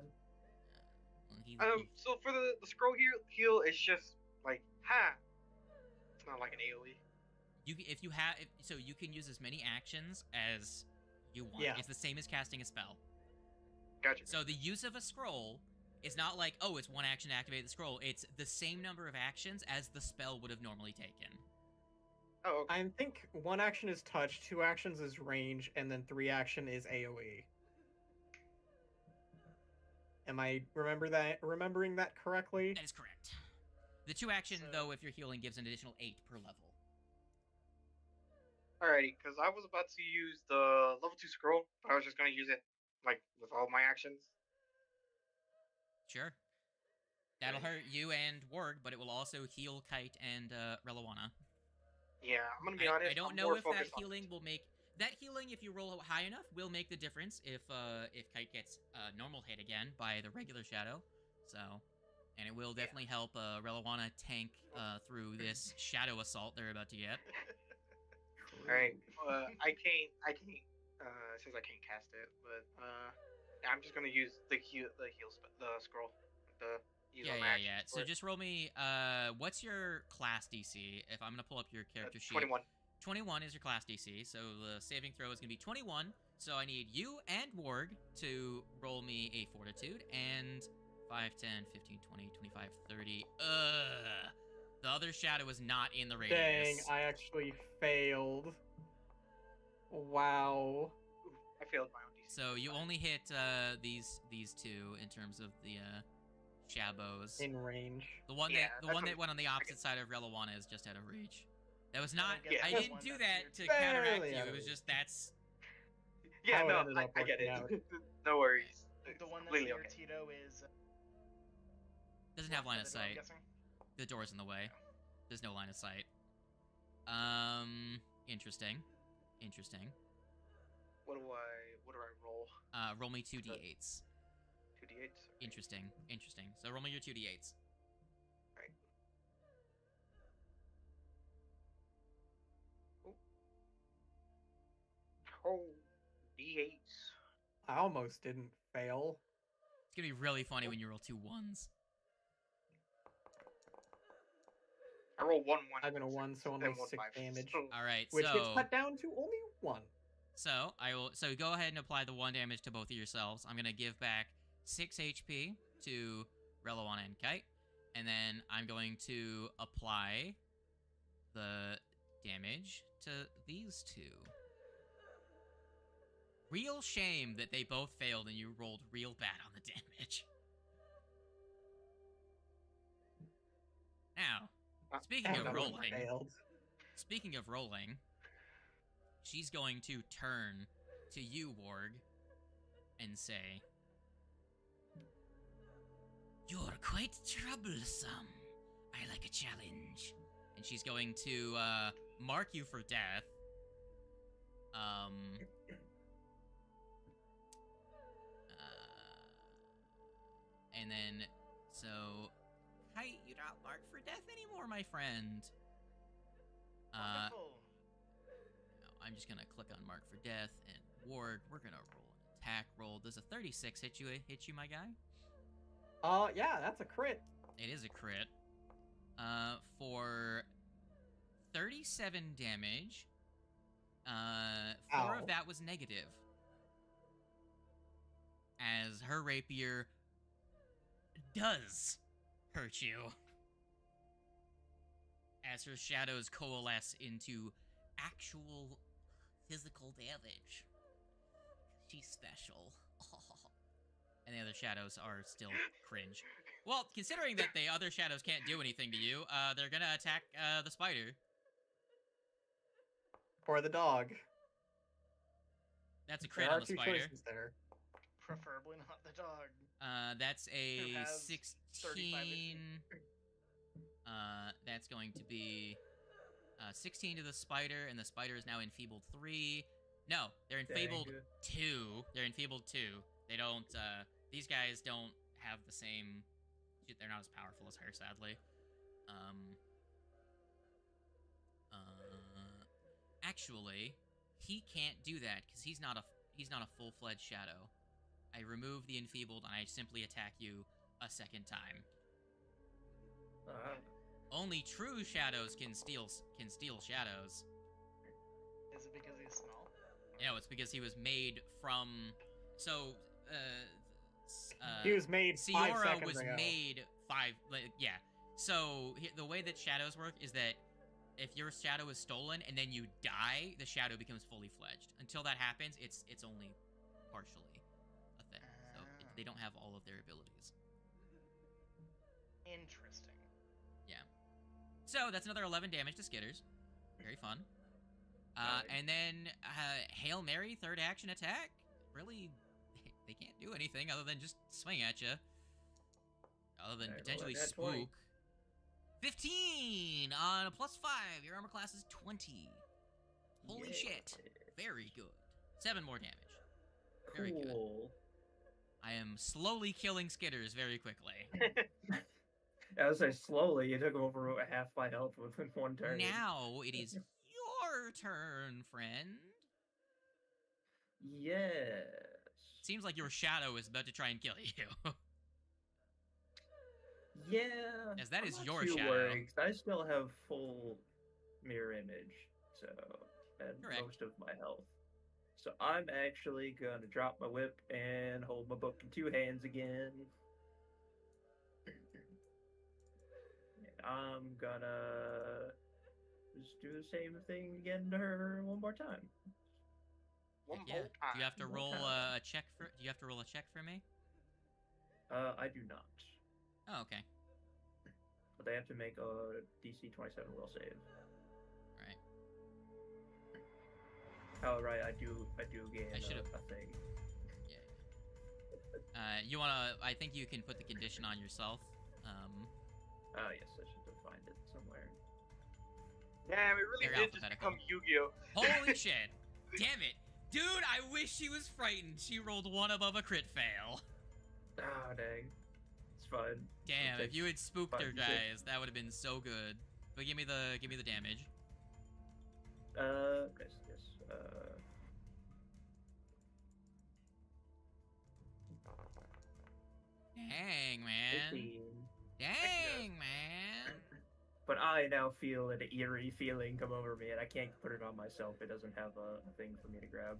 So for the scroll heal, it's just like ha. It's not like an AOE. So you can use as many actions as you want. Yeah. It's the same as casting a spell. Gotcha. So the use of a scroll is not like, oh, it's one action to activate the scroll. It's the same number of actions as the spell would have normally taken. Oh, okay. I think 1 action is touch, 2 actions is range, and then 3 action is AoE. Am I remembering that correctly? That is correct. The 2 action, though, if you're healing, gives an additional 8 per level. Alrighty, because I was about to use the level 2 scroll, but I was just gonna use it like with all my actions. Sure. That'll hurt you and Warg, but it will also heal Kite and Relawana. Yeah, I'm gonna be honest. I don't I'm know more if that focused on healing will make that healing. If you roll high enough, will make the difference. If Kite gets normal hit again by the regular shadow, so and it will definitely help Relawana tank through this shadow assault they're about to get. Alright, I can't. Since I can't cast it, but I'm just gonna use the scroll, Yeah. So just roll me. What's your class DC? If I'm gonna pull up your character sheet. 21. 21 is your class DC, so the saving throw is gonna be 21. So I need you and Warg to roll me a Fortitude and 5, 10, 15, 20, 25, 30. The other shadow is not in the radius. Dang, I actually failed. Wow. I failed my own DC. So you only hit these two in terms of the Shabos. In range. The one Yeah, that that's went on the opposite side of Relawana is just out of reach. That was not. Yeah, I that's didn't one do that's that to weird. counteract Barely you. out It of was just that's. Yeah, How it no, ended up I get it. working No worries. The one that's Completely near okay. Tito is. Doesn't have line of Feather, I'm sight. guessing? The door's in the way. There's no line of sight. Interesting. Interesting. What do I roll? Roll me 2d8s. 2d8s. Interesting. Interesting. So roll me your 2d8s. Right. Oh, d8s. I almost didn't fail. It's gonna be really funny when you roll 2 1s. I roll 1 1. I'm in a 1, so only then 1 6 5. damage. All right, Which gets so cut down to only 1. so I will. So go ahead and apply the 1 damage to both of yourselves. I'm gonna give back 6 HP to Relowana and Kite, and then I'm going to apply the damage to these two. Real shame that they both failed and you rolled real bad on the damage. Now, speaking of rolling, she's going to turn to you, Warg, and say, "You're quite troublesome. I like a challenge." And she's going to mark you for death. And then, so, Kite, you're not marked for death anymore, my friend. Wonderful. I'm just gonna click on mark for death, and Ward, we're gonna roll an attack roll. Does a 36 hit you, my guy? Yeah, that's a crit. It is a crit. For 37 damage, 4 of that was negative. As her rapier does hurt you. As her shadows coalesce into actual physical damage. She's special. And the other shadows are still cringe. Well, considering that the other shadows can't do anything to you, they're gonna attack the spider. Or the dog. That's a crit There on are the 2 spider. choices there. Preferably not the dog. That's Who a has 35 16. That's going to be 16 to the spider, and the spider is now enfeebled 3. No, they're enfeebled 2. They're enfeebled 2. They don't, these guys don't have the same, they're not as powerful as her, sadly. Actually, he can't do that, because he's not a full-fledged shadow. I remove the enfeebled, and I simply attack you a second time. Only true shadows can steal shadows. Is it because he's small? No, it's because he was made from. So, He was made 5 Siora seconds was ago. made 5. Yeah. So the way that shadows work is that if your shadow is stolen and then you die, the shadow becomes fully fledged. Until that happens, it's only partially a thing. So they don't have all of their abilities. Interesting. So that's another 11 damage to Skitters. Very fun. And then Hail Mary, third action attack. Really, they can't do anything other than just swing at you. Other than potentially spook. 15 on a +5. Your armor class is 20. Holy shit. Very good. 7 more damage. Very good. I am slowly killing Skitters very quickly. As I slowly, you took over half my health within 1 turn. Now it is your turn, friend. Yes. Seems like your shadow is about to try and kill you. Yeah. As that I'm is not your too shadow. worried, 'cause I still have full mirror image, so and Correct. most of my health. So I'm actually gonna drop my whip and hold my book in 2 hands again. And I'm gonna just do the same thing again to her one more time. One Yeah. more time. Do you have to One roll time. a check for? Do you have to roll a check for me? I do not. Oh, okay. But they have to make a DC 27 will save. All right. Oh right, I do gain I should've- a thing. You wanna? I think you can put the condition on yourself. Oh yes, I should have Damn, it really They're did just become Yu-Gi-Oh. Holy shit. Damn it. Dude, I wish she was frightened. She rolled one above a crit fail. Ah, dang. It's fine. Damn, if you had spooked her, fine, guys, that would have been so good. But give me the damage. Yes. Dang, man. 15. Dang, man. But I now feel an eerie feeling come over me, and I can't put it on myself. It doesn't have a thing for me to grab.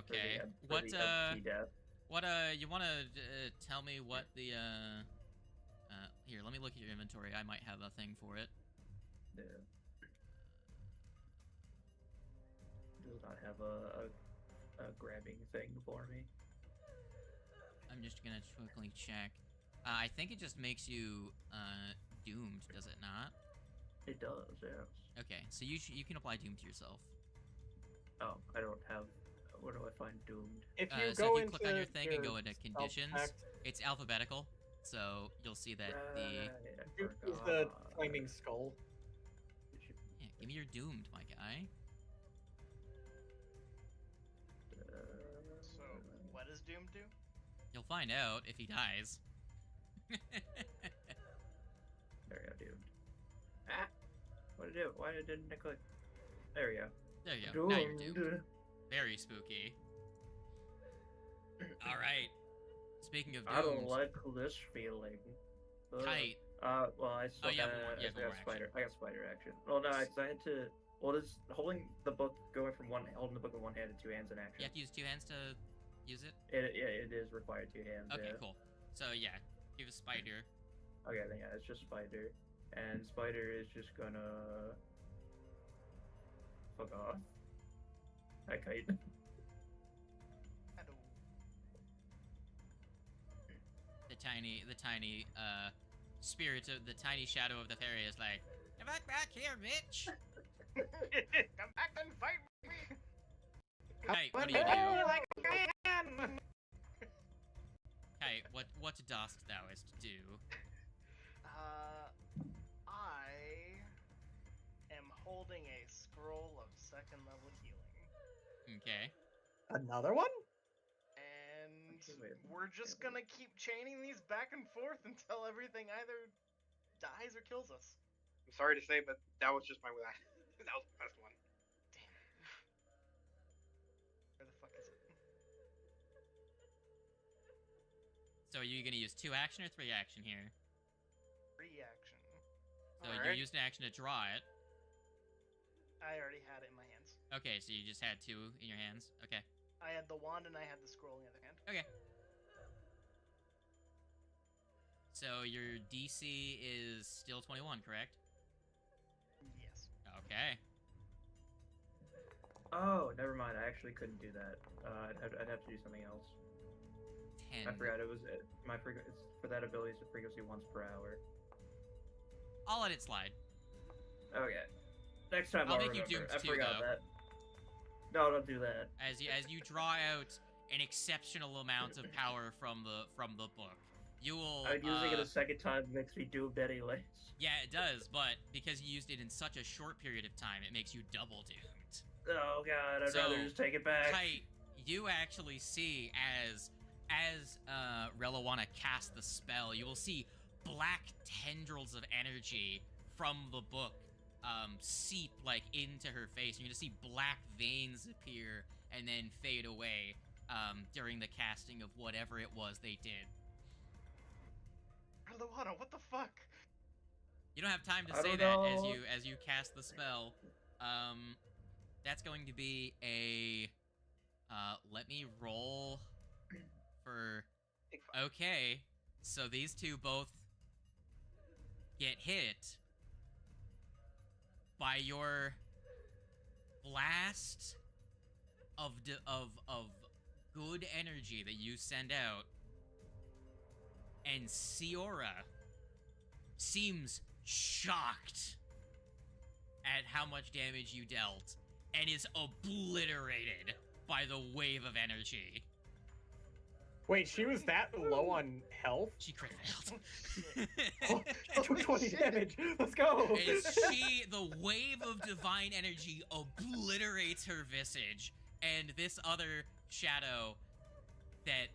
Okay. For the empty death. What, you wanna tell me what the, here, let me look at your inventory. I might have a thing for it. Yeah. Does not have a grabbing thing for me. I'm just gonna quickly check. I think it just makes you, doomed, does it not? It does, yes. Okay, so you can apply doom to yourself. Oh, I don't have. Where do I find doomed? If you So go if you into click on your thing and go into self conditions, text, it's alphabetical. So you'll see that you use the flaming skull. yeah, give me your doomed, my guy. So, what does Doom do? You'll find out if he dies. There we go, doomed. Ah! What did it do? Why didn't it click? There we go. There you go. Now you're doomed. Very spooky. All right. Speaking of doomed, I don't like this feeling. Kite. Well, I still you have got, one more- you have I one got more spider. I got spider action. Well, no, because I had to. Well, is holding the book going from holding the book in one hand to two hands in action? You have to use two hands to use it. It is required two hands. Okay, yeah. cool. So yeah, give a spider. Okay, then yeah, it's just spider, and spider is just gonna fuck off. I kite. Hello. The tiny spirit of the tiny shadow of the fairy is like, come back here, bitch. Come back and fight me! Kite, what do you do? Kite, what dost thou is to do? I am holding a scroll of second level healing. Okay. Another one? And Wait. we're just gonna keep chaining these back and forth until everything either dies or kills us. I'm sorry to say, but that was just my last. That was the best one. Damn it. Where the fuck is it? So are you gonna use 2 action or 3 action here? Reaction. So Alright. you used an action to draw it. I already had it in my hands. Okay, so you just had 2 in your hands. Okay. I had the wand and I had the scroll in the other hand. Okay. So your DC is still 21, correct? Yes. Okay. Oh, never mind. I actually couldn't do that. I'd have to do something else. 10. I forgot it was my frequency. For that ability, it's a frequency once per hour. I'll let it slide. Okay. Next time I'll I'll make you remember. doomed I too, forgot though. that. No, don't do that. As you draw out an exceptional amount of power from the book, you will. I'm using it a second time makes me doomed anyways. Yeah, it does, but because you used it in such a short period of time, it makes you double doomed. Oh god, I'd rather just take it back. Kite, you actually see as Reliwana casts the spell, you will see black tendrils of energy from the book seep like into her face. You're gonna see black veins appear and then fade away during the casting of whatever it was they did. Luana, what the fuck? You don't have time to I say don't that know. as you cast the spell. That's going to be a let me roll for okay. So these two both get hit by your blast of good energy that you send out, and Siora seems shocked at how much damage you dealt and is obliterated by the wave of energy. Wait, she was that low on health? She crit failed. Oh, she took 20 damage. Let's go. The wave of divine energy obliterates her visage, and this other shadow that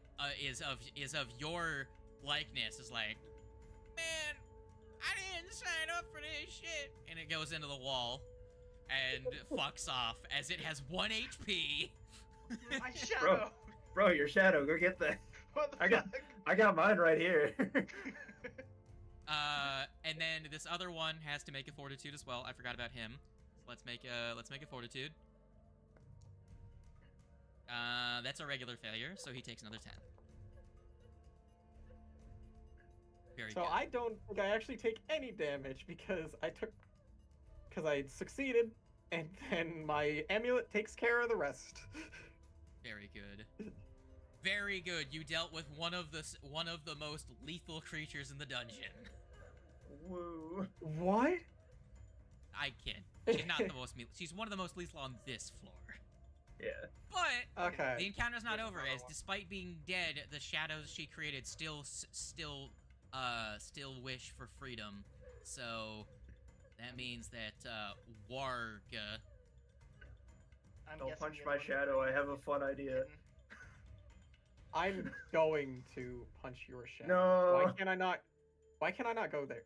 is of your likeness is like, man, I didn't sign up for this shit, and it goes into the wall and fucks off as it has 1 HP. My shadow. Bro, your shadow, go get that. What the fuck? I got mine right here. And then this other one has to make a fortitude as well. I forgot about him. So let's make a fortitude. That's a regular failure, so he takes another 10. Very So good. I don't think I actually take any damage because I succeeded, and then my amulet takes care of the rest. Very good. Very good. You dealt with one of the most lethal creatures in the dungeon. Woo. What? I kid. She's not the most. She's one of the most lethal on this floor. Yeah. But Okay. the encounter's not over, as despite being dead, the shadows she created still wish for freedom. So that means that Warg. I'm Don't guessing punch the my other one shadow. I have a is fun idea. hidden. I'm going to punch your shadow. No. Why can I not go there?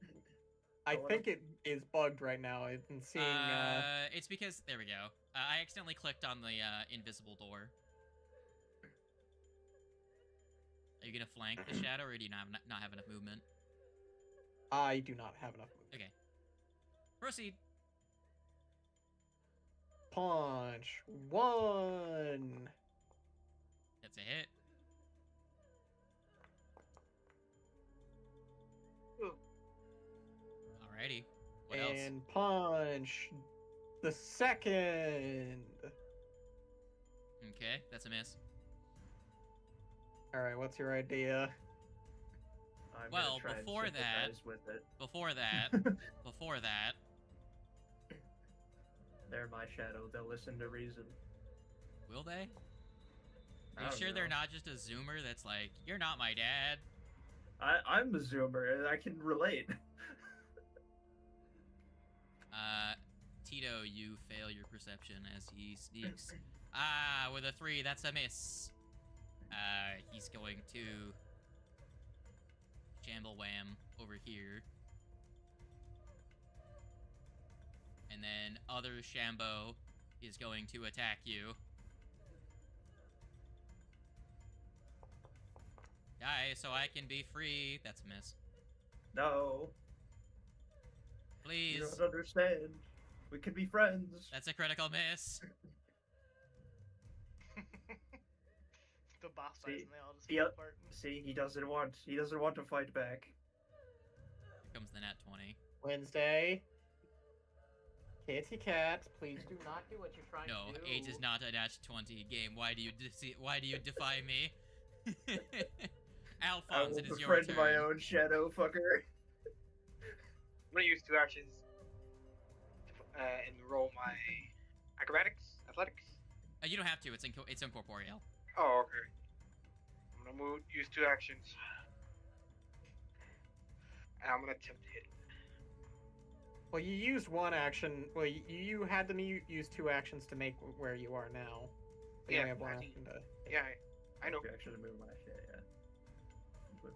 I think it is bugged right now. I've been seeing. It's because there we go. I accidentally clicked on the invisible door. Are you gonna flank the shadow, or do you not have enough movement? I do not have enough movement. Okay. Proceed. Punch 1. That's a hit. Alrighty. What else? And punch the 2nd. Okay, that's a miss. All right, what's your idea? I'm Well, gonna try and before that- sympathize with it. Before that, They're my shadow. They'll listen to reason. will they? I Are you don't sure they're know. not just a zoomer that's like, you're not my dad? I'm a zoomer and I can relate. Tito, you fail your perception as he sneaks. With a 3, that's a miss. He's going to shamble wham over here. And then other Shambo is going to attack you. Die so I can be free. That's a miss. No, Please. you don't understand. We can be friends. That's a critical miss. The boss See? fights and they all just Yep. fall apart. See, he doesn't want to fight back. Here comes the nat 20. Wednesday. Kitty cat, please do not do what you're trying No, to do. 8 is not a nat 20 game. Why do you defy me? I Alphonse, will it is your befriend turn. my own shadow, fucker. I'm gonna use 2 actions and roll my athletics. You don't have to. It's incorporeal. Oh, okay. I'm gonna use 2 actions, and I'm gonna attempt to hit. Well, you used 1 action. Well, you had to use 2 actions to make where you are now. So you Yeah, only have 1 I action to. Yeah, I know. You actually move my shit, yeah. But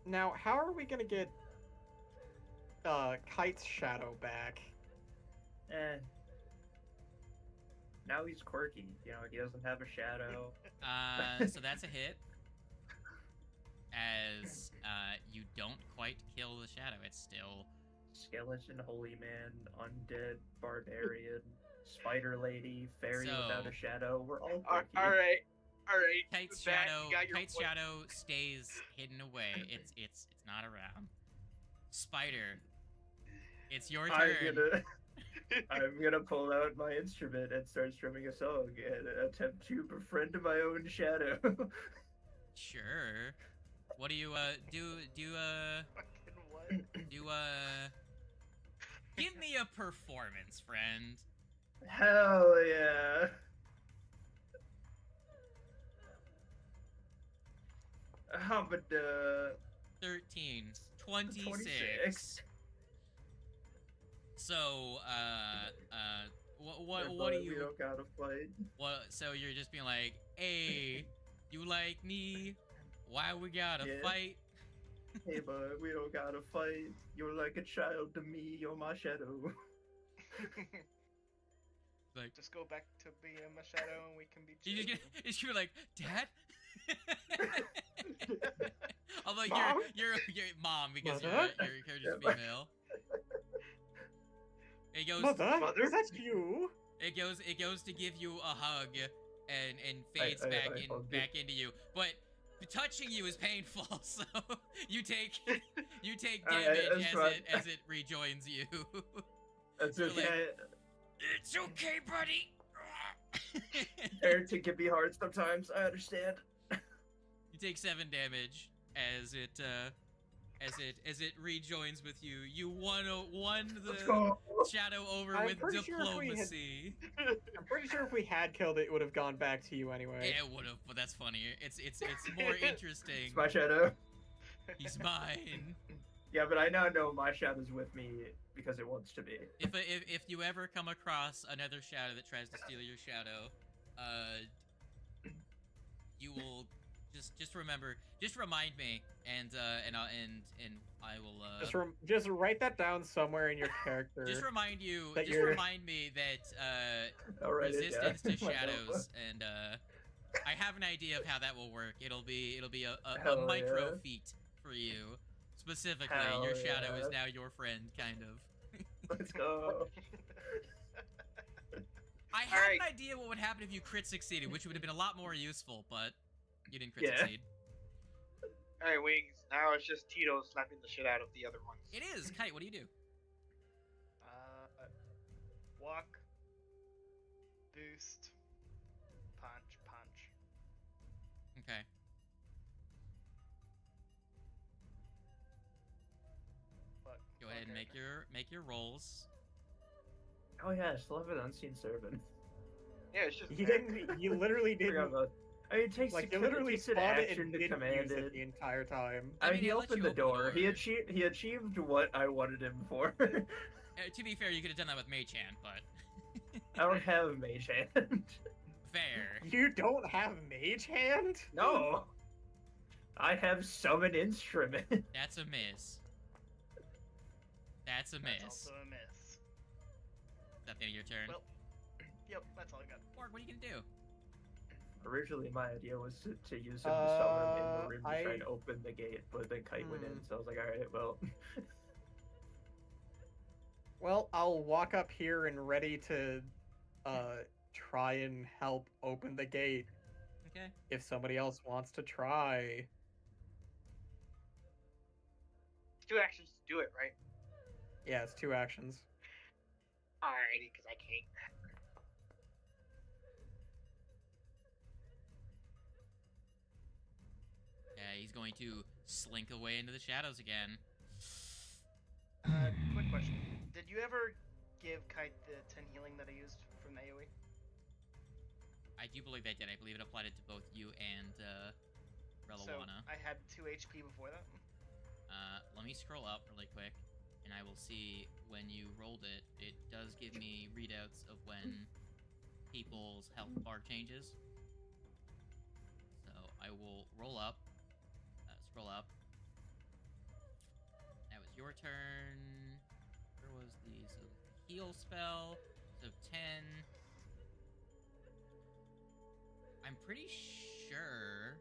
Now, how are we gonna get Kite's shadow back? now he's quirky. You know, he doesn't have a shadow. So that's a hit. As you don't quite kill the shadow. It's still Skeleton, holy man, undead, barbarian, spider lady, fairy So- without a shadow. We're all All quirky. right. Kite's That, shadow. you got your Kite's point. shadow stays hidden away. It's not around. Spider, it's your turn. I'm gonna pull out my instrument and start strumming a song and attempt to befriend my own shadow. Sure. What do you do? Fucking what? Give me a performance, friend. Hell yeah! How about 13. 26. 26? So, what But do we you... don't gotta fight. So you're just being like, hey, you like me? Why we gotta Yeah. fight? Hey, bud, we don't gotta fight. You're like a child to me. You're my shadow. Like, Just go back to being my shadow and we can be you children. just you're like, Dad? Although Mom? you're mom because Mother? your character's Yeah. female. It goes Mother? Mother? Is that you? it goes to give you a hug and fades I back hugged back into you. But touching you is painful, so you take Alright, damage that's fine. as it rejoins you. That's You're okay. like, it's okay, buddy. Parenting can be hard sometimes. I understand. You take 7 damage as it rejoins with you. You won Let's the go. shadow over I'm with pretty sure if we had- diplomacy. I'm pretty sure if we had killed it, it would have gone back to you anyway. Yeah, it would have, but that's funnier. It's more interesting. It's my shadow. He's mine. Yeah, but I now know my shadow's with me because it wants to be. If you ever come across another shadow that tries to steal your shadow, you will just remember, just remind me, and I will Just write that down somewhere in your character. just remind you, that just you're- remind me that I'll write it down. resistance to My shadows, notebook. and I have an idea of how that will work. It'll be a Hell micro yeah. feat for you. Specifically, Hell your shadow is yeah. now your friend, kind of. Let's go. I had Alright. an idea what would happen if you crit succeeded, which would have been a lot more useful, but you didn't crit Yeah. succeed. Alright, Wings. Now it's just Tito slapping the shit out of the other ones. It is. Kite, what do you do? Walk, boost, punch. Okay. But Go ahead and make your rolls. Oh yeah, I still have an unseen servant. Yeah, it's just. You didn't. You literally Forgot didn't. about- I mean, it takes Like it you literally takes an spawned it action and to didn't command use it. it the entire time. I I mean, mean, he I'll let opened you the open the door. door. He achieved what I wanted him for. To be fair, you could have done that with Mei-chan, but I don't have mage hand. fair. You don't have mage hand? No. I have summon instrument. That's a miss. That's a miss. That's also a miss. Is that the end of your turn? Well, yep, that's all I got. Morg, what are you gonna do? Originally, my idea was to use him to summon him in the room to try I- and open the gate, but then Kite went in, so I was like, alright, well. Well, I'll walk up here and ready to try and help open the gate Okay. if somebody else wants to try. 2 actions to do it, right? Yeah, it's 2 actions. Alrighty, because I can't. Yeah, he's going to slink away into the shadows again. Quick question. Did you ever give Kite the 10 healing that I used from the AoE? I do believe I did. I believe it applied it to both you and So Relawana. I had 2 HP before that. Let me scroll up really quick, and I will see when you rolled it. It does give me readouts of when people's health bar changes. So I will roll up, scroll up. That was your turn. Where was the heal spell? So 10. I'm pretty sure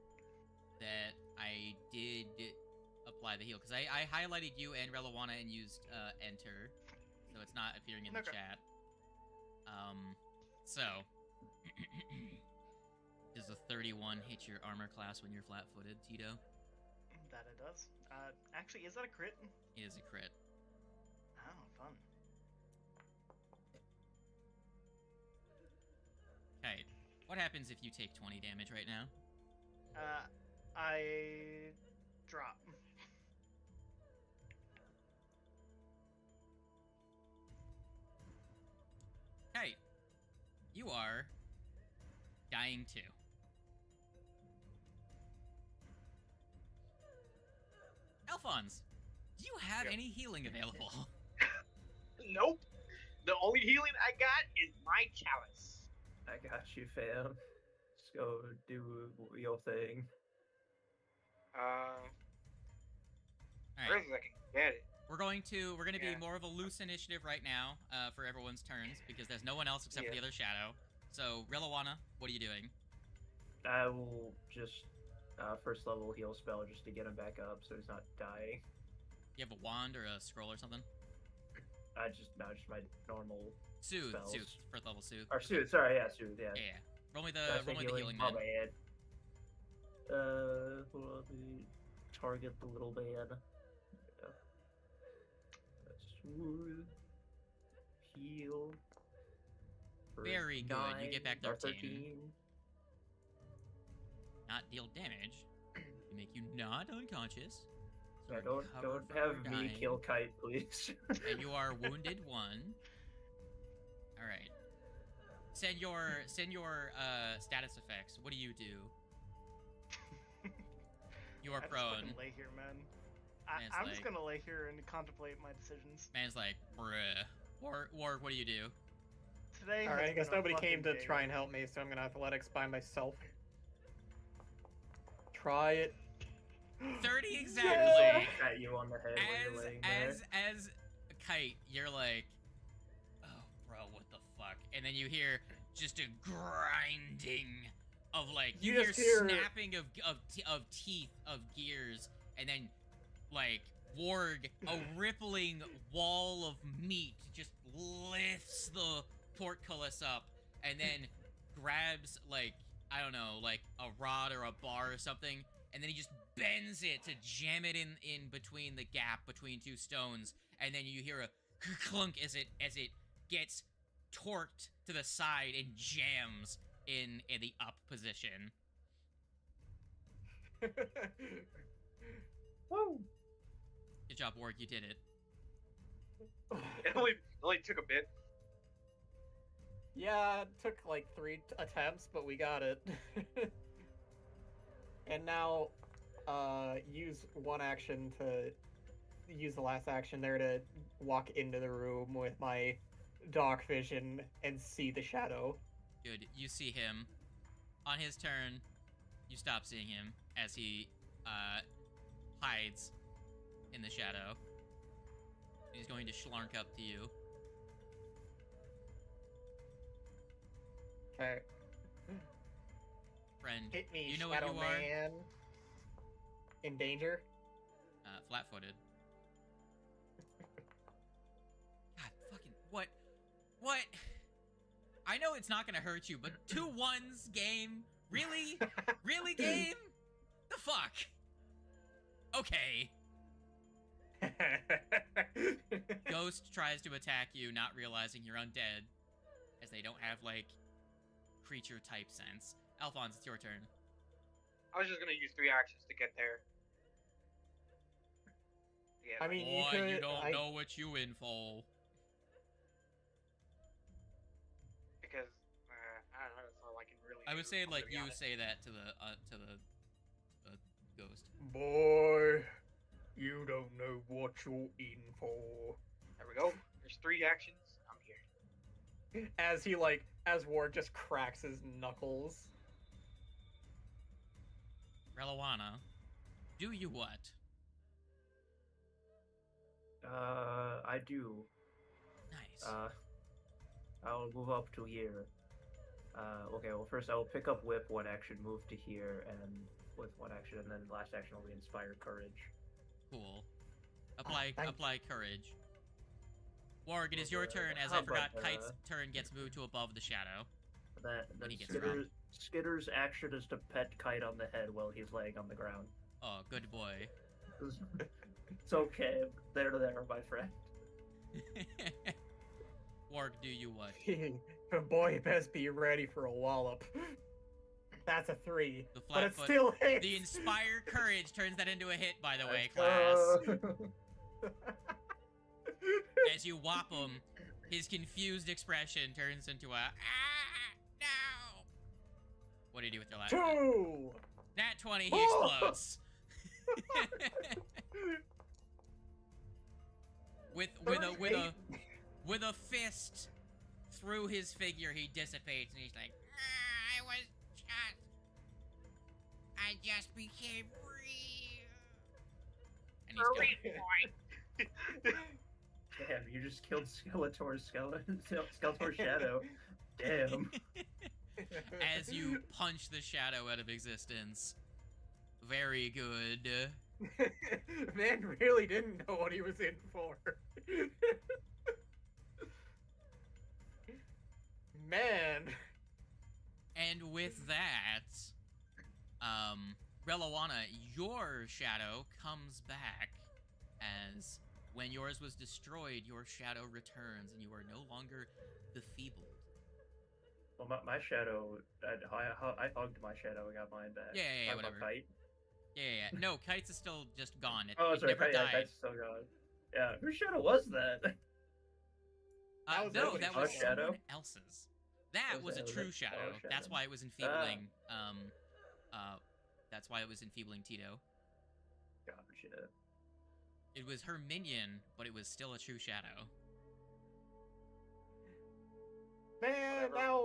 that I did apply the heal because I highlighted you and Relawana and used enter, so it's not appearing in the Okay. chat. So does a 31 hit your armor class when you're flat-footed, Tito? That it does. Actually, is that a crit? It is a crit. Oh, fun. Okay, what happens if you take 20 damage right now? I drop. Hey, you are dying too. Alphonse, do you have Yep. any healing available? Nope. The only healing I got is my chalice. I got you, fam. Just go do your thing. All Where right. is I can get it? We're going to be Yeah. more of a loose initiative right now for everyone's turns because there's no one else except for the Yeah. other shadow. So, Rilawana, what are you doing? I will just first level heal spell just to get him back up so he's not dying. You have a wand or a scroll or something? Just my normal Soothe, spells. first level soothe. Or soothe, sorry, yeah, soothe, yeah. Yeah. Roll me Did I the say healing My man. bad. Hold on, let me target the little man. Yeah. Soothe. Heal. For Very good. You get back 9 or 13. Not deal damage. To make you not unconscious. So Yeah, don't recover from have your me dying. kill Kite, please. And you are wounded 1. All right. Send your status effects. What do? You are I just prone. fucking lay here, man. Man's I'm just like- gonna lay here and contemplate my decisions. Man's like, bruh. Warg, what do you do? Today. All right, I has guess been a nobody came to fucking day. try and help me, so I'm gonna athletics by myself. Try it. 30 Just exactly. pat you on the head when you're laying there. As Kite, you're like, oh, bro, what the fuck? And then you hear just a grinding of like you You hear just hear- snapping of teeth of gears, and then like Warg, a rippling wall of meat just lifts the portcullis up, and then grabs like I don't know, like a rod or a bar or something, and then he just bends it to jam it in between the gap between two stones, and then you hear a clunk as it gets torqued to the side and jams in the up position. Woo! Good job, Warg, you did it. It only took a bit. Yeah, it took like 3 attempts, but we got it. And now, use one action to use the last action there to walk into the room with my dark vision and see the shadow. Good. You see him. On his turn, you stop seeing him as he hides in the shadow. He's going to schlark up to you. Okay. Friend, Hit me, you know what Shadow you are? Man. In danger? Flat-footed. God, fucking what? What? I know it's not gonna hurt you, but 2-1s game? Really? Really, game? The fuck? Okay. Ghost tries to attack you, not realizing you're undead, as they don't have, like, creature type sense. Alphonse, it's your turn. I was just gonna use 3 actions to get there. Yeah, I mean, Boy, you could- don't I- know what you in for. because I don't know. That's all I can really. I would do, say, to like, be you honest. say that to the ghost. Boy, you don't know what you're in for. There we go. There's 3 actions. I'm here. As Ward just cracks his knuckles. Relawana, do you what? I do. Nice. I'll move up to here. Okay, well first I will pick up whip, one action, move to here, and with one action, and then last action will be inspire courage. Cool. Apply thank- apply courage. Warg, it is your turn, as How I forgot about, Kite's turn gets moved to above the shadow. Then he gets Skitter's action is to pet Kite on the head while he's laying on the ground. Oh, good boy. It's okay. There, my friend. Warg, do you what? Boy, best be ready for a wallop. That's a 3. The But it flat foot. still hits. The inspire courage turns that into a hit, by the way, class. As you whop him, his confused expression turns into a no. What do you do with your last? 2. Nat 20, he Oh! explodes. with a fist through his figure, he dissipates, and he's like, I just became real. And he's gone. Damn, you just killed Skeletor's shadow. Damn. As you punch the shadow out of existence. Very good. Man really didn't know what he was in for. Man. And with that, Relawana, your shadow comes back as when yours was destroyed, your shadow returns and you are no longer defeebled. Well, my shadow, I hugged my shadow and got mine back. Yeah, Talking whatever. about Kite? Yeah. No, Kite's is still just gone. It Sorry, never died. Kite's still gone. Yeah, whose shadow was that? That was shadow? someone else's. That was a true shadow. That's why it was enfeebling. That's why it was enfeebling Tito. Gotcha. It was her minion, but it was still a true shadow. Man, now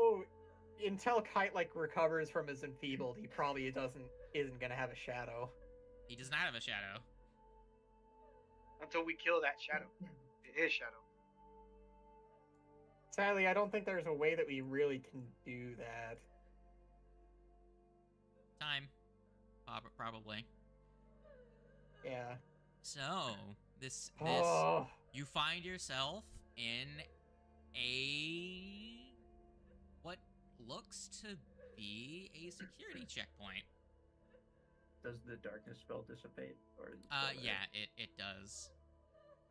until Kite recovers from his enfeebled, he probably isn't gonna have a shadow. He does not have a shadow. Until we kill that shadow. His shadow. Sadly, I don't think there's a way that we really can do that. Time. Probably. Yeah. So, this you find yourself in a what looks to be a security checkpoint. Does the darkness spell dissipate? Or yeah, it does.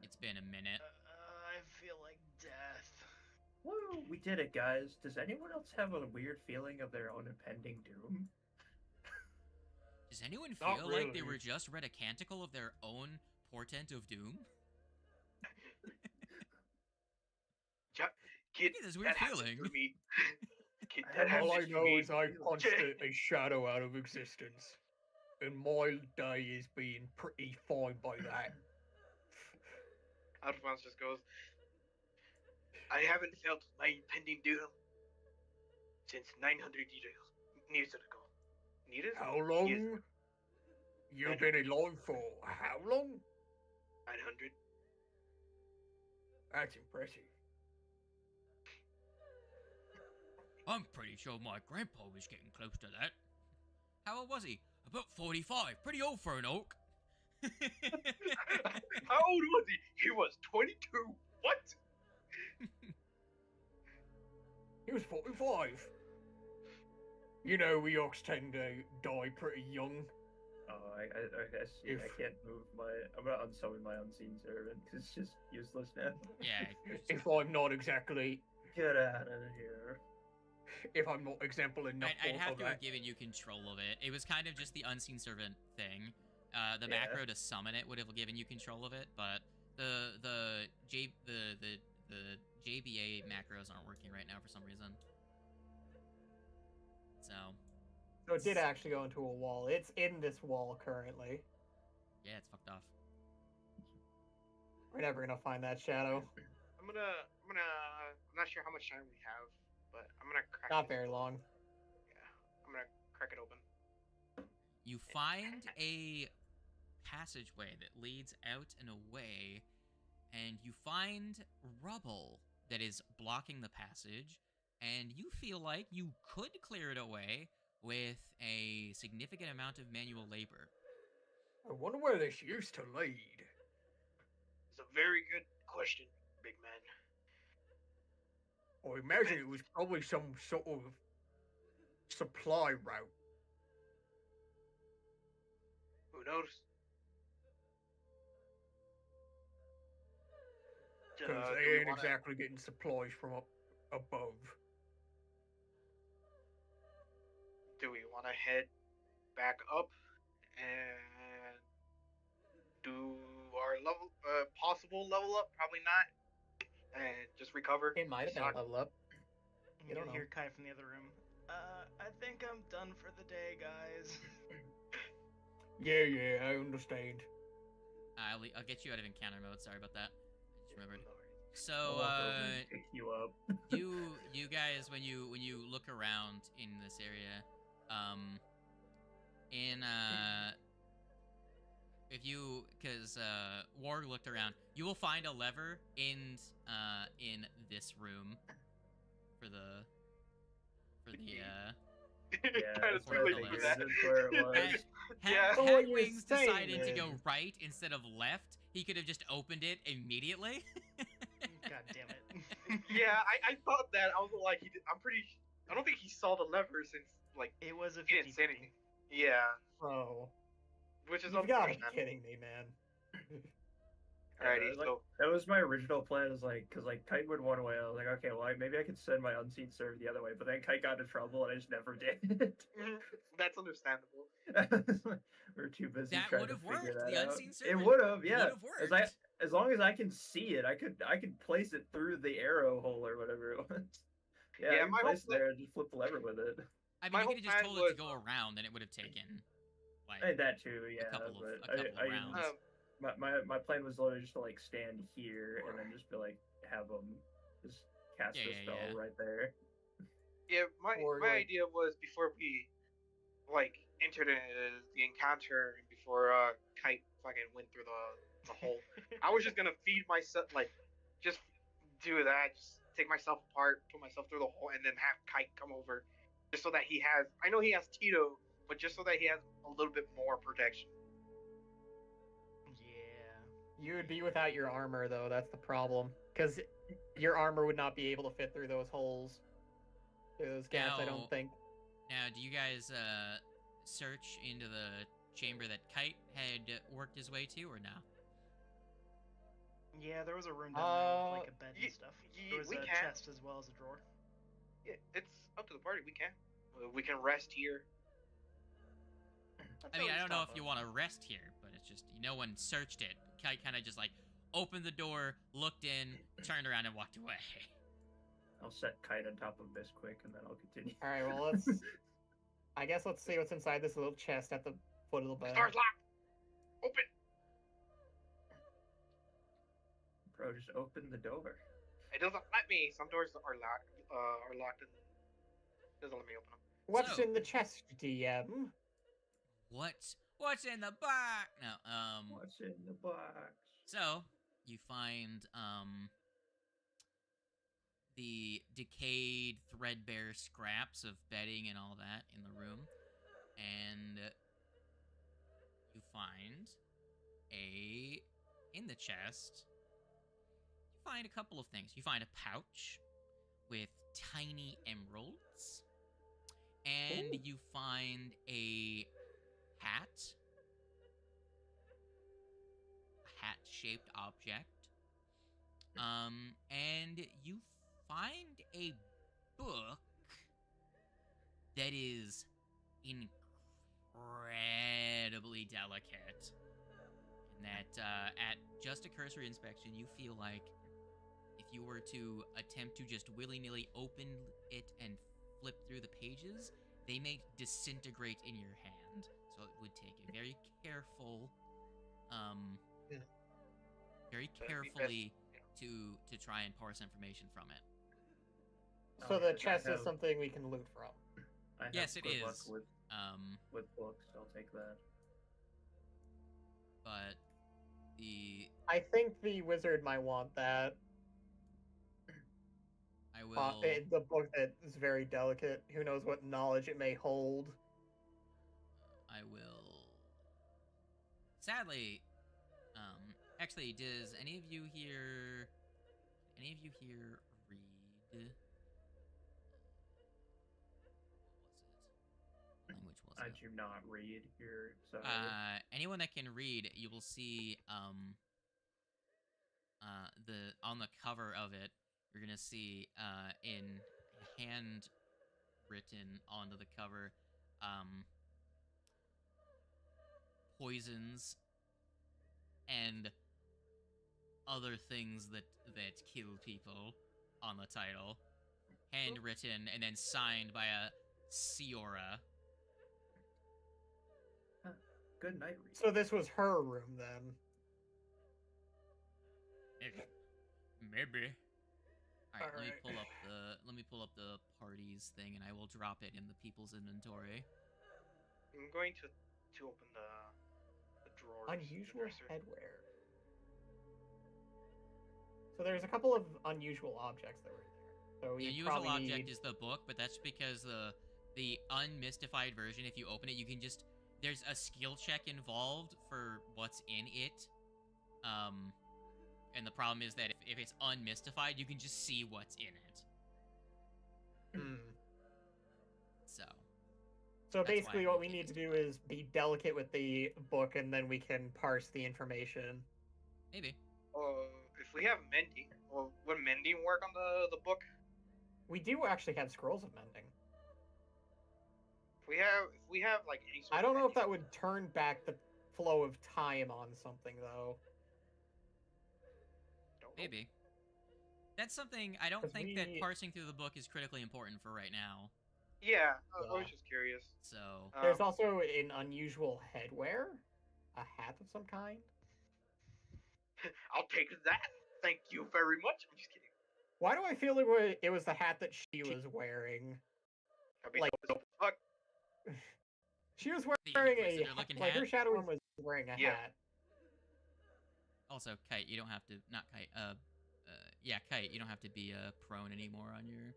It's been a minute. I feel like death. Woo! We did it, guys. Does anyone else have a weird feeling of their own impending doom? Does anyone Not feel like they really. were just read a canticle of their own portent of doom? Kid, Look at this weird that happened feeling. to me. Kid, I that have All I happened to know me. is I punched a shadow out of existence. And my day is being pretty fine by that. Alphonse just goes, I haven't felt my impending doom since 900 years ago. How long? You've been alive for how long? 900. That's impressive. I'm pretty sure my grandpa was getting close to that. How old was he? About 45. Pretty old for an orc. How old was he? He was 22. What? He was 45. You know, we orcs tend to die pretty young. Oh, I see. I can't move I'm gonna unsummon my unseen servant because it's just useless now. Yeah. If I'm not exactly... Get out of here. If I'm not example enough I'd have of to that. have given you control of it. It was kind of just the unseen servant thing. The Yeah. macro to summon it would have given you control of it, but the JBA macros aren't working right now for some reason. So it did actually go into a wall. It's in this wall currently. Yeah, it's fucked off. We're never gonna find that shadow. I'm not sure how much time we have, but I'm gonna crack Not this very door. long. Yeah, I'm gonna crack it open. You find a passageway that leads out and away, and you find rubble that is blocking the passage, and you feel like you could clear it away with a significant amount of manual labor. I wonder where this used to lead. It's a very good question, big man. I imagine it was probably some sort of supply route. Who knows? Because do they we ain't wanna- exactly getting supplies from up above. Do we want to head back up and do our possible level up? Probably not. And just recover. It might have been a level up. You don't can know. hear Kai from the other room. I think I'm done for the day, guys. Yeah, I understand. I'll get you out of encounter mode. Sorry about that. remembered. No worries. So I'll walk over and pick you up. you guys when you look around in this area, in if you because Warg looked around, you will find a lever in this room for the Yeah, Kind of that's too what I late figured. for that. That's where it was. Had So what you're Wings saying decided to go is- right instead of left, he could have just opened it immediately. God damn it. Yeah, I thought that. I was like, I don't think he saw the lever since like It was a he 50 didn't say anything. Yeah, Bro, which is you've got to be understandable. kidding me, man. Alrighty, Like, so that was my original plan. Is like, cause like Kite went one way. I was like, okay, well, maybe I could send my unseen server the other way. But then Kite got into trouble, and I just never did. that's understandable. We were too busy That trying would to have figure worked. that The out. unseen It server would have, yeah. would have worked. As long as I can see it, I could place it through the arrow hole or whatever it was. Yeah, Yeah, I can my place it whole there and just flip the lever with it. I my mean, you whole could have just plan told it to was, go around, and it would have taken like I had that too, yeah. couple of but rounds. my plan was literally just to like stand here and then just be like have them just cast Yeah, a yeah, spell yeah. right there. Yeah, my Or, my like- idea was before we like entered the encounter and before Kite fucking went through the hole, I was just gonna feed myself, like just do that, just take myself apart, put myself through the hole, and then have Kite come over, just so that he has. I know he has Tito, but just so that he has a little bit more protection. Yeah. You would be without your armor, though. That's the problem. Because your armor would not be able to fit through those holes. Through those gaps, I Now- don't think. Now, do you guys search into the chamber that Kite had worked his way to, or no? Yeah, there was a room down there with like a bed ye- and stuff. There was we a can. chest as well as a drawer. Yeah, it's up to the party. We can rest here. I mean, I don't know if you want to rest here, but it's just no one searched it. Kite kind of just like opened the door, looked in, turned around, and walked away. I'll set Kite on top of this quick and then I'll continue. Alright, well, let's. I guess let's see what's inside this little chest at the foot of the The bed. door's locked. Open. Bro, just open the door. It doesn't let me. Some doors are locked and doesn't let me open them. What's So- in the chest, DM? What's in the box? No, What's in the box? So you find the decayed, threadbare scraps of bedding and all that in the room, and you find in the chest. You find a couple of things. You find a pouch with tiny emeralds, and Ooh. you find a hat. Hat-shaped object. And you find a book that is incredibly delicate. And that, at just a cursory inspection, you feel like if you were to attempt to just willy-nilly open it and flip through the pages, they may disintegrate in your hand. So it would take a very careful, Yeah. very That'd be best, carefully yeah. to try and parse information from it. So Oh, the yeah, I chest is have- something we can loot from. I have Yes, it good luck is. with books. I'll take that. But the I think the wizard might want that. I will. The book that is very delicate. Who knows what knowledge it may hold. I will. Sadly, actually, does any of you here read? What language was I it? do not read here, so Anyone that can read, you will see the on the cover of it, you're gonna see in hand written onto the cover poisons and other things that kill people on the title, handwritten and then signed by a Siora. good night read. So this was her room then. Maybe. Maybe. All right, Alright. let me pull up the parties thing, and I will drop it in the people's inventory. I'm going to open the drawers. Unusual the dresser. headwear. So there's a couple of unusual objects that were in there. So The we unusual probably object need... is the book, but that's because the unmystified version, if you open it, you can just there's a skill check involved for what's in it. And the problem is that if it's unmystified, you can just see what's in it. Hmm. So So that's why basically I what we make it need to do mystified. is be delicate with the book, and then we can parse the information. Maybe. If we have mending, well, would mending work on the book? We do actually have scrolls of mending. If we have like any sort I of don't know if mending, that would turn back the flow of time on something, though. don't know. Maybe. That's something I don't 'Cause think that we- parsing through the book is critically important for right now. Yeah, I Yeah. was just curious. So There's also an unusual headwear, a hat of some kind. I'll take that. Thank you very much. I'm just kidding. Why do I feel it was the hat that she was wearing? I mean, Like- dope as fuck. She was The wearing a Inquisitor-looking like her hat? shadow one was wearing a Yeah. hat. also, Kite, you don't have to not Kite. Yeah, Kite, you don't have to be prone anymore on your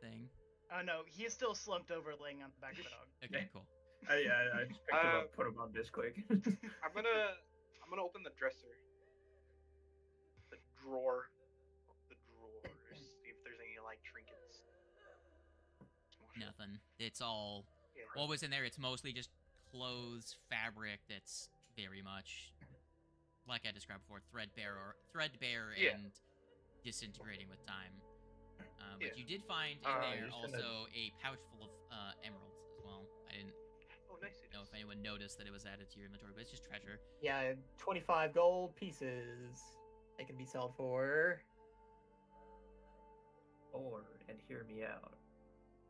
thing. Oh no, he is still slumped over laying on the back of a dog. Okay, cool. I just picked him up, put him on this quick. I'm gonna open the dresser, the drawers, see if there's any like trinkets. Small shit. Nothing. It's all Yeah. what was in there. It's mostly just clothes, fabric that's very much like I described before, threadbare Yeah. and disintegrating with time. But Yeah. you did find in Uh, there you're just gonna- also a pouch full of emeralds as well. I didn't Oh, nice. know if anyone noticed that it was added to your inventory, but it's just treasure. Yeah, 25 gold pieces. They can be sold for. Or, and hear me out,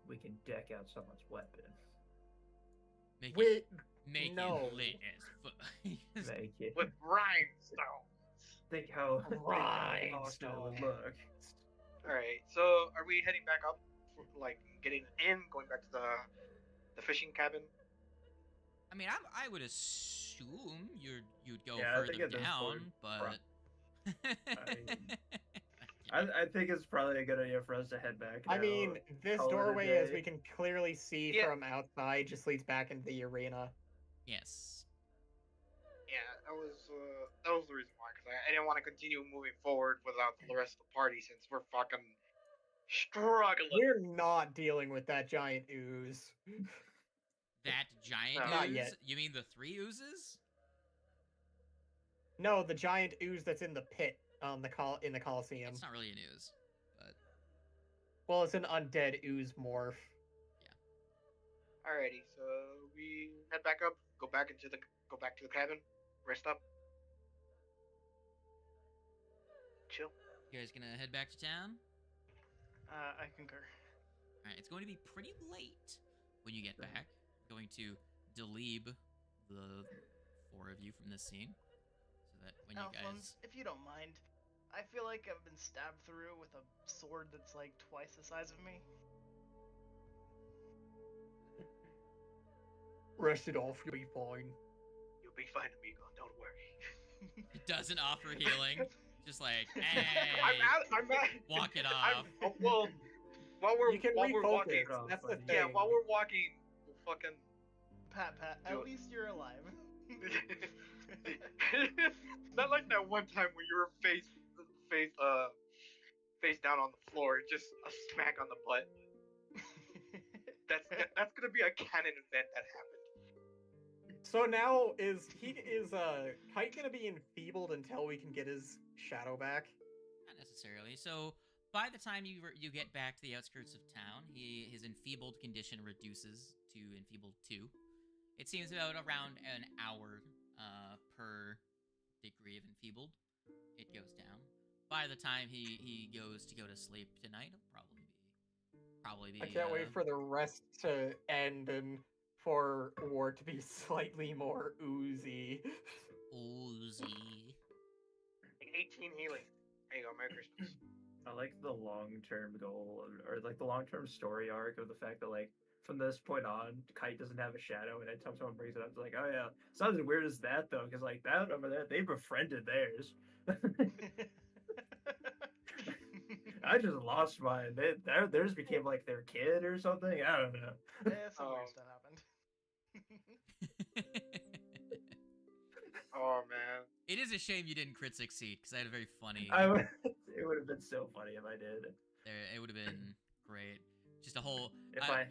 we can deck out someone's weapon. Make Wait, it no. lit as fuck. Make it. With rhinestones. Think how awesome it would Rhinestone. look. All right. So, are we heading back up? Like getting in, going back to the fishing cabin? I mean, I would assume you'd go Yeah, I think further at this point, down, but I think it's probably a good idea for us to head back. I now, mean, this call it a doorway, as day. we can clearly see Yeah. from outside, just leads back into the arena. yes. Yeah, that was the reason why, because I didn't want to continue moving forward without the rest of the party since we're fucking struggling. We're not dealing with that giant ooze. That giant No. Not ooze? yet. You mean the 3 oozes? No, the giant ooze that's in the pit on in the Coliseum. It's not really an ooze, but Well, it's an undead ooze morph. Alrighty, so we head back up, go back to the cabin, rest up, chill. you guys gonna head back to town? I concur. Alright, it's going to be pretty late when you get back. I'm going to delete the 4 of you from this scene. So that when you Alphonse, guys if you don't mind, I feel like I've been stabbed through with a sword that's like twice the size of me. Rest it off, you'll be fine. You'll be fine, amigo. Don't worry. it doesn't offer healing, just like, hey, I'm out. walk it I'm, off. well, while we're You can while we're refocus. walking, Oh, That's the buddy. thing. yeah, while we're walking, we'll fucking. Pat, Do at it. least you're alive. Not like that one time when you were face down on the floor, just a smack on the butt. That's gonna be a canon event that happened. So now is Kite gonna be enfeebled until we can get his shadow back? Not necessarily. So by the time you get back to the outskirts of town, his enfeebled condition reduces to enfeebled 2. It seems about around an hour per degree of enfeebled. It goes down. By the time he goes to go to sleep tonight, it'll probably be. I can't wait for the rest to end and for War to be slightly more oozy. Oozy. Like 18 healing. There you go, Merry Christmas. I like the long-term goal or like the long-term story arc of the fact that like from this point on, Kite doesn't have a shadow, and anytime someone brings it up, it's like, oh yeah, it's not as weird as that though, because like that over there, they befriended theirs. I just lost mine. Theirs became like their kid or something. I don't know. Some weird stuff happened. Oh man. It is a shame you didn't crit succeed because I had a very funny. It would have been so funny if I did. It would have been great. Just a whole. If I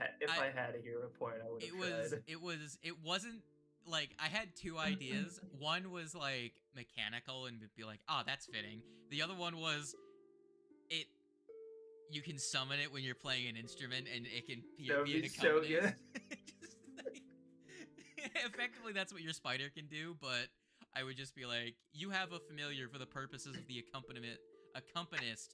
had a hero point, I would have tried. It wasn't like I had two ideas. One was like mechanical and would be like, oh, that's fitting. The other one was it. You can summon it when you're playing an instrument, and it can be an accompanist. So good. Effectively, that's what your spider can do, but I would just be like, you have a familiar for the purposes of the accompanist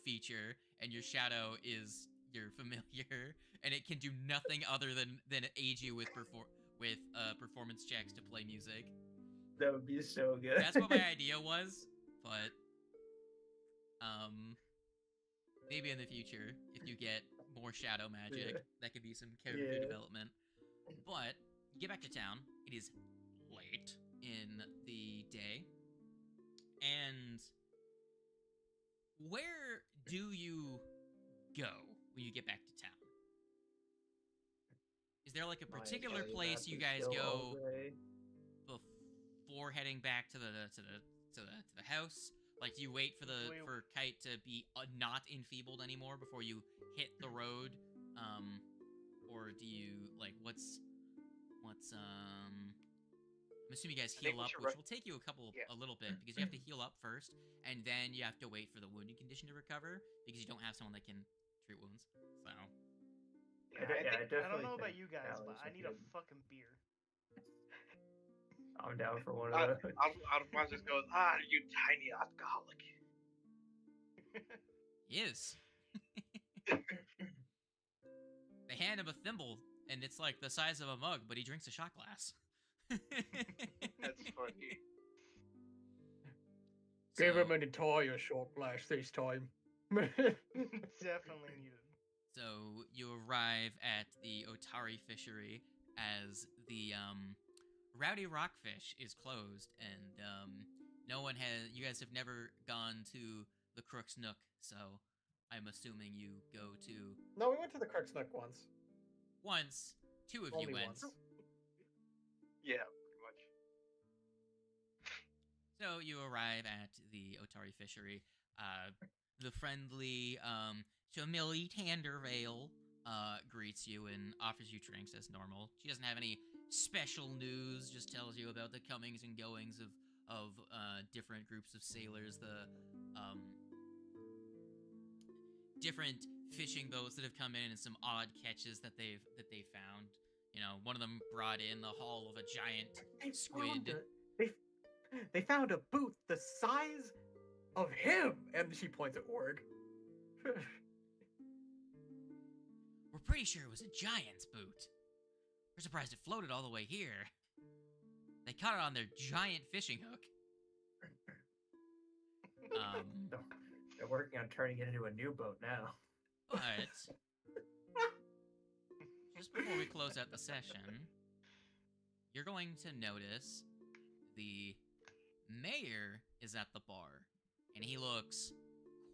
feature, and your shadow is your familiar, and it can do nothing other than aid you with performance checks to play music. That would be so good. That's what my idea was, but maybe in the future, if you get more shadow magic, that could be some character development. But you get back to town. It is late in the day. And where do you go when you get back to town? Is there like a particular place you guys go before heading back to the house? Like, do you wait for Kite to be not enfeebled anymore before you hit the road? Or do you like what's I'm assuming you guys heal up, which will take you a little bit because you have to heal up first, and then you have to wait for the wounding condition to recover because you don't have someone that can treat wounds. So I don't know about you guys, but I need a fucking beer. I'm down for one of those. Alphonse just goes, you tiny alcoholic. He is. They hand him a thimble, and it's like the size of a mug, but he drinks a shot glass. That's funny. Give him an entire shot glass this time. Definitely needed. So you arrive at the Otari fishery as the Rowdy Rockfish is closed, and you guys have never gone to the Crook's Nook, so I'm assuming you go to... No, we went to the Crook's Nook once. Once. Two of Only you went. once. Yeah, pretty much. So you arrive at the Otari fishery. The friendly Chamili Tandervale greets you and offers you drinks as normal. She doesn't have any special news, just tells you about the comings and goings of different groups of sailors, the different fishing boats that have come in, and some odd catches that they've found. You know, one of them brought in the hull of a giant squid. They found a boot the size of him, and she points at Org. We're pretty sure it was a giant's boot. We're surprised it floated all the way here. They caught it on their giant fishing hook. They're working on turning it into a new boat now. But just before we close out the session, you're going to notice the mayor is at the bar, and he looks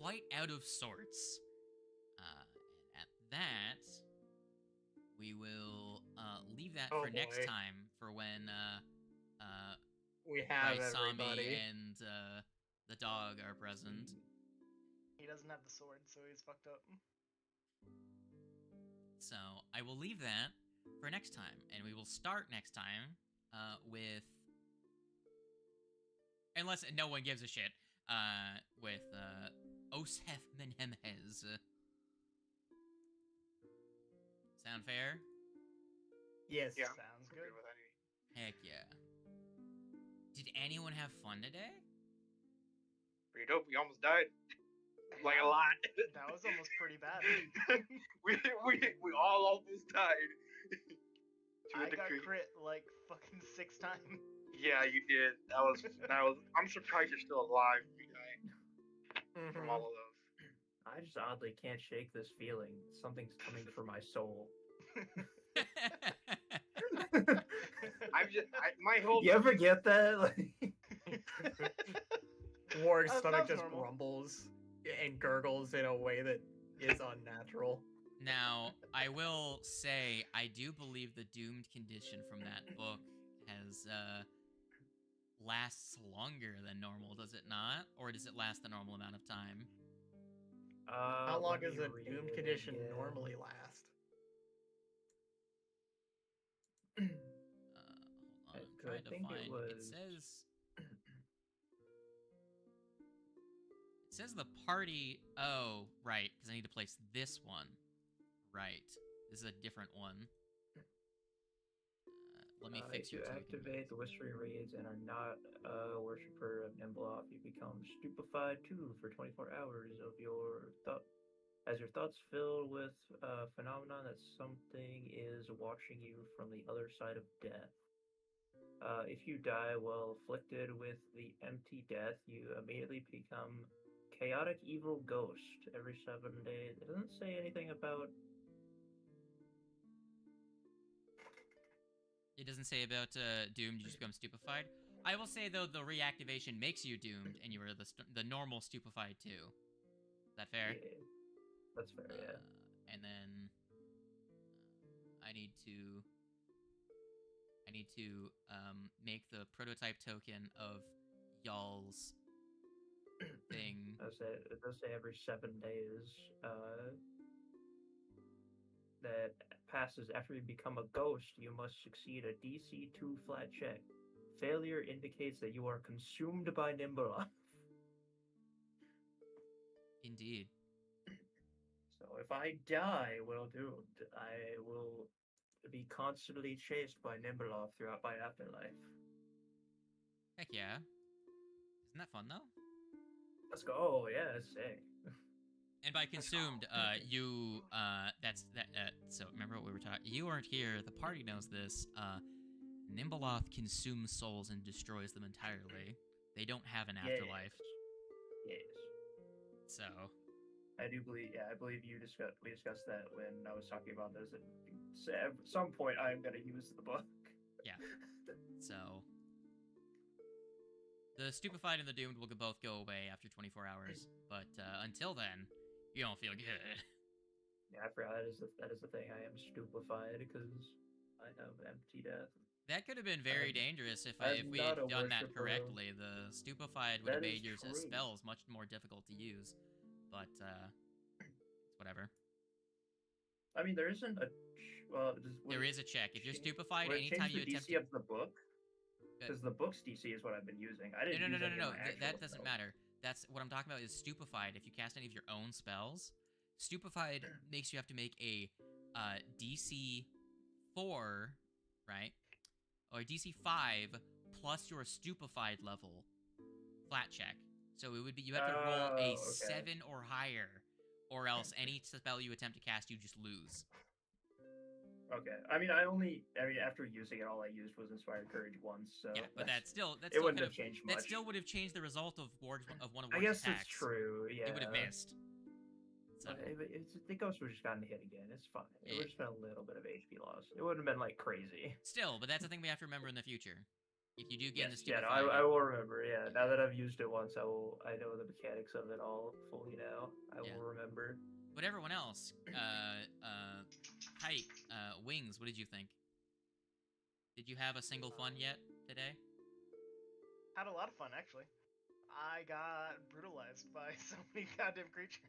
quite out of sorts. And at that, we will leave that for next time, for when we have Raisami everybody and the dog are present. He doesn't have the sword, so he's fucked up. So I will leave that for next time, and we will start next time with, unless no one gives a shit, with Osef Menhemhez. Sound fair? Yes. Yeah. Sounds good. With any. Heck yeah. Did anyone have fun today? Pretty dope. We almost died. Like a lot. That was almost pretty bad. we all almost died. I got crit like fucking 6 times. Yeah, you did. That was. I'm surprised you're still alive, you guy. from Mhm. all of those. I just oddly can't shake this feeling. Something's coming for my soul. My whole. You ever get that? Like, Warg's stomach sounds just normal. grumbles and gurgles in a way that is unnatural. Now, I will say, I do believe the doomed condition from that book has lasts longer than normal, does it not? Or does it last the normal amount of time? How long let me does a read doomed it condition again. normally last? Hold on, I'm I trying to think find. it It was. says. It says the party. Oh, right, because I need to place this one. Right, this is a different one. Let me fix If you your token. activate the Whispery Raids and are not a worshiper of Nimbloff, you become stupefied too for 24 hours of your thought. As your thoughts fill with phenomenon that something is watching you from the other side of death. If you die while afflicted with the empty death, you immediately become chaotic evil ghost every 7 days. It doesn't say anything about. It doesn't say about doomed. You just become stupefied. I will say though, the reactivation makes you doomed, and you are the normal stupefied too. Is that fair? Yeah, that's fair. Yeah. And then I need to make the prototype token of y'all's thing. It does say every 7 days. That passes after you become a ghost, you must succeed a DC 2 flat check. Failure indicates that you are consumed by Nimbloff. Indeed. So if I die while doomed, I will be constantly chased by Nimbloff throughout my afterlife. Heck yeah. Isn't that fun though? Let's go. Yeah, that's sick. And by consumed, so remember what we were talking. You aren't here. The party knows this. Nimbleoth consumes souls and destroys them entirely. They don't have an afterlife. Yes. So. I do believe. Yeah, I believe we discussed that when I was talking about this. At some point, I'm gonna use the book. Yeah. So. The stupefied and the doomed will both go away after 24 hours, but until then, you don't feel good. Yeah, I forgot that is the thing. I am stupefied because I have empty death. That could have been very dangerous if we not had a done that worshiper. correctly. The stupefied would have That made is your true. spells much more difficult to use, but it's whatever. I mean, there isn't a. Well, there is a check. If you're stupefied, would it anytime change you the attempt DC to... of the book, because the book's DC is what I've been using. I didn't use any of my actual That doesn't spells. matter. That's what I'm talking about. Is stupefied. If you cast any of your own spells, stupefied makes you have to make a DC 4, right, or DC 5 plus your stupefied level flat check. So it would be you have to roll a 7 or higher, or else any spell you attempt to cast, you just lose. Okay. I mean, after using it, all I used was Inspired Courage once. So yeah, but that still wouldn't have changed much. That still would have changed the result of one of Warg's attacks. I guess it's true. Yeah, it would have missed. So. The ghost would have just gotten hit again. It's fine. It would have been a little bit of HP loss. It wouldn't have been like crazy. Still, but that's the thing we have to remember in the future. If you do get in the stupefied, I will remember. Yeah, now that I've used it once, I know the mechanics of it all fully now. I will remember. But everyone else, Kite, Wings, what did you think? Did you have a single fun yet today? Had a lot of fun, actually. I got brutalized by so many goddamn creatures.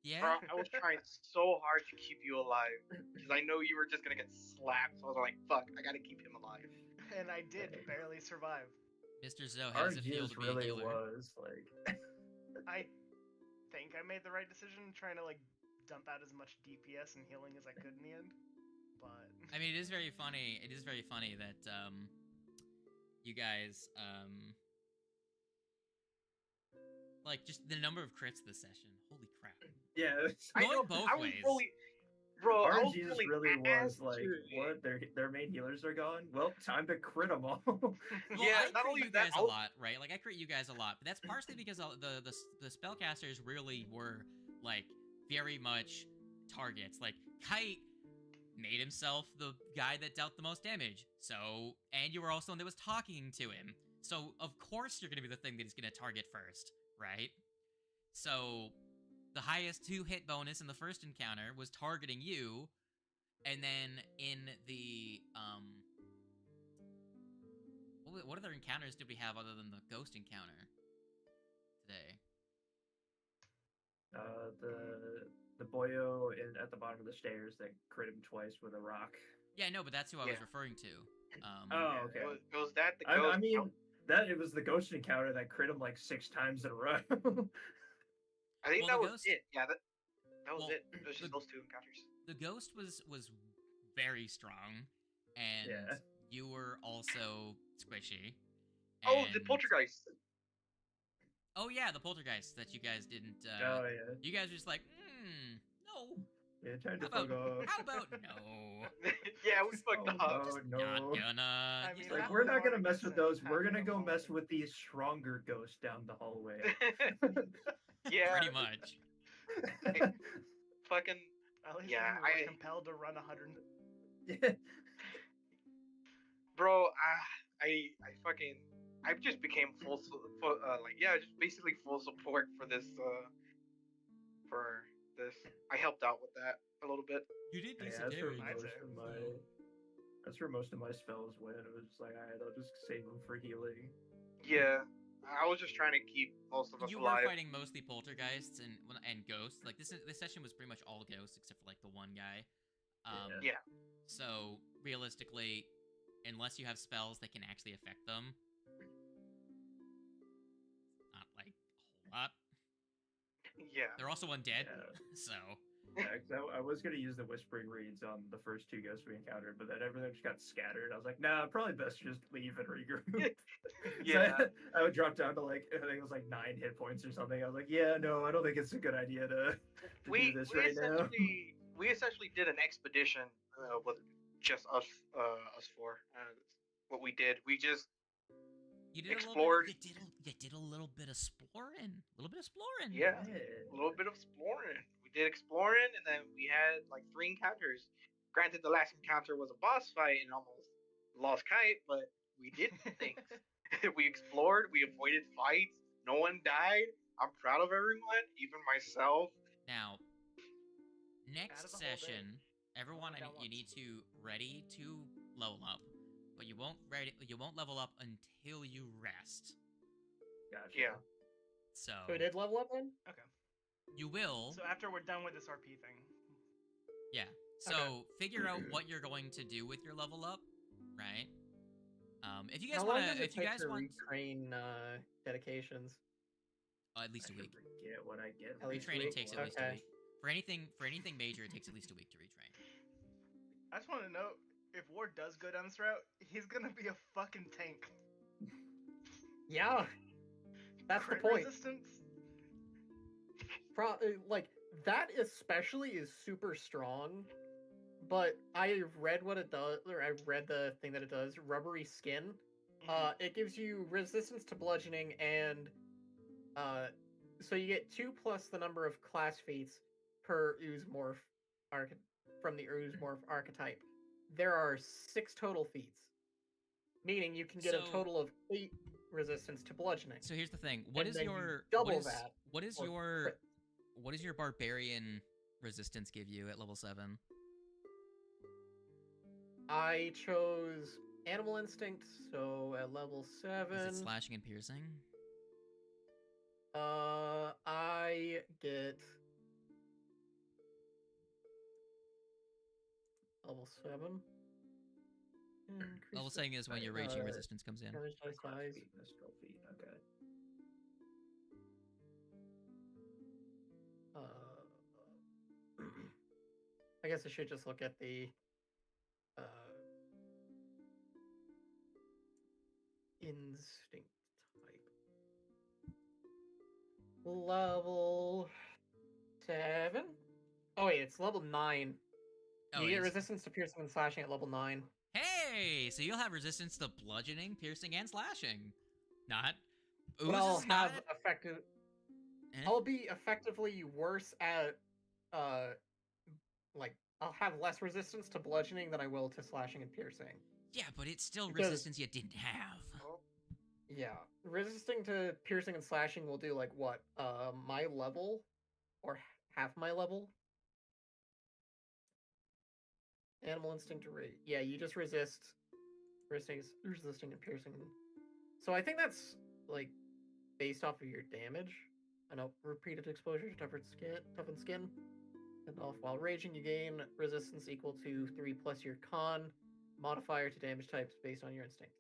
Yeah? Bro, I was trying so hard to keep you alive, because I know you were just gonna get slapped, so I was like, fuck, I gotta keep him alive. And I did barely survive. Mr. Zoe, how does it feel to be a healer? Was, like... I think I made the right decision trying to, like, dump out as much DPS and healing as I could in the end. But I mean, it is very funny. It is very funny that you guys like just the number of crits this session. Holy crap! Yeah, going both ways. Bro, I was RNG's pulling really was ass like, through it. what? Their main healers are gone. Well, time to crit them all. Well, Yeah, I not crit only you that, guys a lot, right? Like I crit you guys a lot, but that's partially because the spellcasters really were like very much targets. Like Kite made himself the guy that dealt the most damage. So, and you were also one that was talking to him. So, of course, you're going to be the thing that he's going to target first, right? So, the highest 2-hit bonus in the first encounter was targeting you, and then in the what other encounters did we have other than the ghost encounter today? The boyo at the bottom of the stairs that crit him twice with a rock. Yeah, no, but that's who I was Yeah. referring to. Oh, okay. It was that the ghost. I mean, that it was the ghost encounter that crit him like 6 times in a row. I think Well, that the was ghost- it. Yeah, that was well, it. It was just the- those two encounters. The ghost was very strong, and Yeah. you were also squishy. Oh, the and- poltergeist. Oh yeah, the poltergeist that you guys didn't. Oh yeah. You guys were just like, no. Yeah, time to How fuck off. How about no? Yeah, we fucked up. Oh no. Not gonna. I mean, you Like, that know. we're was not gonna already mess with said those. We're back gonna in go the mess hallway. with these stronger ghosts down the hallway. Yeah, Pretty much. fucking. At least Yeah, when we were compelled to run 100. Yeah. Bro, I fucking. I just became just basically full support for this. For this, I helped out with that a little bit. You did Yeah, decent damage. I'd say. that's where most of my spells went. It was just like, alright, I'll just save them for healing. Yeah, I was just trying to keep most of us You alive. were fighting mostly poltergeists and ghosts. Like this session was pretty much all ghosts except for like the one guy. Yeah. So realistically, unless you have spells that can actually affect them, not like a whole lot. Yeah. They're also undead, Yeah. so Yeah, 'cause I was gonna use the Whispering Reeds on the first 2 ghosts we encountered, but then everything just got scattered. I was like, nah, probably best to just leave and regroup. Yeah. So I would drop down to like, I think it was like 9 hit points or something. I was like, yeah, no, I don't think it's a good idea to do this right now. We essentially did an expedition with just us four. What we did, we just you did explored. You did a little bit of exploring. A little bit of exploring. Yeah, a little bit of exploring. We did exploring, and then we had like 3 encounters. Granted, the last encounter was a boss fight and almost lost Kite, but we did things. We explored. We avoided fights. No one died. I'm proud of everyone, even myself. Now, Out next of the whole day. session, everyone, Only down you once. need to ready to level up, but you won't level up until you rest. Gotcha. Yeah. So So we did level up then? Okay. you will, So after we're done with this RP thing. yeah. So figure out what you're going to do with your level up, right? If you guys How long want does to, it if you take guys to want, retrain dedications? at least a week. Get what I get. At least a Retraining week? takes at least a Okay. week. For anything major, it takes at least a week to retrain. I just want to know if Ward does go down this route, he's gonna be a fucking tank. Yeah. That's the Crit point. resistance. Like, that especially is super strong, but I read what it does, or I read the thing that it does, rubbery skin. It gives you resistance to bludgeoning, and so you get 2 plus the number of class feats per ooze morph from the ooze morph archetype. There are 6 total feats, meaning you can get a So- total of 8 resistance to bludgeoning. So here's the thing. What And is then you your double that what is for your crit. what does your barbarian resistance give you at level 7? I chose Animal Instinct, so at level 7, Is it slashing and piercing? I get level 7. Level 7 is when your raging resistance comes in. Damage dice Class size. feet, mystical feet. Okay. I guess I should just look at the instinct type. Level 7? Oh wait, it's level 9 Oh, You it get is. resistance to piercing and slashing at level 9. Hey, so you'll have resistance to bludgeoning, piercing, and slashing. Not. But Ooze I'll is have not. effective. Eh? I'll be effectively worse at, like, I'll have less resistance to bludgeoning than I will to slashing and piercing. Yeah, but it's still Because- resistance you didn't have. Oh, Yeah, resisting to piercing and slashing will do like what? My level, or half my level. Animal instinct rate. Yeah, you just resisting and piercing. So I think that's like based off of your damage. I know repeated exposure to toughened skin. And off while raging, you gain resistance equal to 3 plus your con modifier to damage types based on your instinct.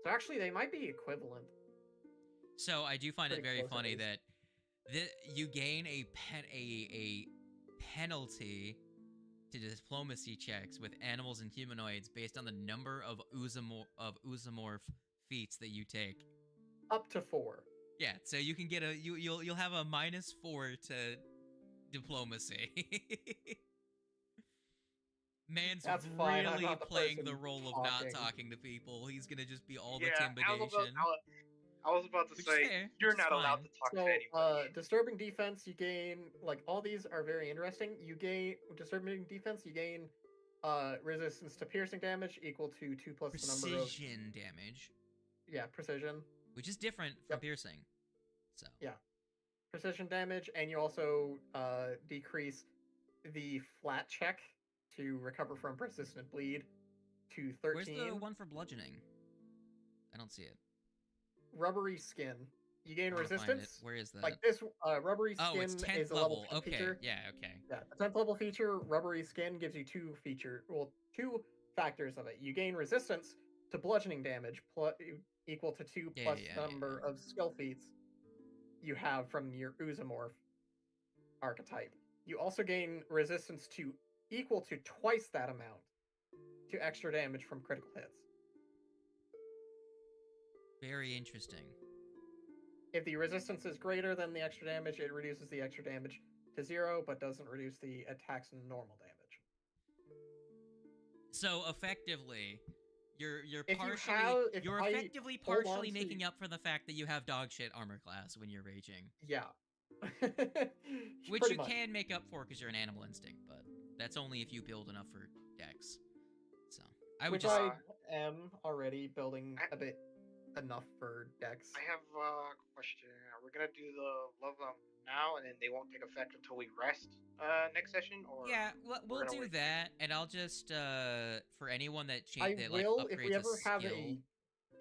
So actually, they might be equivalent. So I do find it Pretty very close, at funny least. that you gain a penalty to diplomacy checks with animals and humanoids based on the number of oozomorph feats that you take. Up to 4. Yeah, so you can get you'll have a -4 to diplomacy. Man's That's fine, I'm really not the playing the person role of not talking. talking to people. He's gonna just be all yeah, intimidation. I was about to Which is say fair, you're which is not allowed fine. to talk to So, anybody. disturbing defense, you gain, like, all these are very interesting. You gain, disturbing defense, you gain, resistance to piercing damage equal to 2 plus the number of, Precision damage, precision. which is different from Yep. piercing. So Yeah. Precision damage, and you also, decrease the flat check to recover from persistent bleed to 13. where's the one for bludgeoning? I don't see it. Rubbery skin. You gain I wanna find it. resistance. Where is that? Like this, rubbery skin Oh, it's 10th is a level level. 10 Okay, feature. yeah, okay. Yeah, the 10th level feature, rubbery skin, gives you two factors of it. You gain resistance to bludgeoning damage equal to 2 Yeah, plus yeah, the yeah, number of skill feats you have from your oozomorph archetype. You also gain resistance to equal to twice that amount to extra damage from critical hits. Very interesting. If the resistance is greater than the extra damage, it reduces the extra damage to 0, but doesn't reduce the attack's normal damage. So effectively, you're If you partially have- if you're I effectively hold on partially to- making up for the fact that you have dog shit armor class when you're raging, Yeah. which Pretty you much. can make up for because you're an animal instinct, but that's only if you build enough for dex. So I would Which just I am already building a bit enough for Dex. I have a question. Are we gonna do the love now, and then they won't take effect until we rest next session? Or yeah, we'll gonna do wait. that, and I'll just for anyone that I that will, like if upgrades we ever a have skill, if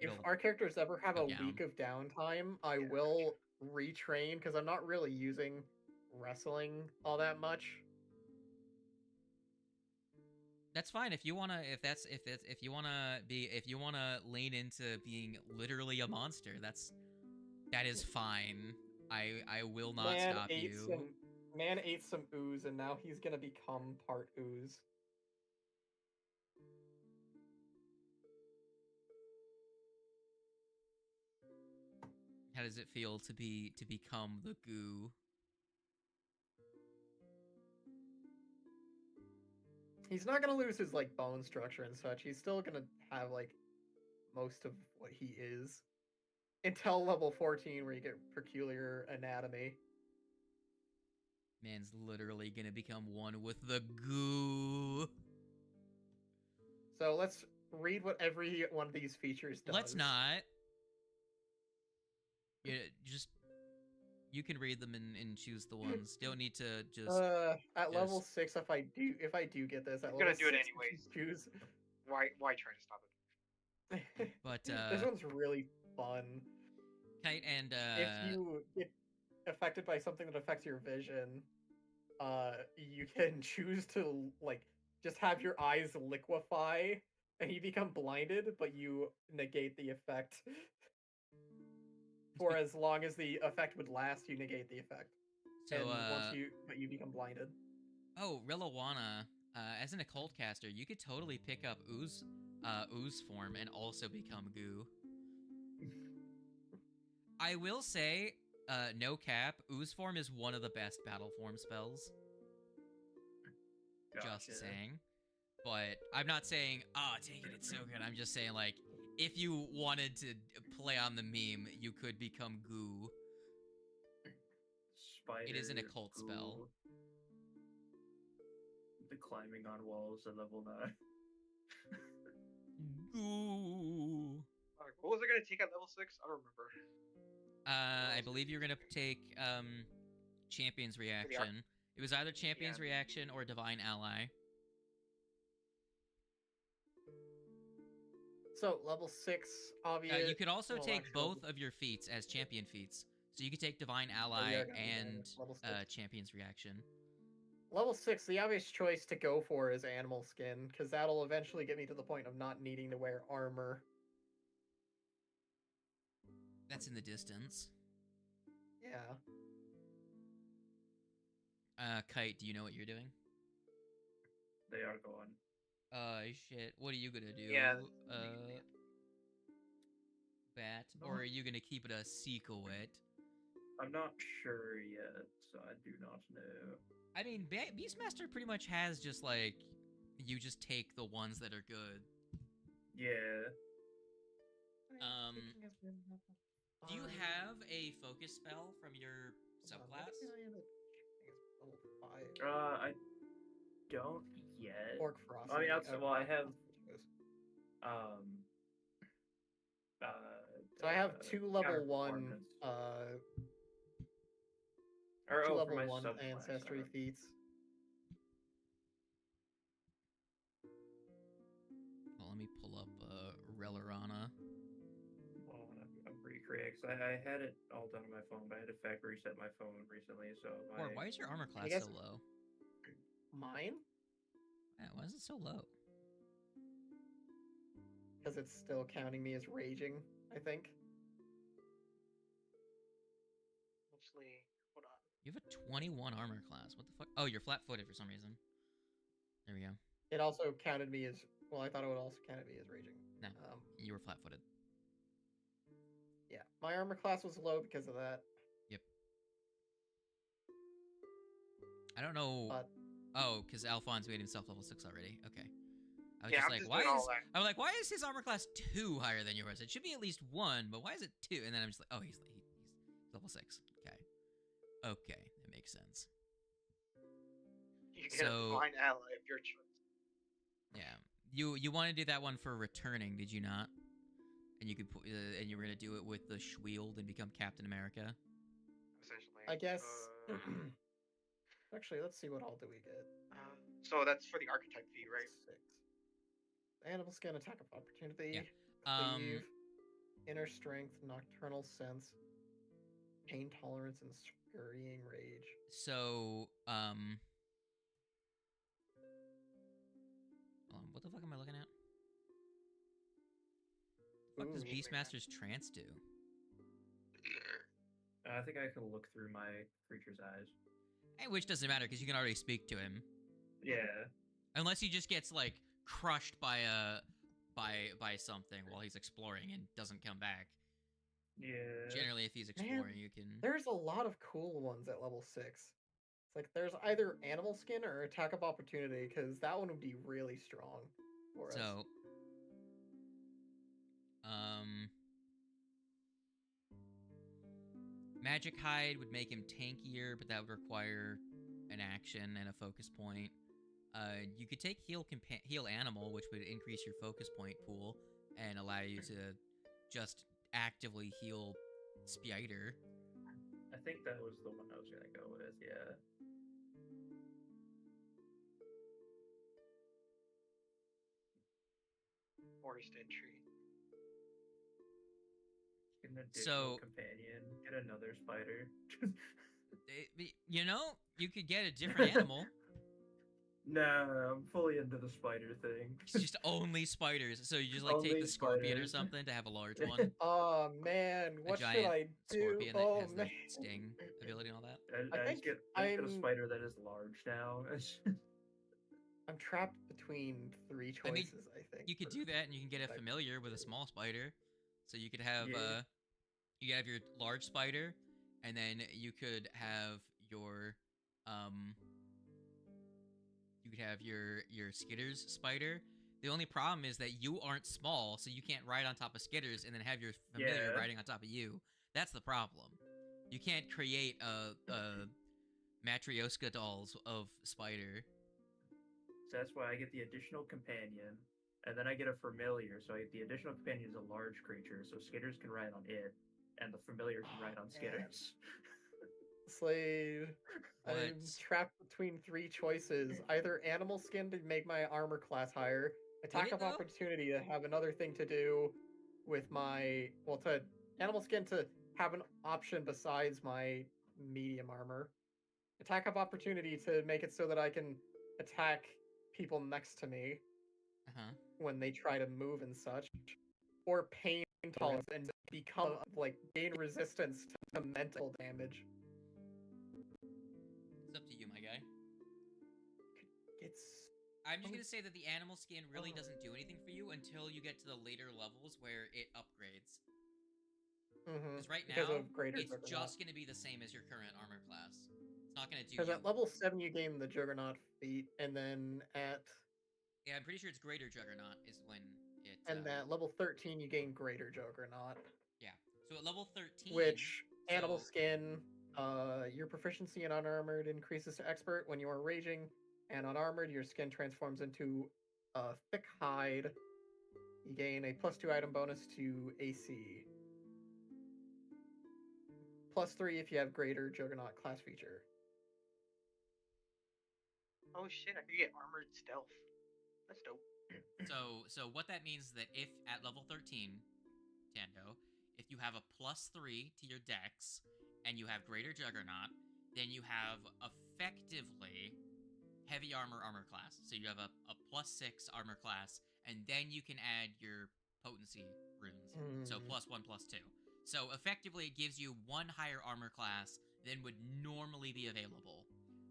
it'll our characters ever have go a down. week of downtime, I Yeah, will retrain because I'm not really using wrestling all that much. That's fine if you wanna if you wanna lean into being literally a monster. That is fine. I will not stop you. Man ate some ooze, and now he's gonna become part ooze. How does it feel to become the goo? He's not gonna lose his like bone structure and such. He's still gonna have like most of what he is until level 14, where you get peculiar anatomy. Man's literally gonna become one with the goo. So let's read what every one of these features does. Let's not. Yeah, just you can read them and choose the ones. Don't need to just. At level 6, if I do get this, at I'm level gonna do it 6, you anyways. can choose. Why try to stop it? But this one's really fun. Kite and If you get affected by something that affects your vision, you can choose to like just have your eyes liquefy and you become blinded, but you negate the effect. For as long as the effect would last, you negate the effect. so And but you become blinded. Oh, Rillawana, as an occult caster, you could totally pick up ooze form and also become goo. I will say, no cap, ooze form is one of the best battle form spells. Just Gotcha. saying. But I'm not saying, oh, take it, it's so good. I'm just saying, like, if you wanted to play on the meme, you could become goo. Spider. It is an occult spell. Ghoul. The climbing on walls at level 9. Goo. What was I gonna take at level 6? I don't remember. I believe you're gonna take Champion's Reaction. It was either Champion's Reaction or Divine Ally. So level 6, obvious. You could also take actually, both of your feats as champion feats. So you could take Divine Ally and Champion's Reaction. Level 6, the obvious choice to go for is Animal Skin, because that'll eventually get me to the point of not needing to wear armor. That's in the distance. Yeah. Kite, do you know what you're doing? They are gone. Shit. What are you gonna do? Yeah. Bat? Or are you gonna keep it a secret? I'm not sure yet, so I do not know. I mean, Beastmaster pretty much has just, like, you just take the ones that are good. Yeah. Do you have a focus spell from your subclass? I don't yet. Orc Frost. I mean, I have. So I have 2 level 1. Or, 2 for level my 1 subclass, ancestry feats. Well, let me pull up Relarana. Well, I'm pretty correct. I had it all done on my phone, but I had to factory reset my phone recently, so Or why is your armor class so low? Mine? Yeah, why is it so low? Because it's still counting me as raging, I think. Actually, hold on. You have a 21 armor class. What the fuck? Oh, you're flat-footed for some reason. There we go. It also counted me as... Well, I thought it would also count me as raging. No, you were flat-footed. Yeah, my armor class was low because of that. Yep. I don't know... But... Oh, because Alphonse made himself level 6 already. Okay. I was Yeah, just I'm like, just why doing all is... that. I'm like, why is his armor class 2 higher than yours? It should be at least 1, but why is it 2? And then I'm just like, oh, he's level 6. Okay. Okay, that makes sense. You get a divine ally of your choice. Yeah, you want to do that one for returning, did you not? And you could put, and you were gonna do it with the Schwield and become Captain America. Essentially, I guess. Actually, let's see what all do we get. So that's for the archetype fee, right? 6. Animal Skin, attack of opportunity. Yeah. Cleave, inner strength, nocturnal sense, pain tolerance, and scurrying rage. So, what the fuck am I looking at? What the fuck does Beastmaster's Trance do? I think I can look through my creature's eyes. Which doesn't matter because you can already speak to him. Yeah. Unless he just gets like crushed by something while he's exploring and doesn't come back. Yeah. Generally, if he's exploring, you can. There's a lot of cool ones at level 6. It's like there's either Animal Skin or Attack of Opportunity, because that one would be really strong for us. So, Magic Hide would make him tankier, but that would require an action and a focus point. You could take Heal Animal, which would increase your focus point pool and allow you to just actively heal Spider. I think that was the one I was gonna go with, yeah. Forest entry. Get an additional companion. Get another spider. You know, you could get a different animal. No, I'm fully into the spider thing. It's just only spiders. So you just like Only take the scorpion spiders. or something to have a large one. Oh man, what should I do? Scorpion that Oh has man, the sting ability and all that. I just get a spider that is large now. I'm trapped between 3 choices, I think. You could do that, and you can get a familiar with a small spider. So you could have you could have your large spider, and then you could have your You could have your Skitter's spider. The only problem is that you aren't small, so you can't ride on top of Skitter's and then have your familiar Yeah. riding on top of you. That's the problem. You can't create a Matryoshka dolls of spider. So that's why I get the additional companion, and then I get a familiar. So the additional companion is a large creature, so Skitters can ride on it, and the familiar can ride on Skitters. Slade, I'm What? trapped between three choices: either animal skin to make my armor class higher, attack it, of though? opportunity to have another thing to do with my to animal skin to have an option besides my medium armor, attack of opportunity to make it so that I can attack people next to me Uh-huh. when they try to move and such, or pain tolerance and become like gain resistance to mental damage. It's up to you, my guy. It's I'm just gonna say that the animal skin really doesn't do anything for you until you get to the later levels where it upgrades. Because right because now, of greater it's Juggernaut. just gonna be the same as your current armor class. It's not gonna do Because you. at level 7 you gain the Juggernaut feat, and then at Yeah, I'm pretty sure it's greater Juggernaut is when it. at level 13 you gain greater Juggernaut. Yeah. So at level 13, Which animal so, skin, your proficiency in unarmored increases to expert when you are raging, and unarmored your skin transforms into a thick hide. You gain a +2 item bonus to AC. +3 if you have greater Juggernaut class feature. Oh shit! I could get armored stealth. That's dope. So what that means is that if at level 13, Tando, if you have a +3 to your dex and you have greater Juggernaut, then you have effectively heavy armor class. So you have a +6 armor class, and then you can add your potency runes. So +1, +2. So effectively, it gives you one higher armor class than would normally be available,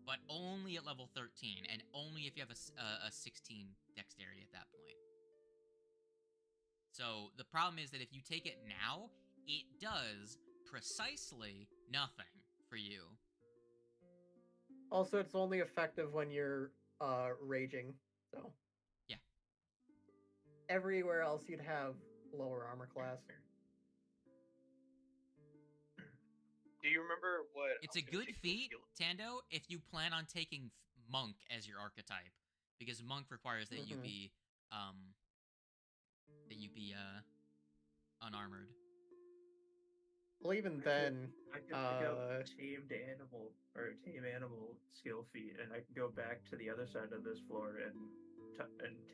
but only at level 13, and only if you have a 16 dexterity at that point. So the problem is that if you take it now, it does precisely nothing for you. Also, it's only effective when you're raging. So yeah, everywhere else you'd have lower armor class. Do you remember what? It's a good feat, Tando, if you plan on taking Monk as your archetype, because Monk requires that you be unarmored. Well, even then, I could pick up tame animal skill feat, and I can go back to the other side of this floor and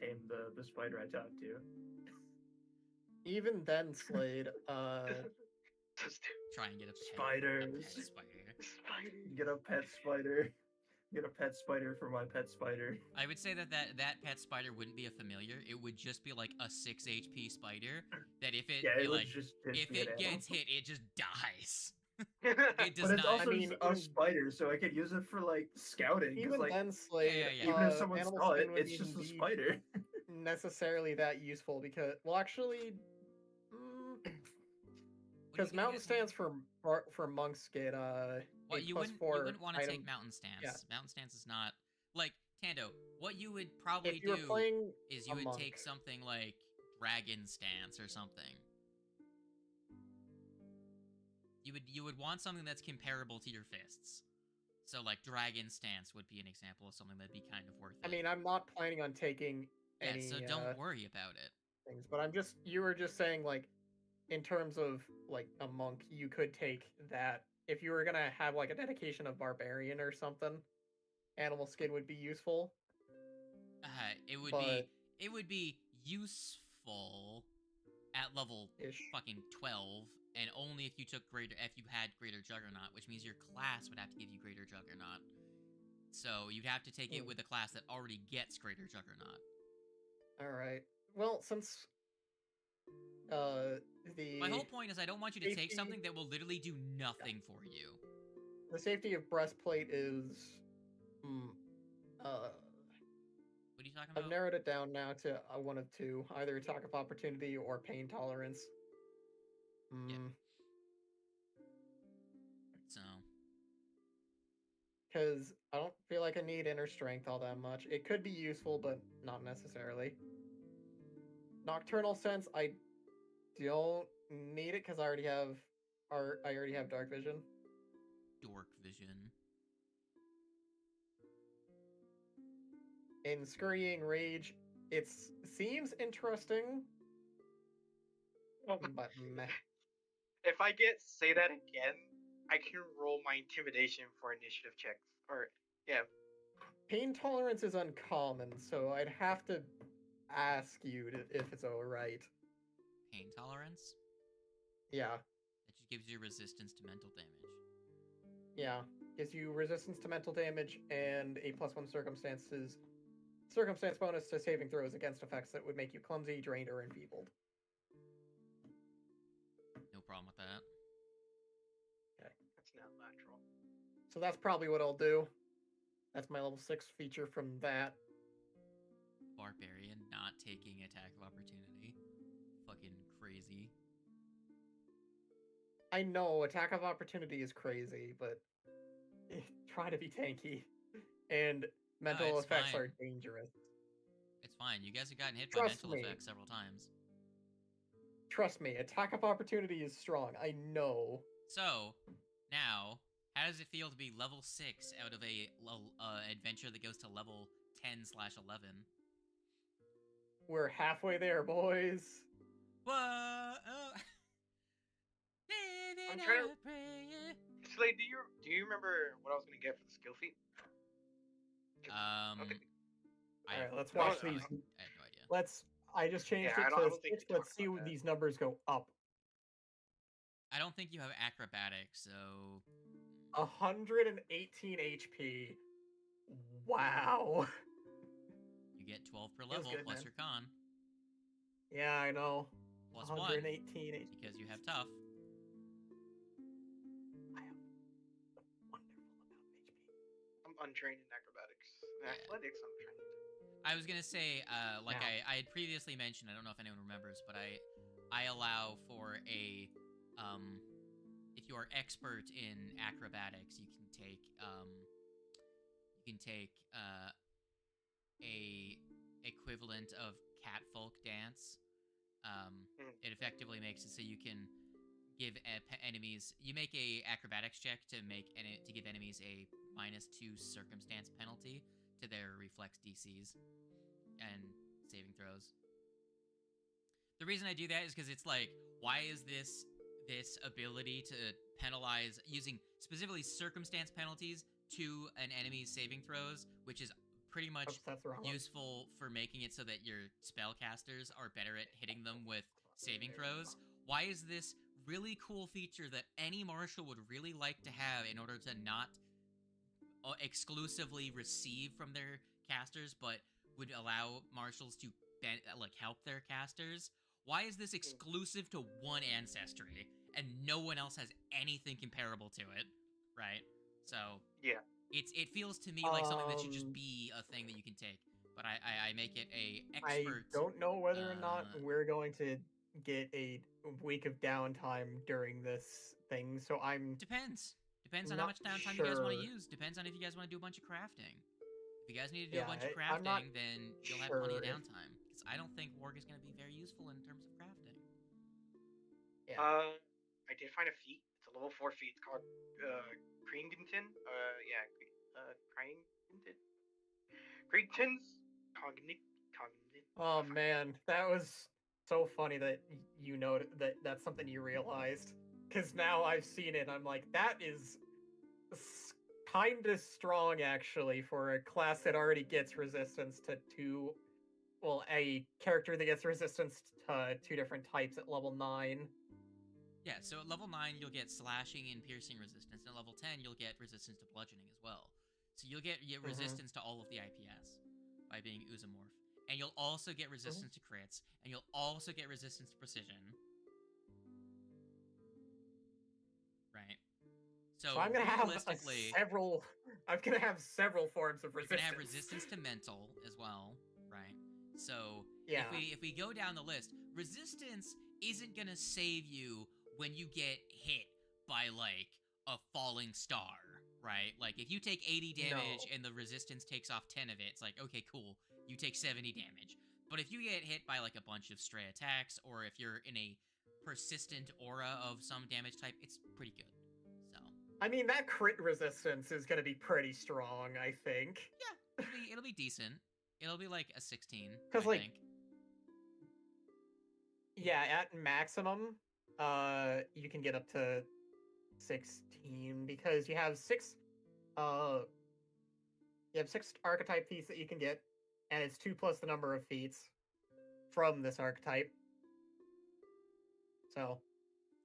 tame the spider I talked to. Even then, Slade, try and get a pet spiders. spider. Get a pet spider. Get a pet spider for my pet spider. I would say that pet spider wouldn't be a familiar. It would just be like a 6 HP spider that if it gets hit, it just dies. It does but it's not. also a spider, so I could use it for like scouting. Even like, then, Slade, even if someone saw it, it's just a spider. necessarily that useful because, well, actually, because mountain stance for monks get well, you wouldn't want to take mountain stance. Yeah. Mountain stance is not like Tando. What you would probably do is you would take something like dragon stance or something. You would want something that's comparable to your fists. So like dragon stance would be an example of something that'd be kind of worth it. I mean, I'm not planning on taking any. So don't worry about it. Things, but you were just saying like, in terms of like a monk, you could take that if you were gonna have like a dedication of barbarian or something. Animal skin would be useful. It would be useful at level fucking 12, and only if you had greater Juggernaut, which means your class would have to give you greater Juggernaut. So you'd have to take it with a class that already gets greater Juggernaut. All right. Well, since my whole point is I don't want you to take something that will literally do nothing for you. The safety of breastplate is what are you talking about? I've narrowed it down now to one of two, either attack of opportunity or pain tolerance. Yeah. So because I don't feel like I need inner strength all that much. It could be useful, but not necessarily. Nocturnal sense, I don't need it because I already have dark vision. Dork vision. In Scurrying Rage, it seems interesting, but meh. If I say that again, I can roll my intimidation for initiative checks. Or yeah. Pain tolerance is uncommon, so I'd have to ask you if it's alright. Pain tolerance? Yeah. That just gives you resistance to mental damage. Yeah. Gives you resistance to mental damage and a +1 circumstance bonus to saving throws against effects that would make you clumsy, drained, or enfeebled. No problem with that. Okay. That's not natural. So that's probably what I'll do. That's my level 6 feature from that. Barbarian not taking attack of opportunity. Fucking crazy. I know, attack of opportunity is crazy, but try to be tanky. And mental effects fine. are dangerous. It's fine. You guys have gotten hit by mental effects several times. Trust me, attack of opportunity is strong. I know. So, now, how does it feel to be level 6 out of a adventure that goes to level 10/11? We're halfway there, boys. Whoa! I'm trying to. Slade, do you remember what I was gonna get for the skill feat? Alright, let's watch these. I have no idea. I just changed it I to don't think 6. Let's see these numbers go up. I don't think you have acrobatics, so 118 HP. Wow. You get 12 per level good, plus man. your con. Yeah, I know. Plus 118 1 because you have tough. I have a wonderful amount of HP. I'm untrained in acrobatics. In athletics, I'm trained. I was gonna say, like I had previously mentioned, I don't know if anyone remembers, but I allow for a, if you are expert in acrobatics, you can take a equivalent of catfolk dance. It effectively makes it so you can give enemies. You make a acrobatics check to give enemies a -2 circumstance penalty to their reflex DCs and saving throws. The reason I do that is because it's like, why is this ability to penalize using specifically circumstance penalties to an enemy's saving throws, which is pretty much useful for making it so that your spellcasters are better at hitting them with saving throws. Why is this really cool feature that any marshal would really like to have in order to not exclusively receive from their casters, but would allow marshals to help their casters? Why is this exclusive to one ancestry and no one else has anything comparable to it? Right? So yeah, it feels to me like something that should just be a thing that you can take. But I make it a expert. I don't know whether or not we're going to get a week of downtime during this thing, so Depends on how much downtime you guys want to use. Depends on if you guys want to do a bunch of crafting. If you guys need to do a bunch of crafting, then you'll have plenty of downtime. Because I don't think Warg is going to be very useful in terms of crafting. Yeah. I did find a feat. It's a level 4 feat. It's called Creangton. Creangton's Cognitive. Oh man, that was so funny that you know that's something you realized. Because now I've seen it, I'm like, that is kind of strong actually for a class that already gets resistance to a character that gets resistance to 2 different types at level 9. Yeah, so at level 9 you'll get slashing and piercing resistance, and at level 10 you'll get resistance to bludgeoning as well. So you'll get resistance to all of the IPS by being Oozamorph. And you'll also get resistance to crits, and you'll also get resistance to precision. Right. So I'm gonna have several. I'm gonna have several forms of resistance. You're gonna have resistance to mental as well, right? So if we go down the list, resistance isn't gonna save you when you get hit by like a falling star, right? Like, if you take 80 damage No. and the resistance takes off 10 of it, it's like, okay, cool, you take 70 damage. But if you get hit by, like, a bunch of stray attacks, or if you're in a persistent aura of some damage type, it's pretty good. So, I mean, that crit resistance is going to be pretty strong, I think. yeah, it'll be decent. It'll be like a 16, I Because, like, think. yeah, at maximum, you can get up to 16 because you have six archetype feats that you can get, and it's 2 plus the number of feats from this archetype. So,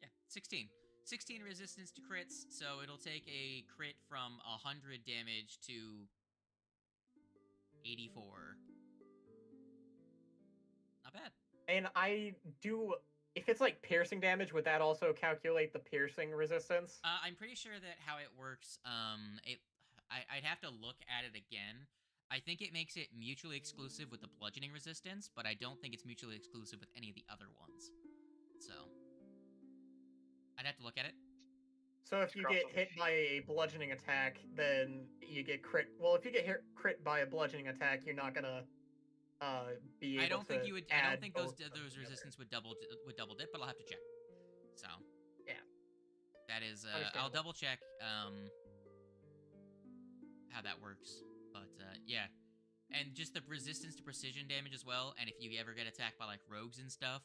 Yeah, 16. 16 resistance to crits, so it'll take a crit from 100 damage to 84. Not bad. and if it's like piercing damage, would that also calculate the piercing resistance? I'm pretty sure that how it works, I'd have to look at it again. I think it makes it mutually exclusive with the bludgeoning resistance, but I don't think it's mutually exclusive with any of the other ones. So, I'd have to look at it. So if you get hit by a bludgeoning attack, then you get crit. Well, if you get crit by a bludgeoning attack, you're not gonna be able to. I don't think you would. I don't think those resistance would double dip, but I'll have to check. So yeah, that is. I'll double check how that works. But yeah, and just the resistance to precision damage as well. And if you ever get attacked by like rogues and stuff,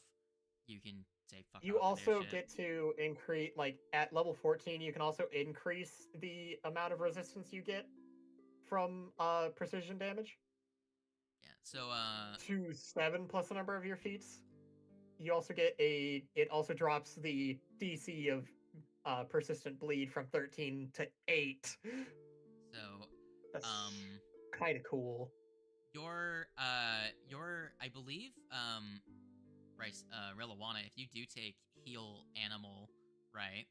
you can say fuck. You also get to increase, like at level 14, you can also increase the amount of resistance you get from precision damage. Yeah. So to 7 plus the number of your feats. You also get it also drops the DC of persistent bleed from 13 to 8. So that's kind of cool. Your I believe Bryce, Reliwana, if you do take heal animal, right?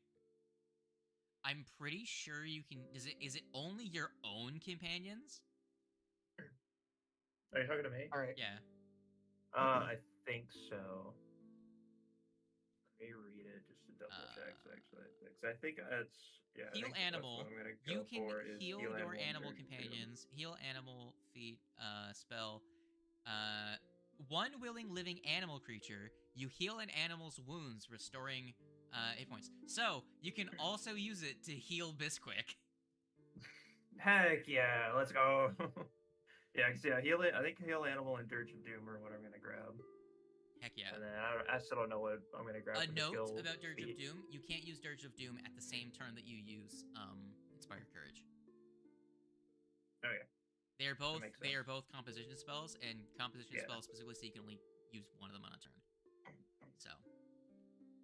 I'm pretty sure you can. Is it only your own companions? Are you talking to me? All right. Yeah. I think so. Let me read it just to double check. I think it's heal animal. You can heal your animal companions. Heal animal feat spell. One willing living animal creature. You heal an animal's wounds, restoring hit points. So you can also use it to heal Bisquick. Heck yeah, let's go. Yeah, heal it. I think heal animal and Dirge of Doom are what I'm gonna grab. Heck yeah. And then I still don't know what I'm gonna grab. A note about Dirge of Doom: you can't use Dirge of Doom at the same turn that you use Inspire Courage. Oh yeah. They are both composition spells, and composition spells specifically, so you can only use one of them on a turn. So,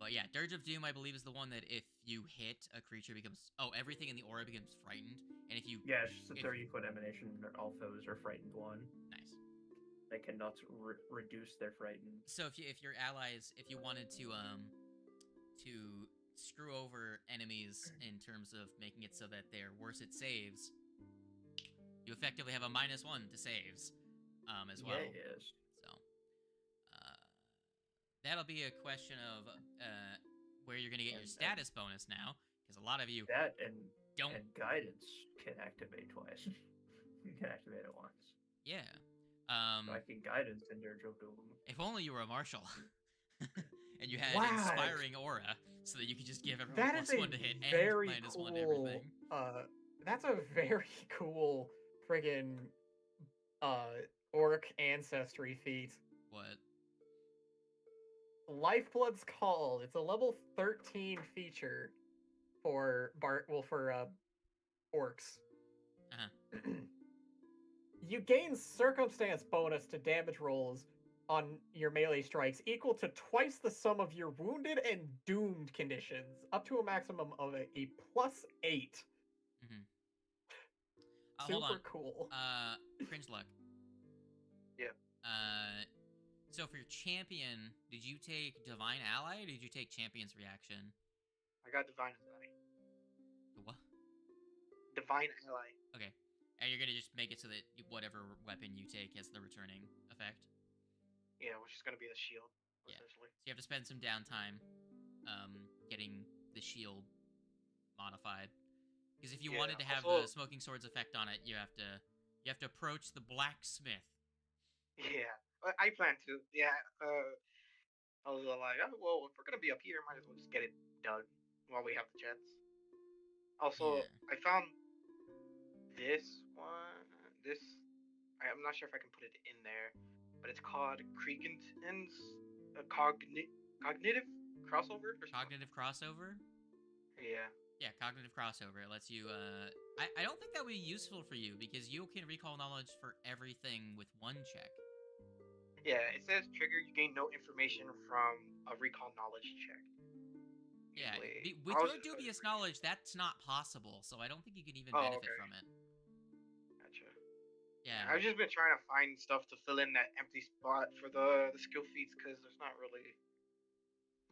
but yeah, Dirge of Doom I believe is the one that if you hit a creature becomes everything in the aura becomes frightened, and if you it's just a 30-foot emanation. All foes are frightened one. Nice. They cannot reduce their frightened. So if your allies, if you wanted to screw over enemies in terms of making it so that they're worse at saves, you effectively have a -1 to saves, as well. Yeah, yes. So, that'll be a question of where you're gonna get your status bonus now, because a lot of you don't. And guidance can activate twice. You can activate it once. Yeah. So I can guidance in Dirge of Doom. If only you were a marshal. And you had inspiring aura, so that you could just give everyone +1 to hit and -1 to everything. That's a very cool friggin' orc ancestry feat. What? Lifeblood's Call. It's a level 13 feature for orcs. Uh-huh. You gain circumstance bonus to damage rolls on your melee strikes equal to twice the sum of your wounded and doomed conditions, up to a maximum of a +8. Mm-hmm. Super cool. Cringe luck. Yeah. So for your champion, did you take Divine Ally or did you take Champion's Reaction? I got Divine Ally. What? Divine Ally. Okay. And you're gonna just make it so that whatever weapon you take has the returning effect? Yeah, which is gonna be the shield, essentially. So you have to spend some downtime getting the shield modified. Because if you Yeah, wanted to have also- the smoking swords effect on it, you have to approach the blacksmith. Yeah, I plan to. Yeah, I was like, oh, well, if we're gonna be up here, might as well just get it done while we have the chance. Also, Yeah. I found this one. I'm not sure if I can put it in there, but it's called Creakinton's cognitive crossover or something. Cognitive crossover? Yeah. Yeah, cognitive crossover. It lets you, I don't think that would be useful for you, because you can recall knowledge for everything with one check. Yeah, it says trigger, you gain no information from a recall knowledge check. Yeah, Usually, with I was your just dubious reading. knowledge, that's not possible, so I don't think you can even Oh, benefit okay. from it. Gotcha. Yeah. I've just been trying to find stuff to fill in that empty spot for the skill feats because there's not really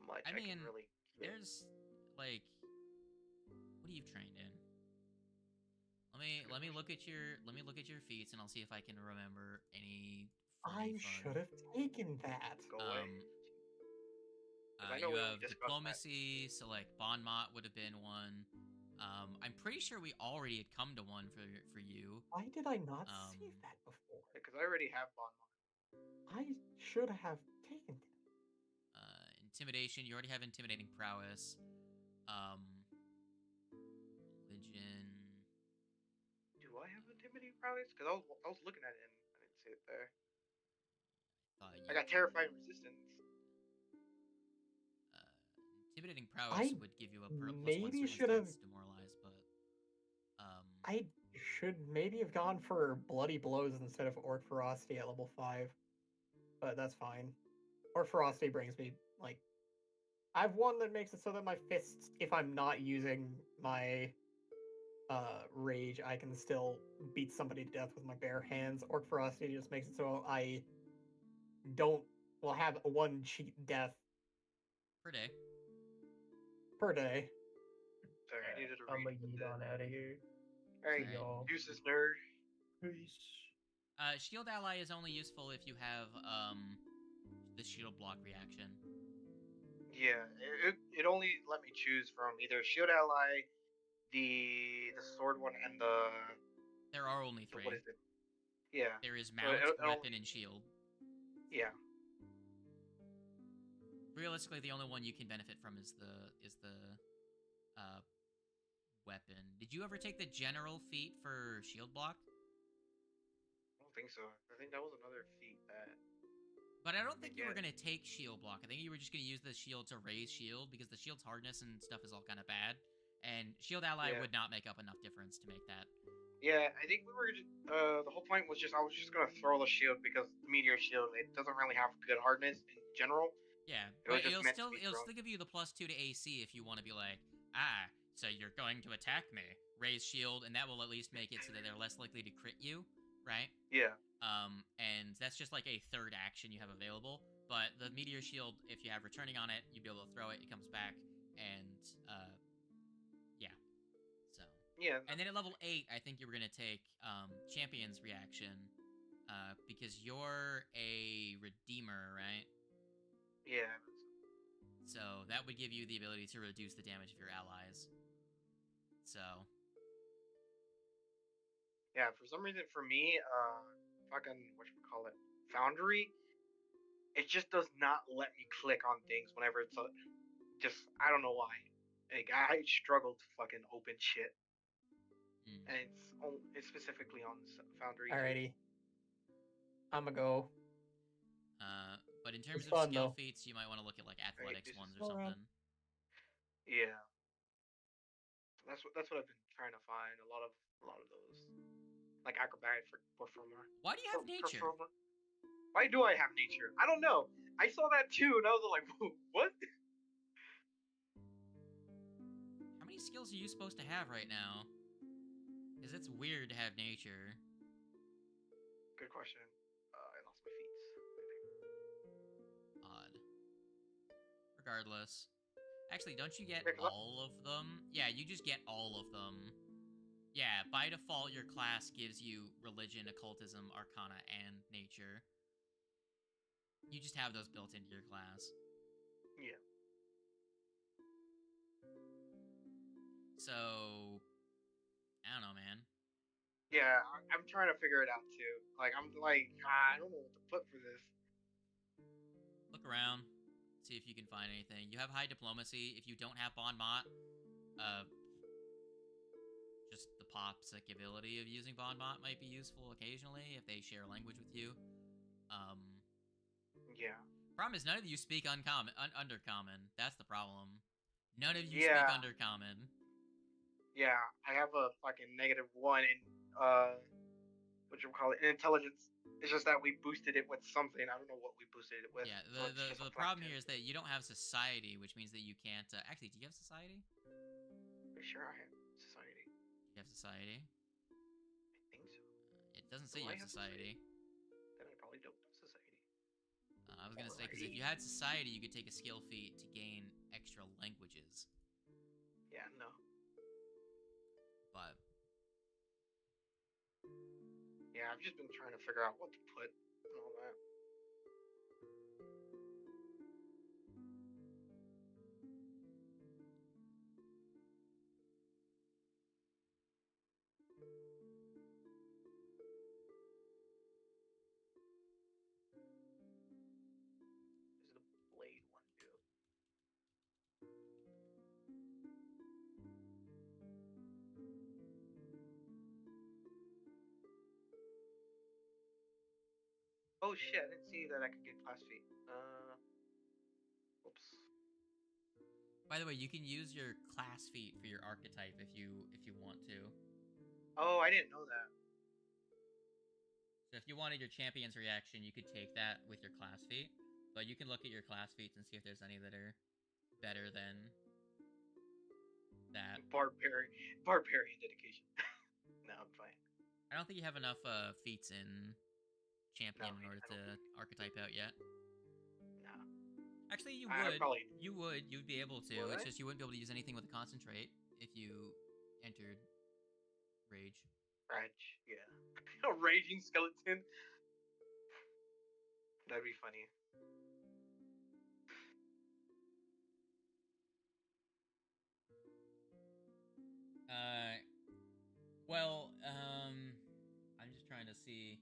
much I I can mean, really get. there's, like, what are you trained in? Let me look at your feats, and I'll see if I can remember any I funny should fun. have taken that. Go away. I know You we have discussed that. diplomacy, so like Bon Mot would have been one. I'm pretty sure we already had come to one for you. Why did I not see that before? Because I already have Bon I should have taken that. Intimidation, you already have intimidating prowess. Religion. Do I have intimidating prowess? Because I was looking at it and I didn't see it there. I got terrifying resistance. Intimidating prowess would give you a maybe +1 should have demoralize, but I should maybe have gone for bloody blows instead of orc ferocity at level 5. But that's fine. Orc ferocity brings me like I have one that makes it so that my fists, if I'm not using my rage, I can still beat somebody to death with my bare hands. Orc ferocity just makes it so I don't have one cheat death per day. per day. Sorry, I needed to I'm read. gonna get on out of here. Alright, See y'all. deuces, nerd. Peace. Shield ally is only useful if you have the shield block reaction. Yeah, it only let me choose from either shield ally, the sword one, and the. There are only 3. What is it? Yeah. There is mount, weapon, and shield. Yeah. Realistically, the only one you can benefit from is the weapon. Did you ever take the general feat for shield block? I don't think so. I think that was another feat that. But I don't think you were gonna take shield block. I think you were just gonna use the shield to raise shield, because the shield's hardness and stuff is all kind of bad. And shield ally would not make up enough difference to make that. Yeah, I think we were. The whole point was just I was just gonna throw the shield because the meteor shield it doesn't really have good hardness in general. Yeah, but it'll still give you the +2 to AC if you want to be like, so you're going to attack me, raise shield, and that will at least make it so that they're less likely to crit you, right? Yeah. And that's just like a third action you have available. But the meteor shield, if you have returning on it, you'd be able to throw it. It comes back, and yeah. So yeah. And then at level 8, I think you were gonna take champion's reaction, because you're a redeemer, right? Yeah. So that would give you the ability to reduce the damage of your allies. So. Yeah, for some reason, for me, fucking whatchamacallit, Foundry, it just does not let me click on things whenever it's just I don't know why. Like I struggle to fucking open shit, and it's specifically on Foundry. Alrighty, I'ma go. But in terms It's of fun, skill though. feats, you might want to look at like athletics Right, ones or something. Yeah. That's what I've been trying to find. A lot of those, like acrobatics for Why do you have nature? Why do I have nature? I don't know. I saw that too, and I was like, what? How many skills are you supposed to have right now? Because it's weird to have nature. Good question. I lost my feet. Odd. Regardless. Actually, don't you get all of them? Yeah, you just get all of them. Yeah, by default, your class gives you religion, occultism, arcana, and nature. You just have those built into your class. Yeah. So, Yeah, I'm trying to figure it out too. Like I'm like I don't know what to put for this. Look around, see if you can find anything. You have high diplomacy. If you don't have Bon Mot, just the popsic ability of using Bon Mot might be useful occasionally if they share language with you. Yeah. Problem is, none of you speak Undercommon. That's the problem. None of you Yeah. speak Undercommon. Yeah, I have a fucking -1 in what you call it, in intelligence. It's just that we boosted it with something. I don't know what we boosted it with. Yeah, So it's just a the flat problem 10. here is that you don't have society, which means that you can't. Actually, do you have society? Pretty sure I have society. Do you have society? I think so. It doesn't Do say you I have have society. Then I probably don't have society. I was gonna say, because if you had society, you could take a skill feat to gain extra languages. Yeah, no. But Yeah, I've just been trying to figure out what to put and all that. Is the blade one do? Oh shit, I didn't see that I could get class feet. Oops. by the way, you can use your class feat for your archetype if you want to. Oh, I didn't know that. So if you wanted your champion's reaction, you could take that with your class feat. But you can look at your class feats and see if there's any that are better than that. Barbarian dedication. No, I'm fine. I don't think you have enough feats in champion in order I to don't think. archetype out yet. No. Actually, you I would. probably. You would. You'd be able to. Would It's I? just you wouldn't be able to use anything with a concentrate if you entered rage. Rage, yeah. A raging skeleton. That'd be funny. Well, I'm just trying to see.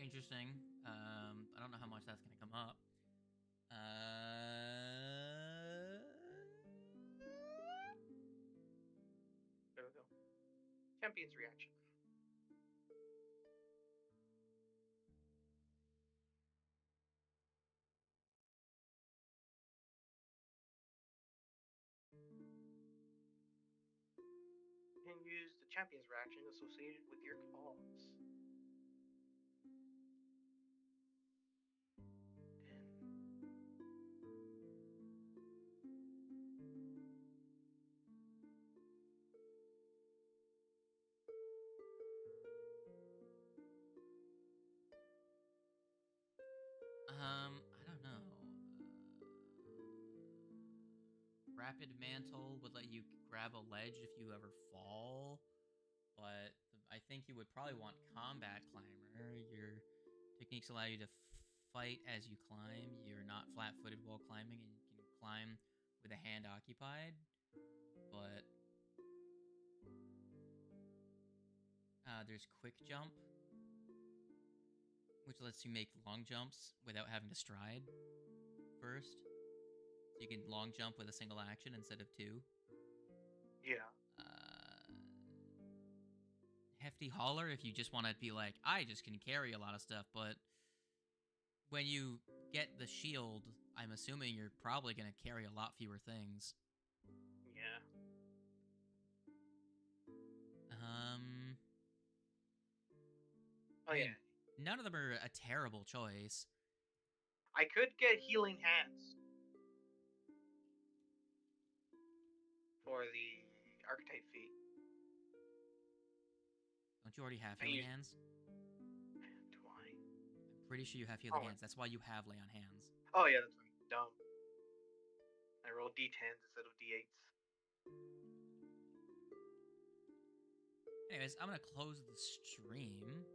Interesting. I don't know how much that's gonna come up. There we go. Champion's reaction. You can use the champion's reaction associated with your cause. I don't know. Rapid Mantle would let you grab a ledge if you ever fall, but I think you would probably want Combat Climber. Your techniques allow you to fight as you climb. You're not flat-footed while climbing, and you can climb with a hand occupied. But there's Quick Jump, which lets you make long jumps without having to stride first. So you can long jump with a single action instead of two. Yeah. Hefty Hauler if you just want to be like, I just can carry a lot of stuff, but when you get the shield, I'm assuming you're probably going to carry a lot fewer things. Yeah. Oh, yeah. None of them are a terrible choice. I could get healing hands for the archetype feat. Don't you already have healing hands? Do I? I'm Pretty sure you have healing Oh. hands. That's why you have lay on hands. Oh yeah, that's right. Dumb. I roll d10s instead of d8s. Anyways, I'm gonna close the stream.